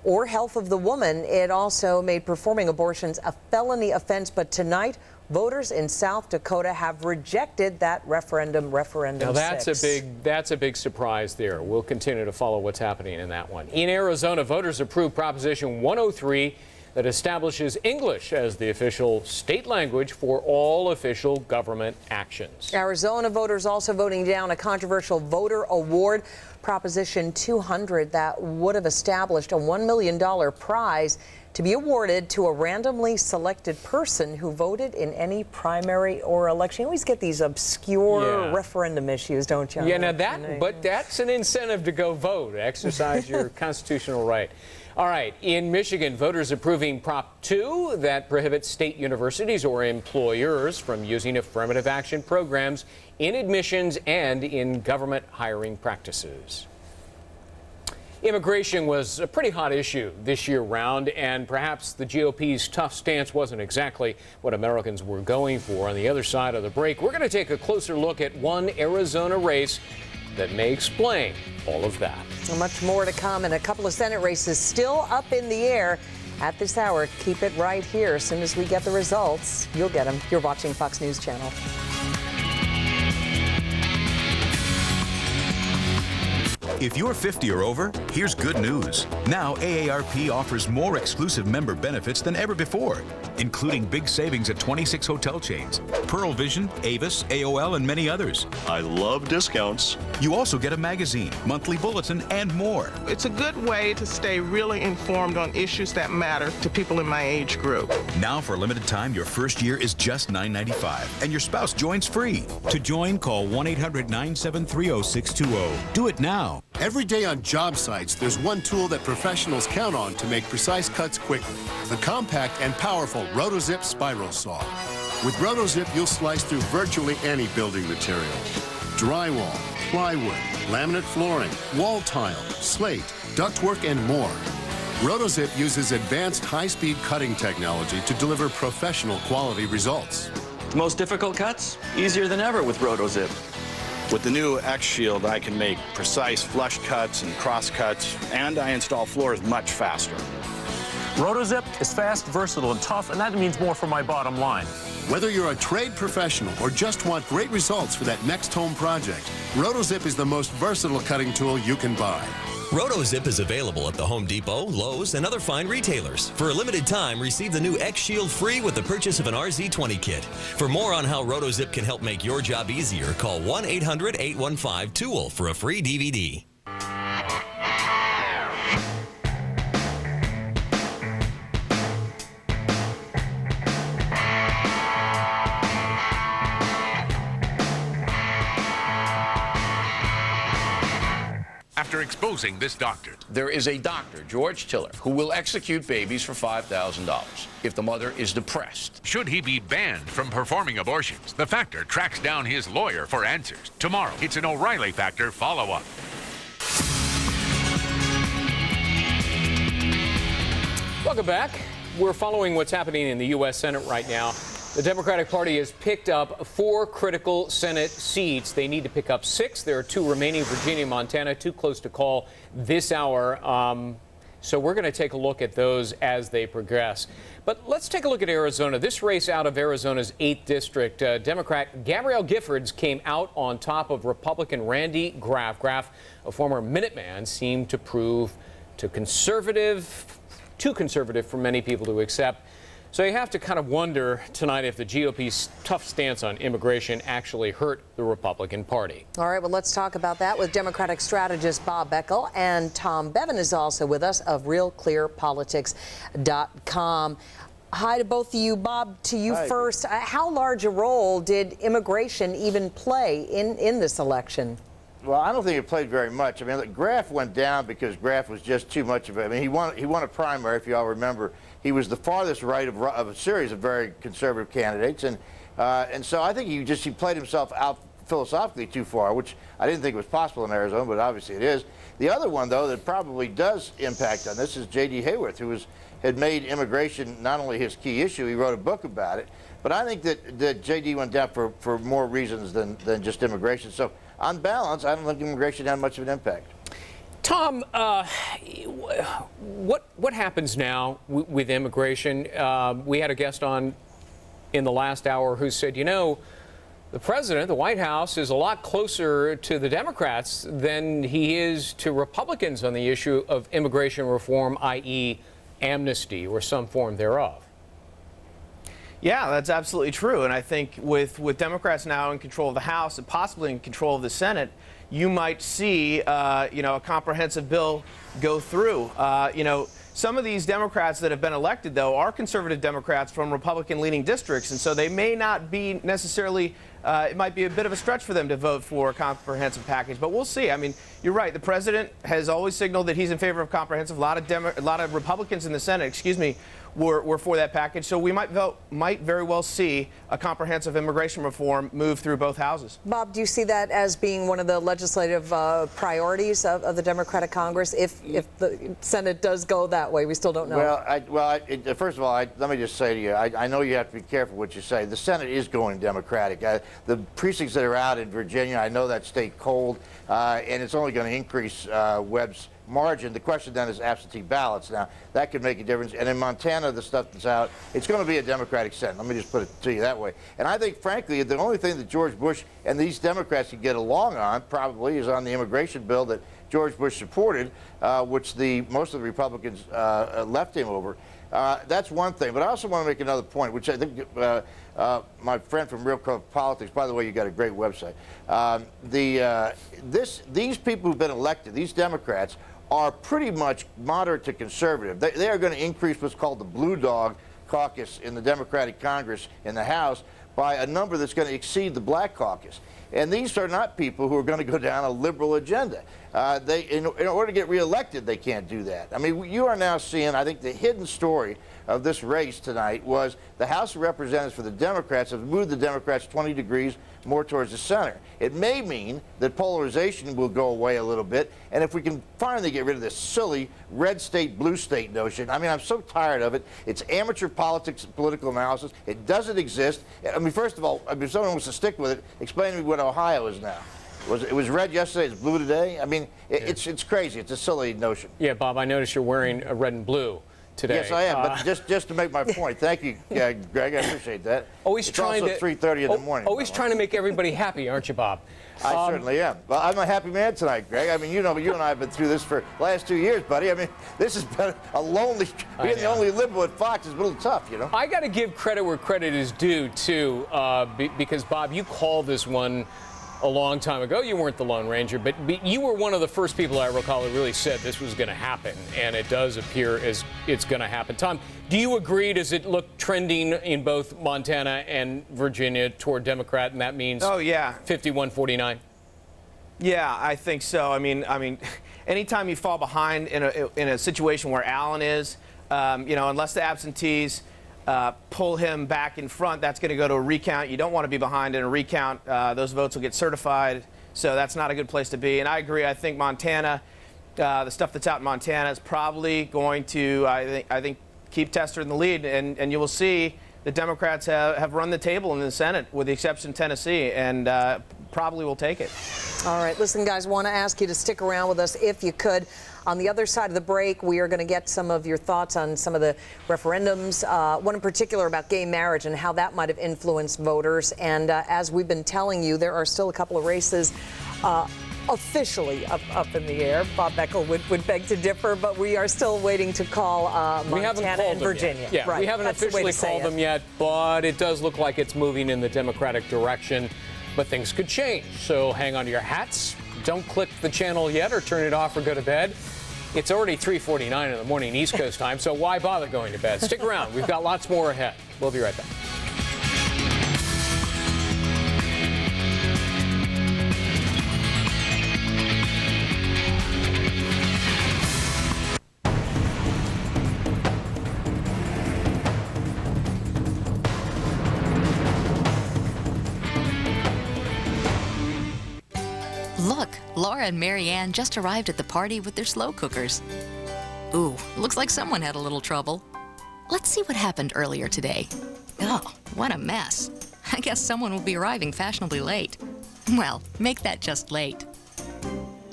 or health of the woman. It also made performing abortions a felony offense. But tonight, voters in South Dakota have rejected that Referendum 6. Now that's a big surprise there. We'll continue to follow what's happening in that one. In Arizona, voters approved Proposition 103 that establishes English as the official state language for all official government actions. Arizona voters also voting down a controversial voter award, Proposition 200, that would have established a $1 million prize to be awarded to a randomly selected person who voted in any primary or election. You always get these obscure referendum issues, don't you? Yeah, now that's an incentive to go vote, exercise your constitutional right. All right, in Michigan, voters approving Prop 2 that prohibits state universities or employers from using affirmative action programs in admissions and in government hiring practices. Immigration was a pretty hot issue this year round, and perhaps the GOP's tough stance wasn't exactly what Americans were going for. On the other side of the break, we're going to take a closer look at one Arizona race that may explain all of that. So much more to come, and a couple of Senate races still up in the air at this hour. Keep it right here. As soon as we get the results, you'll get them. You're watching Fox News Channel. If you're 50 or over, here's good news. Now AARP offers more exclusive member benefits than ever before, including big savings at 26 hotel chains, Pearl Vision, Avis, AOL, and many others. I love discounts. You also get a magazine, monthly bulletin, and more. It's a good way to stay really informed on issues that matter to people in my age group. Now for a limited time, your first year is just $9.95, and your spouse joins free. To join, call 1-800-973-0620. Do it now. Every day on job sites, there's one tool that professionals count on to make precise cuts quickly. The compact and powerful RotoZip Spiral Saw. With RotoZip, you'll slice through virtually any building material. Drywall, plywood, laminate flooring, wall tile, slate, ductwork, and more. RotoZip uses advanced high-speed cutting technology to deliver professional quality results. Most difficult cuts? Easier than ever with RotoZip. With the new X Shield, I can make precise flush cuts and cross cuts, and I install floors much faster. RotoZip is fast, versatile, and tough, and that means more for my bottom line. Whether you're a trade professional or just want great results for that next home project, RotoZip is the most versatile cutting tool you can buy. RotoZip is available at the Home Depot, Lowe's, and other fine retailers. For a limited time, receive the new X Shield free with the purchase of an RZ20 kit. For more on how RotoZip can help make your job easier, call 1-800-815-TOOL for a free DVD. After exposing this doctor. There is a doctor, George Tiller, who will execute babies for $5,000 if the mother is depressed. Should he be banned from performing abortions? The Factor tracks down his lawyer for answers. Tomorrow, it's an O'Reilly Factor follow-up. Welcome back. We're following what's happening in the U.S. Senate right now. The Democratic Party has picked up 4 critical Senate seats. They need to pick up 6. There are 2 remaining, Virginia, Montana, too close to call this hour. So we're going to take a look at those as they progress. But let's take a look at Arizona. This race out of Arizona's 8th district, Democrat Gabrielle Giffords came out on top of Republican Randy Graff. Graff, a former Minuteman, seemed to prove too conservative for many people to accept. So you have to kind of wonder tonight if the GOP's tough stance on immigration actually hurt the Republican Party. All right, well, let's talk about that with Democratic strategist Bob Beckel, and Tom Bevan is also with us of RealClearPolitics.com. Hi to both of you. Bob, to you first. How large a role did immigration even play in this election? Well, I don't think it played very much. I mean, Graff went down because Graff was just too much of it. I mean, he won a primary, if you all remember. He was the farthest right of a series of very conservative candidates, and so I think he played himself out philosophically too far, which I didn't think was possible in Arizona, but obviously it is. The other one, though, that probably does impact on this is J.D. Hayworth, who had made immigration not only his key issue, he wrote a book about it, but I think that J.D. went down for more reasons than just immigration. So on balance, I don't think immigration had much of an impact. Tom, what happens now with immigration? We had a guest on in the last hour who said, you know, the president, the White House, is a lot closer to the Democrats than he is to Republicans on the issue of immigration reform, i.e. amnesty or some form thereof. Yeah, that's absolutely true. And I think with Democrats now in control of the House and possibly in control of the Senate, you might see, a comprehensive bill go through. Some of these Democrats that have been elected, though, are conservative Democrats from Republican-leaning districts, and so they may not be necessarily, it might be a bit of a stretch for them to vote for a comprehensive package, but we'll see. I mean, you're right. The president has always signaled that he's in favor of comprehensive. A lot of Republicans in the Senate, were for that package, so we might very well see a comprehensive immigration reform move through both houses. Bob, do you see that as being one of the legislative priorities of the Democratic Congress if the Senate does go that way? We still don't know. First of all, let me just say to you, I know you have to be careful what you say. The Senate is going Democratic. The precincts that are out in Virginia, I know that stay cold, and it's only going to increase Webb's margin. The question then is absentee ballots. Now, that could make a difference. And in Montana, the stuff that's out, it's going to be a Democratic Senate. Let me just put it to you that way. And I think, frankly, the only thing that George Bush and these Democrats can get along on probably is on the immigration bill that George Bush supported, which most of the Republicans left him over. That's one thing. But I also want to make another point, which I think my friend from Real Politics, by the way, you got a great website. These people who've been elected, these Democrats, are pretty much moderate to conservative. They are going to increase what's called the Blue Dog Caucus in the Democratic Congress in the House by a number that's going to exceed the Black Caucus. And these are not people who are going to go down a liberal agenda. In order to get reelected, they can't do that. I mean, you are now seeing, I think, the hidden story of this race tonight was the House of Representatives for the Democrats have moved the Democrats 20 degrees more towards the center. It may mean that polarization will go away a little bit, and if we can finally get rid of this silly red state, blue state notion. I mean, I'm so tired of it. It's amateur politics, political analysis. It doesn't exist. I mean, first of all, if someone wants to stick with it, explain to me what Ohio is now. It was red yesterday, it's blue today? I mean, it's crazy. It's a silly notion. Yeah, Bob, I noticed you're wearing a red and blue today. Yes, I am, but just to make my point. Thank you, Greg. I appreciate that. Always it's trying also to 3:30 in the morning. Always trying to make everybody happy, aren't you, Bob? I certainly am. Well, I'm a happy man tonight, Greg. I mean, you know, you and I have been through this for the last 2 years, buddy. I mean, this has been a lonely. Being the only liberal at Fox is a little tough, you know. I got to give credit where credit is due, too, because Bob, you called this one a long time ago. You weren't the Lone Ranger, but you were one of the first people I recall who really said this was going to happen, and it does appear as it's going to happen. Tom, do you agree? Does it look trending in both Montana and Virginia toward Democrat, and that means 51-49? Yeah, I think so. I mean, anytime you fall behind in a situation where Allen is, unless the absentees pull him back in front, that's going to go to a recount. You don't want to be behind in a recount. Those votes will get certified, so that's not a good place to be. And I agree. I think Montana, the stuff that's out in Montana is probably going to, I think, keep Tester in the lead. And you will see the Democrats have run the table in the Senate, with the exception of Tennessee, and probably will take it. All right, listen, guys, want to ask you to stick around with us if you could. On the other side of the break, we are going to get some of your thoughts on some of the referendums, one in particular about gay marriage and how that might have influenced voters. And as we've been telling you, there are still a couple of races officially up in the air. Bob Beckel would beg to differ, but we are still waiting to call Montana and Virginia. Yeah, right. We haven't officially called them yet, but it does look like it's moving in the Democratic direction. But things could change, so hang on to your hats. Don't click the channel yet or turn it off or go to bed. It's already 3:49 in the morning East Coast time, so why bother going to bed? Stick around. We've got lots more ahead. We'll be right back. Look, Laura and Marianne just arrived at the party with their slow cookers. Ooh, looks like someone had a little trouble. Let's see what happened earlier today. Oh, what a mess. I guess someone will be arriving fashionably late. Well, make that just late.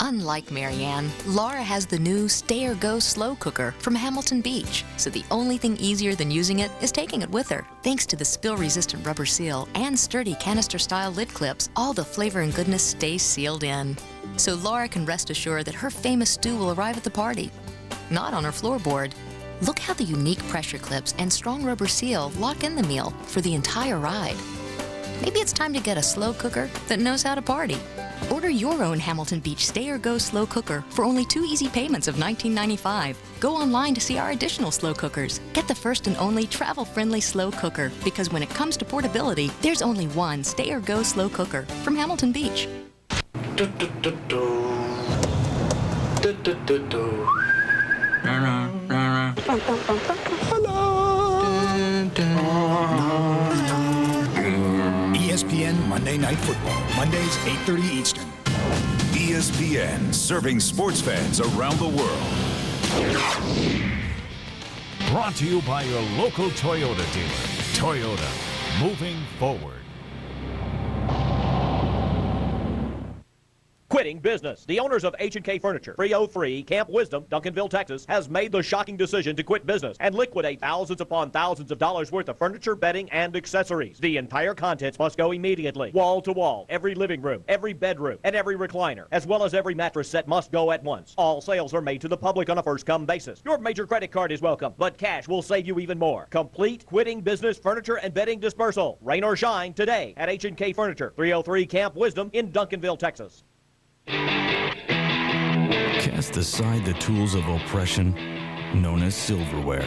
Unlike Marianne, Laura has the new Stay or Go slow cooker from Hamilton Beach, so the only thing easier than using it is taking it with her. Thanks to the spill-resistant rubber seal and sturdy canister-style lid clips, all the flavor and goodness stays sealed in. So Laura can rest assured that her famous stew will arrive at the party, not on her floorboard. Look how the unique pressure clips and strong rubber seal lock in the meal for the entire ride. Maybe it's time to get a slow cooker that knows how to party. Order your own Hamilton Beach Stay or Go slow cooker for only 2 easy payments of $19.95. Go online to see our additional slow cookers. Get the first and only travel-friendly slow cooker, because when it comes to portability, there's only one Stay or Go slow cooker from Hamilton Beach. ESPN Monday Night Football, Mondays 8:30 Eastern. ESPN, serving sports fans around the world. Brought to you by your local Toyota dealer. Toyota, moving forward. quitting business. The owners of H&K Furniture, 303 Camp Wisdom, Duncanville, Texas, has made the shocking decision to quit business and liquidate thousands upon thousands of dollars worth of furniture, bedding, and accessories. The entire contents must go immediately, wall to wall. Every living room, every bedroom, and every recliner, as well as every mattress set must go at once. All sales are made to the public on a first-come basis. Your major credit card is welcome, but cash will save you even more. Complete quitting business furniture and bedding dispersal. Rain or shine today at H&K Furniture, 303 Camp Wisdom in Duncanville, Texas. Cast aside the tools of oppression known as silverware.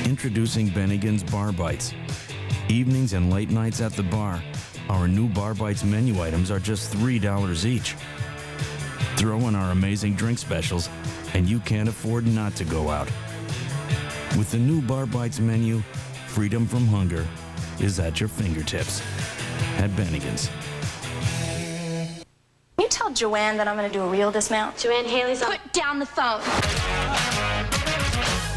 Introducing Bennigan's Bar Bites. Evenings and late nights at the bar, our new Bar Bites menu items are just $3 each. Throw in our amazing drink specials, and you can't afford not to go out. With the new Bar Bites menu, freedom from hunger is at your fingertips at Bennigan's. Can you tell Joanne that I'm going to do a real dismount? Joanne Haley's on. Put down the phone.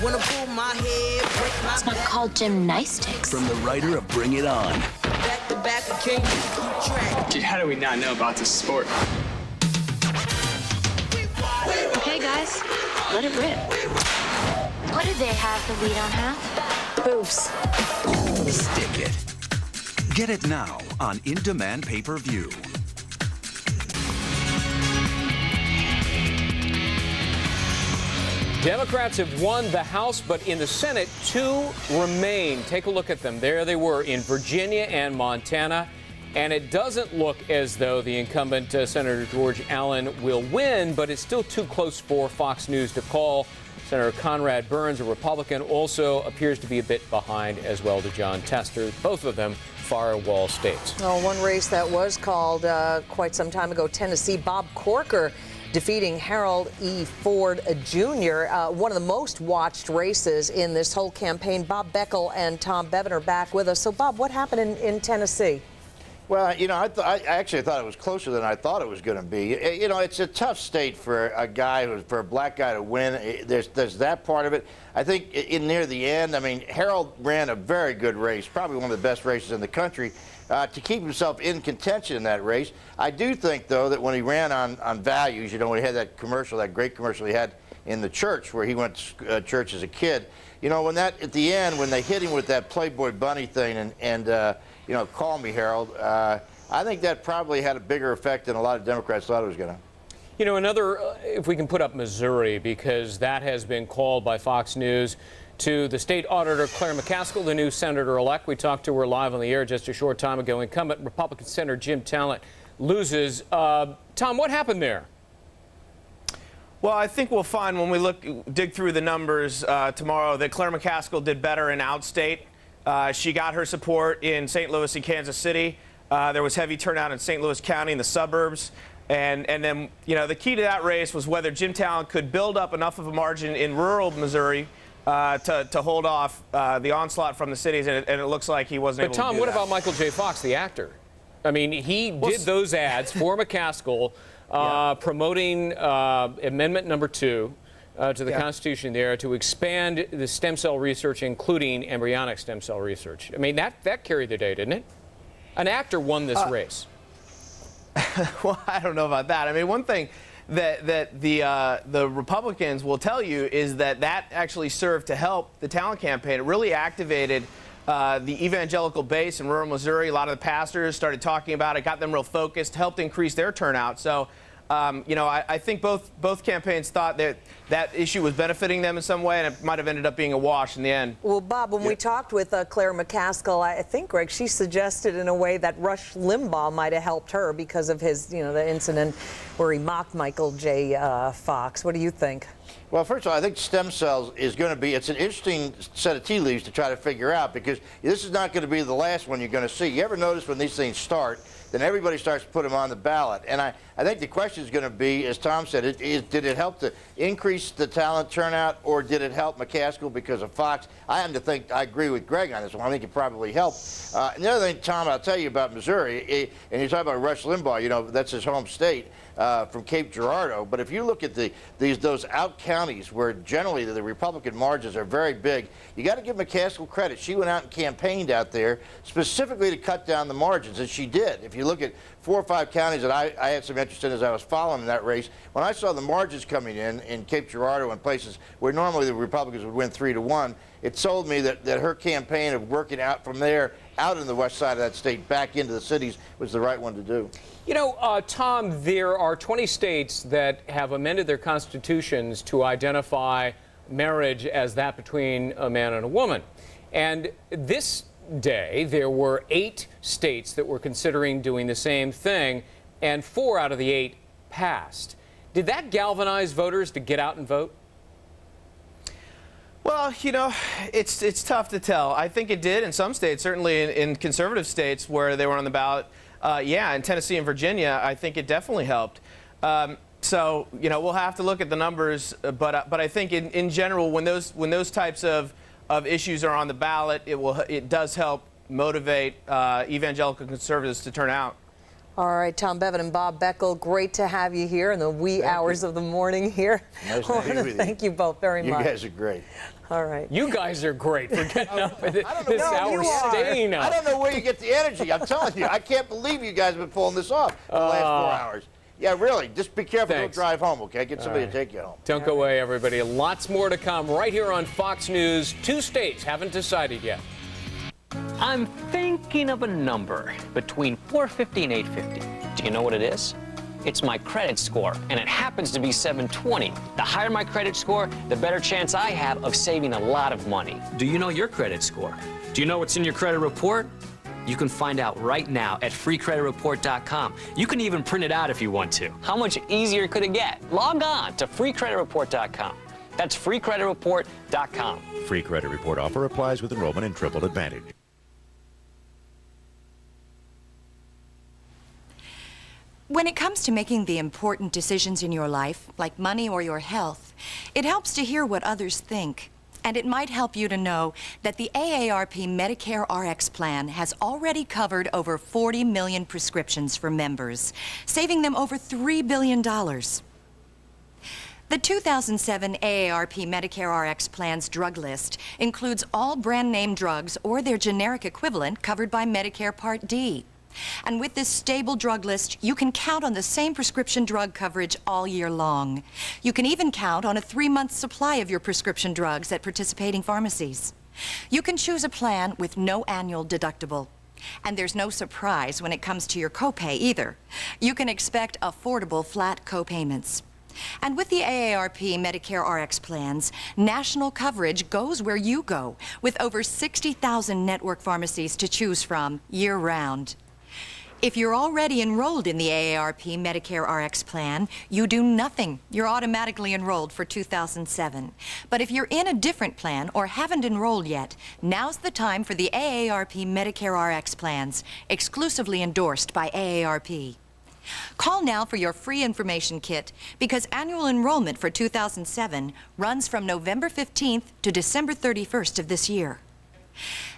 Wanna pull my head, break my It's not called gymnastics. From the writer of Bring It On. Back to back, I can't keep track. Dude, how do we not know about this sport? Okay, guys, let it rip. What do they have that we don't have? Boobs. Stick it. Get it now on in-demand pay-per-view. Democrats have won the House, but in the Senate, 2 remain. Take a look at them. There they were in Virginia and Montana. And it doesn't look as though the incumbent Senator George Allen will win, but it's still too close for Fox News to call. Senator Conrad Burns, a Republican, also appears to be a bit behind as well to John Tester. Both of them firewall states. Oh, one race that was called quite some time ago, Tennessee, Bob Corker defeating Harold E. Ford Jr., one of the most watched races in this whole campaign. Bob Beckel and Tom Bevan are back with us. So, Bob, what happened in Tennessee? Well, you know, I actually thought it was closer than I thought it was going to be. You know, it's a tough state for a black guy to win. There's that part of it. I think near the end, I mean, Harold ran a very good race, probably one of the best races in the country, to keep himself in contention in that race. I do think, though, that when he ran on values, you know, when he had that commercial, that great commercial he had in the church where he went to church as a kid, you know, when that, at the end, when they hit him with that Playboy bunny thing and you know, call me Harold, I think that probably had a bigger effect than a lot of Democrats thought it was going to. You know, another, if we can put up Missouri, because that has been called by Fox News to the state auditor, Claire McCaskill, the new senator-elect. We talked to her live on the air just a short time ago. Incumbent Republican Senator Jim Talent loses. Tom, what happened there? Well, I think we'll find when we dig through the numbers tomorrow that Claire McCaskill did better in outstate. She got her support in St. Louis and Kansas City. There was heavy turnout in St. Louis County in the suburbs. And then, you know, the key to that race was whether Jim Talent could build up enough of a margin in rural Missouri to hold off the onslaught from the cities. And it looks like he wasn't able to do that. But, Tom, what about Michael J. Fox, the actor? I mean, he did those ads for McCaskill promoting Amendment number 2. To the Constitution there to expand the stem cell research, including embryonic stem cell research. I mean, that carried the day, didn't it? An actor won this race. Well, I don't know about that. I mean, one thing that the Republicans will tell you is that actually served to help the Talent campaign. It really activated the evangelical base in rural Missouri. A lot of the pastors started talking about it, got them real focused, helped increase their turnout. So, you know, I think both campaigns thought that issue was benefiting them in some way, and it might have ended up being a wash in the end. Well, Bob, when we talked with Claire McCaskill, I think, Greg, she suggested in a way that Rush Limbaugh might have helped her because of his, you know, the incident where he mocked Michael J. Fox. What do you think? Well, first of all, I think stem cells is going to be, it's an interesting set of tea leaves to try to figure out, because this is not going to be the last one you're going to see. You ever notice when these things start, then everybody starts to put them on the ballot. And I think the question is going to be, as Tom said, did it help to increase the talent turnout, or did it help McCaskill because of Fox? I happen to think, I agree with Greg on this one. I think it probably helped. And the other thing, Tom, I'll tell you about Missouri, and you talk about Rush Limbaugh, you know, that's his home state. From Cape Girardeau, but if you look at those out counties where generally the Republican margins are very big, you got to give McCaskill credit. She went out and campaigned out there specifically to cut down the margins, and she did. If you look at 4 or 5 counties that I had some interest in as I was following that race. When I saw the margins coming in Cape Girardeau and places where normally the Republicans would win 3-1, it told me that her campaign of working out from there, out in the west side of that state, back into the cities, was the right one to do. You know, Tom, there are 20 states that have amended their constitutions to identify marriage as that between a man and a woman. And this day, there were 8 states that were considering doing the same thing, and 4 out of the 8 passed. Did that galvanize voters to get out and vote? Well, you know, it's tough to tell. I think it did in some states, certainly in conservative states where they were on the ballot. Yeah, in Tennessee and Virginia, I think it definitely helped. So, you know, we'll have to look at the numbers, but I think in general, when those types of issues are on the ballot, it does help motivate evangelical conservatives to turn out. All right, Tom Bevan and Bob Beckel, great to have you here in the wee hours of the morning here. Nice to be with you. Thank you both very much. You guys are great. All right. You guys are great for getting up at this hour, staying up. I don't know where you get the energy. I'm telling you, I can't believe you guys have been pulling this off the last 4 hours. Yeah, really. Just be careful. Thanks. Don't drive home, okay? Get somebody to take you home. Don't go away, everybody. Lots more to come right here on Fox News. 2 states haven't decided yet. I'm thinking of a number between 450 and 850. Do you know what it is? It's my credit score, and it happens to be 720. The higher my credit score, the better chance I have of saving a lot of money. Do you know your credit score? Do you know what's in your credit report? You can find out right now at freecreditreport.com. You can even print it out if you want to. How much easier could it get? Log on to freecreditreport.com. That's freecreditreport.com. Free credit report offer applies with enrollment in Triple Advantage. When it comes to making the important decisions in your life, like money or your health, it helps to hear what others think. And it might help you to know that the AARP Medicare RX plan has already covered over 40 million prescriptions for members, saving them over $3 billion. The 2007 AARP Medicare RX plan's drug list includes all brand name drugs or their generic equivalent covered by Medicare Part D. And with this stable drug list, you can count on the same prescription drug coverage all year long. You can even count on a 3-month supply of your prescription drugs at participating pharmacies. You can choose a plan with no annual deductible. And there's no surprise when it comes to your copay either. You can expect affordable flat copayments. And with the AARP Medicare RX plans, national coverage goes where you go, with over 60,000 network pharmacies to choose from year-round. If you're already enrolled in the AARP Medicare RX plan, you do nothing. You're automatically enrolled for 2007. But if you're in a different plan or haven't enrolled yet, now's the time for the AARP Medicare RX plans, exclusively endorsed by AARP. Call now for your free information kit because annual enrollment for 2007 runs from November 15th to December 31st of this year.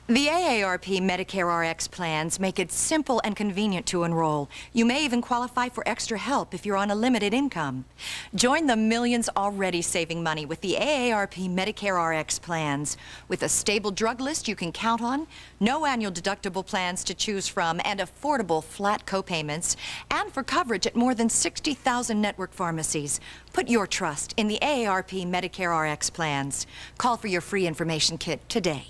The AARP Medicare RX plans make it simple and convenient to enroll. You may even qualify for extra help if you're on a limited income. Join the millions already saving money with the AARP Medicare RX plans. With a stable drug list you can count on, no annual deductible plans to choose from, and affordable flat copayments, and for coverage at more than 60,000 network pharmacies. Put your trust in the AARP Medicare RX plans. Call for your free information kit today.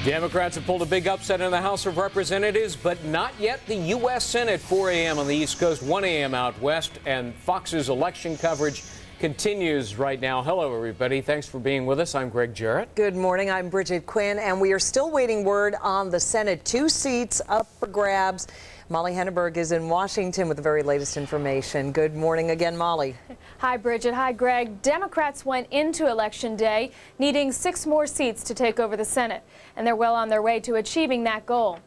Democrats have pulled a big upset in the House of Representatives, but not yet the U.S. Senate. 4 a.m. on the East Coast, 1 a.m. out west, and Fox's election coverage continues right now. Hello, everybody. Thanks for being with us. I'm Greg Jarrett. Good morning. I'm Bridget Quinn, and we are still waiting word on the Senate. 2 seats up for grabs. Molly Henneberg is in Washington with the very latest information. Good morning again, Molly. Hi, Bridget. Hi, Greg. Democrats went into Election Day needing 6 more seats to take over the Senate, and they're well on their way to achieving that goal.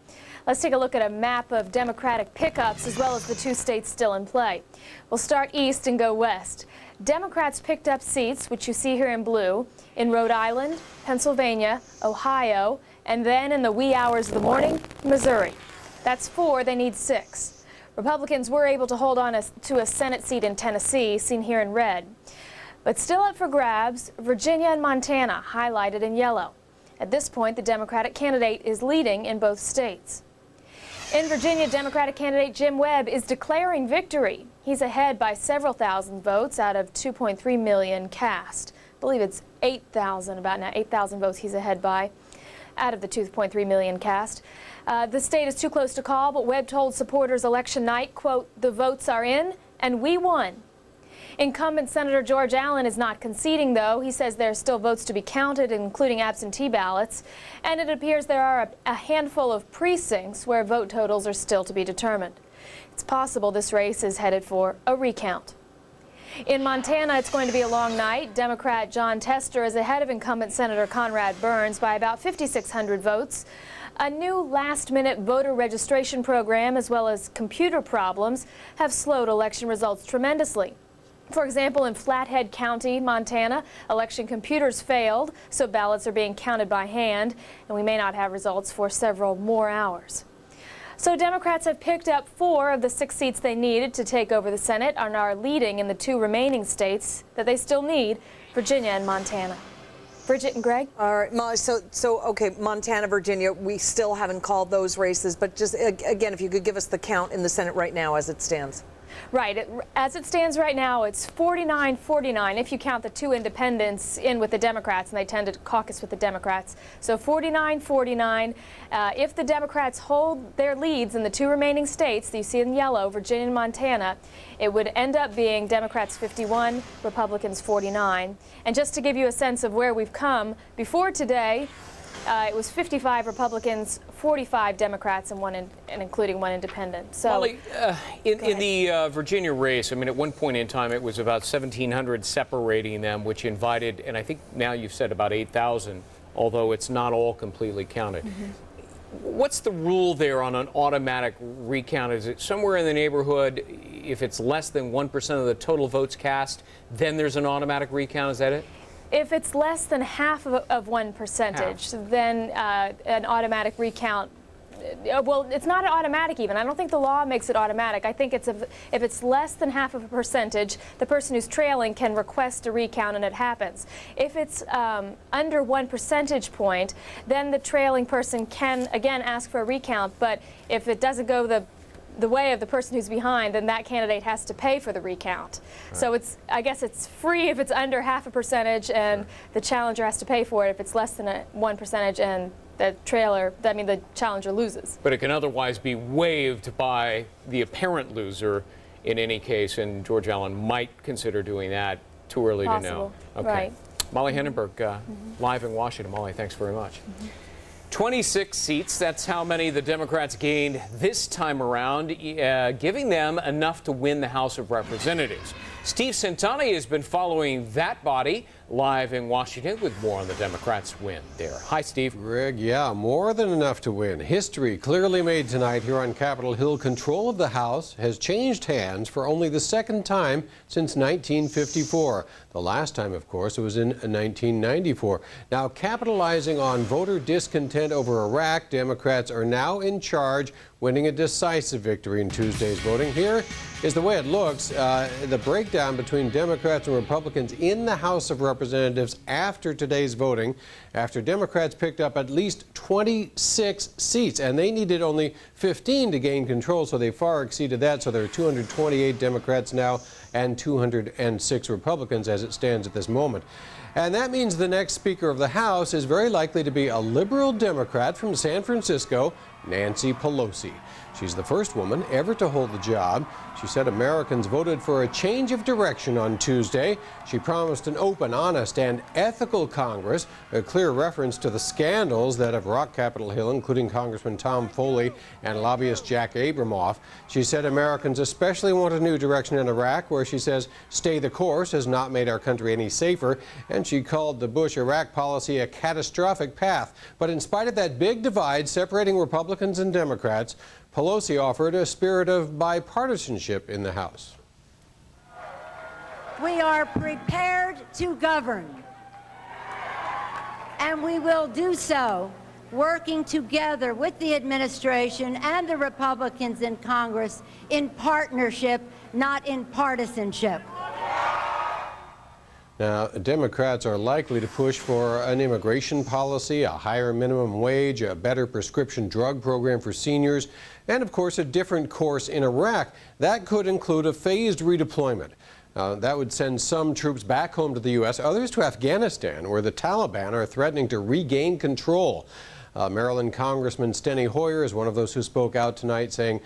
Let's take a look at a map of Democratic pickups as well as the 2 states still in play. We'll start east and go west. Democrats picked up seats, which you see here in blue, in Rhode Island, Pennsylvania, Ohio, and then in the wee hours of the morning, Missouri. That's 4, they need 6. Republicans were able to hold on to a Senate seat in Tennessee, seen here in red. But still up for grabs, Virginia and Montana, highlighted in yellow. At this point, the Democratic candidate is leading in both states. In Virginia, Democratic candidate Jim Webb is declaring victory. He's ahead by several thousand votes out of 2.3 million cast. I believe it's 8,000, about now 8,000 votes he's ahead by out of the 2.3 million cast. The state is too close to call, but Webb told supporters election night, quote, "The votes are in and we won." Incumbent Senator George Allen is not conceding, though. He says there are still votes to be counted, including absentee ballots, and it appears there are a handful of precincts where vote totals are still to be determined. It's possible this race is headed for a recount. In Montana, it's going to be a long night. Democrat John Tester is ahead of incumbent Senator Conrad Burns by about 5,600 votes. A new last-minute voter registration program, as well as computer problems, have slowed election results tremendously. For example, in Flathead County, Montana, election computers failed, so ballots are being counted by hand, and we may not have results for several more hours. So Democrats have picked up 4 of the 6 seats they needed to take over the Senate and are leading in the 2 remaining states that they still need, Virginia and Montana. Bridget and Greg? All right, Molly, so okay, Montana, Virginia, we still haven't called those races, but just again, if you could give us the count in the Senate right now as it stands. Right. As it stands right now, it's 49-49 if you count the 2 independents in with the Democrats, and they tend to caucus with the Democrats. So 49-49. If the Democrats hold their leads in the 2 remaining states that you see in yellow, Virginia and Montana, it would end up being Democrats 51, Republicans 49. And just to give you a sense of where we've come, before today, it was 55 Republicans, 45 Democrats, and including 1 independent. So, Molly, in the Virginia race, I mean, at one point in time, it was about 1,700 separating them, which invited, and I think now you've said about 8,000, although it's not all completely counted. What's the rule there on an automatic recount? Is it somewhere in the neighborhood, if it's less than 1% of the total votes cast, then there's an automatic recount? Is that it? If it's less than half of 1%, then an automatic recount, well, it's not automatic even. I don't think the law makes it automatic. I think if it's less than half of a percentage, the person who's trailing can request a recount and it happens. If it's under 1 percentage point, then the trailing person can, again, ask for a recount. But if it doesn't go the way of the person who's behind, then that candidate has to pay for the recount. Right. So I guess it's free if it's under half a percentage, and the challenger has to pay for it if it's less than 1%, and the challenger loses. But it can otherwise be waived by the apparent loser in any case, and George Allen might consider doing that. Too early to know. Okay. Right. Molly Hindenburg, live in Washington. Molly, thanks very much. 26 seats, that's how many the Democrats gained this time around, giving them enough to win the House of Representatives. Steve Centani has been following that body live in Washington with more on the Democrats' win there. Hi, Steve. Greg, yeah, more than enough to win. History clearly made tonight here on Capitol Hill. Control of the House has changed hands for only the 2nd time since 1954. The last time, of course, it was in 1994. Now, capitalizing on voter discontent over Iraq, Democrats are now in charge, winning a decisive victory in Tuesday's voting. Here is the way it looks. The breakdown between Democrats and Republicans in the House of Representatives after today's voting, after Democrats picked up at least 26 seats, and they needed only 15 to gain control, so they far exceeded that. So there are 228 Democrats now and 206 Republicans as it stands at this moment. And that means the next Speaker of the House is very likely to be a liberal Democrat from San Francisco, Nancy Pelosi. She's the first woman ever to hold the job. She said Americans voted for a change of direction on Tuesday. She promised an open, honest, and ethical Congress, a clear reference to the scandals that have rocked Capitol Hill, including Congressman Tom Foley and lobbyist Jack Abramoff. She said Americans especially want a new direction in Iraq, where she says stay the course has not made our country any safer, and she called the Bush-Iraq policy a catastrophic path. But in spite of that big divide separating Republicans and Democrats, Pelosi offered a spirit of bipartisanship in the House. We are prepared to govern, and we will do so working together with the administration and the Republicans in Congress in partnership, not in partisanship. Now, Democrats are likely to push for an immigration policy, a higher minimum wage, a better prescription drug program for seniors, and of course a different course in Iraq. That could include a phased redeployment. That would send some troops back home to the U.S., others to Afghanistan, where the Taliban are threatening to regain control. Maryland Congressman Steny Hoyer is one of those who spoke out tonight saying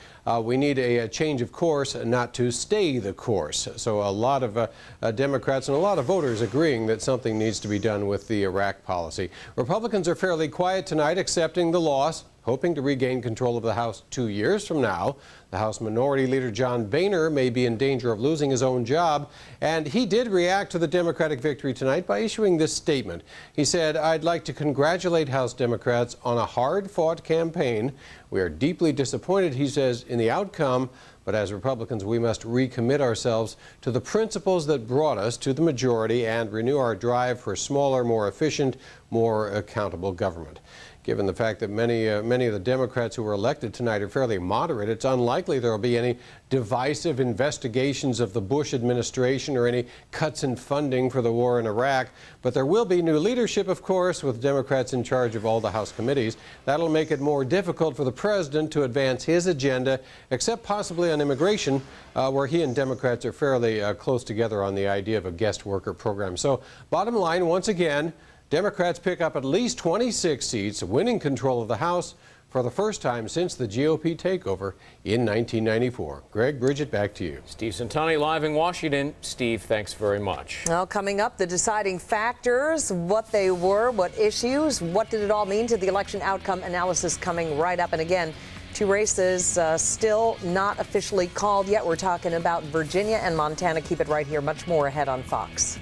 we need a change of course, not to stay the course. So a lot of Democrats and a lot of voters agreeing that something needs to be done with the Iraq policy. Republicans are fairly quiet tonight, accepting the loss, hoping to regain control of the House 2 years from now. The House Minority Leader John Boehner may be in danger of losing his own job, and he did react to the Democratic victory tonight by issuing this statement. He said, "I'd like to congratulate House Democrats on a hard-fought campaign. We are deeply disappointed," he says, "in the outcome, but as Republicans, we must recommit ourselves to the principles that brought us to the majority and renew our drive for smaller, more efficient, more accountable government." Given the fact that many of the Democrats who were elected tonight are fairly moderate, it's unlikely there will be any divisive investigations of the Bush administration or any cuts in funding for the war in Iraq. But there will be new leadership, of course, with Democrats in charge of all the House committees. That'll make it more difficult for the president to advance his agenda, except possibly on immigration, where he and Democrats are fairly close together on the idea of a guest worker program. So, bottom line, once again, Democrats pick up at least 26 seats, winning control of the House for the first time since the GOP takeover in 1994. Greg, Bridget, back to you. Steve Centani live in Washington. Steve, thanks very much. Well, coming up, the deciding factors, what they were, what issues, what did it all mean to the election outcome analysis coming right up. And again, two races still not officially called yet. We're talking about Virginia and Montana. Keep it right here. Much more ahead on Fox.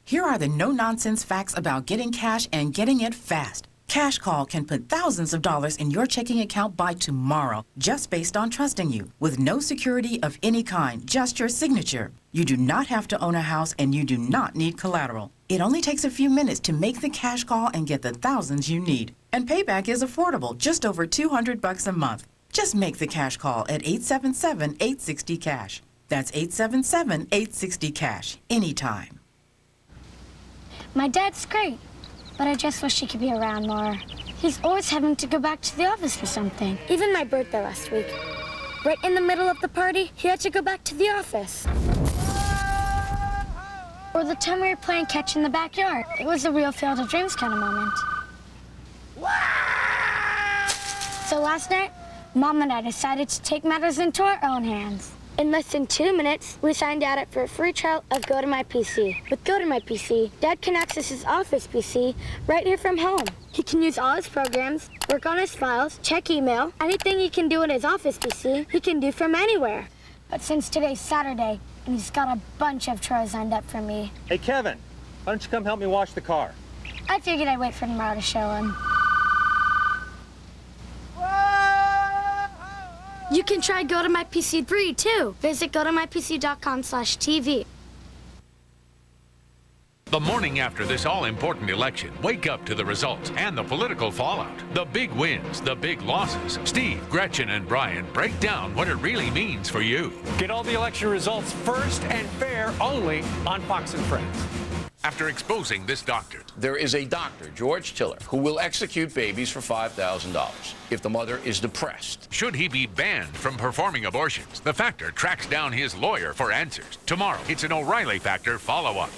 Here are the no-nonsense facts about getting cash and getting it fast. Cash Call can put thousands of dollars in your checking account by tomorrow, just based on trusting you, with no security of any kind, just your signature. You do not have to own a house and you do not need collateral. It only takes a few minutes to make the cash call and get the thousands you need. And payback is affordable, just over $200 a month. Just make the cash call at 877-860-CASH. That's 877-860-CASH, anytime. My dad's great, but I just wish he could be around more. He's always having to go back to the office for something. Even my birthday last week. Right in the middle of the party, he had to go back to the office. Or the time we were playing catch in the backyard. It was a real Field of Dreams kind of moment. So last night, Mom and I decided to take matters into our own hands. In less than 2 minutes, we signed Dad up for a free trial of Go to My PC. With Go to My PC, Dad can access his office PC right here from home. He can use all his programs, work on his files, check email. Anything he can do in his office PC, he can do from anywhere. But since today's Saturday, and he's got a bunch of chores lined up for me. Hey, Kevin, why don't you come help me wash the car? I figured I'd wait for tomorrow to show him. You can try Go to My PC 3 too. Visit gotomypc.com/TV. The morning after this all-important election, wake up to the results and the political fallout. The big wins, the big losses. Steve, Gretchen, and Brian break down what it really means for you. Get all the election results first and fair only on Fox and Friends. After exposing this doctor. There is a doctor, George Tiller, who will execute babies for $5,000 if the mother is depressed. Should he be banned from performing abortions? The Factor tracks down his lawyer for answers. Tomorrow, it's an O'Reilly Factor follow-up.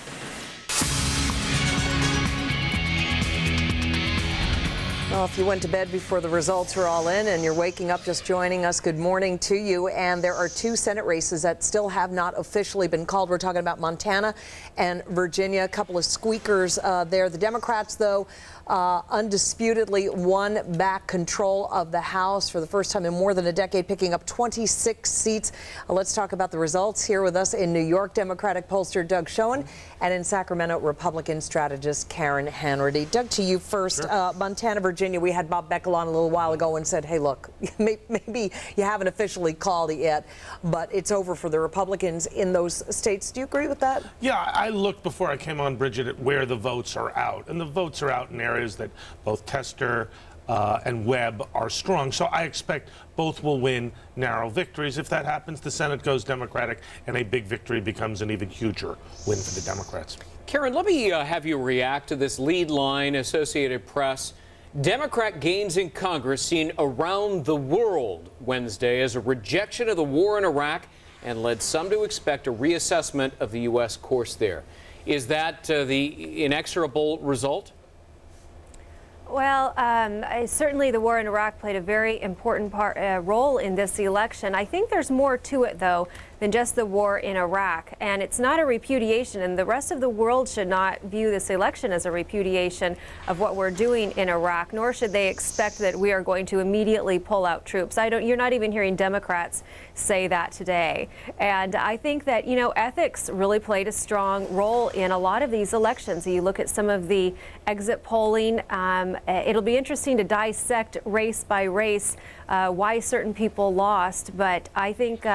Well, if you went to bed before the results were all in and you're waking up just joining us, good morning to you. And there are two Senate races that still have not officially been called. We're talking about Montana and Virginia, a couple of squeakers there. The Democrats, though, undisputedly won back control of the House for the first time in more than a decade, picking up 26 seats. Let's talk about the results. Here with us in New York, Democratic pollster Doug Schoen, and in Sacramento, Republican strategist Karen Hanratty. Doug, to you first. Sure. Montana, Virginia, we had Bob Beckel on a little while ago and said, hey, look, maybe you haven't officially called it yet, but it's over for the Republicans in those states. Do you agree with that? Yeah, I looked before I came on, Bridget, at where the votes are out, and the votes are out in areas that both Tester and Webb are strong. So I expect both will win narrow victories. If that happens, the Senate goes Democratic, and a big victory becomes an even huger win for the Democrats. Karen, let me have you react to this lead line, Associated Press. Democrat gains in Congress seen around the world Wednesday as a rejection of the war in Iraq and led some to expect a reassessment of the U.S. course there. Is that the inexorable result? Well, certainly the war in Iraq played a very important role in this election. I think there's more to it, though, than just the war in Iraq. And it's not a repudiation, and the rest of the world should not view this election as a repudiation of what we're doing in Iraq, nor should they expect that we are going to immediately pull out troops. You're not even hearing Democrats say that today. And I think that, ethics really played a strong role in a lot of these elections. You look at some of the exit polling, it'll be interesting to dissect race by race why certain people lost, but I think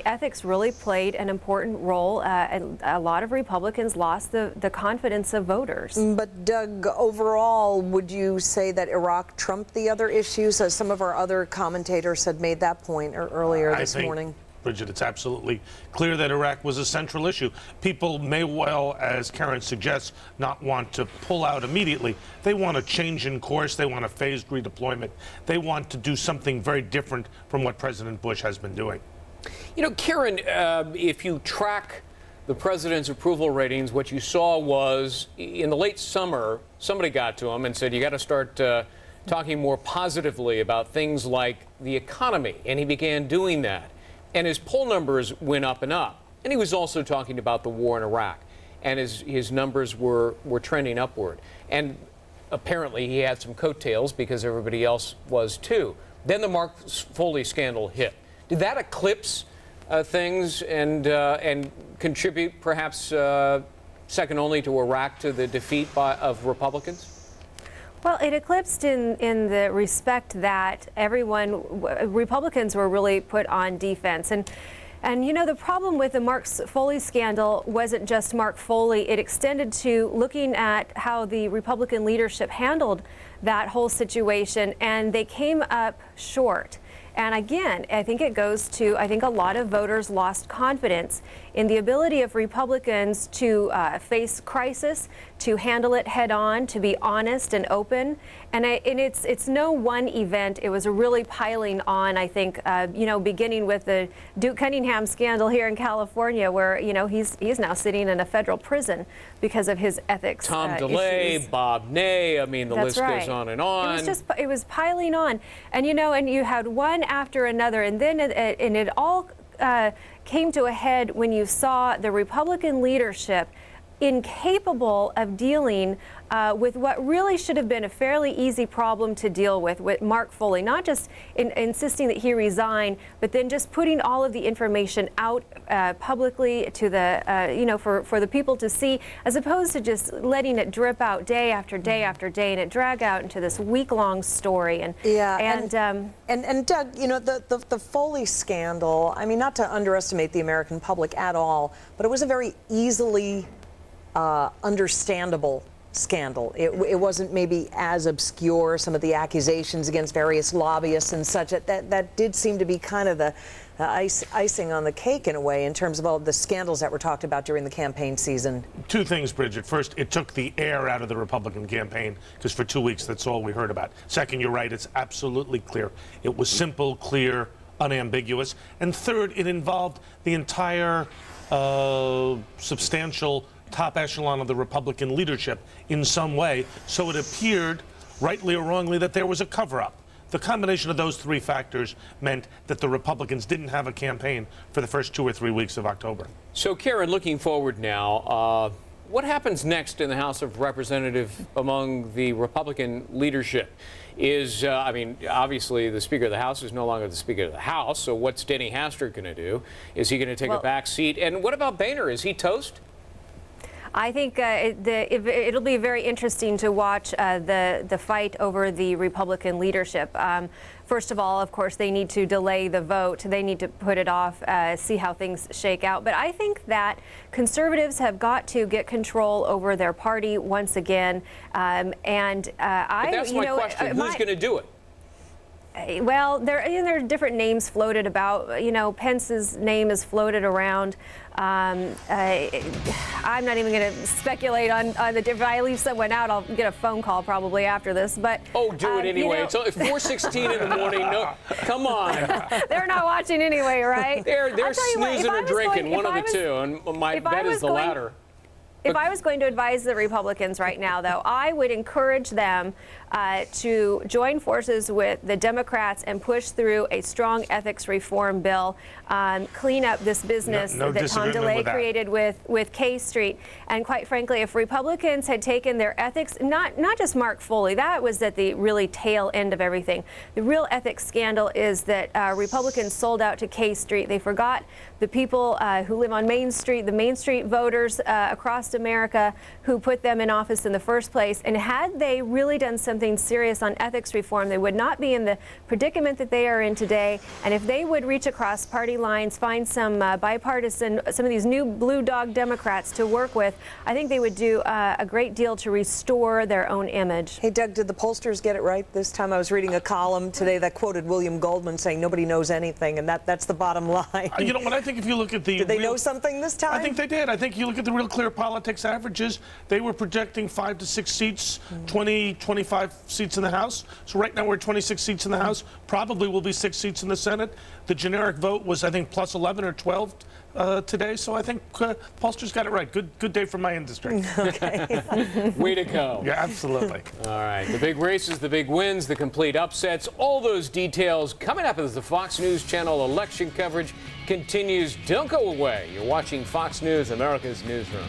ethics really played an important role. And a lot of Republicans lost the confidence of voters. But Doug, overall, would you say that Iraq trumped the other issues? As some of our other commentators had made that point earlier this morning. Bridget, it's absolutely clear that Iraq was a central issue. People may well, as Karen suggests, not want to pull out immediately. They want a change in course. They want a phased redeployment. They want to do something very different from what President Bush has been doing. Karen, if you track the president's approval ratings, what you saw was in the late summer, somebody got to him and said, you got to start talking more positively about things like the economy. And he began doing that. And his poll numbers went up and up. And he was also talking about the war in Iraq. And his numbers were trending upward. And apparently he had some coattails because everybody else was too. Then the Mark Foley scandal hit. Did that eclipse things and contribute perhaps second only to Iraq to the defeat of Republicans? Well, it eclipsed in the respect that Republicans were really put on defense. And the problem with the Mark Foley scandal wasn't just Mark Foley. It extended to looking at how the Republican leadership handled that whole situation, and they came up short. And again, I think it goes to, I think a lot of voters lost confidence in the ability of Republicans to face crisis, to handle it head on, to be honest and open. And it's no one event. It was a really piling on, I think, beginning with the Duke Cunningham scandal here in California, where, he's now sitting in a federal prison because of his ethics Tom DeLay, issues. Bob Ney, the list goes on and on. It was piling on. And, and you had one after another, and then it all came to a head when you saw the Republican leadership incapable of dealing with what really should have been a fairly easy problem to deal with Mark Foley, not just insisting that he resign, but then just putting all of the information out publicly to the, for the people to see, as opposed to just letting it drip out day after day after day, and it drag out into this week-long story. And Doug, the Foley scandal, not to underestimate the American public at all, but it was a very easily understandable scandal. It wasn't maybe as obscure, some of the accusations against various lobbyists and such. That did seem to be kind of the icing on the cake in a way, in terms of all the scandals that were talked about during the campaign season. Two things, Bridget. First, it took the air out of the Republican campaign, because for 2 weeks that's all we heard about. Second, you're right, it's absolutely clear. It was simple, clear, unambiguous. And third, it involved the entire substantial top echelon of the Republican leadership in some way, so it appeared, rightly or wrongly, that there was a cover-up. The combination of those three factors meant that the Republicans didn't have a campaign for the first 2 or 3 weeks of October. So, Karen, looking forward now, what happens next in the House of Representatives among the Republican leadership? Obviously the Speaker of the House is no longer the Speaker of the House, so what's Denny Hastert going to do? Is he going to take a back seat? And what about Boehner? Is he toast? I think it'll be very interesting to watch the fight over the Republican leadership. First of all, of course, they need to delay the vote. They need to put it off, see how things shake out. But I think that conservatives have got to get control over their party once again. But that's my question. Who's going to do it? Well, there are different names floated about. Pence's name is floated around. I'm not even going to speculate on the different. If I leave someone out, I'll get a phone call probably after this. But do it anyway. It's 4:16 in the morning. No, come on. They're not watching anyway, right? They're snoozing or drinking, one of the two, and my bet is the latter. If I was going to advise the Republicans right now, though, I would encourage them to join forces with the Democrats and push through a strong ethics reform bill, clean up this business that Tom DeLay created with K Street. And quite frankly, if Republicans had taken their ethics, not just Mark Foley, that was at the really tail end of everything. The real ethics scandal is that Republicans sold out to K Street. They forgot the people who live on Main Street, the Main Street voters across America who put them in office in the first place. And had they really done something serious on ethics reform, they would not be in the predicament that they are in today. And if they would reach across party lines, find some bipartisan, some of these new blue dog Democrats to work with, I think they would do a great deal to restore their own image. Hey, Doug, did the pollsters get it right this time? I was reading a column today that quoted William Goldman saying nobody knows anything, and that's the bottom line. You know what? I think if you look at the did they know something this time? I think they did. I think you look at the Real Clear Politics averages, they were projecting 5 to 6 seats, 20, 25 seats in the House. So right now we're 26 seats in the House. Probably will be 6 seats in the Senate. The generic vote was, I think, plus 11 or 12 today. So I think pollsters got it right. Good day for my industry. Okay. Way to go. Yeah, absolutely. All right. The big races, the big wins, the complete upsets, all those details coming up as the Fox News Channel election coverage continues. Don't go away. You're watching Fox News, America's newsroom.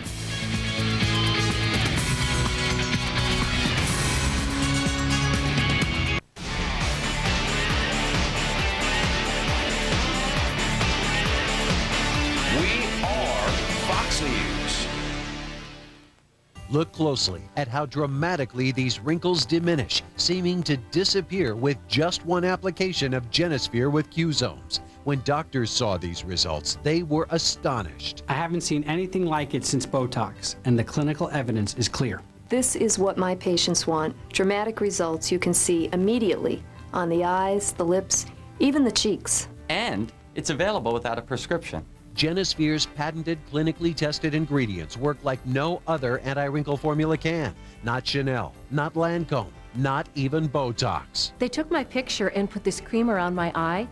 Look closely at how dramatically these wrinkles diminish, seeming to disappear with just one application of Genosphere with Q-Zomes. When doctors saw these results, they were astonished. I haven't seen anything like it since Botox, and the clinical evidence is clear. This is what my patients want. Dramatic results you can see immediately on the eyes, the lips, even the cheeks. And it's available without a prescription. Genosphere's patented, clinically tested ingredients work like no other anti-wrinkle formula can. Not Chanel, not Lancome, not even Botox. They took my picture and put this cream around my eye.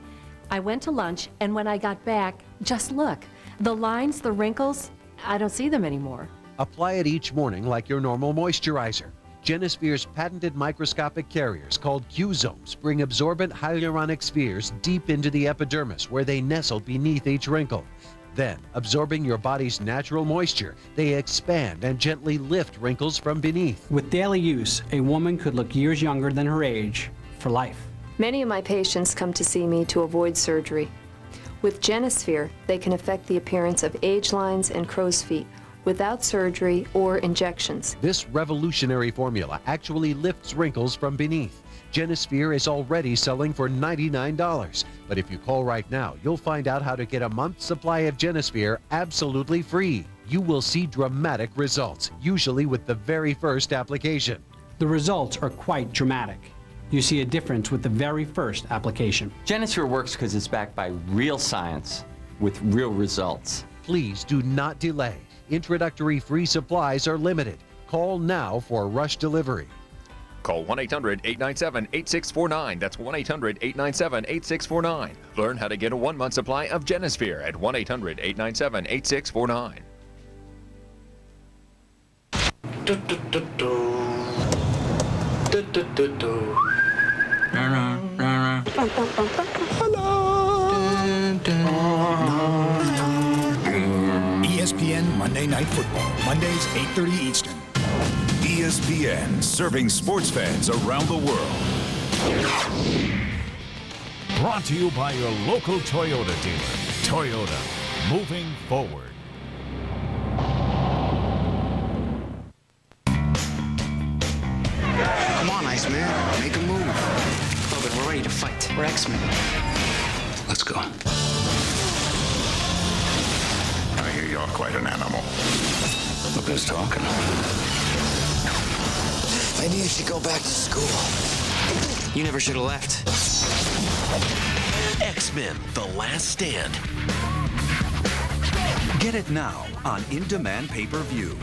I went to lunch, and when I got back, just look. The lines, the wrinkles, I don't see them anymore. Apply it each morning like your normal moisturizer. Genosphere's patented microscopic carriers called Q-Zomes bring absorbent hyaluronic spheres deep into the epidermis where they nestle beneath each wrinkle. Then, absorbing your body's natural moisture, they expand and gently lift wrinkles from beneath. With daily use, a woman could look years younger than her age for life. Many of my patients come to see me to avoid surgery. With Genosphere, they can affect the appearance of age lines and crow's feet without surgery or injections. This revolutionary formula actually lifts wrinkles from beneath. Genosphere is already selling for $99. But if you call right now, you'll find out how to get a month's supply of Genosphere absolutely free. You will see dramatic results, usually with the very first application. The results are quite dramatic. You see a difference with the very first application. Genosphere works because it's backed by real science with real results. Please do not delay. Introductory free supplies are limited. Call now for rush delivery. Call 1-800-897-8649. That's 1-800-897-8649. Learn how to get a 1-month supply of Genosphere at 1-800-897-8649. ESPN Monday Night Football, Mondays 8:30 Eastern. ESPN, serving sports fans around the world. Brought to you by your local Toyota dealer. Toyota, moving forward. man. Make a move. Logan, we're ready to fight. We're X-Men. Let's go. I hear you're quite an animal. Look who's talking. Maybe you should go back to school. You never should have left. X-Men: The Last Stand. Get it now on in-demand pay-per-view.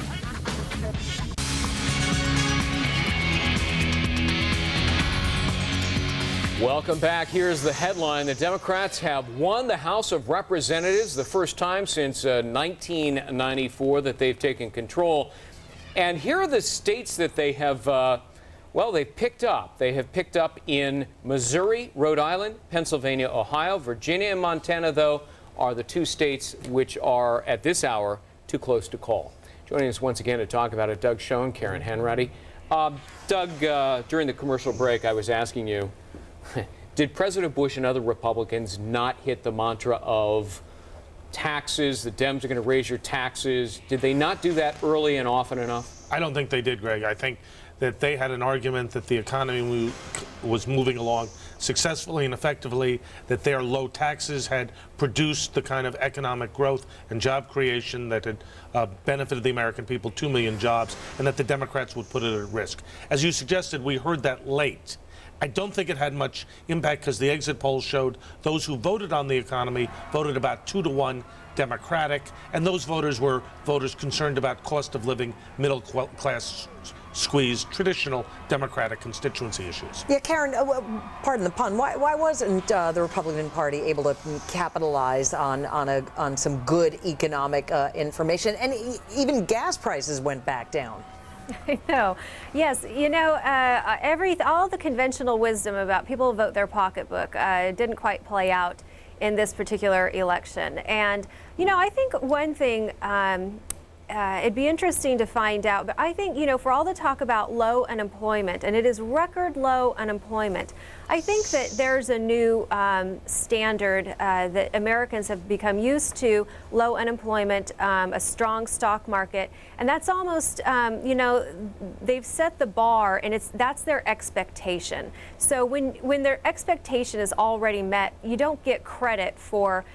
Welcome back. Here's the headline. The Democrats have won the House of Representatives, the first time since 1994 that they've taken control. And here are the states that they have, they've picked up. They have picked up in Missouri, Rhode Island, Pennsylvania, Ohio. Virginia and Montana, though, are the two states which are, at this hour, too close to call. Joining us once again to talk about it, Doug Schoen, Karen Hanratty. Doug, during the commercial break, I was asking you, did President Bush and other Republicans not hit the mantra of taxes, the Dems are going to raise your taxes? Did they not do that early and often enough? I don't think they did, Greg. I think that they had an argument that the economy was moving along successfully and effectively, that their low taxes had produced the kind of economic growth and job creation that had benefited the American people, 2 million jobs, and that the Democrats would put it at risk. As you suggested, we heard that late. I don't think it had much impact because the exit polls showed those who voted on the economy voted about 2-to-1 Democratic, and those voters were voters concerned about cost of living, middle class squeeze, traditional Democratic constituency issues. Yeah, Karen, pardon the pun. Why wasn't the Republican Party able to capitalize on some good economic information? And even gas prices went back down. I know. Yes, you know, all the conventional wisdom about people vote their pocketbook didn't quite play out in this particular election. And, you know, I think one thing it'd be interesting to find out, but I think, you know, for all the talk about low unemployment, and it is record low unemployment, I think that there's a new standard that Americans have become used to: low unemployment, a strong stock market, and that's almost, you know, they've set the bar, and that's their expectation. So when their expectation is already met, you don't get credit for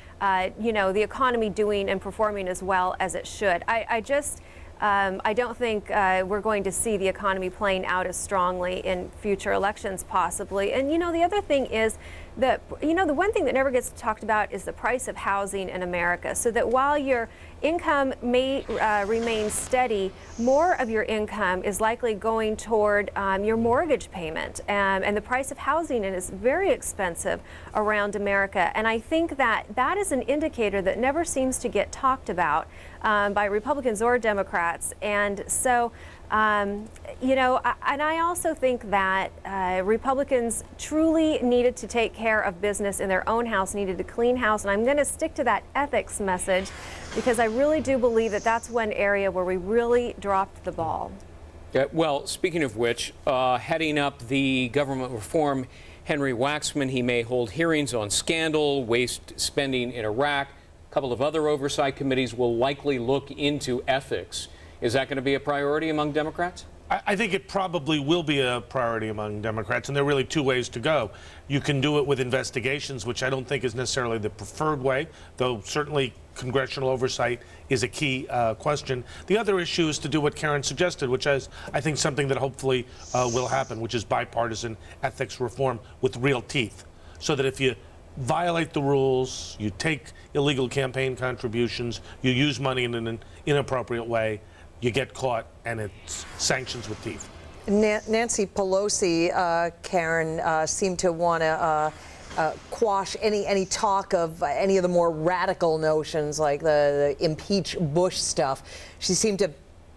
you know, the economy doing and performing as well as it should. I don't think we're going to see the economy playing out as strongly in future elections, possibly. And, you know, the other thing is that, you know, the one thing that never gets talked about is the price of housing in America. So that while your income may remain steady, more of your income is likely going toward your mortgage payment. And the price of housing is very expensive around America. And I think that that is an indicator that never seems to get talked about by Republicans or Democrats. And so, you know, and I also think that Republicans truly needed to take care of business in their own house, needed to clean house. And I'm going to stick to that ethics message because I really do believe that that's one area where we really dropped the ball. Well, speaking of which, heading up the government reform, Henry Waxman, he may hold hearings on scandal, waste spending in Iraq. A couple of other oversight committees will likely look into ethics. Is that going to be a priority among Democrats? I think it probably will be a priority among Democrats, and there are really two ways to go. You can do it with investigations, which I don't think is necessarily the preferred way, though certainly congressional oversight is a key question. The other issue is to do what Karen suggested, which is, I think, something that hopefully will happen, which is bipartisan ethics reform with real teeth, so that if you violate the rules, you take illegal campaign contributions, you use money in an inappropriate way, you get caught, and it's sanctions with teeth. Nancy Pelosi, Karen, seemed to want to quash any talk of any of the more radical notions like the impeach Bush stuff. She seemed to,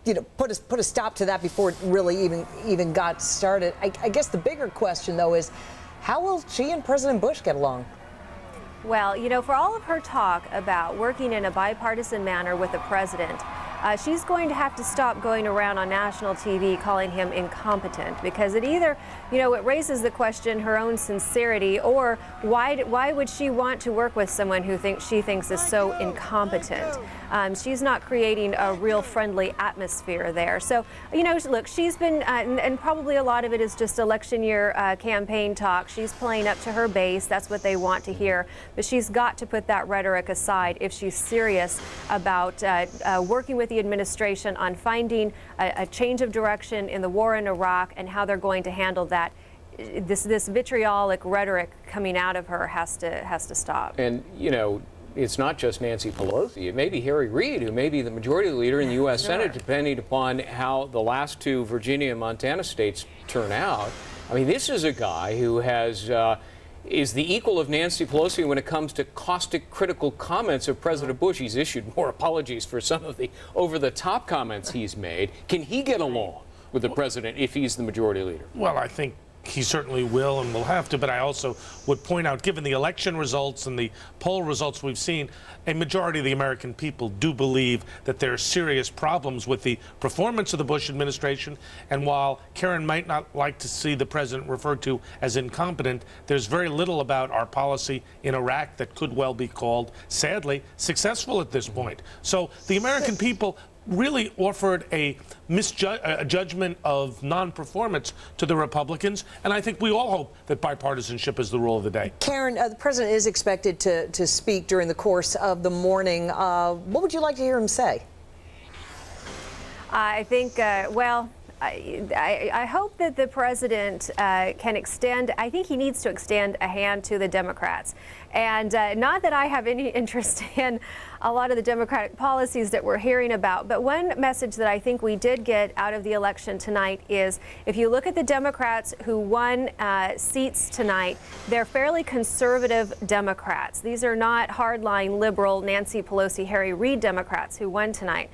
you know, put a stop to that before it really even got started. I guess the bigger question, though, is how will she and President Bush get along? Well, you know, for all of her talk about working in a bipartisan manner with the president, she's going to have to stop going around on national TV calling him incompetent, because it either, it raises the question her own sincerity, or why would she want to work with someone who she thinks is so incompetent? She's not creating a real friendly atmosphere there. So, look, she's been, and probably a lot of it is just election year campaign talk. She's playing up to her base. That's what they want to hear. But she's got to put that rhetoric aside if she's serious about working with the administration on finding a change of direction in the war in Iraq and how they're going to handle that. This vitriolic rhetoric coming out of her has to stop. And, it's not just Nancy Pelosi. It may be Harry Reid, who may be the majority leader in the U.S. Senate, depending upon how the last two Virginia and Montana states turn out. I mean, this is a guy who is the equal of Nancy Pelosi when it comes to caustic, critical comments of President Bush. He's issued more apologies for some of the over-the-top comments he's made. Can he get along with the president if he's the majority leader? Well, I think he certainly will and will have to, but I also would point out, given the election results and the poll results we've seen, a majority of the American people do believe that there are serious problems with the performance of the Bush administration. And while Karen might not like to see the president referred to as incompetent, there's very little about our policy in Iraq that could well be called, sadly, successful at this point. So the American people really offered a judgment of non-performance to the Republicans, and I think we all hope that bipartisanship is the rule of the day. Karen, the president is expected to speak during the course of the morning. What would you like to hear him say? I think, I hope that the president can extend, I think he needs to extend a hand to the Democrats. And not that I have any interest in a lot of the Democratic policies that we're hearing about, but one message that I think we did get out of the election tonight is, if you look at the Democrats who won seats tonight, they're fairly conservative Democrats. These are not hardline liberal Nancy Pelosi, Harry Reid Democrats who won tonight.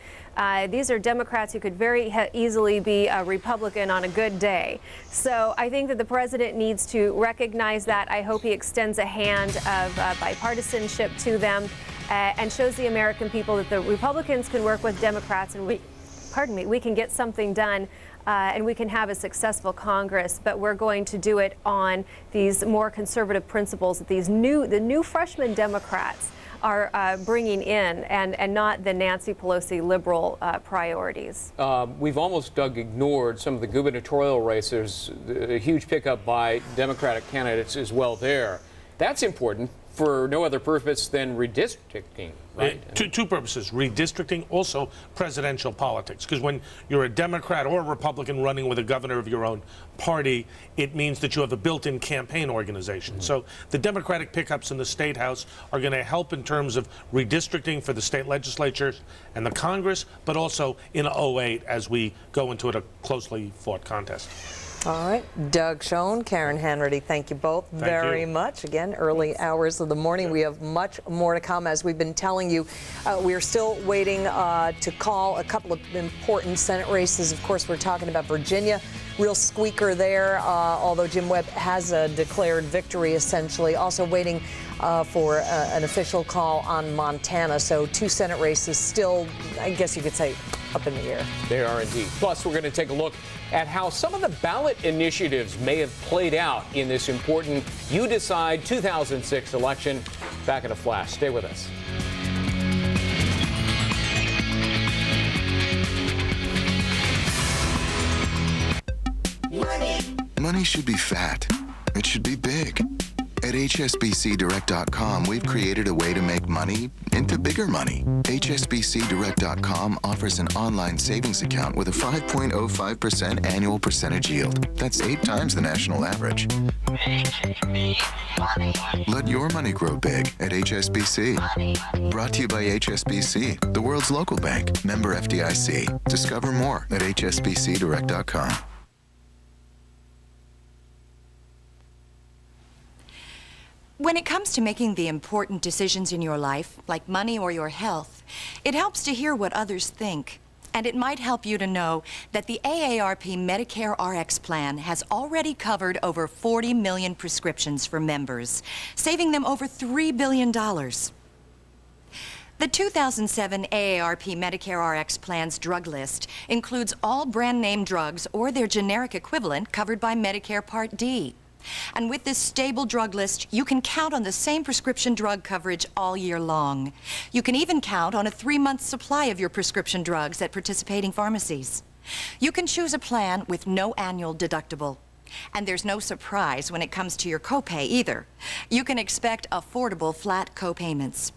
These are Democrats who could very easily be a Republican on a good day. So I think that the president needs to recognize that. I hope he extends a hand of bipartisanship to them and shows the American people that the Republicans can work with Democrats and we can get something done and we can have a successful Congress, but we're going to do it on these more conservative principles that the new freshman Democrats are bringing in, and not the Nancy Pelosi liberal priorities. We've almost, Doug, ignored some of the gubernatorial races, a huge pickup by Democratic candidates as well there. That's important for no other purpose than redistricting, right? Two purposes: redistricting, also presidential politics. Because when you're a Democrat or a Republican running with a governor of your own party, it means that you have a built-in campaign organization. So the Democratic pickups in the State House are going to help in terms of redistricting for the state legislatures and the Congress, but also in 2008 as we go into a closely fought contest. All right, Doug Schoen, Karen Hanratty, thank you both very much. Again, early hours of the morning. We have much more to come. As we've been telling you, we are still waiting to call a couple of important Senate races. Of course, we're talking about Virginia. Real squeaker there, although Jim Webb has declared victory, essentially. Also waiting for an official call on Montana. So 2 Senate races still, I guess you could say, up in the air. They are indeed. Plus, we're going to take a look at how some of the ballot initiatives may have played out in this important You Decide 2006 election. Back in a flash. Stay with us. Money should be fat. It should be big. At HSBCDirect.com, we've created a way to make money into bigger money. HSBCDirect.com offers an online savings account with a 5.05% annual percentage yield. That's 8 times the national average. Let your money grow big at HSBC. Brought to you by HSBC, the world's local bank. Member FDIC. Discover more at HSBCDirect.com. When it comes to making the important decisions in your life, like money or your health, it helps to hear what others think. And it might help you to know that the AARP Medicare RX plan has already covered over 40 million prescriptions for members, saving them over $3 billion. The 2007 AARP Medicare Rx plan's drug list includes all brand name drugs or their generic equivalent covered by Medicare Part D. And with this stable drug list, you can count on the same prescription drug coverage all year long. You can even count on a 3-month supply of your prescription drugs at participating pharmacies. You can choose a plan with no annual deductible. And there's no surprise when it comes to your copay either. You can expect affordable flat copayments.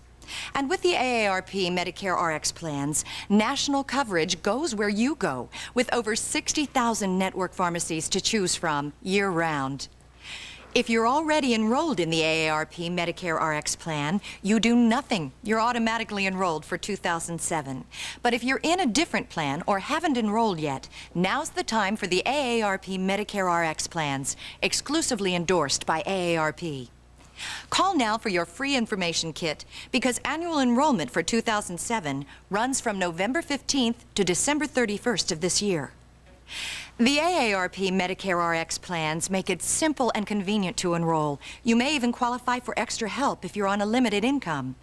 And with the AARP Medicare Rx plans, national coverage goes where you go, with over 60,000 network pharmacies to choose from year-round. If you're already enrolled in the AARP Medicare Rx plan, you do nothing. You're automatically enrolled for 2007. But if you're in a different plan or haven't enrolled yet, now's the time for the AARP Medicare Rx plans, exclusively endorsed by AARP. Call now for your free information kit because annual enrollment for 2007 runs from November 15th to December 31st of this year. The AARP Medicare Rx plans make it simple and convenient to enroll. You may even qualify for extra help if you're on a limited income.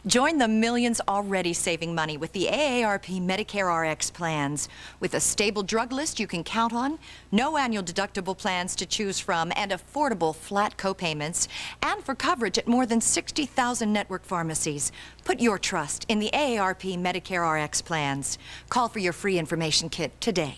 Join the millions already saving money with the AARP Medicare Rx plans. With a stable drug list you can count on, no annual deductible plans to choose from, and affordable flat copayments, and for coverage at more than 60,000 network pharmacies. Put your trust in the AARP Medicare Rx plans. Call for your free information kit today.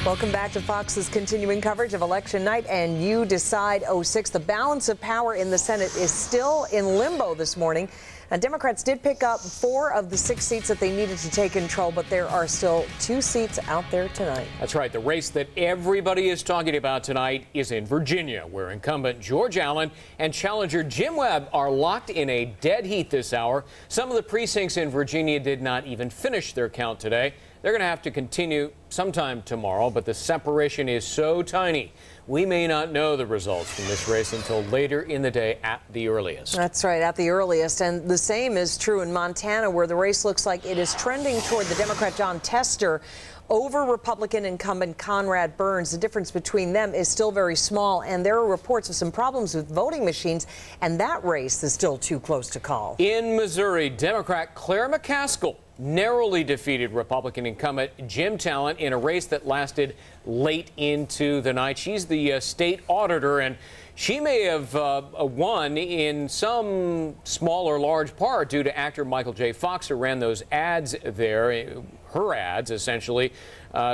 Welcome back to Fox's continuing coverage of election night and You Decide 06. The balance of power in the Senate is still in limbo this morning. Now, Democrats did pick up 4 of the 6 seats that they needed to take control, but there are still 2 seats out there tonight. That's right. The race that everybody is talking about tonight is in Virginia, where incumbent George Allen and challenger Jim Webb are locked in a dead heat this hour. Some of the precincts in Virginia did not even finish their count today. They're going to have to continue sometime tomorrow, but the separation is so tiny. We may not know the results from this race until later in the day at the earliest. That's right, at the earliest. And the same is true in Montana, where the race looks like it is trending toward the Democrat John Tester over Republican incumbent Conrad Burns. The difference between them is still very small, and there are reports of some problems with voting machines, and that race is still too close to call. In Missouri, Democrat Claire McCaskill narrowly defeated Republican incumbent Jim Talent in a race that lasted late into the night. She's the state auditor, and she may have won in some small or large part due to actor Michael J. Fox, who ran those ads there, her ads essentially,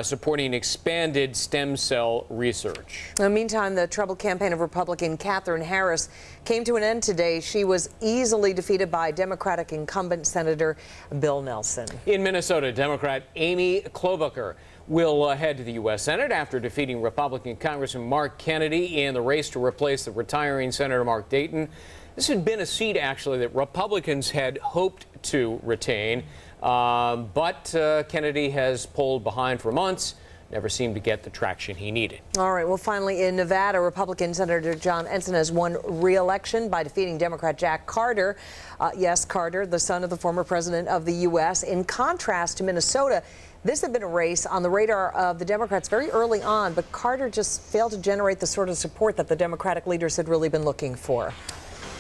supporting expanded stem cell research. In the meantime, the troubled campaign of Republican Katherine Harris came to an end today. She was easily defeated by Democratic incumbent Senator Bill Nelson. In Minnesota, Democrat Amy Klobuchar will head to the U.S. Senate after defeating Republican Congressman Mark Kennedy in the race to replace the retiring Senator Mark Dayton. This had been a seat, actually, that Republicans had hoped to retain, but Kennedy has pulled behind for months, never seemed to get the traction he needed. All right, well, finally, in Nevada, Republican Senator John Ensign has won re-election by defeating Democrat Jack Carter. Yes, Carter, the son of the former president of the U.S. In contrast to Minnesota, this had been a race on the radar of the Democrats very early on, but Carter just failed to generate the sort of support that the Democratic leaders had really been looking for.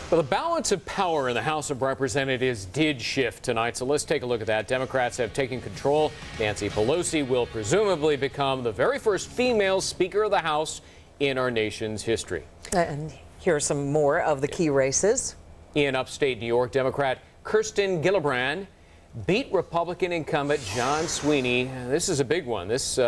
Well, the balance of power in the House of Representatives did shift tonight, so let's take a look at that. Democrats have taken control. Nancy Pelosi will presumably become the very first female Speaker of the House in our nation's history. And here are some more of the key races. In upstate New York, Democrat Kirsten Gillibrand beat Republican incumbent John Sweeney. This is a big one. This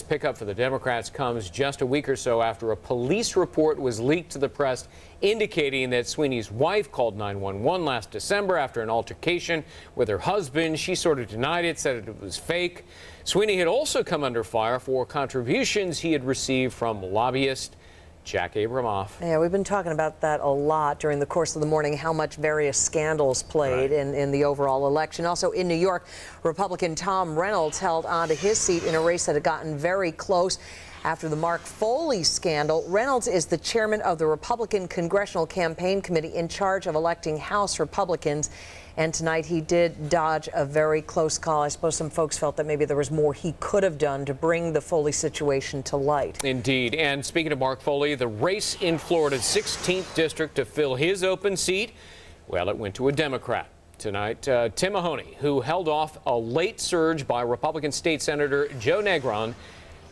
pickup for the Democrats comes just a week or so after a police report was leaked to the press indicating that Sweeney's wife called 911 last December after an altercation with her husband. She sort of denied it, said it was fake. Sweeney had also come under fire for contributions he had received from lobbyist Jack Abramoff. Yeah, we've been talking about that a lot during the course of the morning, how much various scandals played in the overall election. Also in New York, Republican Tom Reynolds held on to his seat in a race that had gotten very close. After the Mark Foley scandal, Reynolds is the chairman of the Republican Congressional Campaign Committee in charge of electing House Republicans. And tonight he did dodge a very close call. I suppose some folks felt that maybe there was more he could have done to bring the Foley situation to light. Indeed. And speaking of Mark Foley, the race in Florida's 16th district to fill his open seat, well, it went to a Democrat. Tonight, Tim Mahoney, who held off a late surge by Republican State Senator Joe Negron.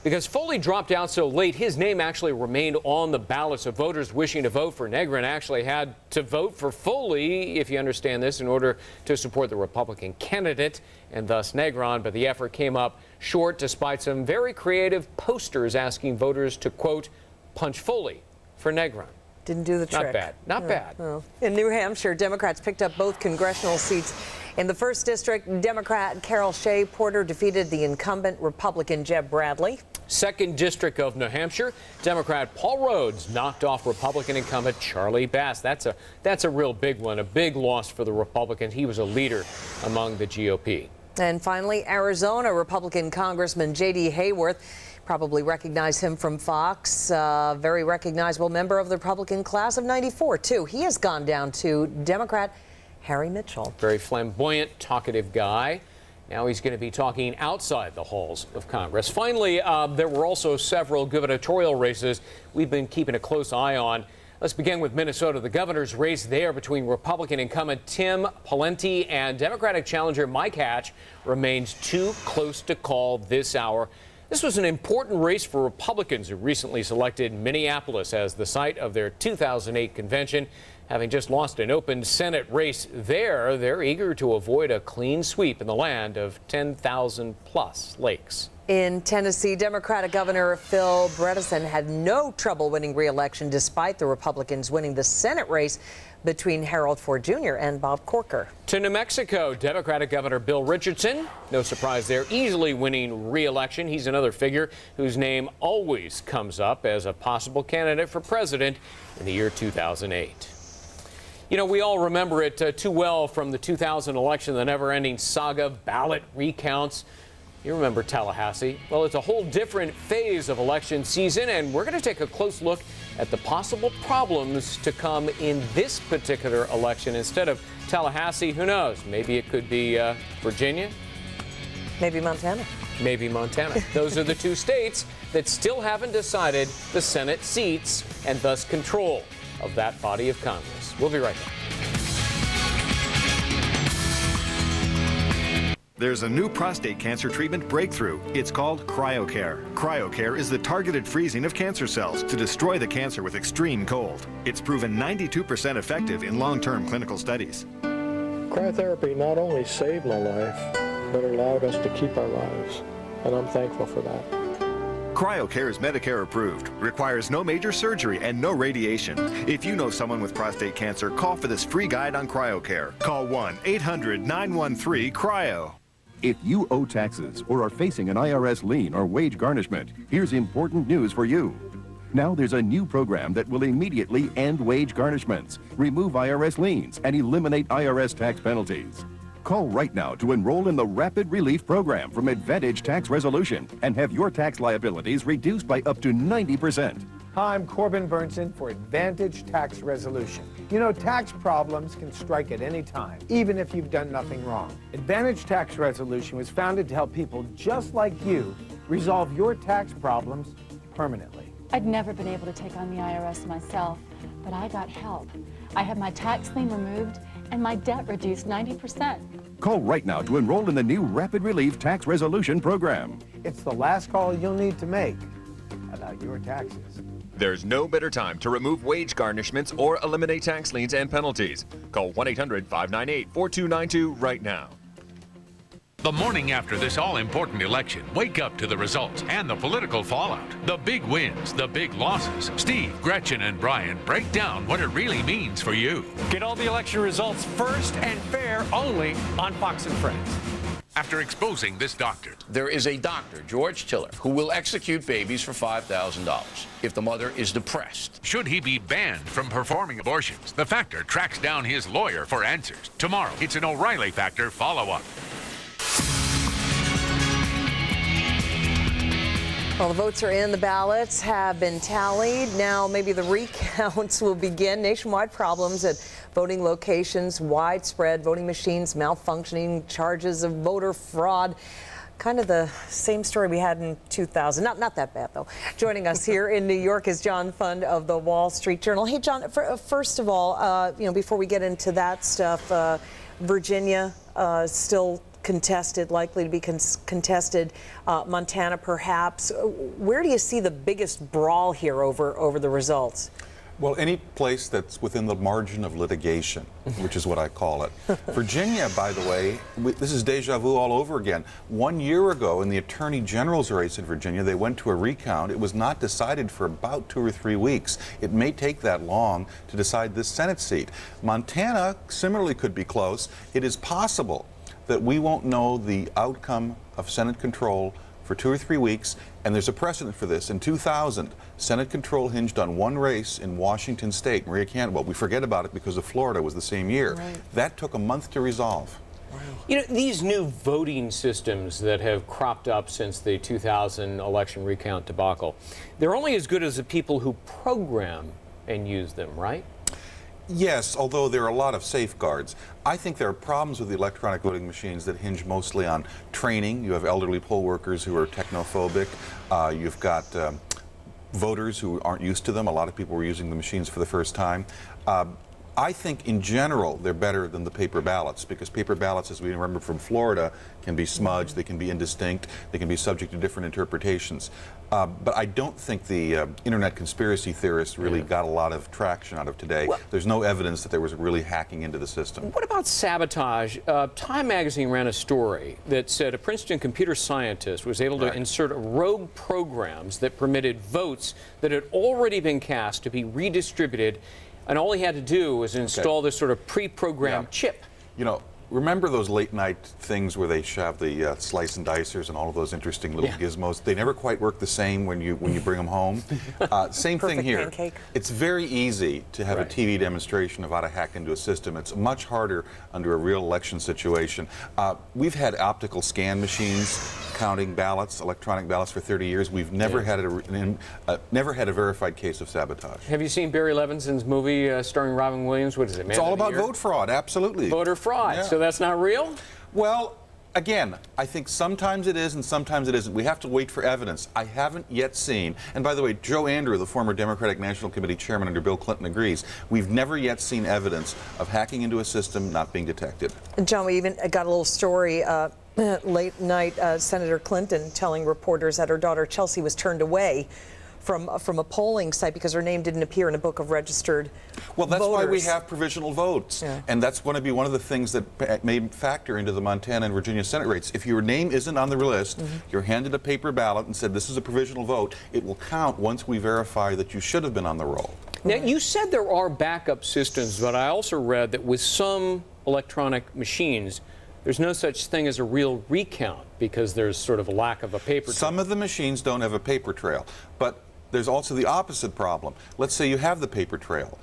Because Foley dropped out so late, his name actually remained on the ballot, so voters wishing to vote for Negron actually had to vote for Foley, if you understand this, in order to support the Republican candidate, and thus Negron. But the effort came up short despite some very creative posters asking voters to, quote, punch Foley for Negron. Didn't do the trick. Not bad. Not bad. No. In New Hampshire, Democrats picked up both congressional seats. In the 1st District, Democrat Carol Shea Porter defeated the incumbent Republican Jeb Bradley. 2nd District of New Hampshire, Democrat Paul Rhodes knocked off Republican incumbent Charlie Bass. That's a real big one, a big loss for the Republicans. He was a leader among the GOP. And finally, Arizona Republican Congressman J.D. Hayworth. Probably recognize him from Fox, very recognizable member of the Republican class of '94, too. He has gone down to Democrat Harry Mitchell. Very flamboyant, talkative guy. Now he's going to be talking outside the halls of Congress. Finally, there were also several gubernatorial races we've been keeping a close eye on. Let's begin with Minnesota. The governor's race there between Republican incumbent Tim Pawlenty and Democratic challenger Mike Hatch remains too close to call this hour. This was an important race for Republicans who recently selected Minneapolis as the site of their 2008 convention. Having just lost an open Senate race there, they're eager to avoid a clean sweep in the land of 10,000-plus lakes. In Tennessee, Democratic Governor Phil Bredesen had no trouble winning re-election despite the Republicans winning the Senate race between Harold Ford Jr. and Bob Corker. To New Mexico, Democratic Governor Bill Richardson, no surprise there, easily winning re-election. He's another figure whose name always comes up as a possible candidate for president in the year 2008. You know, we all remember it too well from the 2000 election, the never-ending saga of ballot recounts. You remember Tallahassee. Well, it's a whole different phase of election season, and we're going to take a close look at the possible problems to come in this particular election. Instead of Tallahassee, who knows? Maybe it could be Virginia. Maybe Montana. Maybe Montana. Those are the two states that still haven't decided the Senate seats and thus control of that body of Congress. We'll be right back. There's a new prostate cancer treatment breakthrough. It's called CryoCare. CryoCare is the targeted freezing of cancer cells to destroy the cancer with extreme cold. It's proven 92% effective in long-term clinical studies. Cryotherapy not only saved my life, but allowed us to keep our lives, and I'm thankful for that. CryoCare is Medicare approved, requires no major surgery and no radiation. If you know someone with prostate cancer, call for this free guide on CryoCare. Call 1-800-913-CRYO. If you owe taxes or are facing an IRS lien or wage garnishment, here's important news for you. Now there's a new program that will immediately end wage garnishments, remove IRS liens, and eliminate IRS tax penalties. Call right now to enroll in the Rapid Relief Program from Advantage Tax Resolution and have your tax liabilities reduced by up to 90%. Hi, I'm Corbin Burnson for Advantage Tax Resolution. You know, tax problems can strike at any time, even if you've done nothing wrong. Advantage Tax Resolution was founded to help people just like you resolve your tax problems permanently. I'd never been able to take on the IRS myself, but I got help. I had my tax lien removed and my debt reduced 90%. Call right now to enroll in the new Rapid Relief Tax Resolution Program. It's the last call you'll need to make about your taxes. There's no better time to remove wage garnishments or eliminate tax liens and penalties. Call 1-800-598-4292 right now. The morning after this all-important election, wake up to the results and the political fallout. The big wins, the big losses. Steve, Gretchen, and Brian break down what it really means for you. Get all the election results first and fair only on Fox and Friends. After exposing this doctor. There is a doctor, George Tiller, who will execute babies for $5,000 if the mother is depressed. Should he be banned from performing abortions? The Factor tracks down his lawyer for answers. Tomorrow, it's an O'Reilly Factor follow-up. Well, the votes are in, the ballots have been tallied. Now maybe the recounts will begin. Nationwide problems at voting locations, widespread voting machines malfunctioning, charges of voter fraud. Kind of the same story we had in 2000. Not that bad, though. Joining us here in New York is John Fund of the Wall Street Journal. Hey, John, first of all, before we get into that stuff, Virginia still contested, likely to be contested. Montana, perhaps. Where do you see the biggest brawl here over the results? Well, any place that's within the margin of litigation, which is what I call it. Virginia, by the way, this is deja vu all over again. 1 year ago in the Attorney General's race in Virginia, they went to a recount. It was not decided for about 2 or 3 weeks. It may take that long to decide this Senate seat. Montana similarly could be close. It is possible that we won't know the outcome of Senate control for 2 or 3 weeks, and there's a precedent for this. In 2000, Senate control hinged on one race in Washington State, Maria Cantwell. We forget about it because of Florida was the same year. Right. That took a month to resolve. You know, these new voting systems that have cropped up since the 2000 election recount debacle, they're only as good as the people who program and use them, right? Yes, although there are a lot of safeguards. I think there are problems with the electronic voting machines that hinge mostly on training. You have elderly poll workers who are technophobic. You've got voters who aren't used to them. A lot of people were using the machines for the first time. I think in general they're better than the paper ballots, because paper ballots, as we remember from Florida, can be smudged, they can be indistinct, they can be subject to different interpretations. But I don't think the internet conspiracy theorists really got a lot of traction out of today. Well, there's no evidence that there was really hacking into the system. What about sabotage? Time magazine ran a story that said a Princeton computer scientist was able to insert rogue programs that permitted votes that had already been cast to be redistributed, and all he had to do was install this sort of pre-programmed chip. You know, remember those late night things where they shove the slice and dicers and all of those interesting little gizmos? They never quite work the same when you bring them home. Same thing here. Pancake. It's very easy to have a TV demonstration of how to hack into a system. It's much harder under a real election situation. We've had optical scan machines counting ballots, electronic ballots, for 30 years. We've never had never had a verified case of sabotage. Have you seen Barry Levinson's movie starring Robin Williams? What is it? Man It's all of the about Year? vote fraud, absolutely. Voter fraud. Yeah. So that's not real? Well, again, I think sometimes it is and sometimes it isn't. We have to wait for evidence. I haven't yet seen, and by the way, Joe Andrew, the former Democratic National Committee chairman under Bill Clinton, agrees, we've never yet seen evidence of hacking into a system not being detected. John, we even got a little story late night, Senator Clinton telling reporters that her daughter Chelsea was turned away from a polling site because her name didn't appear in a book of registered Well, that's voters. why we have provisional votes. Yeah. And that's going to be one of the things that may factor into the Montana and Virginia Senate rates. If your name isn't on the list, you're handed a paper ballot and said this is a provisional vote, it will count once we verify that you should have been on the roll. Now, you said there are backup systems, but I also read that with some electronic machines, there's no such thing as a real recount because there's sort of a lack of a paper trail. Some of the machines don't have a paper trail, but there's also the opposite problem. Let's say you have the paper trail.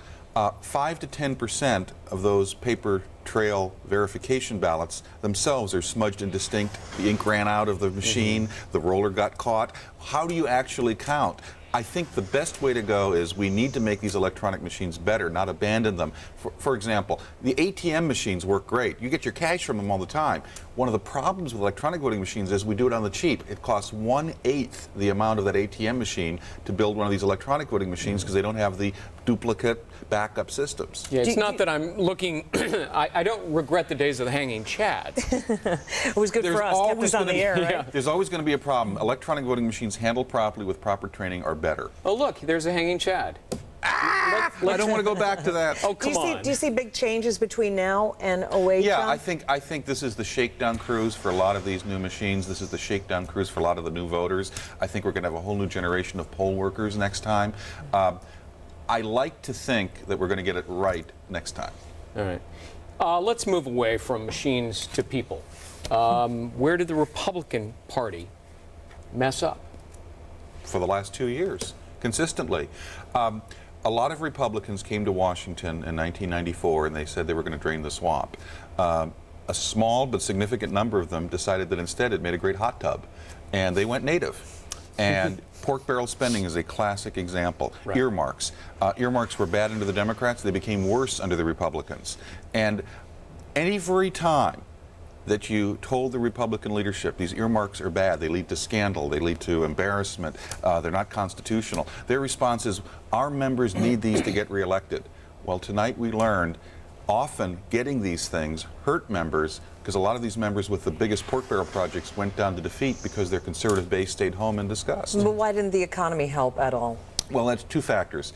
5 to 10% of those paper trail verification ballots themselves are smudged and indistinct. The ink ran out of the machine, the roller got caught. How do you actually count? I think the best way to go is we need to make these electronic machines better, not abandon them. For example, the ATM machines work great. You get your cash from them all the time. One of the problems with electronic voting machines is we do it on the cheap. It costs 1/8 the amount of that ATM machine to build one of these electronic voting machines because they don't have the duplicate backup systems. Yeah, it's not that I'm looking, I don't regret the days of the hanging chads. It was good for us, kept us on the air, right? There's always going to be a problem. Electronic voting machines handled properly with proper training are better. Oh, look, there's a hanging chad. I don't want to go back to that. Oh, come on. Do you see big changes between now and 08? Yeah, John? I think this is the shakedown cruise for a lot of these new machines. This is the shakedown cruise for a lot of the new voters. I think we're going to have a whole new generation of poll workers next time. I like to think that we're going to get it right next time. All right. Let's move away from machines to people. Where did the Republican Party mess up? For the last 2 years, consistently. A lot of Republicans came to Washington in 1994 and they said they were going to drain the swamp. A small but significant number of them decided that instead it made a great hot tub, and they went native. And pork barrel spending is a classic example. Right. Earmarks. Earmarks were bad under the Democrats. They became worse under the Republicans. And every time that you told the Republican leadership these earmarks are bad, they lead to scandal, they lead to embarrassment, they're not constitutional, their response is, our members need these to get reelected. Well, tonight we learned often getting these things hurt members, because a lot of these members with the biggest pork barrel projects went down to defeat because their conservative base stayed home in disgust. But why didn't the economy help at all? Well, that's two factors.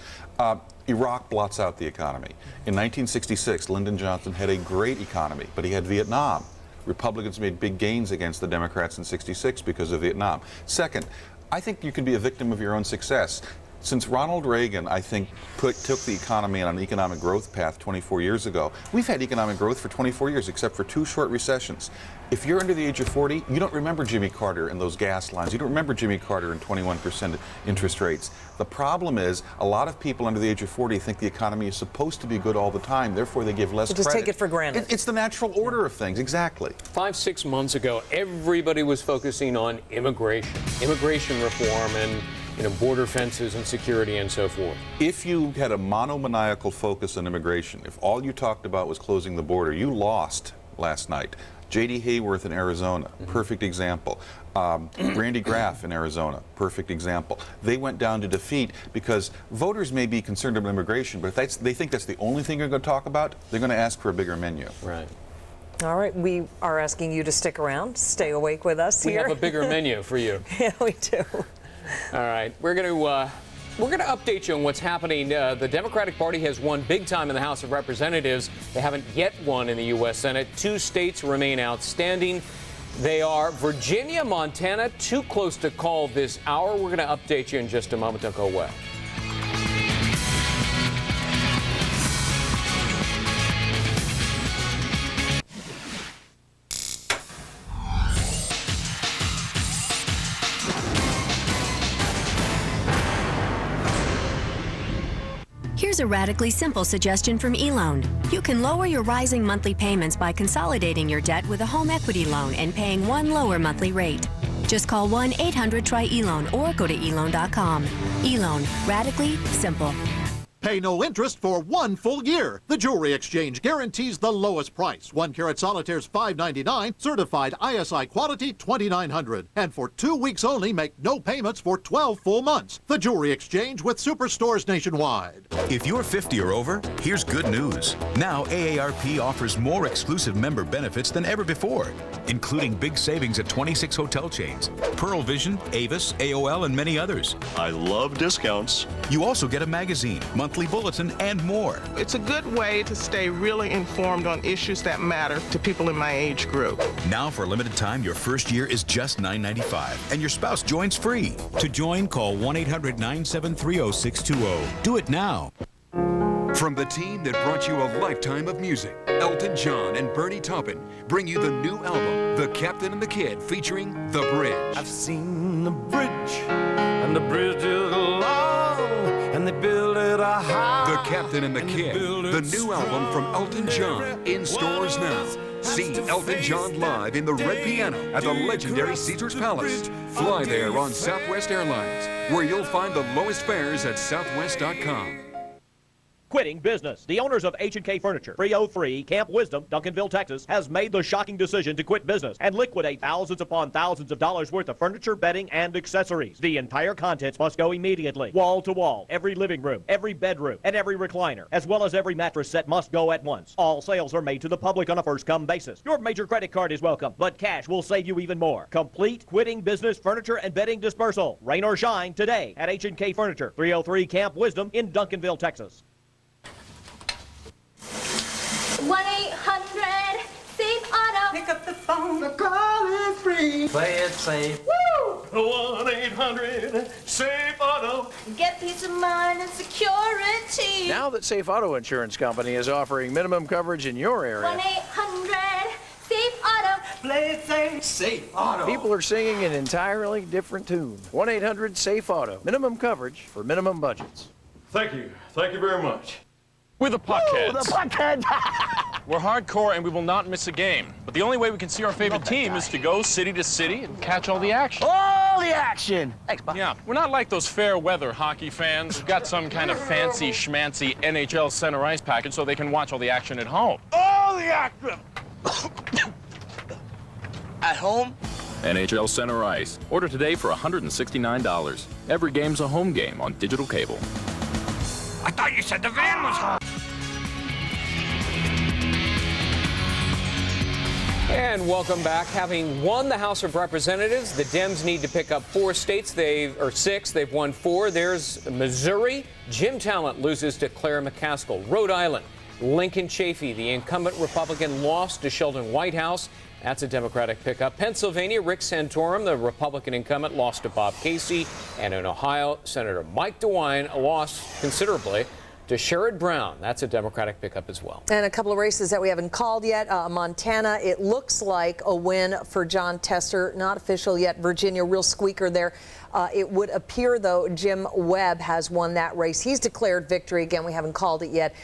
Iraq blots out the economy. In 1966, Lyndon Johnson had a great economy, but he had Vietnam. Republicans made big gains against the Democrats in '66 because of Vietnam. Second, I think you can be a victim of your own success. Since Ronald Reagan, I think, took the economy on an economic growth path 24 years ago, we've had economic growth for 24 years, except for 2 short recessions. If you're under the age of 40, you don't remember Jimmy Carter and those gas lines. You don't remember Jimmy Carter and 21% interest rates. The problem is, a lot of people under the age of 40 think the economy is supposed to be good all the time, therefore they give less So just credit. take it for granted. It's the natural order of things, exactly. 5-6 months ago, everybody was focusing on immigration reform, and border fences and security and so forth. If you had a monomaniacal focus on immigration, if all you talked about was closing the border, you lost last night. J.D. Hayworth in Arizona, perfect example. Randy Graff in Arizona, perfect example. They went down to defeat because voters may be concerned about immigration, but if they think that's the only thing you're going to talk about, they're going to ask for a bigger menu. Right. All right, we are asking you to stick around, stay awake with us here. We have a bigger menu for you. Yeah, we do. All right, we're going to update you on what's happening. The Democratic Party has won big time in the House of Representatives. They haven't yet won in the U.S. Senate. 2 states remain outstanding. They are Virginia, Montana, too close to call this hour. We're going to update you in just a moment. Don't go away. Here's a radically simple suggestion from eLoan. You can lower your rising monthly payments by consolidating your debt with a home equity loan and paying one lower monthly rate. Just call 1-800-TRY-eLoan or go to eLoan.com. eLoan, radically simple. Pay no interest for 1 full year. The Jewelry Exchange guarantees the lowest price. 1 carat solitaire's $5.99, certified ISI quality $2,900. And for 2 weeks only, make no payments for 12 full months. The Jewelry Exchange with superstores nationwide. If you're 50 or over, here's good news. Now AARP offers more exclusive member benefits than ever before, including big savings at 26 hotel chains, Pearl Vision, Avis, AOL, and many others. I love discounts. You also get a magazine, monthly bulletin, and more. It's a good way to stay really informed on issues that matter to people in my age group. Now for a limited time, your first year is just $9.95, and your spouse joins free. To join, call 1-800-973-0620. Do it now. From the team that brought you a lifetime of music, Elton John and Bernie Taupin bring you the new album, The Captain and the Kid, featuring The Bridge. I've seen the bridge, and the bridge is long, and they build it a high. The Captain and the Kid, the new album from Elton John, in stores now. See Elton John live in the Red Piano at the legendary Caesars Palace. Fly there on Southwest Airlines, where you'll find the lowest fares at southwest.com. Quitting business. The owners of H&K Furniture, 303 Camp Wisdom, Duncanville, Texas, has made the shocking decision to quit business and liquidate thousands upon thousands of dollars worth of furniture, bedding, and accessories. The entire contents must go immediately, wall to wall. Every living room, every bedroom, and every recliner, as well as every mattress set must go at once. All sales are made to the public on a first-come basis. Your major credit card is welcome, but cash will save you even more. Complete quitting business furniture and bedding dispersal. Rain or shine today at H&K Furniture, 303 Camp Wisdom in Duncanville, Texas. 1-800-SAVE-AUTO. Pick up the phone. The call is free. Play it safe. Woo! 1-800-SAVE-AUTO. Get peace of mind and security. Now that Safe Auto Insurance Company is offering minimum coverage in your area, 1-800-SAVE-AUTO. Play it safe. Safe Auto. people are singing an entirely different tune. 1-800-SAFE-AUTO. Minimum coverage for minimum budgets. Thank you. Thank you very much. We're the Puckheads. The Puckheads. We're hardcore and we will not miss a game. But the only way we can see our favorite team is to go city to city and catch all the action. Oh! all the action. Thanks, Bob. Yeah, we're not like those fair weather hockey fans. We've got some kind of fancy schmancy NHL center ice package so they can watch all the action at home. All the action. At home? NHL Center Ice. Order today for $169. Every game's a home game on digital cable. I thought you said the van was home. And welcome back. Having won the House of Representatives, the Dems need to pick up 4 states. Six. They've won 4. There's Missouri. Jim Talent loses to Claire McCaskill. Rhode Island. Lincoln Chafee, the incumbent Republican, lost to Sheldon Whitehouse. That's a Democratic pickup. Pennsylvania, Rick Santorum, the Republican incumbent, lost to Bob Casey. And in Ohio, Senator Mike DeWine lost considerably to Sherrod Brown. That's a Democratic pickup as well. And a couple of races that we haven't called yet. Montana, it looks like a win for John Tester. Not official yet. Virginia, real squeaker there. It would appear, though, Jim Webb has won that race. He's declared victory. Again, we haven't called it yet.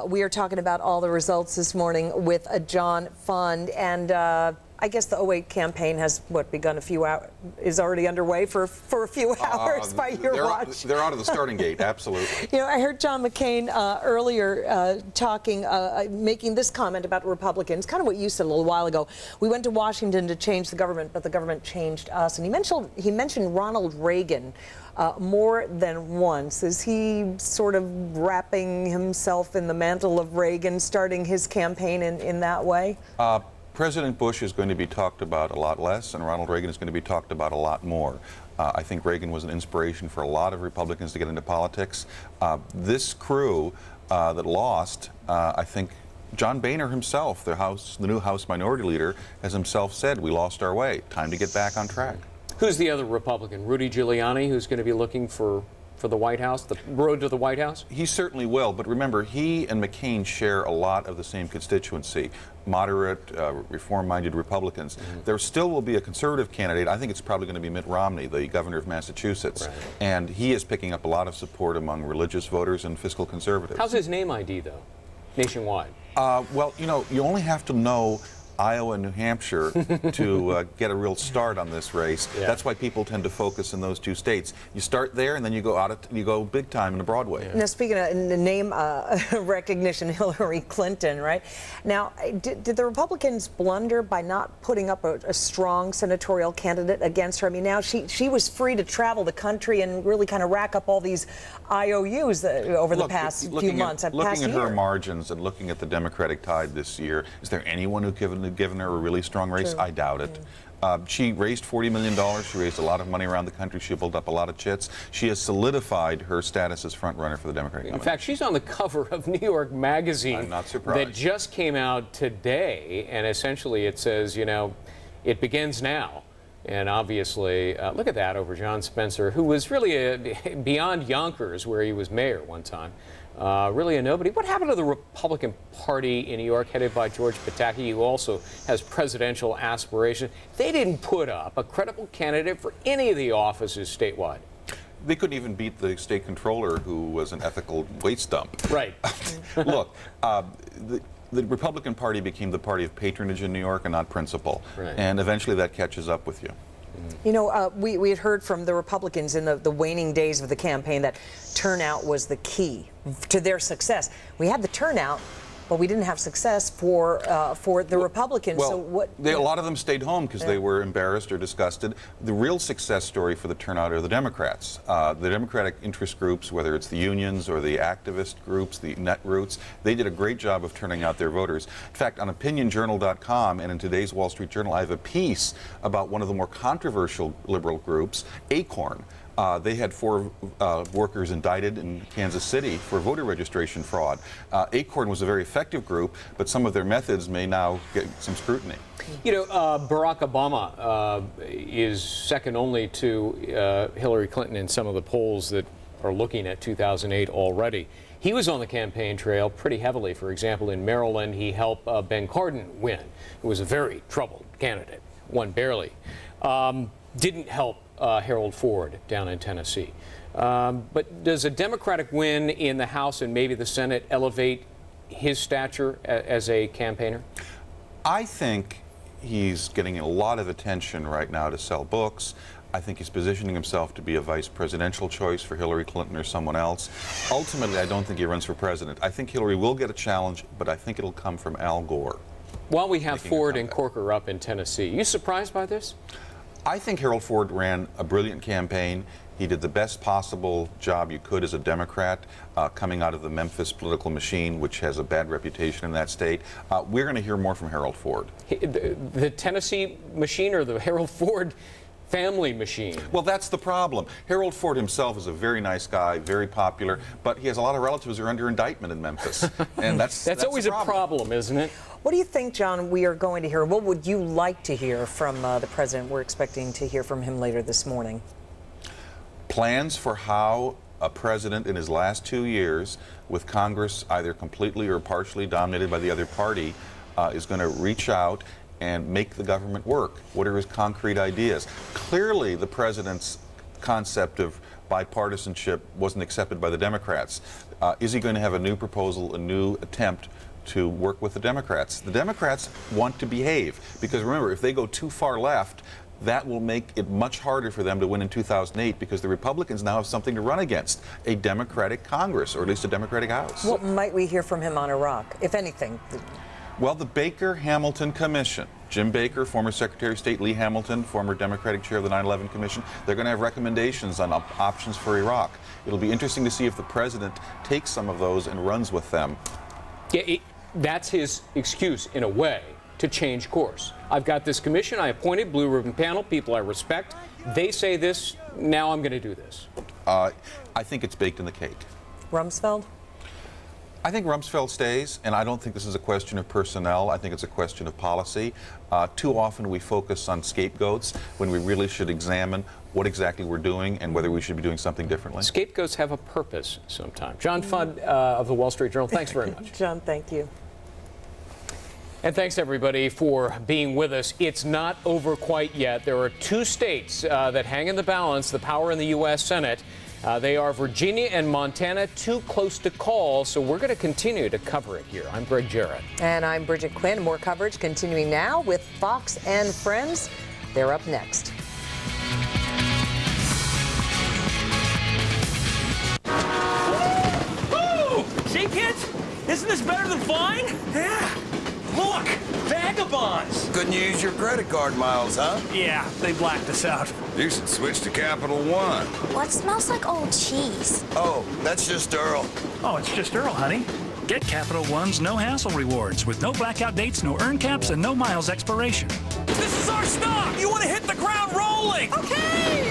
We are talking about all the results this morning with John Fund. And I guess the 08 campaign has, begun a few hours, is already underway for a few hours by your watch. They're out of the starting gate, absolutely. You know, I heard John McCain earlier making this comment about Republicans, kind of what you said a little while ago. We went to Washington to change the government, but the government changed us. And he mentioned Ronald Reagan more than once. Is he sort of wrapping himself in the mantle of Reagan, starting his campaign in that way? President Bush is going to be talked about a lot less, and Ronald Reagan is going to be talked about a lot more. I think Reagan was an inspiration for a lot of Republicans to get into politics. This crew that lost, I think John Boehner himself, the new House Minority Leader, has himself said, we lost our way. Time to get back on track. Who's the other Republican? Rudy Giuliani, who's going to be looking for the White House, the road to the White House? He certainly will, but remember, he and McCain share a lot of the same constituency, moderate, reform-minded Republicans. Mm-hmm. There still will be a conservative candidate. I think it's probably going to be Mitt Romney, the governor of Massachusetts. Right. And he is picking up a lot of support among religious voters and fiscal conservatives. How's his name ID, though, nationwide? Well, you know, you only have to know Iowa and New Hampshire to get a real start on this race. Yeah. That's why people tend to focus in those 2 states. You start there, and then you go big time into Broadway. Yeah. Now, speaking of name recognition, Hillary Clinton, right? Now, did the Republicans blunder by not putting up a strong senatorial candidate against her? I mean, now she was free to travel the country and really kind of rack up all these IOUs over the past few months. Looking at her margins and looking at the Democratic tide this year, is there anyone who given her a really strong race? True. I doubt it. She raised $40 million. She raised a lot of money around the country. She pulled up a lot of chits. She has solidified her status as front runner for the Democratic nominee. In fact, she's on the cover of New York Magazine. I'm not surprised. That just came out today, and essentially it says, you know, it begins now. And obviously, look at that over John Spencer, who was really beyond Yonkers, where he was mayor one time. Really a nobody. What happened to the Republican Party in New York, headed by George Pataki, who also has presidential aspirations? They didn't put up a credible candidate for any of the offices statewide. They couldn't even beat the state controller, who was an ethical waste dump. Right. Look, the Republican Party became the party of patronage in New York and not principle. Right. And eventually that catches up with you. You know, we had heard from the Republicans in the waning days of the campaign that turnout was the key to their success. We had the turnout, but we didn't have success for the Republicans. Well, so what? A lot of them stayed home because they were embarrassed or disgusted. The real success story for the turnout are the Democrats. The Democratic interest groups, whether it's the unions or the activist groups, the netroots, they did a great job of turning out their voters. In fact, on OpinionJournal.com and in today's Wall Street Journal, I have a piece about one of the more controversial liberal groups, Acorn. They had 4 workers indicted in Kansas City for voter registration fraud. Acorn was a very effective group, but some of their methods may now get some scrutiny. You know, Barack Obama is second only to Hillary Clinton in some of the polls that are looking at 2008 already. He was on the campaign trail pretty heavily. For example, in Maryland, he helped Ben Cardin win, who was a very troubled candidate, won barely. Didn't help Harold Ford down in Tennessee. But does a Democratic win in the House and maybe the Senate elevate his stature as a campaigner? I think he's getting a lot of attention right now to sell books. I think he's positioning himself to be a vice presidential choice for Hillary Clinton or someone else. Ultimately, I don't think he runs for president. I think Hillary will get a challenge, but I think it'll come from Al Gore. While we have Ford and Corker up in Tennessee, you surprised by this? I think Harold Ford ran a brilliant campaign. He did the best possible job you could as a Democrat coming out of the Memphis political machine, which has a bad reputation in that state. We're going to hear more from Harold Ford. The Tennessee machine or the Harold Ford family machine? Well, that's the problem. Harold Ford himself is a very nice guy, very popular, but he has a lot of relatives who are under indictment in Memphis. And that's always a problem, isn't it? What do you think, John, we are going to hear? What would you like to hear from the president? We're expecting to hear from him later this morning. Plans for how a president in his last 2 years, with Congress either completely or partially dominated by the other party, is going to reach out and make the government work. What are his concrete ideas? Clearly, the president's concept of bipartisanship wasn't accepted by the Democrats. Is he going to have a new proposal, a new attempt to work with the Democrats? The Democrats want to behave, because remember, if they go too far left, that will make it much harder for them to win in 2008, because the Republicans now have something to run against, a Democratic Congress, or at least a Democratic House. What might we hear from him on Iraq, if anything? Well, the Baker-Hamilton Commission, Jim Baker, former Secretary of State Lee Hamilton, former Democratic chair of the 9/11 Commission, they're going to have recommendations on options for Iraq. It'll be interesting to see if the president takes some of those and runs with them. Yeah, that's his excuse, in a way, to change course. I've got this commission I appointed, blue ribbon panel, people I respect. They say this, now I'm going to do this. I think it's baked in the cake. Rumsfeld? I think Rumsfeld stays, and I don't think this is a question of personnel. I think it's a question of policy. Too often we focus on scapegoats when we really should examine what exactly we're doing and whether we should be doing something differently. Scapegoats have a purpose sometimes. John Fudd of the Wall Street Journal, thanks very much. John, thank you. And thanks, everybody, for being with us. It's not over quite yet. There are 2 states that hang in the balance, the power in the U.S. Senate. They are Virginia and Montana, too close to call, so we're going to continue to cover it here. I'm Greg Jarrett. And I'm Bridget Quinn. More coverage continuing now with Fox and Friends. They're up next. Woo! See, kids? Isn't this better than fine? Yeah. Look, vagabonds. Couldn't use your credit card miles, huh? Yeah, they blacked us out. You should switch to Capital One. What smells like old cheese? Oh, that's just Earl. Oh, it's just Earl, honey. Get Capital One's no hassle rewards with no blackout dates, no earn caps, and no miles expiration. This is our stop. You want to hit the ground rolling? Okay.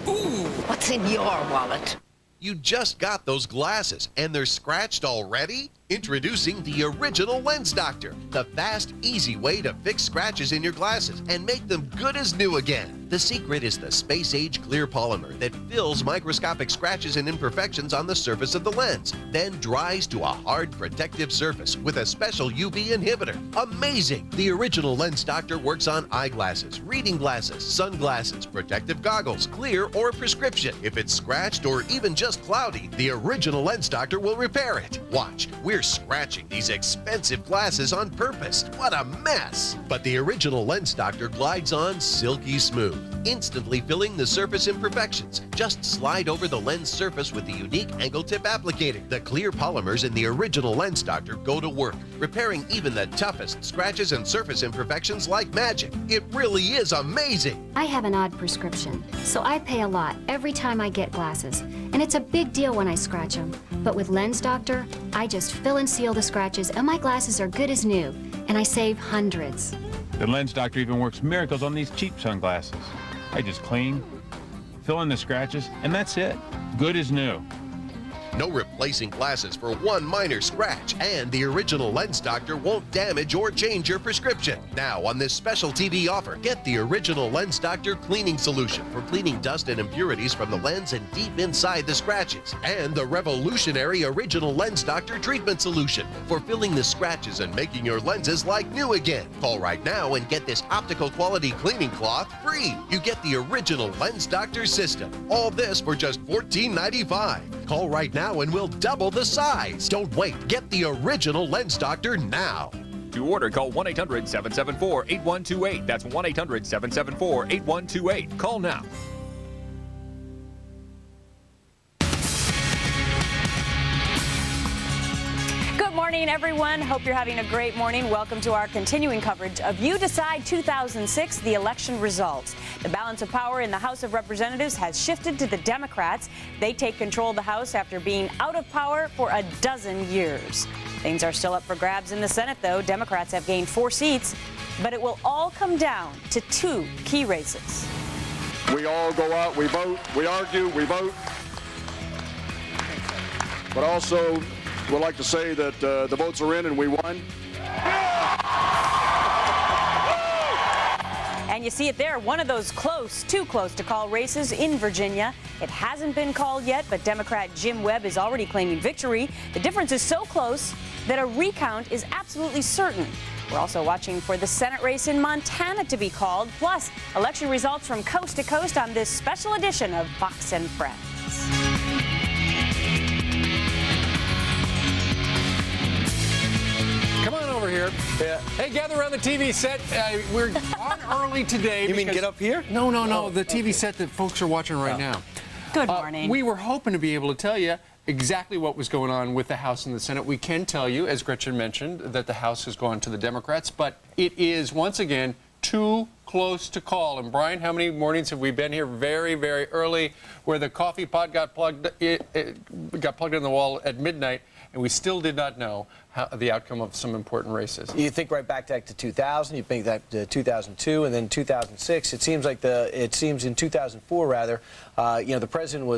Ooh. What's in your wallet? You just got those glasses and they're scratched already? Introducing the Original Lens Doctor, the fast, easy way to fix scratches in your glasses and make them good as new again. The secret is the space-age clear polymer that fills microscopic scratches and imperfections on the surface of the lens, then dries to a hard protective surface with a special UV inhibitor. Amazing! The Original Lens Doctor works on eyeglasses, reading glasses, sunglasses, protective goggles, clear or prescription. If it's scratched or even just cloudy, the Original Lens Doctor will repair it. Watch, we're scratching these expensive glasses on purpose. What a mess! But the Original Lens Doctor glides on silky smooth, instantly filling the surface imperfections. Just slide over the lens surface with the unique angle tip applicator. The clear polymers in the Original Lens Doctor go to work, repairing even the toughest scratches and surface imperfections like magic. It really is amazing! I have an odd prescription, so I pay a lot every time I get glasses, and it's a big deal when I scratch them. But with Lens Doctor, I just fill and seal the scratches, and my glasses are good as new, and I save hundreds. The Lens Doctor even works miracles on these cheap sunglasses. I just clean, fill in the scratches, and that's it. Good as new. No replacing glasses for one minor scratch, and the Original Lens Doctor won't damage or change your prescription. Now, on this special TV offer, get the Original Lens Doctor Cleaning Solution for cleaning dust and impurities from the lens and deep inside the scratches, and the revolutionary Original Lens Doctor Treatment Solution for filling the scratches and making your lenses like new again. Call right now and get this optical quality cleaning cloth free. You get the Original Lens Doctor System. All this for just $14.95. Call right now and we'll double the size. Don't wait. Get the Original Lens Doctor now. To order, call 1-800-774-8128. That's 1-800-774-8128. Call now. Good morning, everyone. Hope you're having a great morning. Welcome to our continuing coverage of You Decide 2006, the election results. The balance of power in the House of Representatives has shifted to the Democrats. They take control of the House after being out of power for a dozen years. Things are still up for grabs in the Senate, though. Democrats have gained 4 seats, but it will all come down to 2 key races. We all go out, we vote, we argue, we vote. But also, we'd like to say that the votes are in and we won. And you see it there, one of those too close to call races in Virginia. It hasn't been called yet, but Democrat Jim Webb is already claiming victory. The difference is so close that a recount is absolutely certain. We're also watching for the Senate race in Montana to be called, plus election results from coast to coast on this special edition of Fox and Friends. Come on over here. Yeah. Hey, gather around the TV set. We're on early today. You mean get up here? No. The TV set that folks are watching right now. Good morning. We were hoping to be able to tell you exactly what was going on with the House and the Senate. We can tell you, as Gretchen mentioned, that the House has gone to the Democrats, but it is, once again, too close to call. And Brian, how many mornings have we been here very, very early where the coffee pot got plugged in the wall at midnight, and we still did not know the outcome of some important races? You think right back to 2000, you think that to 2002, and then 2006. It seems in 2004 rather, the president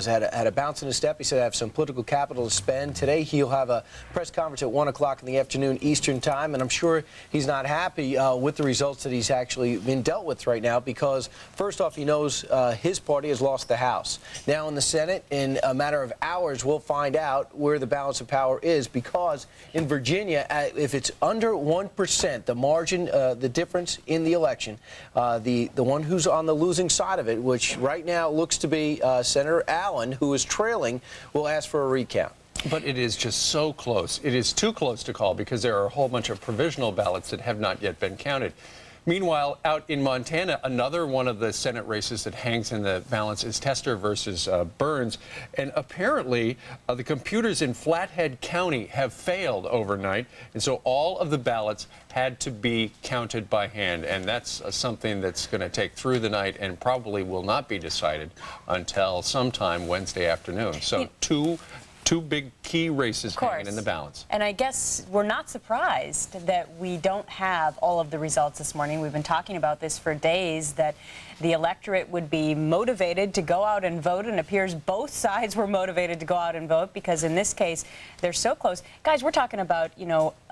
had a bounce in his step. He said I have some political capital to spend. Today he'll have a press conference at 1 o'clock in the afternoon Eastern time, and I'm sure he's not happy with the results that he's actually been dealt with right now, because first off, he knows his party has lost the House. Now in the Senate, in a matter of hours, we'll find out where the balance of power is, because in Virginia, if it's under 1%, the margin, the difference in the election, the one who's on the losing side of it, which right now looks to be Senator Allen, who is trailing, will ask for a recount. But it is just so close. It is too close to call because there are a whole bunch of provisional ballots that have not yet been counted. Meanwhile, out in Montana, another one of the Senate races that hangs in the balance is Tester versus Burns. And apparently, the computers in Flathead County have failed overnight. And so all of the ballots had to be counted by hand. And that's something that's going to take through the night and probably will not be decided until sometime Wednesday afternoon. So two big key races hanging in the balance. And I guess we're not surprised that we don't have all of the results this morning. We've been talking about this for days, that the electorate would be motivated to go out and vote, and it appears both sides were motivated to go out and vote, because in this case, they're so close. Guys, we're talking about,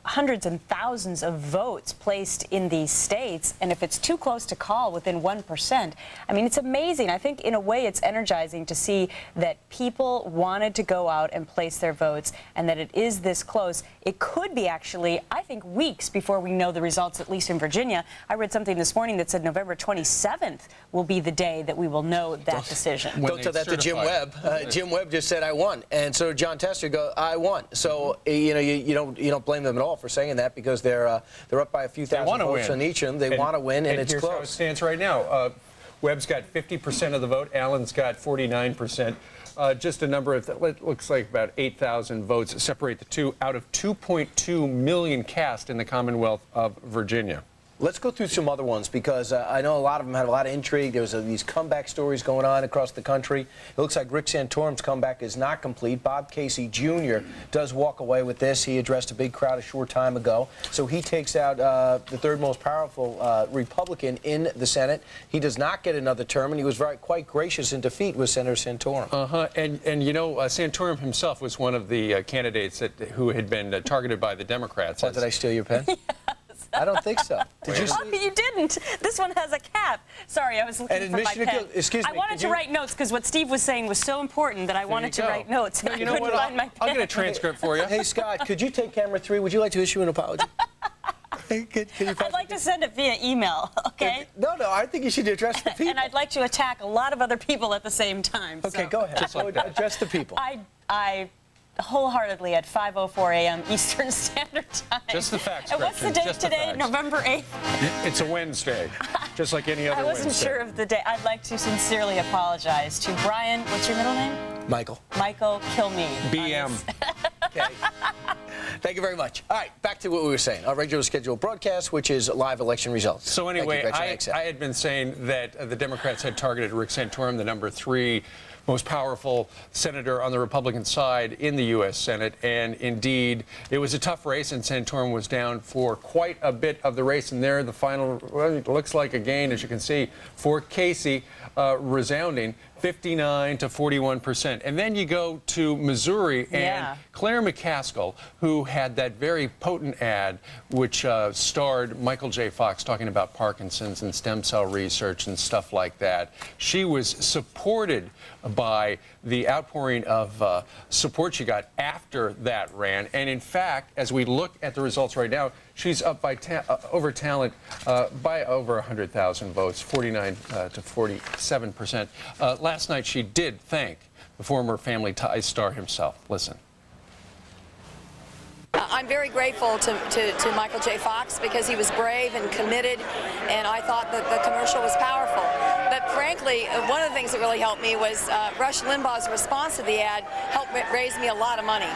hundreds and thousands of votes placed in these states, and if it's too close to call within 1%, I mean, it's amazing. I think in a way it's energizing to see that people wanted to go out and place their votes, and that it is this close. It could be actually, I think, weeks before we know the results, at least in Virginia. I read something this morning that said November 27th will be the day that we will know that decision. Don't tell that to Jim Webb. Jim Webb just said I won, and so John Tester goes, I won. So you don't blame them at all for saying that, because they're up by a few thousand votes on each of them. They want to win, and it's here's close. How it stands right now. Webb's got 50% of the vote. Allen's got 49%. Just a number of, it looks like about 8,000 votes separate the two out of 2.2 million cast in the Commonwealth of Virginia. Let's go through some other ones, because I know a lot of them had a lot of intrigue. There was these comeback stories going on across the country. It looks like Rick Santorum's comeback is not complete. Bob Casey Jr. does walk away with this. He addressed a big crowd a short time ago. So he takes out the third most powerful Republican in the Senate. He does not get another term, and he was quite gracious in defeat with Senator Santorum. And Santorum himself was one of the candidates who had been targeted by the Democrats. Did I steal your pen? I don't think so. Did you see? Oh, you didn't. This one has a cap. Sorry, I was looking for my pen. Excuse me. I wanted to write notes, because what Steve was saying was so important that I wanted to write notes. No, you know what? I'll get a transcript for you. Hey, Scott, could you take camera 3? Would you like to issue an apology? I'd like to send it via email, okay? No, I think you should address the people. And I'd like to attack a lot of other people at the same time. Okay, go ahead. Address the people. wholeheartedly at 5:04 a.m. Eastern Standard Time. Just the facts, And what's the Gretchen, date just the today? facts. November 8th? It's a Wednesday, just like any other I wasn't Wednesday. sure of the day. I'd like to sincerely apologize to Brian. What's your middle name? Michael. Michael Kilmeade. BM. Okay. Thank you very much. All right, back to what we were saying. Our regular scheduled broadcast, which is live election results. So anyway, Thank you, Gretchen. I had been saying that the Democrats had targeted Rick Santorum, the number 3 most powerful senator on the Republican side in the U.S. Senate. And indeed, it was a tough race, and Santorum was down for quite a bit of the race. And there, the final, well, it looks like a gain, as you can see, for Casey, resounding 59 to 41%. And then you go to Missouri, and Claire McCaskill, who had that very potent ad, which starred Michael J. Fox talking about Parkinson's and stem cell research and stuff like that. She was supported by the outpouring of support she got after that ran. And in fact, as we look at the results right now, she's up by over talent by over 100,000 votes, 49 to 47%. Last night, she did thank the former Family Ties star himself. Listen. I'm very grateful to Michael J. Fox because he was brave and committed, and I thought that the commercial was powerful. But frankly, one of the things that really helped me was Rush Limbaugh's response to the ad helped raise me a lot of money.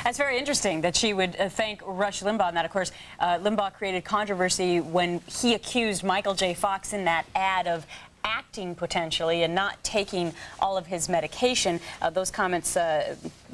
That's very interesting that she would thank Rush Limbaugh. And that, of course, Limbaugh created controversy when he accused Michael J. Fox in that ad of acting potentially and not taking all of his medication. Those comments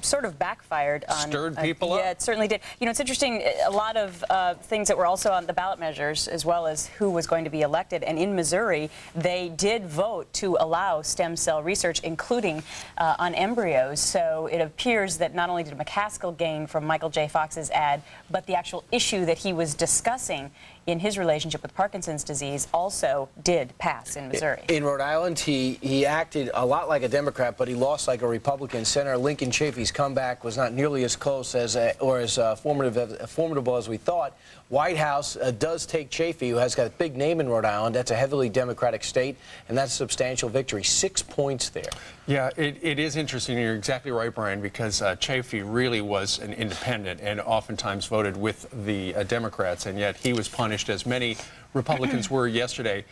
sort of backfired on... Stirred people up? Yeah, it certainly did. You know, it's interesting, a lot of things that were also on the ballot measures, as well as who was going to be elected. And in Missouri, they did vote to allow stem cell research, including on embryos. So it appears that not only did McCaskill gain from Michael J. Fox's ad, but the actual issue that he was discussing in his relationship with Parkinson's disease also did pass in Missouri. In Rhode Island, he acted a lot like a Democrat, but he lost like a Republican. Senator Lincoln Chafee's comeback was not nearly as close as formidable as we thought. White House does take Chafee, who has got a big name in Rhode Island. That's a heavily Democratic state, and that's a substantial victory. 6 points there. Yeah, it is interesting. You're exactly right, Brian, because Chafee really was an independent and oftentimes voted with the Democrats, and yet he was punished, as many Republicans were yesterday,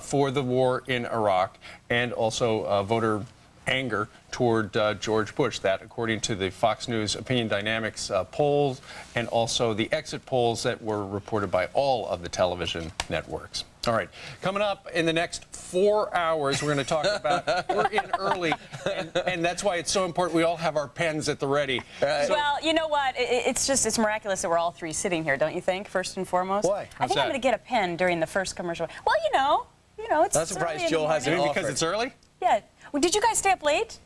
for the war in Iraq and also voter anger toward George Bush. That, according to the Fox News Opinion Dynamics polls and also the exit polls that were reported by all of the television networks. All right, coming up in the next 4 hours, we're going to talk about, we're in early, and that's why it's so important we all have our pens at the ready. Well, you know what? It's miraculous that we're all three sitting here, don't you think, first and foremost? Why? I think I'm going to get a pen during the first commercial. Well, you know, it's I'm surprised Joel hasn't offered. Because it's early? Yeah. Well, did you guys stay up late?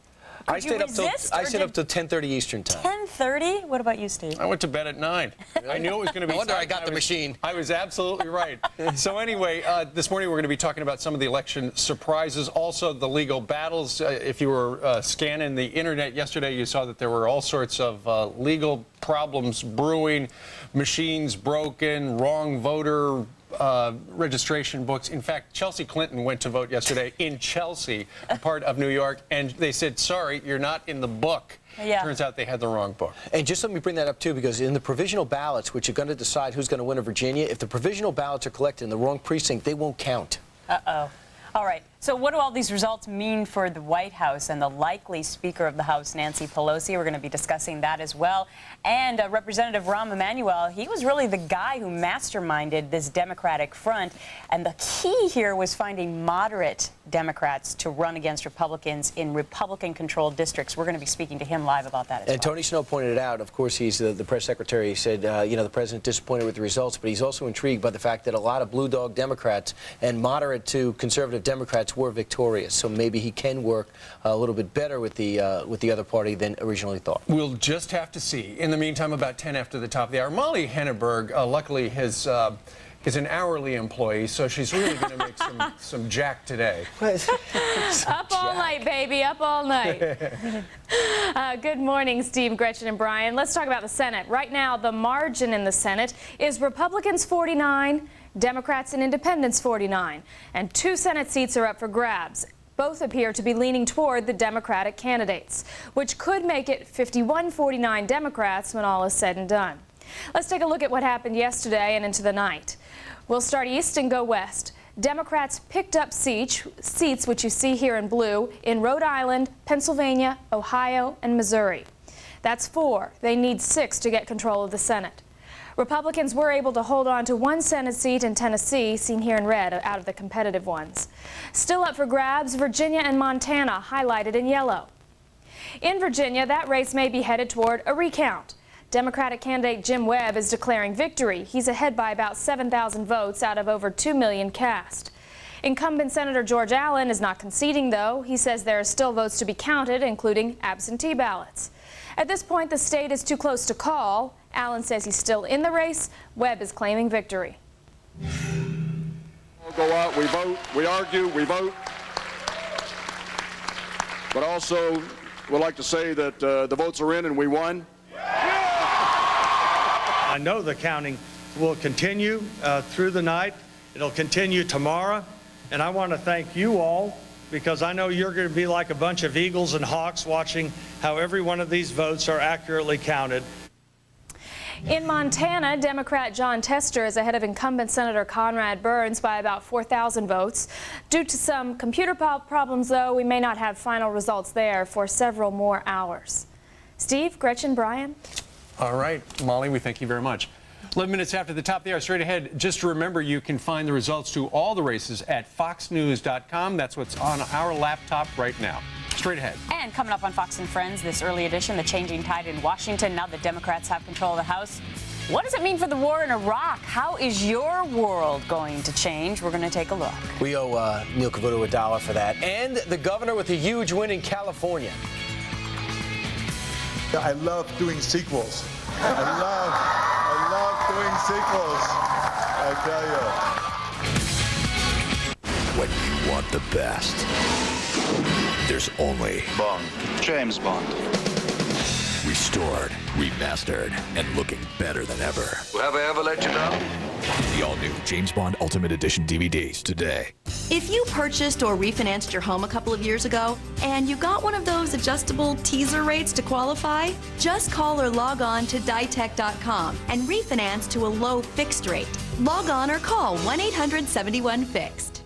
I stayed up till 10:30 Eastern time. 10:30? What about you, Steve? I went to bed at 9. I knew it was going to be. No wonder I got tight. the machine. I was absolutely right. So anyway, this morning we're going to be talking about some of the election surprises, also the legal battles. If you were scanning the internet yesterday, you saw that there were all sorts of legal problems brewing, machines broken, wrong voter registration books. In fact, Chelsea Clinton went to vote yesterday in Chelsea, a part of New York, and they said, sorry, you're not in the book. Yeah. Turns out they had the wrong book. And just let me bring that up, too, because in the provisional ballots, which are going to decide who's going to win in Virginia, if the provisional ballots are collected in the wrong precinct, they won't count. Uh-oh. All right. So what do all these results mean for the White House and the likely Speaker of the House, Nancy Pelosi? We're going to be discussing that as well. And Representative Rahm Emanuel, he was really the guy who masterminded this Democratic front. And the key here was finding moderate Democrats to run against Republicans in Republican-controlled districts. We're going to be speaking to him live about that as well. And Tony Snow pointed it out. Of course, he's the press secretary. He said, the president disappointed with the results, but he's also intrigued by the fact that a lot of blue dog Democrats and moderate to conservative Democrats were victorious. So maybe he can work a little bit better with the other party than originally thought. We'll just have to see. In the meantime, about 10 after the top of the hour, Molly Henneberg, luckily, is an hourly employee, so she's really going to make some jack today. Up all night, baby, up all night. Good morning, Steve, Gretchen, and Brian. Let's talk about the Senate. Right now, the margin in the Senate is Republicans 49, Democrats and Independents 49, and 2 Senate seats are up for grabs. Both appear to be leaning toward the Democratic candidates, which could make it 51-49 Democrats when all is said and done. Let's take a look at what happened yesterday and into the night. We'll start east and go west. Democrats picked up seats, which you see here in blue, in Rhode Island, Pennsylvania, Ohio, and Missouri. That's 4. They need 6 to get control of the Senate. Republicans were able to hold on to 1 Senate seat in Tennessee, seen here in red, out of the competitive ones. Still up for grabs, Virginia and Montana, highlighted in yellow. In Virginia, that race may be headed toward a recount. Democratic candidate Jim Webb is declaring victory. He's ahead by about 7,000 votes out of over 2 million cast. Incumbent Senator George Allen is not conceding, though. He says there are still votes to be counted, including absentee ballots. At this point, the state is too close to call. Allen says he's still in the race. Webb is claiming victory. We'll go out, we vote, we argue, we vote. But also, we'd like to say that the votes are in and we won. I know the counting will continue through the night. It'll continue tomorrow. And I want to thank you all, because I know you're going to be like a bunch of eagles and hawks watching how every one of these votes are accurately counted. In Montana, Democrat John Tester is ahead of incumbent Senator Conrad Burns by about 4,000 votes. Due to some computer problems, though, we may not have final results there for several more hours. Steve, Gretchen, Brian? All right, Molly, we thank you very much. 11 minutes after the top of the hour, straight ahead, just remember you can find the results to all the races at foxnews.com. That's what's on our laptop right now. Straight ahead. And coming up on Fox and Friends, this early edition, the changing tide in Washington. Now the Democrats have control of the House. What does it mean for the war in Iraq? How is your world going to change? We're going to take a look. We owe Neil Cavuto $1 for that. And the governor with a huge win in California. I love doing sequels. I love doing sequels. I tell you. When you want the best, there's only Bond. James Bond. Restored, remastered, and looking better than ever. Have I ever let you down? The all-new James Bond Ultimate Edition DVDs today. If you purchased or refinanced your home a couple of years ago and you got one of those adjustable teaser rates to qualify, just call or log on to ditech.com and refinance to a low fixed rate. Log on or call 1-800-71-FIXED.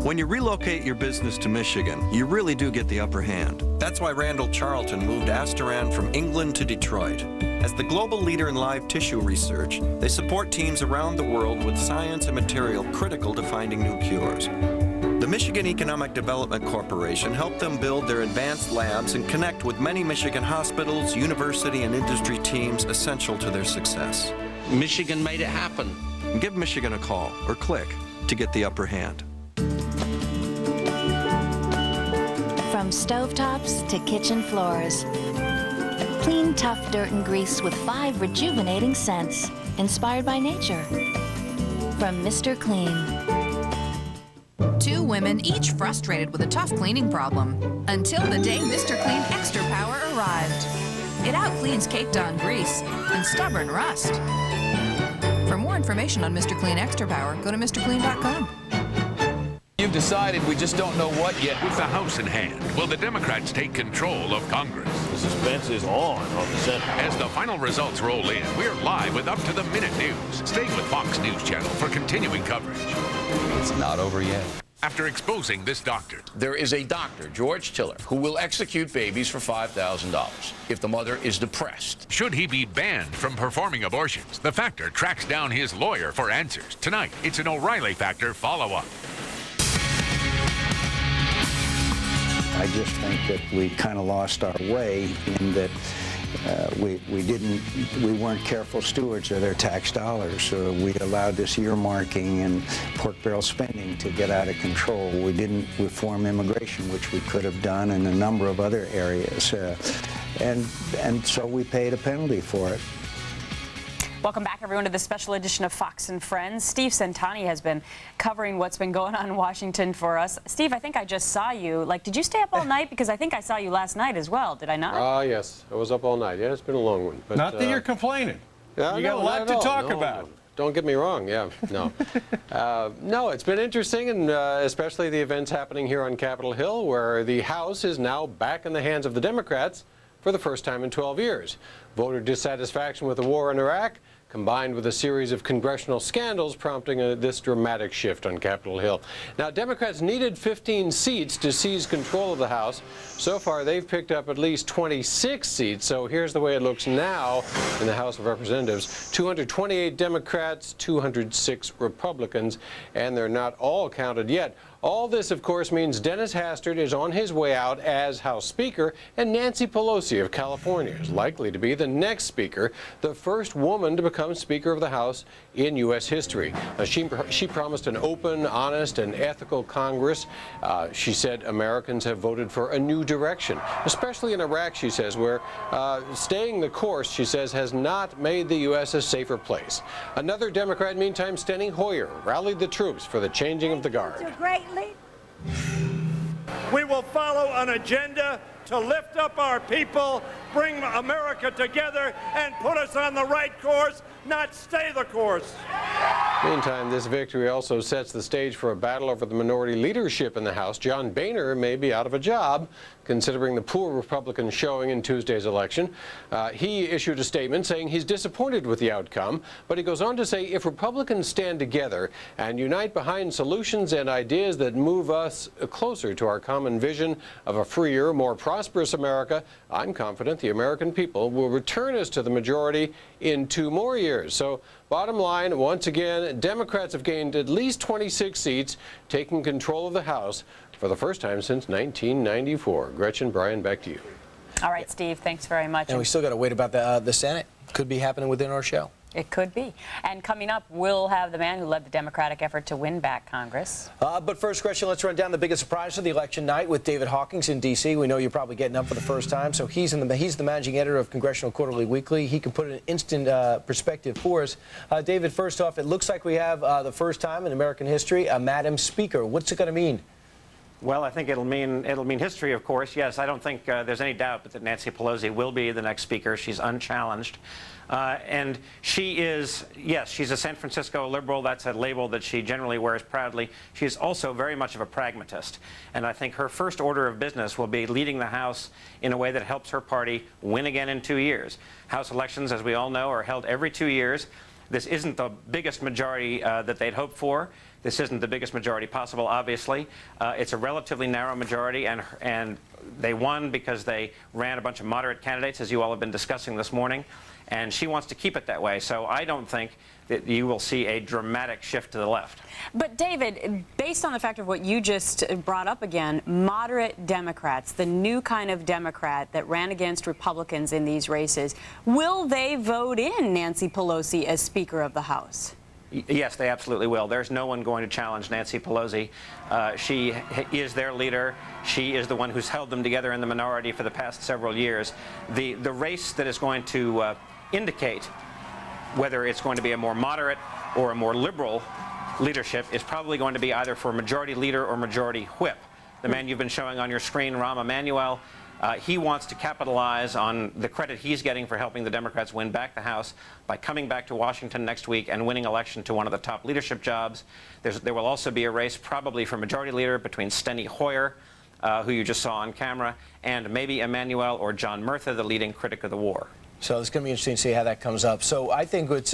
When you relocate your business to Michigan, you really do get the upper hand. That's why Randall Charlton moved Asteran from England to Detroit. As the global leader in live tissue research, they support teams around the world with science and material critical to finding new cures. The Michigan Economic Development Corporation helped them build their advanced labs and connect with many Michigan hospitals, university, and industry teams essential to their success. Michigan made it happen. Give Michigan a call or click to get the upper hand. From stovetops to kitchen floors. Clean, tough dirt and grease with 5 rejuvenating scents, inspired by nature. From Mr. Clean. 2 women, each frustrated with a tough cleaning problem, until the day Mr. Clean Extra Power arrived. It out-cleans caked-on grease and stubborn rust. For more information on Mr. Clean Extra Power, go to MrClean.com. You've decided, we just don't know what yet. With the House in hand, will the Democrats take control of Congress? The suspense is on the Senate. As the final results roll in, we're live with up-to-the-minute news. Stay with Fox News Channel for continuing coverage. It's not over yet. After exposing this doctor. There is a doctor, George Tiller, who will execute babies for $5,000 if the mother is depressed. Should he be banned from performing abortions? The Factor tracks down his lawyer for answers. Tonight, it's an O'Reilly Factor follow-up. I just think that we kind of lost our way in that we weren't careful stewards of their tax dollars. We allowed this earmarking and pork barrel spending to get out of control. We didn't reform immigration, which we could have done in a number of other areas. And so we paid a penalty for it. Welcome back, everyone, to this special edition of Fox and Friends. Steve Centani has been covering what's been going on in Washington for us. Steve, I think I just saw you. Did you stay up all night? Because I think I saw you last night as well. Did I not? Yes. I was up all night. Yeah, it's been a long one. But, not that you're complaining. Yeah, you got a lot to talk about. Don't get me wrong. Yeah, no. No, it's been interesting, and especially the events happening here on Capitol Hill, where the House is now back in the hands of the Democrats for the first time in 12 years. Voter dissatisfaction with the war in Iraq, combined with a series of congressional scandals prompting this dramatic shift on Capitol Hill. Now, Democrats needed 15 seats to seize control of the House. So far, they've picked up at least 26 seats. So here's the way it looks now in the House of Representatives. 228 Democrats, 206 Republicans, and they're not all counted yet. All this, of course, means Dennis Hastert is on his way out as House Speaker, and Nancy Pelosi of California is likely to be the next Speaker, the first woman to become Speaker of the House in U.S. history. She promised an open, honest, and ethical Congress. She said Americans have voted for a new direction, especially in Iraq, she says, where staying the course, she says, has not made the U.S. a safer place. Another Democrat, meantime, Steny Hoyer, rallied the troops for the changing of the guard. We will follow an agenda to lift up our people, bring America together, and put us on the right course, not stay the course. Meantime, this victory also sets the stage for a battle over the minority leadership in the House. John Boehner may be out of a job, considering the poor Republican showing in Tuesday's election. He issued a statement saying he's disappointed with the outcome, but he goes on to say if Republicans stand together and unite behind solutions and ideas that move us closer to our common vision of a freer, more prosperous America, I'm confident the American people will return us to the majority in 2 more years. So, bottom line, once again, Democrats have gained at least 26 seats, taking control of the House for the first time since 1994. Gretchen, Brian, back to you. All right, Steve, thanks very much. And we still got to wait about the Senate. Could be happening within our show. It could be. And coming up, we'll have the man who led the Democratic effort to win back Congress. But first, Gretchen, let's run down the biggest surprise of the election night with David Hawkins in D.C. We know you're probably getting up for the first time. So he's the managing editor of Congressional Quarterly Weekly. He can put an instant perspective for us. David, first off, it looks like we have the first time in American history a Madam Speaker. What's it going to mean? Well, I think it'll mean history, of course. Yes, I don't think there's any doubt but that Nancy Pelosi will be the next Speaker. She's unchallenged. And she is, yes, she's a San Francisco liberal. That's a label that she generally wears proudly. She's also very much of a pragmatist. And I think her first order of business will be leading the House in a way that helps her party win again in 2 years. House elections, as we all know, are held every 2 years. This isn't the biggest majority that they'd hoped for. This isn't the biggest majority possible, obviously. It's a relatively narrow majority, and they won because they ran a bunch of moderate candidates, as you all have been discussing this morning. And she wants to keep it that way. So I don't think that you will see a dramatic shift to the left. But, David, based on the fact of what you just brought up again, moderate Democrats, the new kind of Democrat that ran against Republicans in these races, will they vote in Nancy Pelosi as Speaker of the House? Yes, they absolutely will. There's no one going to challenge Nancy Pelosi. She is their leader. She is the one who's held them together in the minority for the past several years. The race that is going to indicate whether it's going to be a more moderate or a more liberal leadership is probably going to be either for majority leader or majority whip. The man you've been showing on your screen, Rahm Emanuel, he wants to capitalize on the credit he's getting for helping the Democrats win back the House by coming back to Washington next week and winning election to one of the top leadership jobs. There will also be a race probably for majority leader between Steny Hoyer, who you just saw on camera, and maybe Emanuel or John Murtha, the leading critic of the war. So it's going to be interesting to see how that comes up. So I think what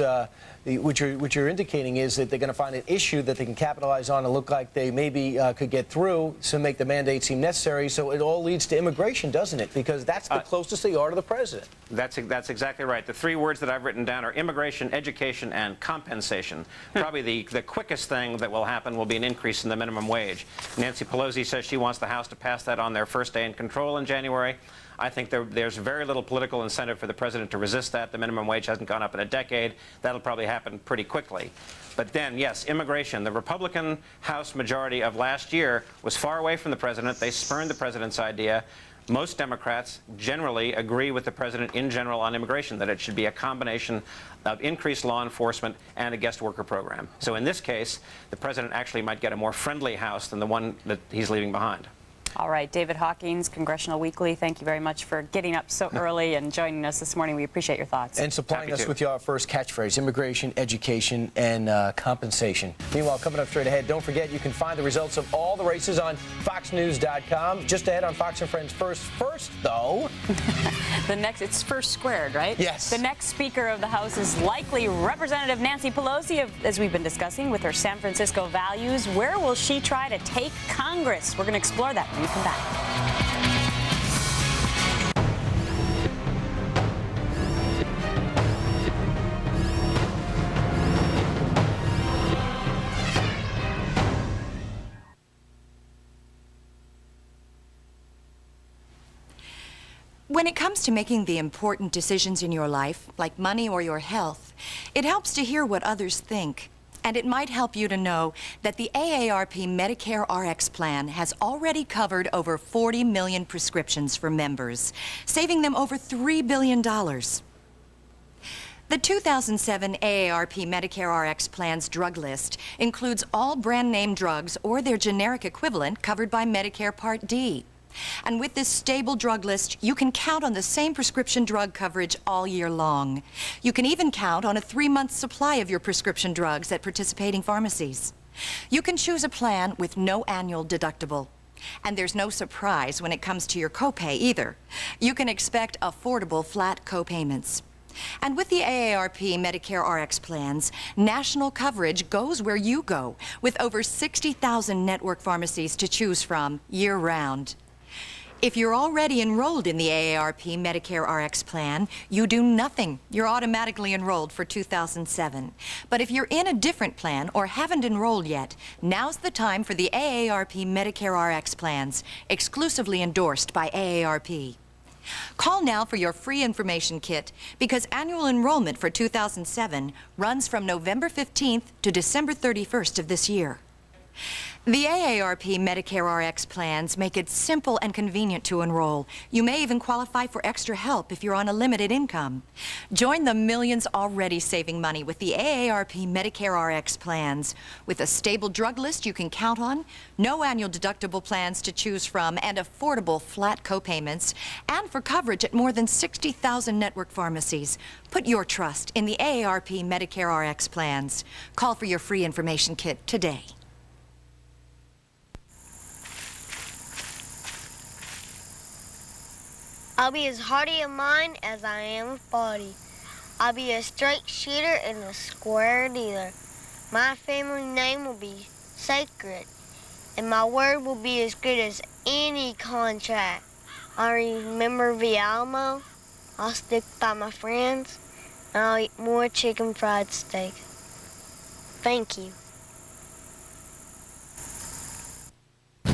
you're indicating is that they're going to find an issue that they can capitalize on and look like they maybe could get through to make the mandate seem necessary. So it all leads to immigration, doesn't it? Because that's the closest they are to the president. That's exactly right. The 3 words that I've written down are immigration, education, and compensation. Probably the quickest thing that will happen will be an increase in the minimum wage. Nancy Pelosi says she wants the House to pass that on their first day in control in January. I think there's very little political incentive for the president to resist that. The minimum wage hasn't gone up in a decade. That'll probably happen pretty quickly. But then, yes, immigration. The Republican House majority of last year was far away from the president. They spurned the president's idea. Most Democrats generally agree with the president in general on immigration, that it should be a combination of increased law enforcement and a guest worker program. So in this case, the president actually might get a more friendly House than the one that he's leaving behind. All right, David Hawkins, Congressional Weekly, thank you very much for getting up so early and joining us this morning. We appreciate your thoughts. And supplying us with your first catchphrase, immigration, education, and compensation. Meanwhile, coming up straight ahead, don't forget you can find the results of all the races on FoxNews.com. Just ahead on Fox and Friends First, though. It's first squared, right? Yes. The next Speaker of the House is likely Representative Nancy Pelosi, as we've been discussing, with her San Francisco values. Where will she try to take Congress? We're going to explore that when we come back. When it comes to making the important decisions in your life, like money or your health, it helps to hear what others think. And it might help you to know that the AARP Medicare RX plan has already covered over 40 million prescriptions for members, saving them over $3 billion. The 2007 AARP Medicare RX plan's drug list includes all brand-name drugs or their generic equivalent covered by Medicare Part D. And with this stable drug list, you can count on the same prescription drug coverage all year long. You can even count on a 3-month supply of your prescription drugs at participating pharmacies. You can choose a plan with no annual deductible. And there's no surprise when it comes to your copay either. You can expect affordable flat copayments. And with the AARP Medicare RX plans, national coverage goes where you go, with over 60,000 network pharmacies to choose from year-round. If you're already enrolled in the AARP Medicare RX plan, you do nothing. You're automatically enrolled for 2007. But if you're in a different plan or haven't enrolled yet, now's the time for the AARP Medicare RX plans, exclusively endorsed by AARP. Call now for your free information kit because annual enrollment for 2007 runs from November 15th to December 31st of this year. The AARP Medicare RX plans make it simple and convenient to enroll. You may even qualify for extra help if you're on a limited income. Join the millions already saving money with the AARP Medicare RX plans. With a stable drug list you can count on, no annual deductible plans to choose from, and affordable flat copayments, and for coverage at more than 60,000 network pharmacies. Put your trust in the AARP Medicare RX plans. Call for your free information kit today. I'll be as hardy of mind as I am of body. I'll be a straight shooter and a square dealer. My family name will be sacred, and my word will be as good as any contract. I remember the Alamo. I'll stick by my friends, and I'll eat more chicken fried steak. Thank you.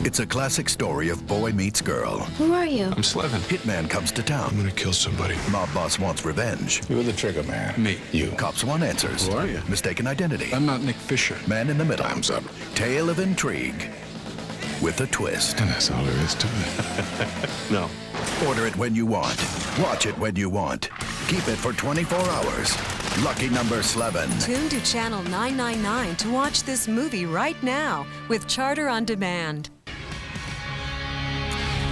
It's a classic story of boy meets girl. Who are you? I'm Slevin. Hitman comes to town. I'm gonna kill somebody. Mob boss wants revenge. You're the trigger man. Me. You. Cops want answers. Who are you? Mistaken identity. I'm not Nick Fisher. Man in the middle. Time's up. Tale of intrigue. With a twist. And that's all there is to it. No. Order it when you want. Watch it when you want. Keep it for 24 hours. Lucky number Slevin. Tune to Channel 999 to watch this movie right now with Charter on Demand.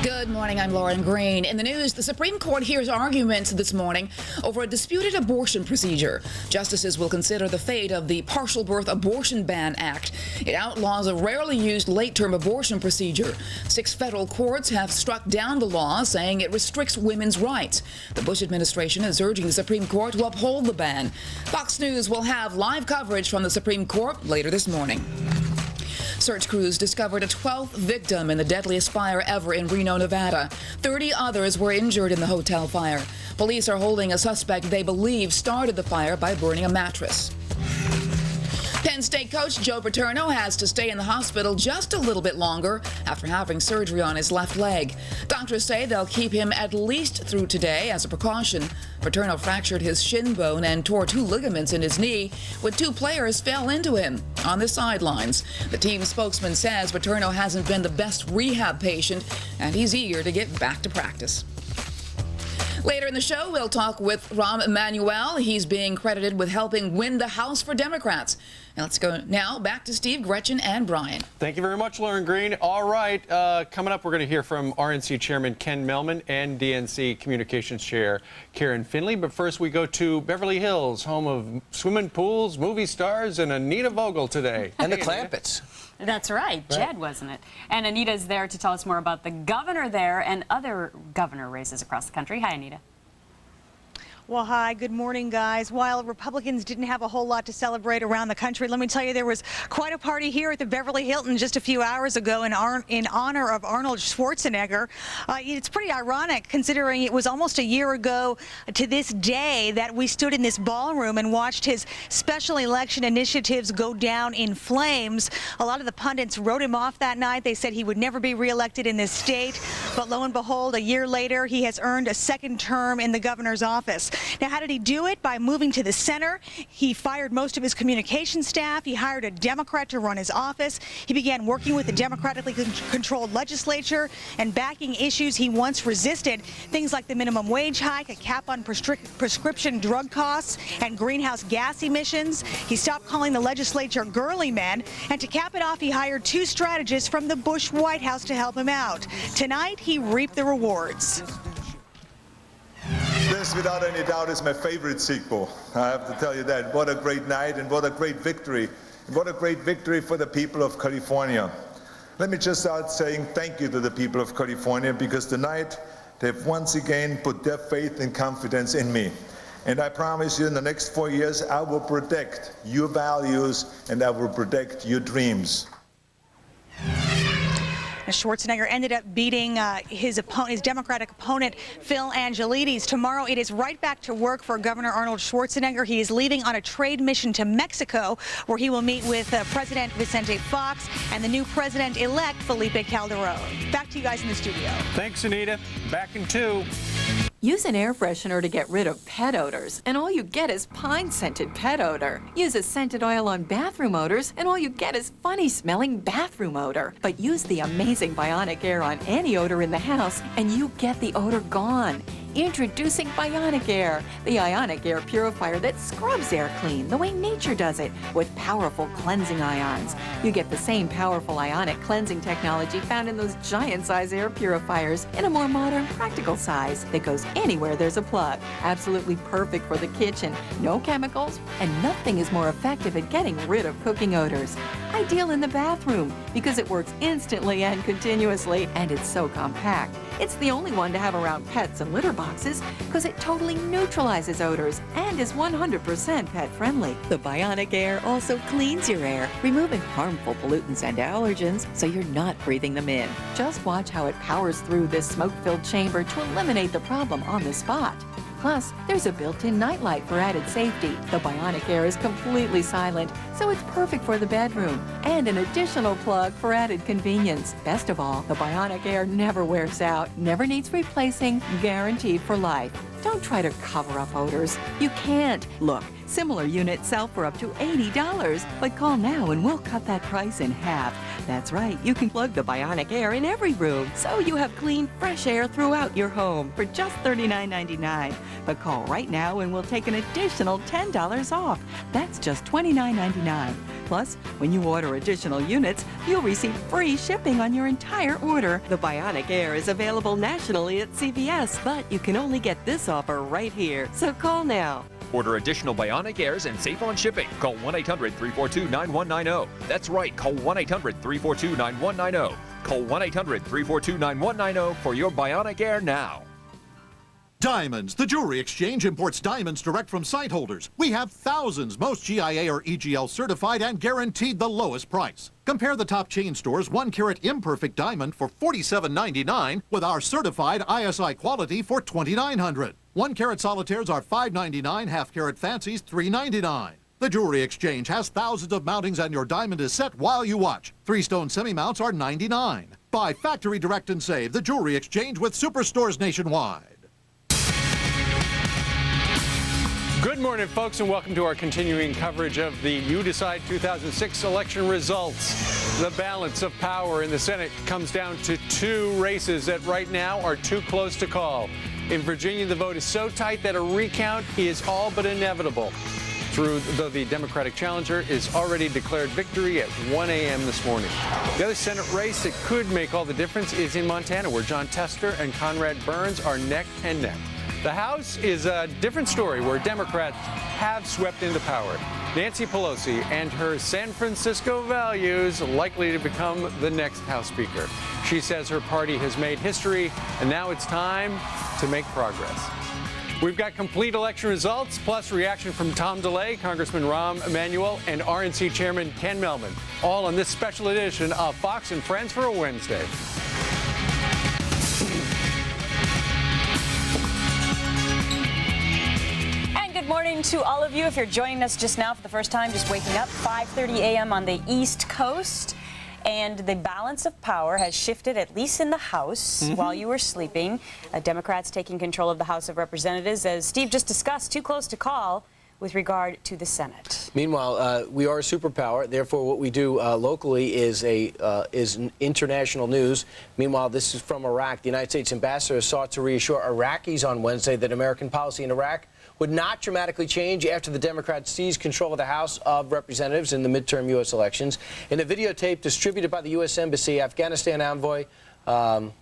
Good morning, I'm Lauren Green. In the news, the Supreme Court hears arguments this morning over a disputed abortion procedure. Justices will consider the fate of the Partial Birth Abortion Ban Act. It outlaws a rarely used late-term abortion procedure. 6 federal courts have struck down the law, saying it restricts women's rights. The Bush administration is urging the Supreme Court to uphold the ban. Fox News will have live coverage from the Supreme Court later this morning. Search crews discovered a 12th victim in the deadliest fire ever in Reno, Nevada. 30 others were injured in the hotel fire. Police are holding a suspect they believe started the fire by burning a mattress. Penn State coach Joe Paterno has to stay in the hospital just a little bit longer after having surgery on his left leg. Doctors say they'll keep him at least through today as a precaution. Paterno fractured his shin bone and tore 2 ligaments in his knee when 2 players fell into him on the sidelines. The team spokesman says Paterno hasn't been the best rehab patient and he's eager to get back to practice. Later in the show, we'll talk with Rahm Emanuel. He's being credited with helping win the House for Democrats. Now let's go now back to Steve, Gretchen, and Brian. Thank you very much, Lauren Green. All right, coming up, we're going to hear from RNC Chairman Ken Mehlman and DNC Communications Chair Karen Finley. But first, we go to Beverly Hills, home of swimming pools, movie stars, and Anita Vogel today. And the Clampetts. That's right, Jed, wasn't it? And Anita's there to tell us more about the governor there and other governor races across the country. Hi, Anita. Well, hi, good morning, guys. While Republicans didn't have a whole lot to celebrate around the country, let me tell you there was quite a party here at the Beverly Hilton just a few hours ago in honor of Arnold Schwarzenegger. It's pretty ironic considering it was almost a year ago to this day that we stood in this ballroom and watched his special election initiatives go down in flames. A lot of the pundits wrote him off that night. They said he would never be reelected in this state. But lo and behold, a year later, he has earned a second term in the governor's office. Now, how did he do it? By moving to the center. He fired most of his communication staff. He hired a Democrat to run his office. He began working with the democratically controlled legislature and backing issues he once resisted, things like the minimum wage hike, a cap on prescription drug costs, and greenhouse gas emissions. He stopped calling the legislature girly men. And to cap it off, he hired two strategists from the Bush White House to help him out. Tonight, he reaped the rewards. This, without any doubt, is my favorite sequel. I have to tell you that. What a great night and what a great victory. And what a great victory for the people of California. Let me just start saying thank you to the people of California, because tonight they've once again put their faith and confidence in me. And I promise you, in the next 4 years, I will protect your values and I will protect your dreams. Schwarzenegger ended up beating his Democratic opponent, Phil Angelides. Tomorrow, it is right back to work for Governor Arnold Schwarzenegger. He is leaving on a trade mission to Mexico, where he will meet with President Vicente Fox and the new president-elect, Felipe Calderon. Back to you guys in the studio. Thanks, Anita. Back in 2. Use an air freshener to get rid of pet odors, and all you get is pine-scented pet odor. Use a scented oil on bathroom odors, and all you get is funny-smelling bathroom odor. But use the amazing Bionic Air on any odor in the house, and you get the odor gone. Introducing Bionic Air, the ionic air purifier that scrubs air clean the way nature does it, with powerful cleansing ions. You get the same powerful ionic cleansing technology found in those giant-size air purifiers in a more modern, practical size that goes anywhere there's a plug. Absolutely perfect for the kitchen, no chemicals, and nothing is more effective at getting rid of cooking odors. Ideal in the bathroom because it works instantly and continuously, and it's so compact. It's the only one to have around pets and litter boxes because it totally neutralizes odors and is 100% pet-friendly. The Bionic Air also cleans your air, removing harmful pollutants and allergens so you're not breathing them in. Just watch how it powers through this smoke-filled chamber to eliminate the problem on the spot. Plus, there's a built-in nightlight for added safety. The Bionic Air is completely silent, so it's perfect for the bedroom. And an additional plug for added convenience. Best of all, the Bionic Air never wears out, never needs replacing, guaranteed for life. Don't try to cover up odors. You can't. Look, similar units sell for up to $80, but call now and we'll cut that price in half. That's right, you can plug the Bionic Air in every room, so you have clean, fresh air throughout your home for just $39.99. But call right now and we'll take an additional $10 off. That's just $29.99. Plus, when you order additional units, you'll receive free shipping on your entire order. The Bionic Air is available nationally at CVS, but you can only get this offer right here. So call now. Order additional Bionic Airs and save on shipping. Call 1-800-342-9190. That's right, call 1-800-342-9190. Call 1-800-342-9190 for your Bionic Air now. Diamonds. The Jewelry Exchange imports diamonds direct from site holders. We have thousands, most GIA or EGL certified and guaranteed the lowest price. Compare the top chain stores 1-carat imperfect diamond for $47.99 with our certified ISI quality for $2,900. 1-carat solitaires are $5.99, half-carat fancies $3.99. The Jewelry Exchange has thousands of mountings and your diamond is set while you watch. 3-stone semi-mounts are $99. Buy factory direct and save. The Jewelry Exchange with superstores nationwide. Good morning, folks, and welcome to our continuing coverage of the You Decide 2006 election results. The balance of power in the Senate comes down to two races that right now are too close to call. In Virginia, the vote is so tight that a recount is all but inevitable. Though the Democratic challenger is already declared victory at 1 a.m. this morning. The other Senate race that could make all the difference is in Montana, where Jon Tester and Conrad Burns are neck and neck. The House is a different story, where Democrats have swept into power. Nancy Pelosi and her San Francisco values likely to become the next House Speaker. She says her party has made history, and now it's time to make progress. We've got complete election results, plus reaction from Tom DeLay, Congressman Rahm Emanuel, and RNC Chairman Ken Melvin, all on this special edition of Fox and Friends for a Wednesday. Good morning to all of you. If you're joining us just now for the first time, just waking up, 5:30 a.m. on the East Coast. And the balance of power has shifted, at least in the House, while you were sleeping. Democrats taking control of the House of Representatives, as Steve just discussed, too close to call with regard to the Senate. Meanwhile, we are a superpower. Therefore, what we do locally is international news. Meanwhile, this is from Iraq. The United States ambassador sought to reassure Iraqis on Wednesday that American policy in Iraq would not dramatically change after the Democrats seized control of the House of Representatives in the midterm U.S. elections. In a videotape distributed by the U.S. Embassy, Afghanistan envoy Zalmay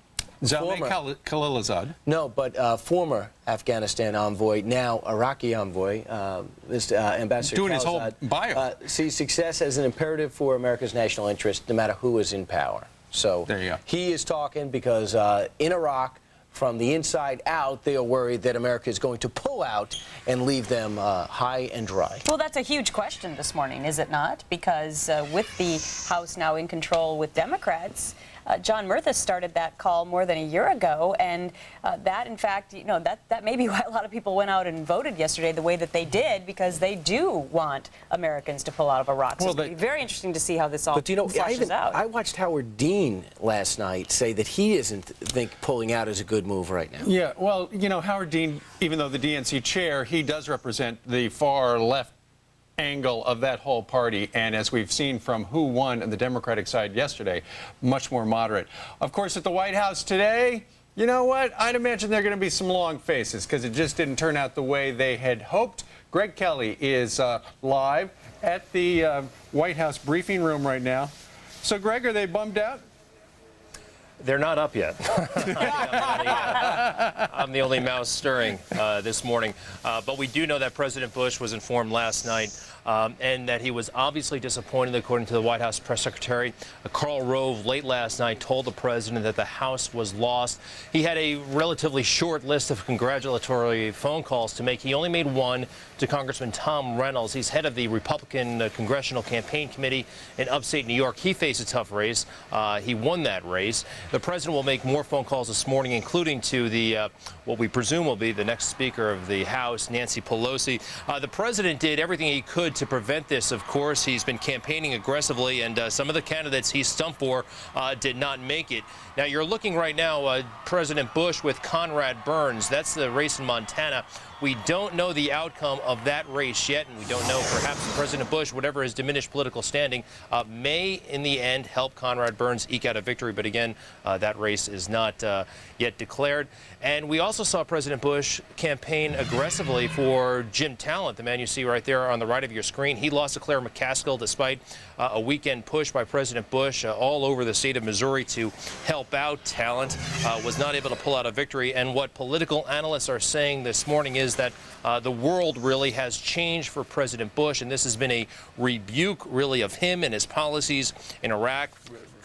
Khalilzad. No, but former Afghanistan envoy, now Iraqi envoy, Ambassador doing Khalilzad, his whole bio. Sees success as an imperative for America's national interest, no matter who is in power. So there you go. He is talking because in Iraq, from the inside out, they are worried that America is going to pull out and leave them high and dry. Well, that's a huge question this morning, is it not? Because with the House now in control with Democrats, John Murtha started that call more than a year ago, and that, in fact, you know, that may be why a lot of people went out and voted yesterday the way that they did, because they do want Americans to pull out of Iraq. So it's going to be very interesting to see how this all flushes out. I watched Howard Dean last night say that he doesn't think pulling out is a good move right now. Yeah, well, you know, Howard Dean, even though the DNC chair, he does represent the far left angle of that whole party, and as we've seen from who won on the Democratic side yesterday, much more moderate. Of course, at the White House today, you know what? I'd imagine there are going to be some long faces because it just didn't turn out the way they had hoped. Greg Kelly is live at the White House briefing room right now. So, Greg, are they bummed out? They're not up yet. I'm the only mouse stirring this morning. But we do know that President Bush was informed last night and that he was obviously disappointed, according to the White House press secretary. Karl Rove late last night told the president that the House was lost. He had a relatively short list of congratulatory phone calls to make. He only made one to Congressman Tom Reynolds. He's head of the Republican Congressional Campaign Committee in upstate New York. He faced a tough race. He won that race. The president will make more phone calls this morning, including to the what we presume will be the next Speaker of the House, Nancy Pelosi. The president did everything he could to prevent this, of course. He's been campaigning aggressively, and some of the candidates he stumped for did not make it. Now, you're looking right now, President Bush with Conrad Burns. That's the race in Montana. We don't know the outcome of that race yet, and we don't know, perhaps President Bush, whatever his diminished political standing, may in the end help Conrad Burns eke out a victory. But again, that race is not yet declared. And we also saw President Bush campaign aggressively for Jim Talent, the man you see right there on the right of your screen. He lost to Claire McCaskill despite a weekend push by President Bush all over the state of Missouri to help out Talent. Was not able to pull out a victory. And what political analysts are saying this morning is that the world really has changed for President Bush, and this has been a rebuke, really, of him and his policies in Iraq.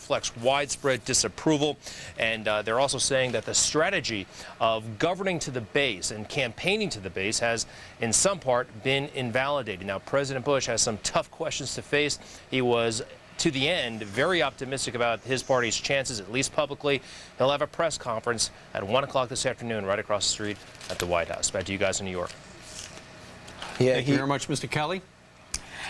Reflects widespread disapproval, and they're also saying that the strategy of governing to the base and campaigning to the base has, in some part, been invalidated. Now, President Bush has some tough questions to face. He was, to the end, very optimistic about his party's chances, at least publicly. He'll have a press conference at 1 o'clock this afternoon right across the street at the White House. Back to you guys in New York. Yeah, Thank you very much, Mr. Kelly.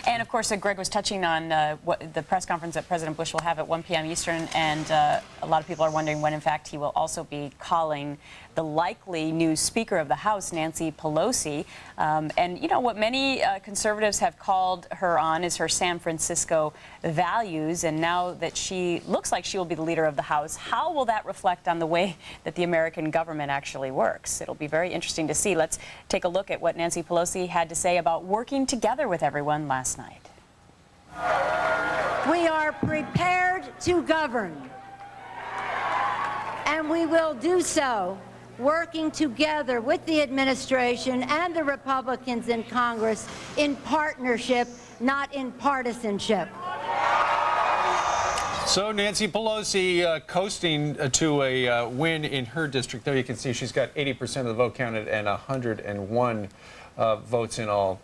And, of course, Greg was touching on what the press conference that President Bush will have at 1 p.m. Eastern, and a lot of people are wondering when, in fact, he will also be calling the likely new Speaker of the House, Nancy Pelosi. And, you know, what many conservatives have called her on is her San Francisco values. And now that she looks like she will be the leader of the House, how will that reflect on the way that the American government actually works? It'll be very interesting to see. Let's take a look at what Nancy Pelosi had to say about working together with everyone last night. We are prepared to govern, and we will do so working together with the administration and the Republicans in Congress in partnership, not in partisanship. So Nancy Pelosi coasting to a win in her district. There you can see she's got 80% of the vote counted and 101 votes in all.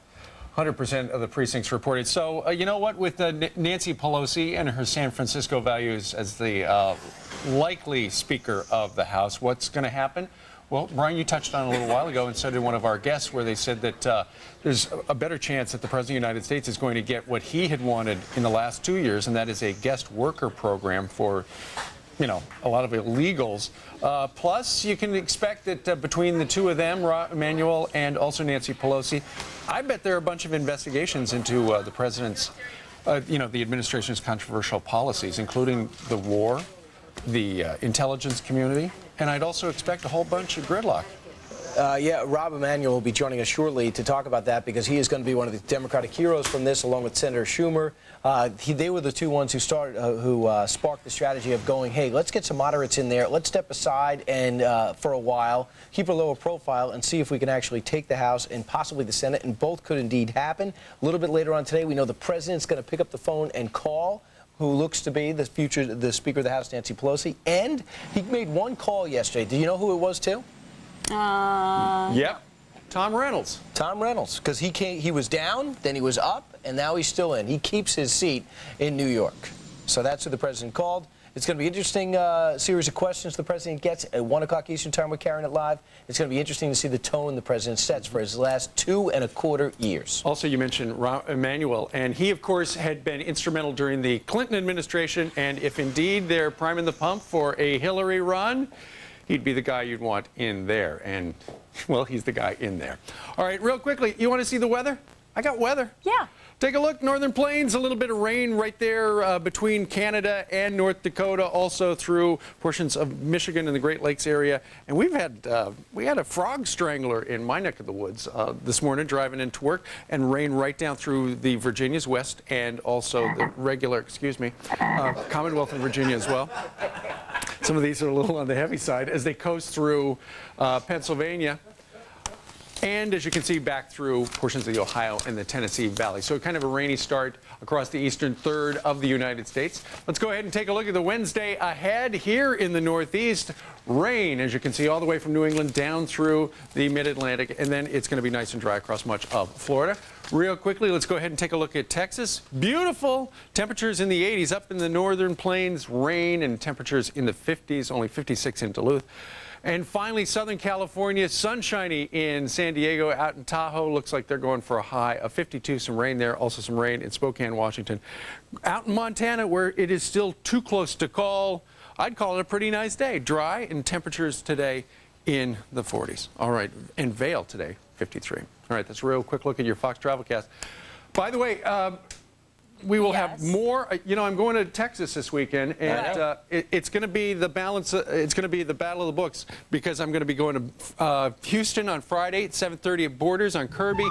100% of the precincts reported. So you know what, with Nancy Pelosi and her San Francisco values as the likely Speaker of the House, what's going to happen? Well, Brian, you touched on it a little while ago, and so did one of our guests, where they said that there's a better chance that the President of the United States is going to get what he had wanted in the last 2 years, and that is a guest worker program for, you know, a lot of illegals. Plus, you can expect that between the two of them, Emanuel and also Nancy Pelosi, I bet there are a bunch of investigations into the president's, you know, the administration's controversial policies, including the war, the intelligence community, and I'd also expect a whole bunch of gridlock. Yeah, Rob Emanuel will be joining us shortly to talk about that, because he is going to be one of the Democratic heroes from this, along with Senator Schumer. They were the two ones who sparked the strategy of going, hey, let's get some moderates in there. Let's step aside and for a while, keep a lower profile, and see if we can actually take the House and possibly the Senate. And both could indeed happen. A little bit later on today, we know the president's going to pick up the phone and call who looks to be the Speaker of the House, Nancy Pelosi. And he made one call yesterday. Do you know who it was to? Yep. Tom Reynolds. Tom Reynolds, because he was down, then he was up, and now he's still in. He keeps his seat in New York. So that's who the president called. It's going to be an interesting series of questions the president gets at 1 o'clock Eastern Time. We're carrying it live. It's going to be interesting to see the tone the president sets for his last 2.25 years. Also, you mentioned Emanuel, and he, of course, had been instrumental during the Clinton administration, and if indeed they're priming the pump for a Hillary run, he'd be the guy you'd want in there. And, well, he's the guy in there. All right, real quickly, you want to see the weather? I got weather. Yeah. Take a look. Northern Plains, a little bit of rain right there between Canada and North Dakota, also through portions of Michigan and the Great Lakes area. And we had a frog strangler in my neck of the woods this morning driving into work, and rain right down through the Virginias west and also the regular, Commonwealth of Virginia as well. Some of these are a little on the heavy side as they coast through Pennsylvania. And as you can see, back through portions of the Ohio and the Tennessee Valley. So kind of a rainy start across the eastern third of the United States. Let's go ahead and take a look at the Wednesday ahead here in the Northeast. Rain, as you can see, all the way from New England down through the mid-Atlantic. And then it's going to be nice and dry across much of Florida. Real quickly, let's go ahead and take a look at Texas. Beautiful temperatures in the 80s up in the northern plains. Rain and temperatures in the 50s, only 56 in Duluth. And finally, Southern California, sunshiny in San Diego. Out in Tahoe, looks like they're going for a high of 52. Some rain there, also some rain in Spokane, Washington. Out in Montana, where it is still too close to call, I'd call it a pretty nice day. Dry, and temperatures today in the 40s. All right, and Vail today, 53. All right, that's a real quick look at your Fox Travelcast. By the way, we will have more. You know, I'm going to Texas this weekend, and it's going to be the balance. It's going to be the battle of the books, because I'm going to be going to Houston on Friday at 7:30 at Borders on Kirby,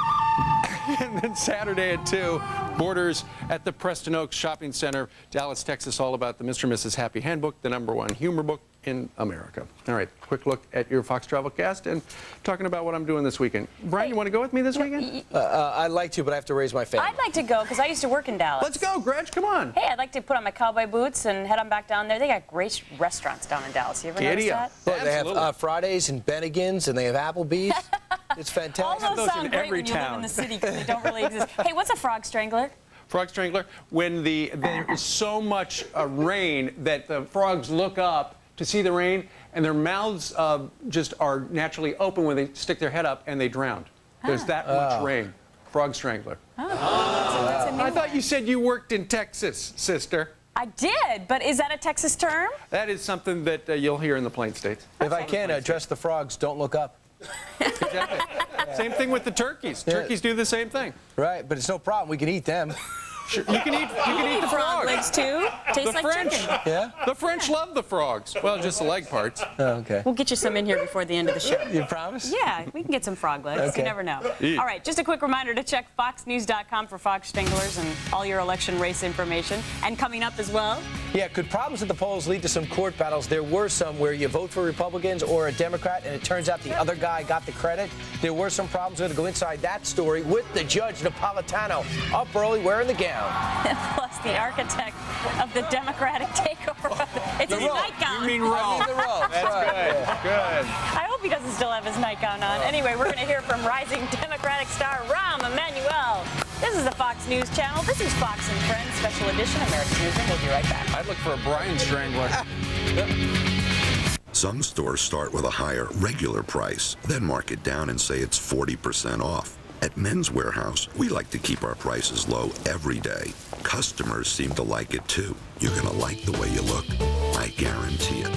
and then Saturday at 2, Borders at the Preston Oaks Shopping Center, Dallas, Texas. All about the Mr. and Mrs. Happy Handbook, the #1 humor book in America. All right, quick look at your Fox Travelcast and talking about what I'm doing this weekend. Brian, you want to go with me this weekend? I'd like to, but I have to raise my family. I'd like to go because I used to work in Dallas. Let's go, Gretch, come on. Hey, I'd like to put on my cowboy boots and head on back down there. They got great restaurants down in Dallas. You ever notice that? Look, they have Fridays and Bennigan's, and they have Applebee's. It's fantastic. All those sound great when you live in the city because they don't really exist. Hey, what's a frog strangler? Frog strangler, when there is so much rain that the frogs look up to see the rain, and their mouths just are naturally open when they stick their head up, and they drown. There's that much rain. Frog strangler. Oh, that's new I thought one. you said you worked in Texas, sister. I did, but is that a Texas term? That is something that you'll hear in the Plain States. If I can address the frogs, don't look up. Exactly. Same thing with the turkeys. Turkeys do the same thing. Right, but it's no problem. We can eat them. Sure. You can eat the frog frogs. legs too. Tastes The like French, chicken. Yeah? The French love the frogs. Well, just the leg parts. Oh, okay. We'll get you some in here before the end of the show. You promise? Yeah, we can get some frog legs. Okay. You never know. Eat. All right, just a quick reminder to check foxnews.com for Fox Stinglers and all your election race information. And coming up as well. Yeah, could problems at the polls lead to some court battles? There were some where you vote for Republicans or a Democrat, and it turns out the other guy got the credit. There were some problems. We're going to go inside that story with the judge, Napolitano, up early wearing the gown. Plus, the architect of the Democratic takeover. It's his nightgown. You mean Rome. The robe. That's good. Good. I hope he doesn't still have his nightgown on. Anyway, we're going to hear from rising Democratic star Rahm Emanuel. This is the Fox News Channel. This is Fox and Friends Special Edition, America's Newsroom. We'll be right back. I'd look for a Brian Strangler. Some stores start with a higher regular price, then mark it down and say it's 40% off. At Men's Warehouse, we like to keep our prices low every day. Customers seem to like it too. You're going to like the way you look. I guarantee it.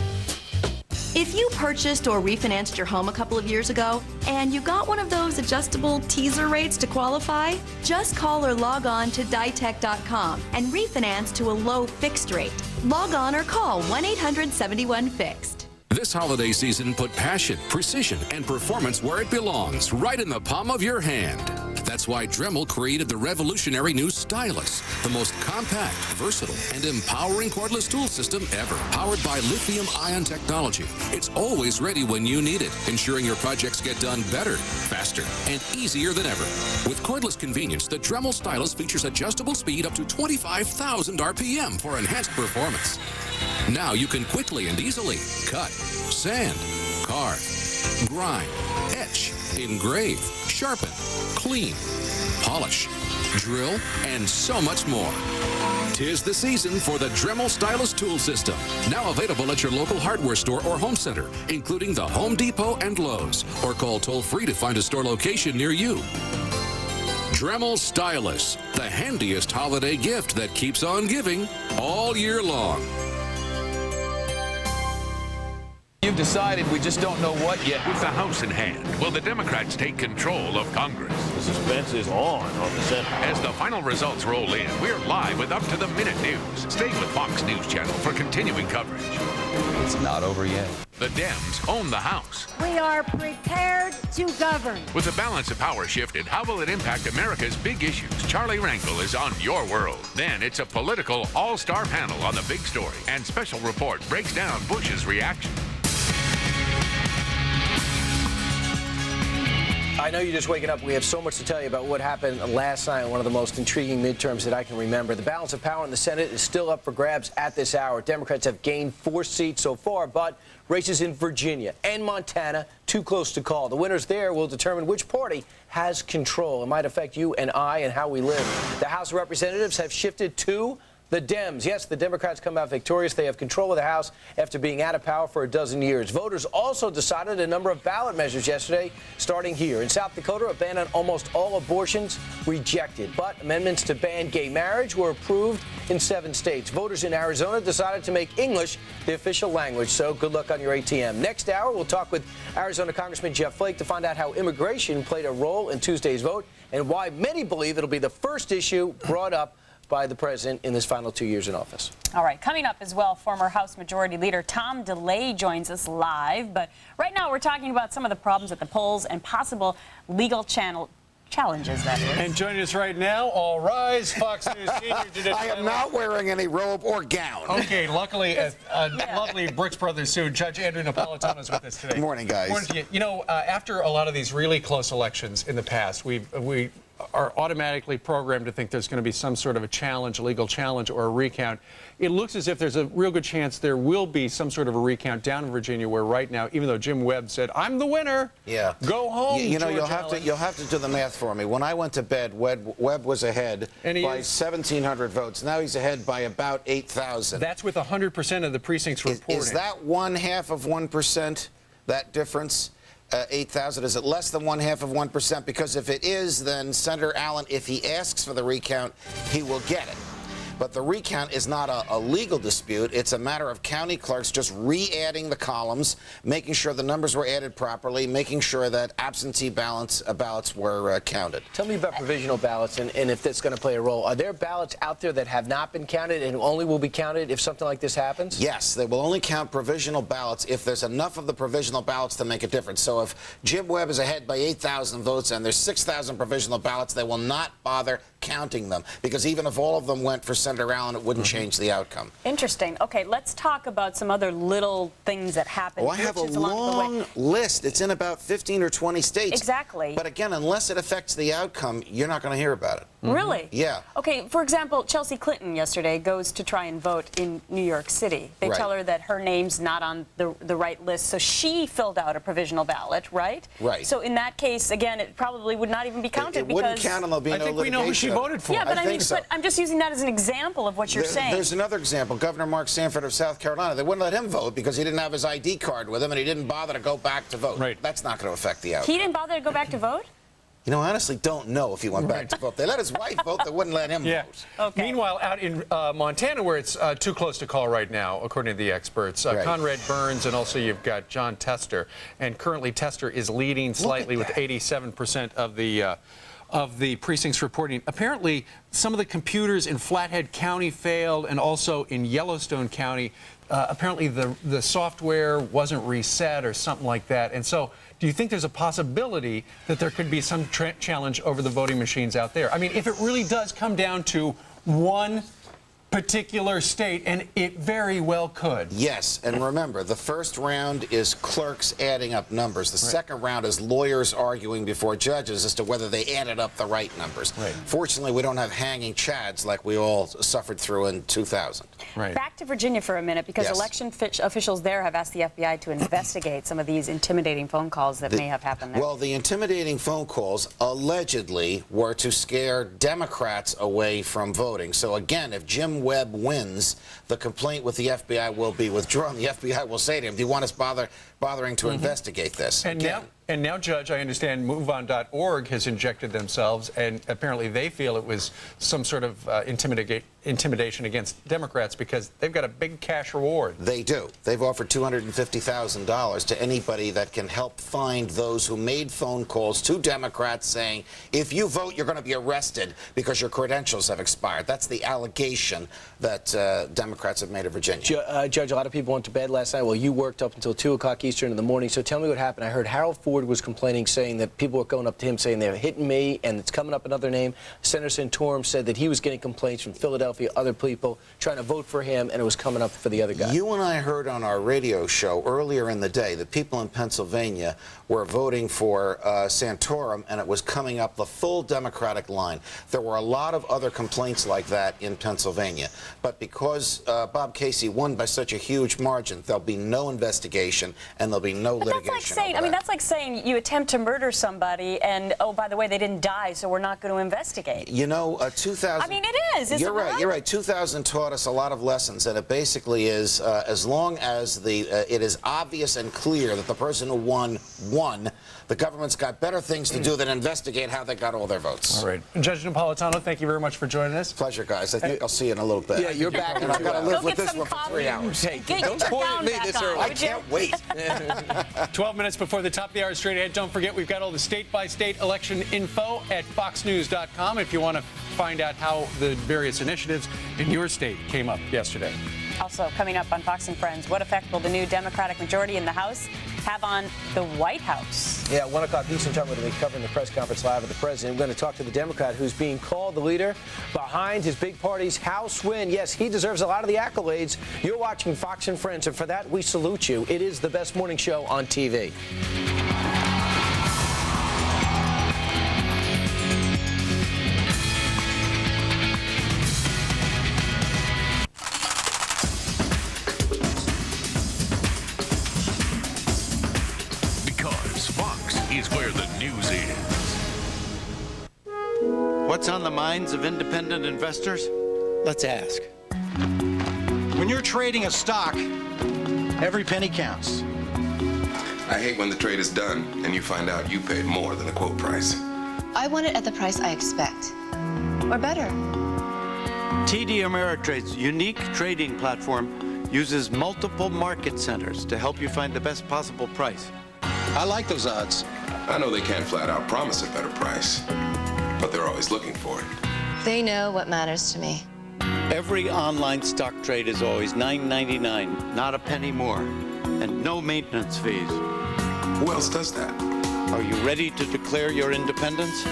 If you purchased or refinanced your home a couple of years ago and you got one of those adjustable teaser rates to qualify, just call or log on to ditech.com and refinance to a low fixed rate. Log on or call 1-800-71-FIXED. This holiday season, put passion, precision, and performance where it belongs, right in the palm of your hand. That's why Dremel created the revolutionary new Stylus, the most compact, versatile, and empowering cordless tool system ever. Powered by lithium-ion technology, it's always ready when you need it, ensuring your projects get done better, faster, and easier than ever. With cordless convenience, the Dremel Stylus features adjustable speed up to 25,000 RPM for enhanced performance. Now you can quickly and easily cut, sand, carve, grind, etch, engrave, sharpen, clean, polish, drill, and so much more. 'Tis the season for the Dremel Stylus tool system. Now available at your local hardware store or home center, including the Home Depot and Lowe's. Or call toll-free to find a store location near you. Dremel Stylus, the handiest holiday gift that keeps on giving all year long. You've decided, we just don't know what yet. With the House in hand, will the Democrats take control of Congress? The suspense is on the Senate. As the final results roll in, we're live with up-to-the-minute news. Stay with Fox News Channel for continuing coverage. It's not over yet. The Dems own the House. We are prepared to govern. With the balance of power shifted, how will it impact America's big issues? Charlie Rankel is on Your World. Then it's a political all-star panel on the big story. And Special Report breaks down Bush's reaction. I know you're just waking up. We have so much to tell you about what happened last night, one of the most intriguing midterms that I can remember. The balance of power in the Senate is still up for grabs at this hour. Democrats have gained 4 seats so far, but races in Virginia and Montana too close to call. The winners there will determine which party has control. It might affect you and I and how we live. The House of Representatives have shifted to the Dems. Yes, the Democrats come out victorious. They have control of the House after being out of power for a dozen years. Voters also decided a number of ballot measures yesterday, starting here. In South Dakota, a ban on almost all abortions rejected. But amendments to ban gay marriage were approved in 7 states. Voters in Arizona decided to make English the official language. So good luck on your ATM. Next hour, we'll talk with Arizona Congressman Jeff Flake to find out how immigration played a role in Tuesday's vote and why many believe it'll be the first issue brought up by the president in his final 2 years in office. All right, coming up as well, former House Majority Leader Tom DeLay joins us live. But right now we're talking about some of the problems at the polls and possible legal challenges, that is. And joining us right now, all rise, Fox News senior. I am not wearing any robe or gown. Okay, luckily, a lovely Brooks Brothers suit. Judge Andrew Napolitano is with us today. Good morning, guys. Morning to you. You know, after a lot of these really close elections in the past, we are automatically programmed to think there's going to be some sort of a challenge, a legal challenge, or a recount. It looks as if there's a real good chance there will be some sort of a recount down in Virginia, where right now, even though Jim Webb said, "I'm the winner," yeah, go home. You know, George you'll have to do the math for me. When I went to bed, Webb was ahead by 1,700 votes. Now he's ahead by about 8,000. That's with 100% of the precincts reporting. Is that 1/2 of 1%? That difference? 8,000. Is it less than 0.5%? Because if it is, then Senator Allen, if he asks for the recount, he will get it. But the recount is not a legal dispute. It's a matter of county clerks just re-adding the columns, making sure the numbers were added properly, making sure that absentee ballots were counted. Tell me about provisional ballots and if that's going to play a role. Are there ballots out there that have not been counted and only will be counted if something like this happens? Yes, they will only count provisional ballots if there's enough of the provisional ballots to make a difference. So if Jim Webb is ahead by 8,000 votes and there's 6,000 provisional ballots, they will not bother counting them, because even if all of them went for Senator Allen, it wouldn't change the outcome. Interesting. Okay, let's talk about some other little things that happen. Oh, I have a long list. It's in about 15 or 20 states. Exactly. But again, unless it affects the outcome, you're not going to hear about it. Really? Yeah. Okay, for example, Chelsea Clinton yesterday goes to try and vote in New York City. They tell her that her name's not on the right list, so she filled out a provisional ballot, right? Right. So in that case, again, it probably would not even be counted it wouldn't count and there'll be no litigation. I think we know who she voted for. Yeah, but so. But I'm just using that as an example of what you're saying. There's another example. Governor Mark Sanford of South Carolina. They wouldn't let him vote because he didn't have his ID card with him and he didn't bother to go back to vote. Right. That's not going to affect the outcome. He didn't bother to go back to vote? You know, I honestly don't know if he went back to vote. They let his wife vote. They wouldn't let him vote. Okay. Meanwhile, out in Montana, where it's too close to call right now, according to the experts, Conrad Burns and also you've got John Tester. And currently Tester is leading slightly with 87% of the precincts reporting. Apparently, some of the computers in Flathead County failed, and also in Yellowstone County. Apparently, the software wasn't reset or something like that. And so, do you think there's a possibility that there could be some challenge over the voting machines out there? I mean, if it really does come down to one particular state, and it very well could. Yes, and remember, the first round is clerks adding up numbers. The second round is lawyers arguing before judges as to whether they added up the right numbers. Fortunately, we don't have hanging chads like we all suffered through in 2000. Back to Virginia for a minute, because election officials there have asked the FBI to investigate some of these intimidating phone calls that may have happened there. Well, the intimidating phone calls allegedly were to scare Democrats away from voting. So again, if Jim Webb wins, the complaint with the FBI will be withdrawn. The FBI will say to him, do you want us bothering to investigate this? And now, Judge, I understand MoveOn.org has injected themselves, and apparently they feel it was some sort of intimidation against Democrats because they've got a big cash reward. They do. They've offered $250,000 to anybody that can help find those who made phone calls to Democrats saying, if you vote, you're going to be arrested because your credentials have expired. That's the allegation that Democrats have made of Virginia. Judge, a lot of people went to bed last night. Well, you worked up until 2 o'clock Eastern in the morning, so tell me what happened. I heard Harold Ford was complaining, saying that people were going up to him saying they're hitting me, and it's coming up another name. Senator Santorum said that he was getting complaints from Philadelphia, other people trying to vote for him, and it was coming up for the other guy. You and I heard on our radio show earlier in the day that people in Pennsylvania were voting for Santorum, and it was coming up the full Democratic line. There were a lot of other complaints like that in Pennsylvania. But because Bob Casey won by such a huge margin, there'll be no investigation and there'll be no litigation. That's like saying you attempt to murder somebody and, oh, by the way, they didn't die, so we're not going to investigate. You know, 2000... I mean, it is. You're right. You're right. 2000 taught us a lot of lessons, and it basically is as long as it is obvious and clear that the person who won, the government's got better things to do than investigate how they got all their votes. All right. Judge Napolitano, thank you very much for joining us. Pleasure, guys. I think I'll see you in a little bit. Yeah, you're back. And I've got to live with this one for 3 hours. Hey, don't point at me this early. I can't wait. 12 minutes before the top of the hour, straight ahead. Don't forget, we've got all the state-by-state election info at foxnews.com if you want to find out how the various initiatives in your state came up yesterday. Also, coming up on Fox and Friends, what effect will the new Democratic majority in the House have on the White House? Yeah, 1 o'clock Eastern time, we're going to be covering the press conference live with the president. We're going to talk to the Democrat who's being called the leader behind his big party's House win. Yes, he deserves a lot of the accolades. You're watching Fox and Friends, and for that, we salute you. It is the best morning show on TV. Is where the news is. What's on the minds of independent investors? Let's ask. When you're trading a stock, every penny counts. I hate when the trade is done and you find out you paid more than the quote price. I want it at the price I expect, or better. TD Ameritrade's unique trading platform uses multiple market centers to help you find the best possible price. I like those odds. I know they can't flat out promise a better price, but they're always looking for it. They know what matters to me. Every online stock trade is always $9.99, not a penny more, and no maintenance fees. Who else does that? Are you ready to declare your independence?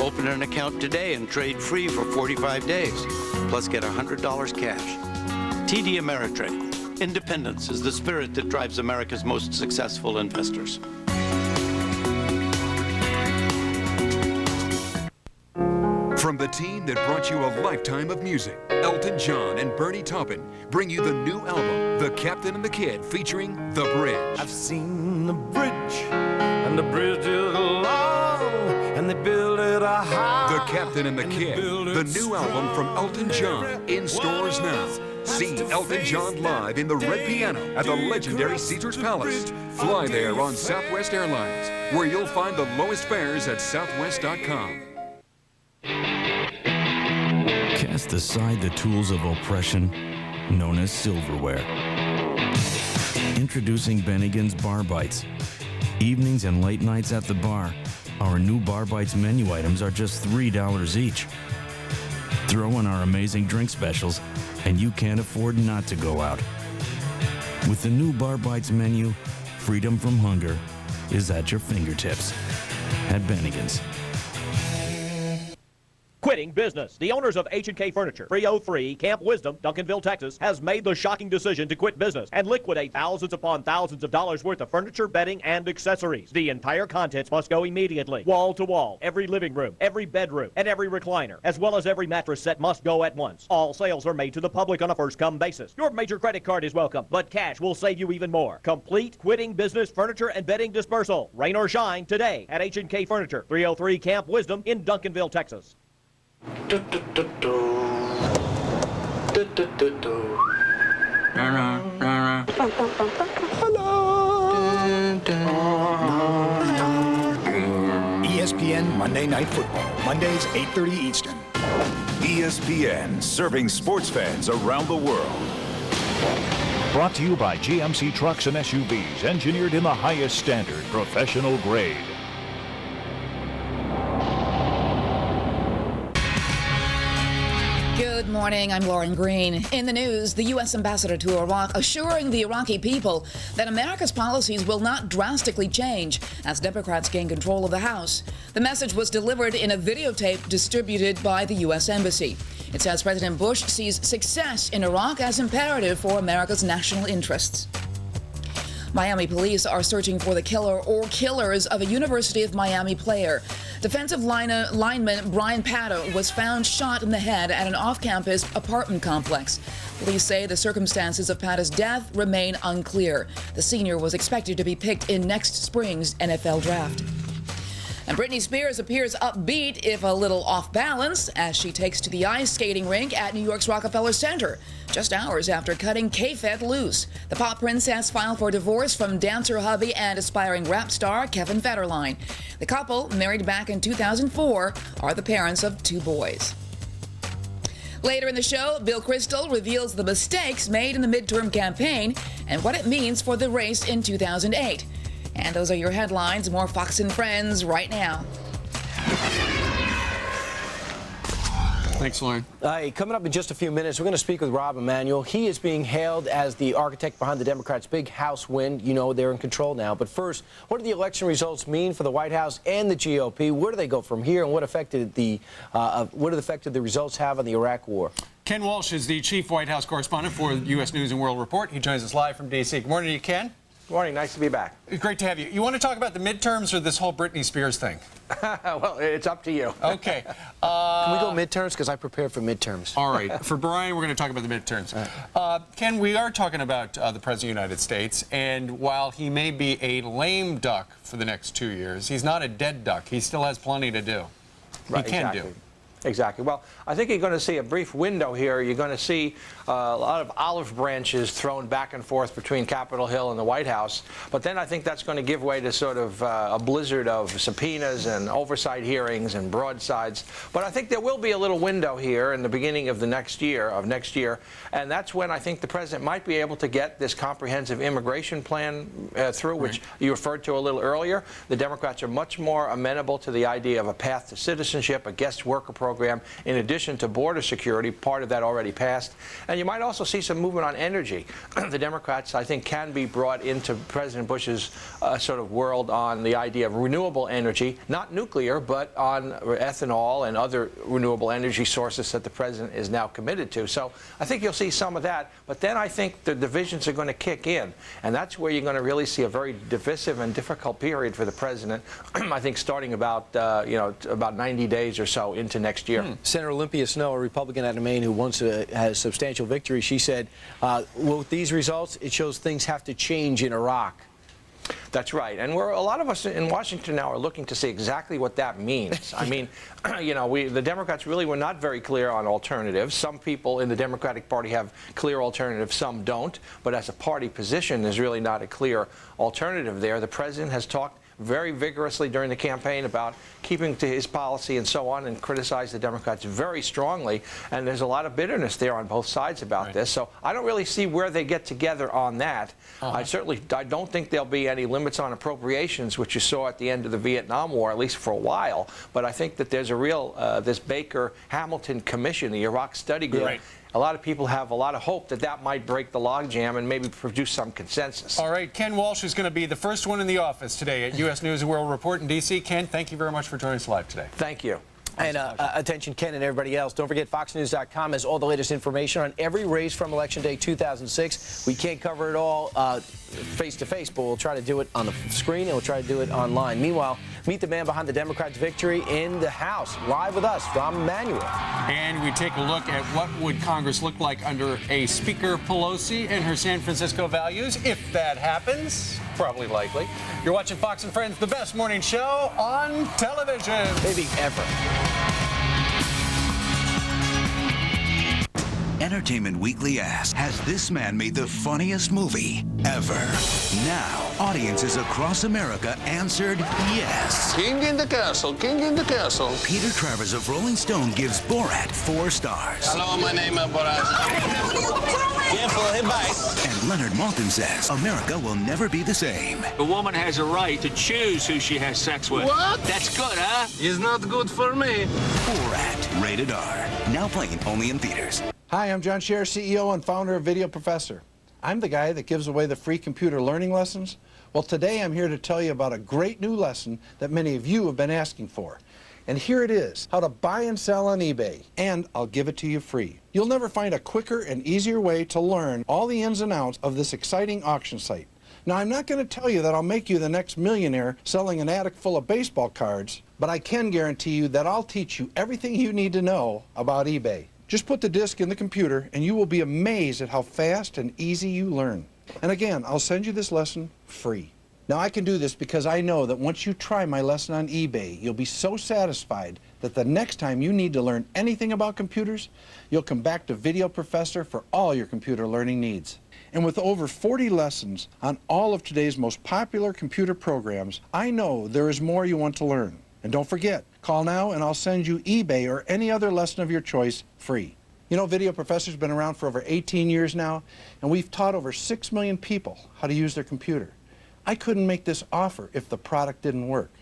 Open an account today and trade free for 45 days, plus get $100 cash. TD Ameritrade. Independence is the spirit that drives America's most successful investors. From the team that brought you a lifetime of music, Elton John and Bernie Taupin bring you the new album, The Captain and the Kid, featuring The Bridge. I've seen the bridge, and the bridge is long, and they build it high. The Captain and the Kid, the new album from Elton John, in stores now. See Elton John live in the Red Piano at the legendary Caesars Palace. Fly there on Southwest Airlines, where you'll find the lowest fares at southwest.com. Cast aside the tools of oppression known as silverware. Introducing Bennigan's Bar Bites. Evenings and late nights at the bar, our new Bar Bites menu items are just $3 each. Throw in our amazing drink specials, and you can't afford not to go out. With the new Bar Bites menu, freedom from hunger is at your fingertips at Bennigan's. Quitting business. The owners of H&K Furniture, 303 Camp Wisdom, Duncanville, Texas, has made the shocking decision to quit business and liquidate thousands upon thousands of dollars worth of furniture, bedding, and accessories. The entire contents must go immediately, wall to wall. Every living room, every bedroom, and every recliner, as well as every mattress set must go at once. All sales are made to the public on a first-come basis. Your major credit card is welcome, but cash will save you even more. Complete quitting business furniture and bedding dispersal. Rain or shine, today at H&K Furniture, 303 Camp Wisdom in Duncanville, Texas. ESPN Monday Night Football, Mondays 8:30 Eastern. ESPN, serving sports fans around the world. Brought to you by GMC Trucks and SUVs, engineered in the highest standard, professional grade. Good morning, I'm Lauren Green. In the news, the U.S. ambassador to Iraq assuring the Iraqi people that America's policies will not drastically change as Democrats gain control of the House. The message was delivered in a videotape distributed by the U.S. Embassy. It says President Bush sees success in Iraq as imperative for America's national interests. Miami police are searching for the killer or killers of a University of Miami player. Defensive lineman Brian Pato was found shot in the head at an off-campus apartment complex. Police say the circumstances of Pato's death remain unclear. The senior was expected to be picked in next spring's NFL draft. And Britney Spears appears upbeat, if a little off balance, as she takes to the ice skating rink at New York's Rockefeller Center, just hours after cutting K-Fed loose. The pop princess filed for divorce from dancer hubby and aspiring rap star Kevin Federline. The couple, married back in 2004, are the parents of 2 boys. Later in the show, Bill Kristol reveals the mistakes made in the midterm campaign and what it means for the race in 2008. And those are your headlines. More Fox and Friends right now. Thanks, Lauren. Coming up in just a few minutes, we're going to speak with Rob Emanuel. He is being hailed as the architect behind the Democrats' big House win. You know they're in control now. But first, what do the election results mean for the White House and the GOP? Where do they go from here, and what effect did the results have on the Iraq War? Ken Walsh is the chief White House correspondent for U.S. News and World Report. He joins us live from D.C. Good morning to you, Ken. Good morning. Nice to be back. Great to have you. You want to talk about the midterms or this whole Britney Spears thing? Well, it's up to you. Okay. Can we go midterms? Because I prepared for midterms. All right. For Brian, we're going to talk about the midterms. Ken, we are talking about the President of the United States, and while he may be a lame duck for the next 2 years, he's not a dead duck. He still has plenty to do. Right, he can exactly. do. Exactly. Well, I think you're going to see a brief window here. You're going to see a lot of olive branches thrown back and forth between Capitol Hill and the White House. But then I think that's going to give way to sort of a blizzard of subpoenas and oversight hearings and broadsides. But I think there will be a little window here in the beginning of the next year, and that's when I think the president might be able to get this comprehensive immigration plan through, which you referred to a little earlier. The Democrats are much more amenable to the idea of a path to citizenship, a guest worker program, in addition to border security. Part of that already passed. And you might also see some movement on energy. The Democrats, I think, can be brought into President Bush's sort of world on the idea of renewable energy, not nuclear, but on ethanol and other renewable energy sources that the president is now committed to. So I think you'll see some of that. But then I think the divisions are going to kick in. And that's where you're going to really see a very divisive and difficult period for the president, I think, starting about, about 90 days or so into next year. Senator Olympia Snowe, a Republican out of Maine who once has substantial victory, she said, with these results, it shows things have to change in Iraq. That's right. And a lot of us in Washington now are looking to see exactly what that means. I mean, the Democrats really were not very clear on alternatives. Some people in the Democratic Party have clear alternatives, some don't. But as a party position, there's really not a clear alternative there. The president has talked very vigorously during the campaign about keeping to his policy and so on, and criticized the Democrats very strongly. And there's a lot of bitterness there on both sides about this. So I don't really see where they get together on that. I don't think there'll be any limits on appropriations, which you saw at the end of the Vietnam War, at least for a while. But I think that there's a real, this Baker-Hamilton Commission, the Iraq Study Group. Right. A lot of people have a lot of hope that that might break the logjam and maybe produce some consensus. All right, Ken Walsh is going to be the first one in the office today at U.S. News & World Report in D.C. Ken, thank you very much for joining us live today. Thank you. And attention, Ken and everybody else, don't forget FoxNews.com has all the latest information on every race from Election Day 2006. We can't cover it all face-to-face, but we'll try to do it on the screen and we'll try to do it online. Meanwhile, meet the man behind the Democrats' victory in the House. Live with us, Rahm Emanuel. And we take a look at what would Congress look like under a Speaker Pelosi and her San Francisco values, if that happens. Probably likely. You're watching Fox and Friends, the best morning show on television. Maybe ever. Entertainment Weekly asks, has this man made the funniest movie ever? Now, audiences across America answered yes. King in the castle, king in the castle. Peter Travers of Rolling Stone gives Borat 4 stars. Hello, my name is Borat. Careful, he bites. And Leonard Maltin says America will never be the same. A woman has a right to choose who she has sex with. What? That's good, huh? It's not good for me. Borat, rated R. Now playing only in theaters. Hi, I'm John Scher, CEO and founder of Video Professor. I'm the guy that gives away the free computer learning lessons. Well, today I'm here to tell you about a great new lesson that many of you have been asking for. And here it is, how to buy and sell on eBay. And I'll give it to you free. You'll never find a quicker and easier way to learn all the ins and outs of this exciting auction site. Now, I'm not going to tell you that I'll make you the next millionaire selling an attic full of baseball cards, but I can guarantee you that I'll teach you everything you need to know about eBay. Just put the disc in the computer and you will be amazed at how fast and easy you learn. And again, I'll send you this lesson free. Now I can do this because I know that once you try my lesson on eBay, you'll be so satisfied that the next time you need to learn anything about computers, you'll come back to Video Professor for all your computer learning needs. And with over 40 lessons on all of today's most popular computer programs, I know there is more you want to learn. And don't forget, call now and I'll send you eBay or any other lesson of your choice free. You know, Video Professor's been around for over 18 years now, and we've taught over 6 million people how to use their computer. I couldn't make this offer if the product didn't work.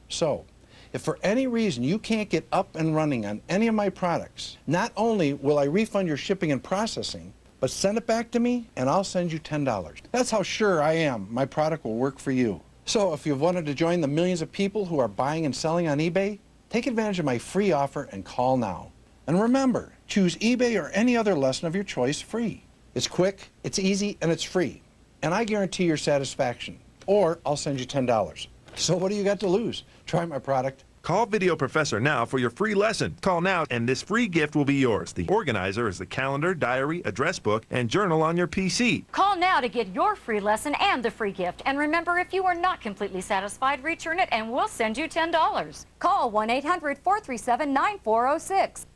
So, if for any reason you can't get up and running on any of my products, not only will I refund your shipping and processing, but send it back to me and I'll send you $10. That's how sure I am my product will work for you. So if you've wanted to join the millions of people who are buying and selling on eBay, take advantage of my free offer and call now. And remember, choose eBay or any other lesson of your choice free. It's quick, it's easy, and it's free. And I guarantee your satisfaction. Or I'll send you $10. So what do you got to lose? Try my product Call Video Professor now for your free lesson. Call now and this free gift will be yours. The organizer is the calendar, diary, address book, and journal on your PC. Call now to get your free lesson and the free gift. And remember, if you are not completely satisfied, return it and we'll send you $10. Call 1-800-437-9406.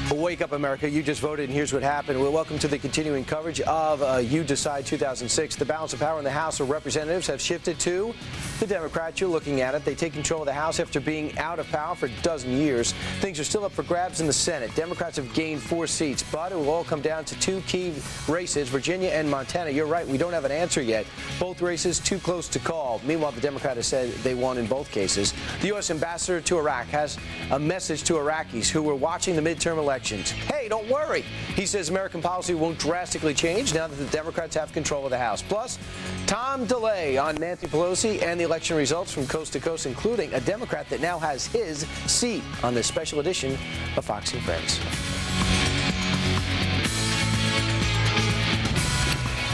Wake up, America. You just voted, and here's what happened. Well, welcome to the continuing coverage of You Decide 2006. The balance of power in the House of Representatives have shifted to the Democrats. You're looking at it. They take control of the House after being out of power for a dozen years. Things are still up for grabs in the Senate. Democrats have gained 4 seats, but it will all come down to 2 key races, Virginia and Montana. You're right. We don't have an answer yet. Both races too close to call. Meanwhile, the Democrat has said they won in both cases. The U.S. ambassador to Iraq has a message to Iraqis who were watching the midterm elections. Hey, don't worry. He says American policy won't drastically change now that the Democrats have control of the House. Plus, Tom DeLay on Nancy Pelosi and the election results from coast to coast, including a Democrat that now has his seat on this special edition of Fox and Friends.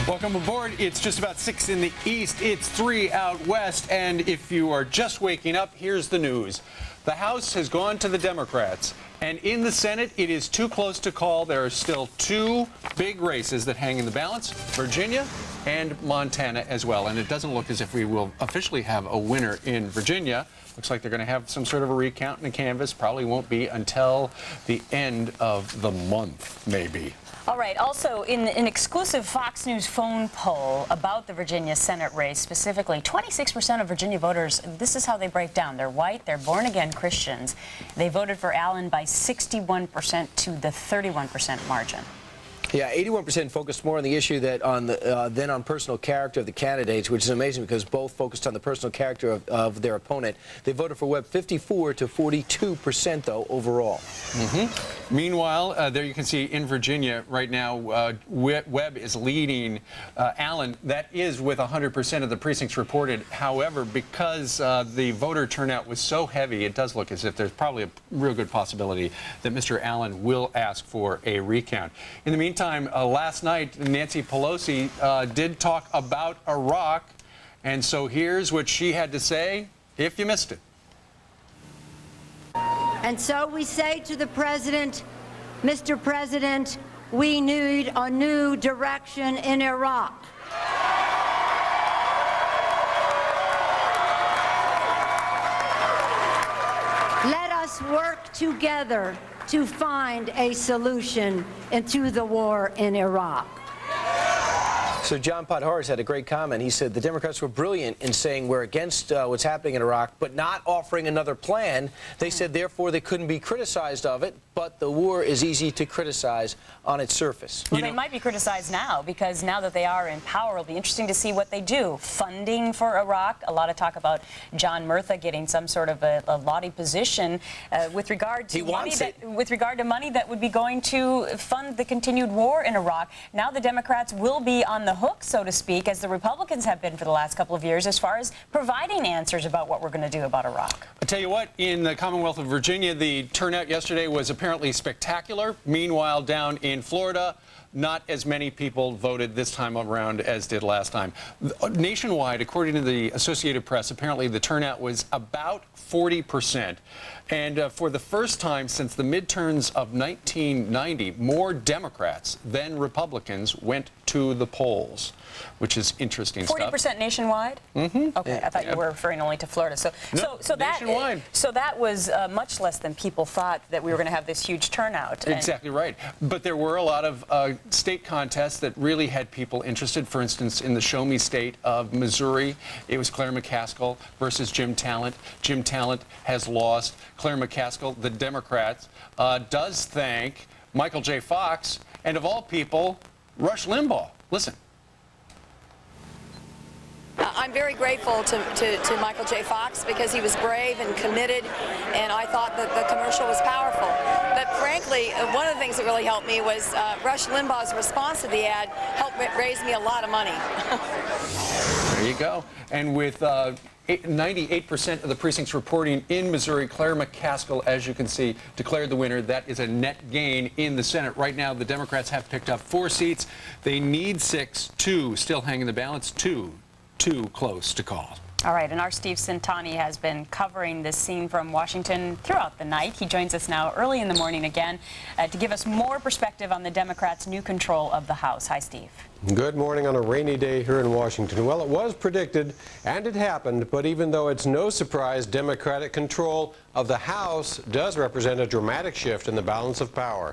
Welcome aboard. It's just about 6 in the east. It's 3 out west. And if you are just waking up, here's the news. The House has gone to the Democrats. And in the Senate, it is too close to call. There are still 2 big races that hang in the balance, Virginia and Montana as well. And it doesn't look as if we will officially have a winner in Virginia. Looks like they're going to have some sort of a recount in the canvass. Probably won't be until the end of the month, maybe. All right. Also, in an exclusive Fox News phone poll about the Virginia Senate race, specifically, 26% of Virginia voters, this is how they break down. They're white, they're born-again Christians. They voted for Allen by 61% to the 31% margin. Yeah, 81% focused more on the issue than on personal character of the candidates, which is amazing because both focused on the personal character of their opponent. They voted for Webb 54 to 42%, though, overall. Meanwhile, there you can see in Virginia right now, Webb is leading Allen. That is with 100% of the precincts reported. However, because the voter turnout was so heavy, it does look as if there's probably a real good possibility that Mr. Allen will ask for a recount. In the meantime, last night, Nancy Pelosi did talk about Iraq, and so here's what she had to say if you missed it. And so we say to the President, Mr. President, we need a new direction in Iraq. Let us work together to find a solution to the war in Iraq. So John Podhoretz had a great comment. He said the Democrats were brilliant in saying we're against what's happening in Iraq, but not offering another plan. They said, therefore, they couldn't be criticized of it, but the war is easy to criticize on its surface. Well, they might be criticized now, because now that they are in power, it'll be interesting to see what they do. Funding for Iraq, a lot of talk about John Murtha getting some sort of a lauding position with regard to money that would be going to fund the continued war in Iraq. Now the Democrats will be on the hook, so to speak, as the Republicans have been for the last couple of years, as far as providing answers about what we're going to do about Iraq. I'll tell you what, in the Commonwealth of Virginia, the turnout yesterday was apparently spectacular. Meanwhile, down in Florida, not as many people voted this time around as did last time. Nationwide, according to the Associated Press, apparently the turnout was about 40%. And for the first time since the midterms of 1990, more Democrats than Republicans went to the polls, which is interesting 40% stuff. Nationwide? Okay, I thought you were referring only to Florida. So that was much less than people thought that we were going to have this huge turnout. Exactly right. But there were a lot of state contests that really had people interested. For instance, in the Show Me State of Missouri, it was Claire McCaskill versus Jim Talent. Jim Talent has lost. Claire McCaskill, the Democrats, does thank Michael J. Fox and, of all people, Rush Limbaugh. Listen. I'm very grateful to Michael J. Fox because he was brave and committed, and I thought that the commercial was powerful. But frankly, one of the things that really helped me was Rush Limbaugh's response to the ad helped raise me a lot of money. There you go. And with 98% of the precincts reporting in Missouri, Claire McCaskill, as you can see, declared the winner. That is a net gain in the Senate. Right now, the Democrats have picked up 4 seats. They need 6. 2 still hanging the balance. 2 too close to call. All right, and our Steve Sintani has been covering this scene from Washington throughout the night. He joins us now early in the morning again to give us more perspective on the Democrats' new control of the House. Hi, Steve. Good morning on a rainy day here in Washington. Well, it was predicted, and it happened, but even though it's no surprise, Democratic control of the House does represent a dramatic shift in the balance of power.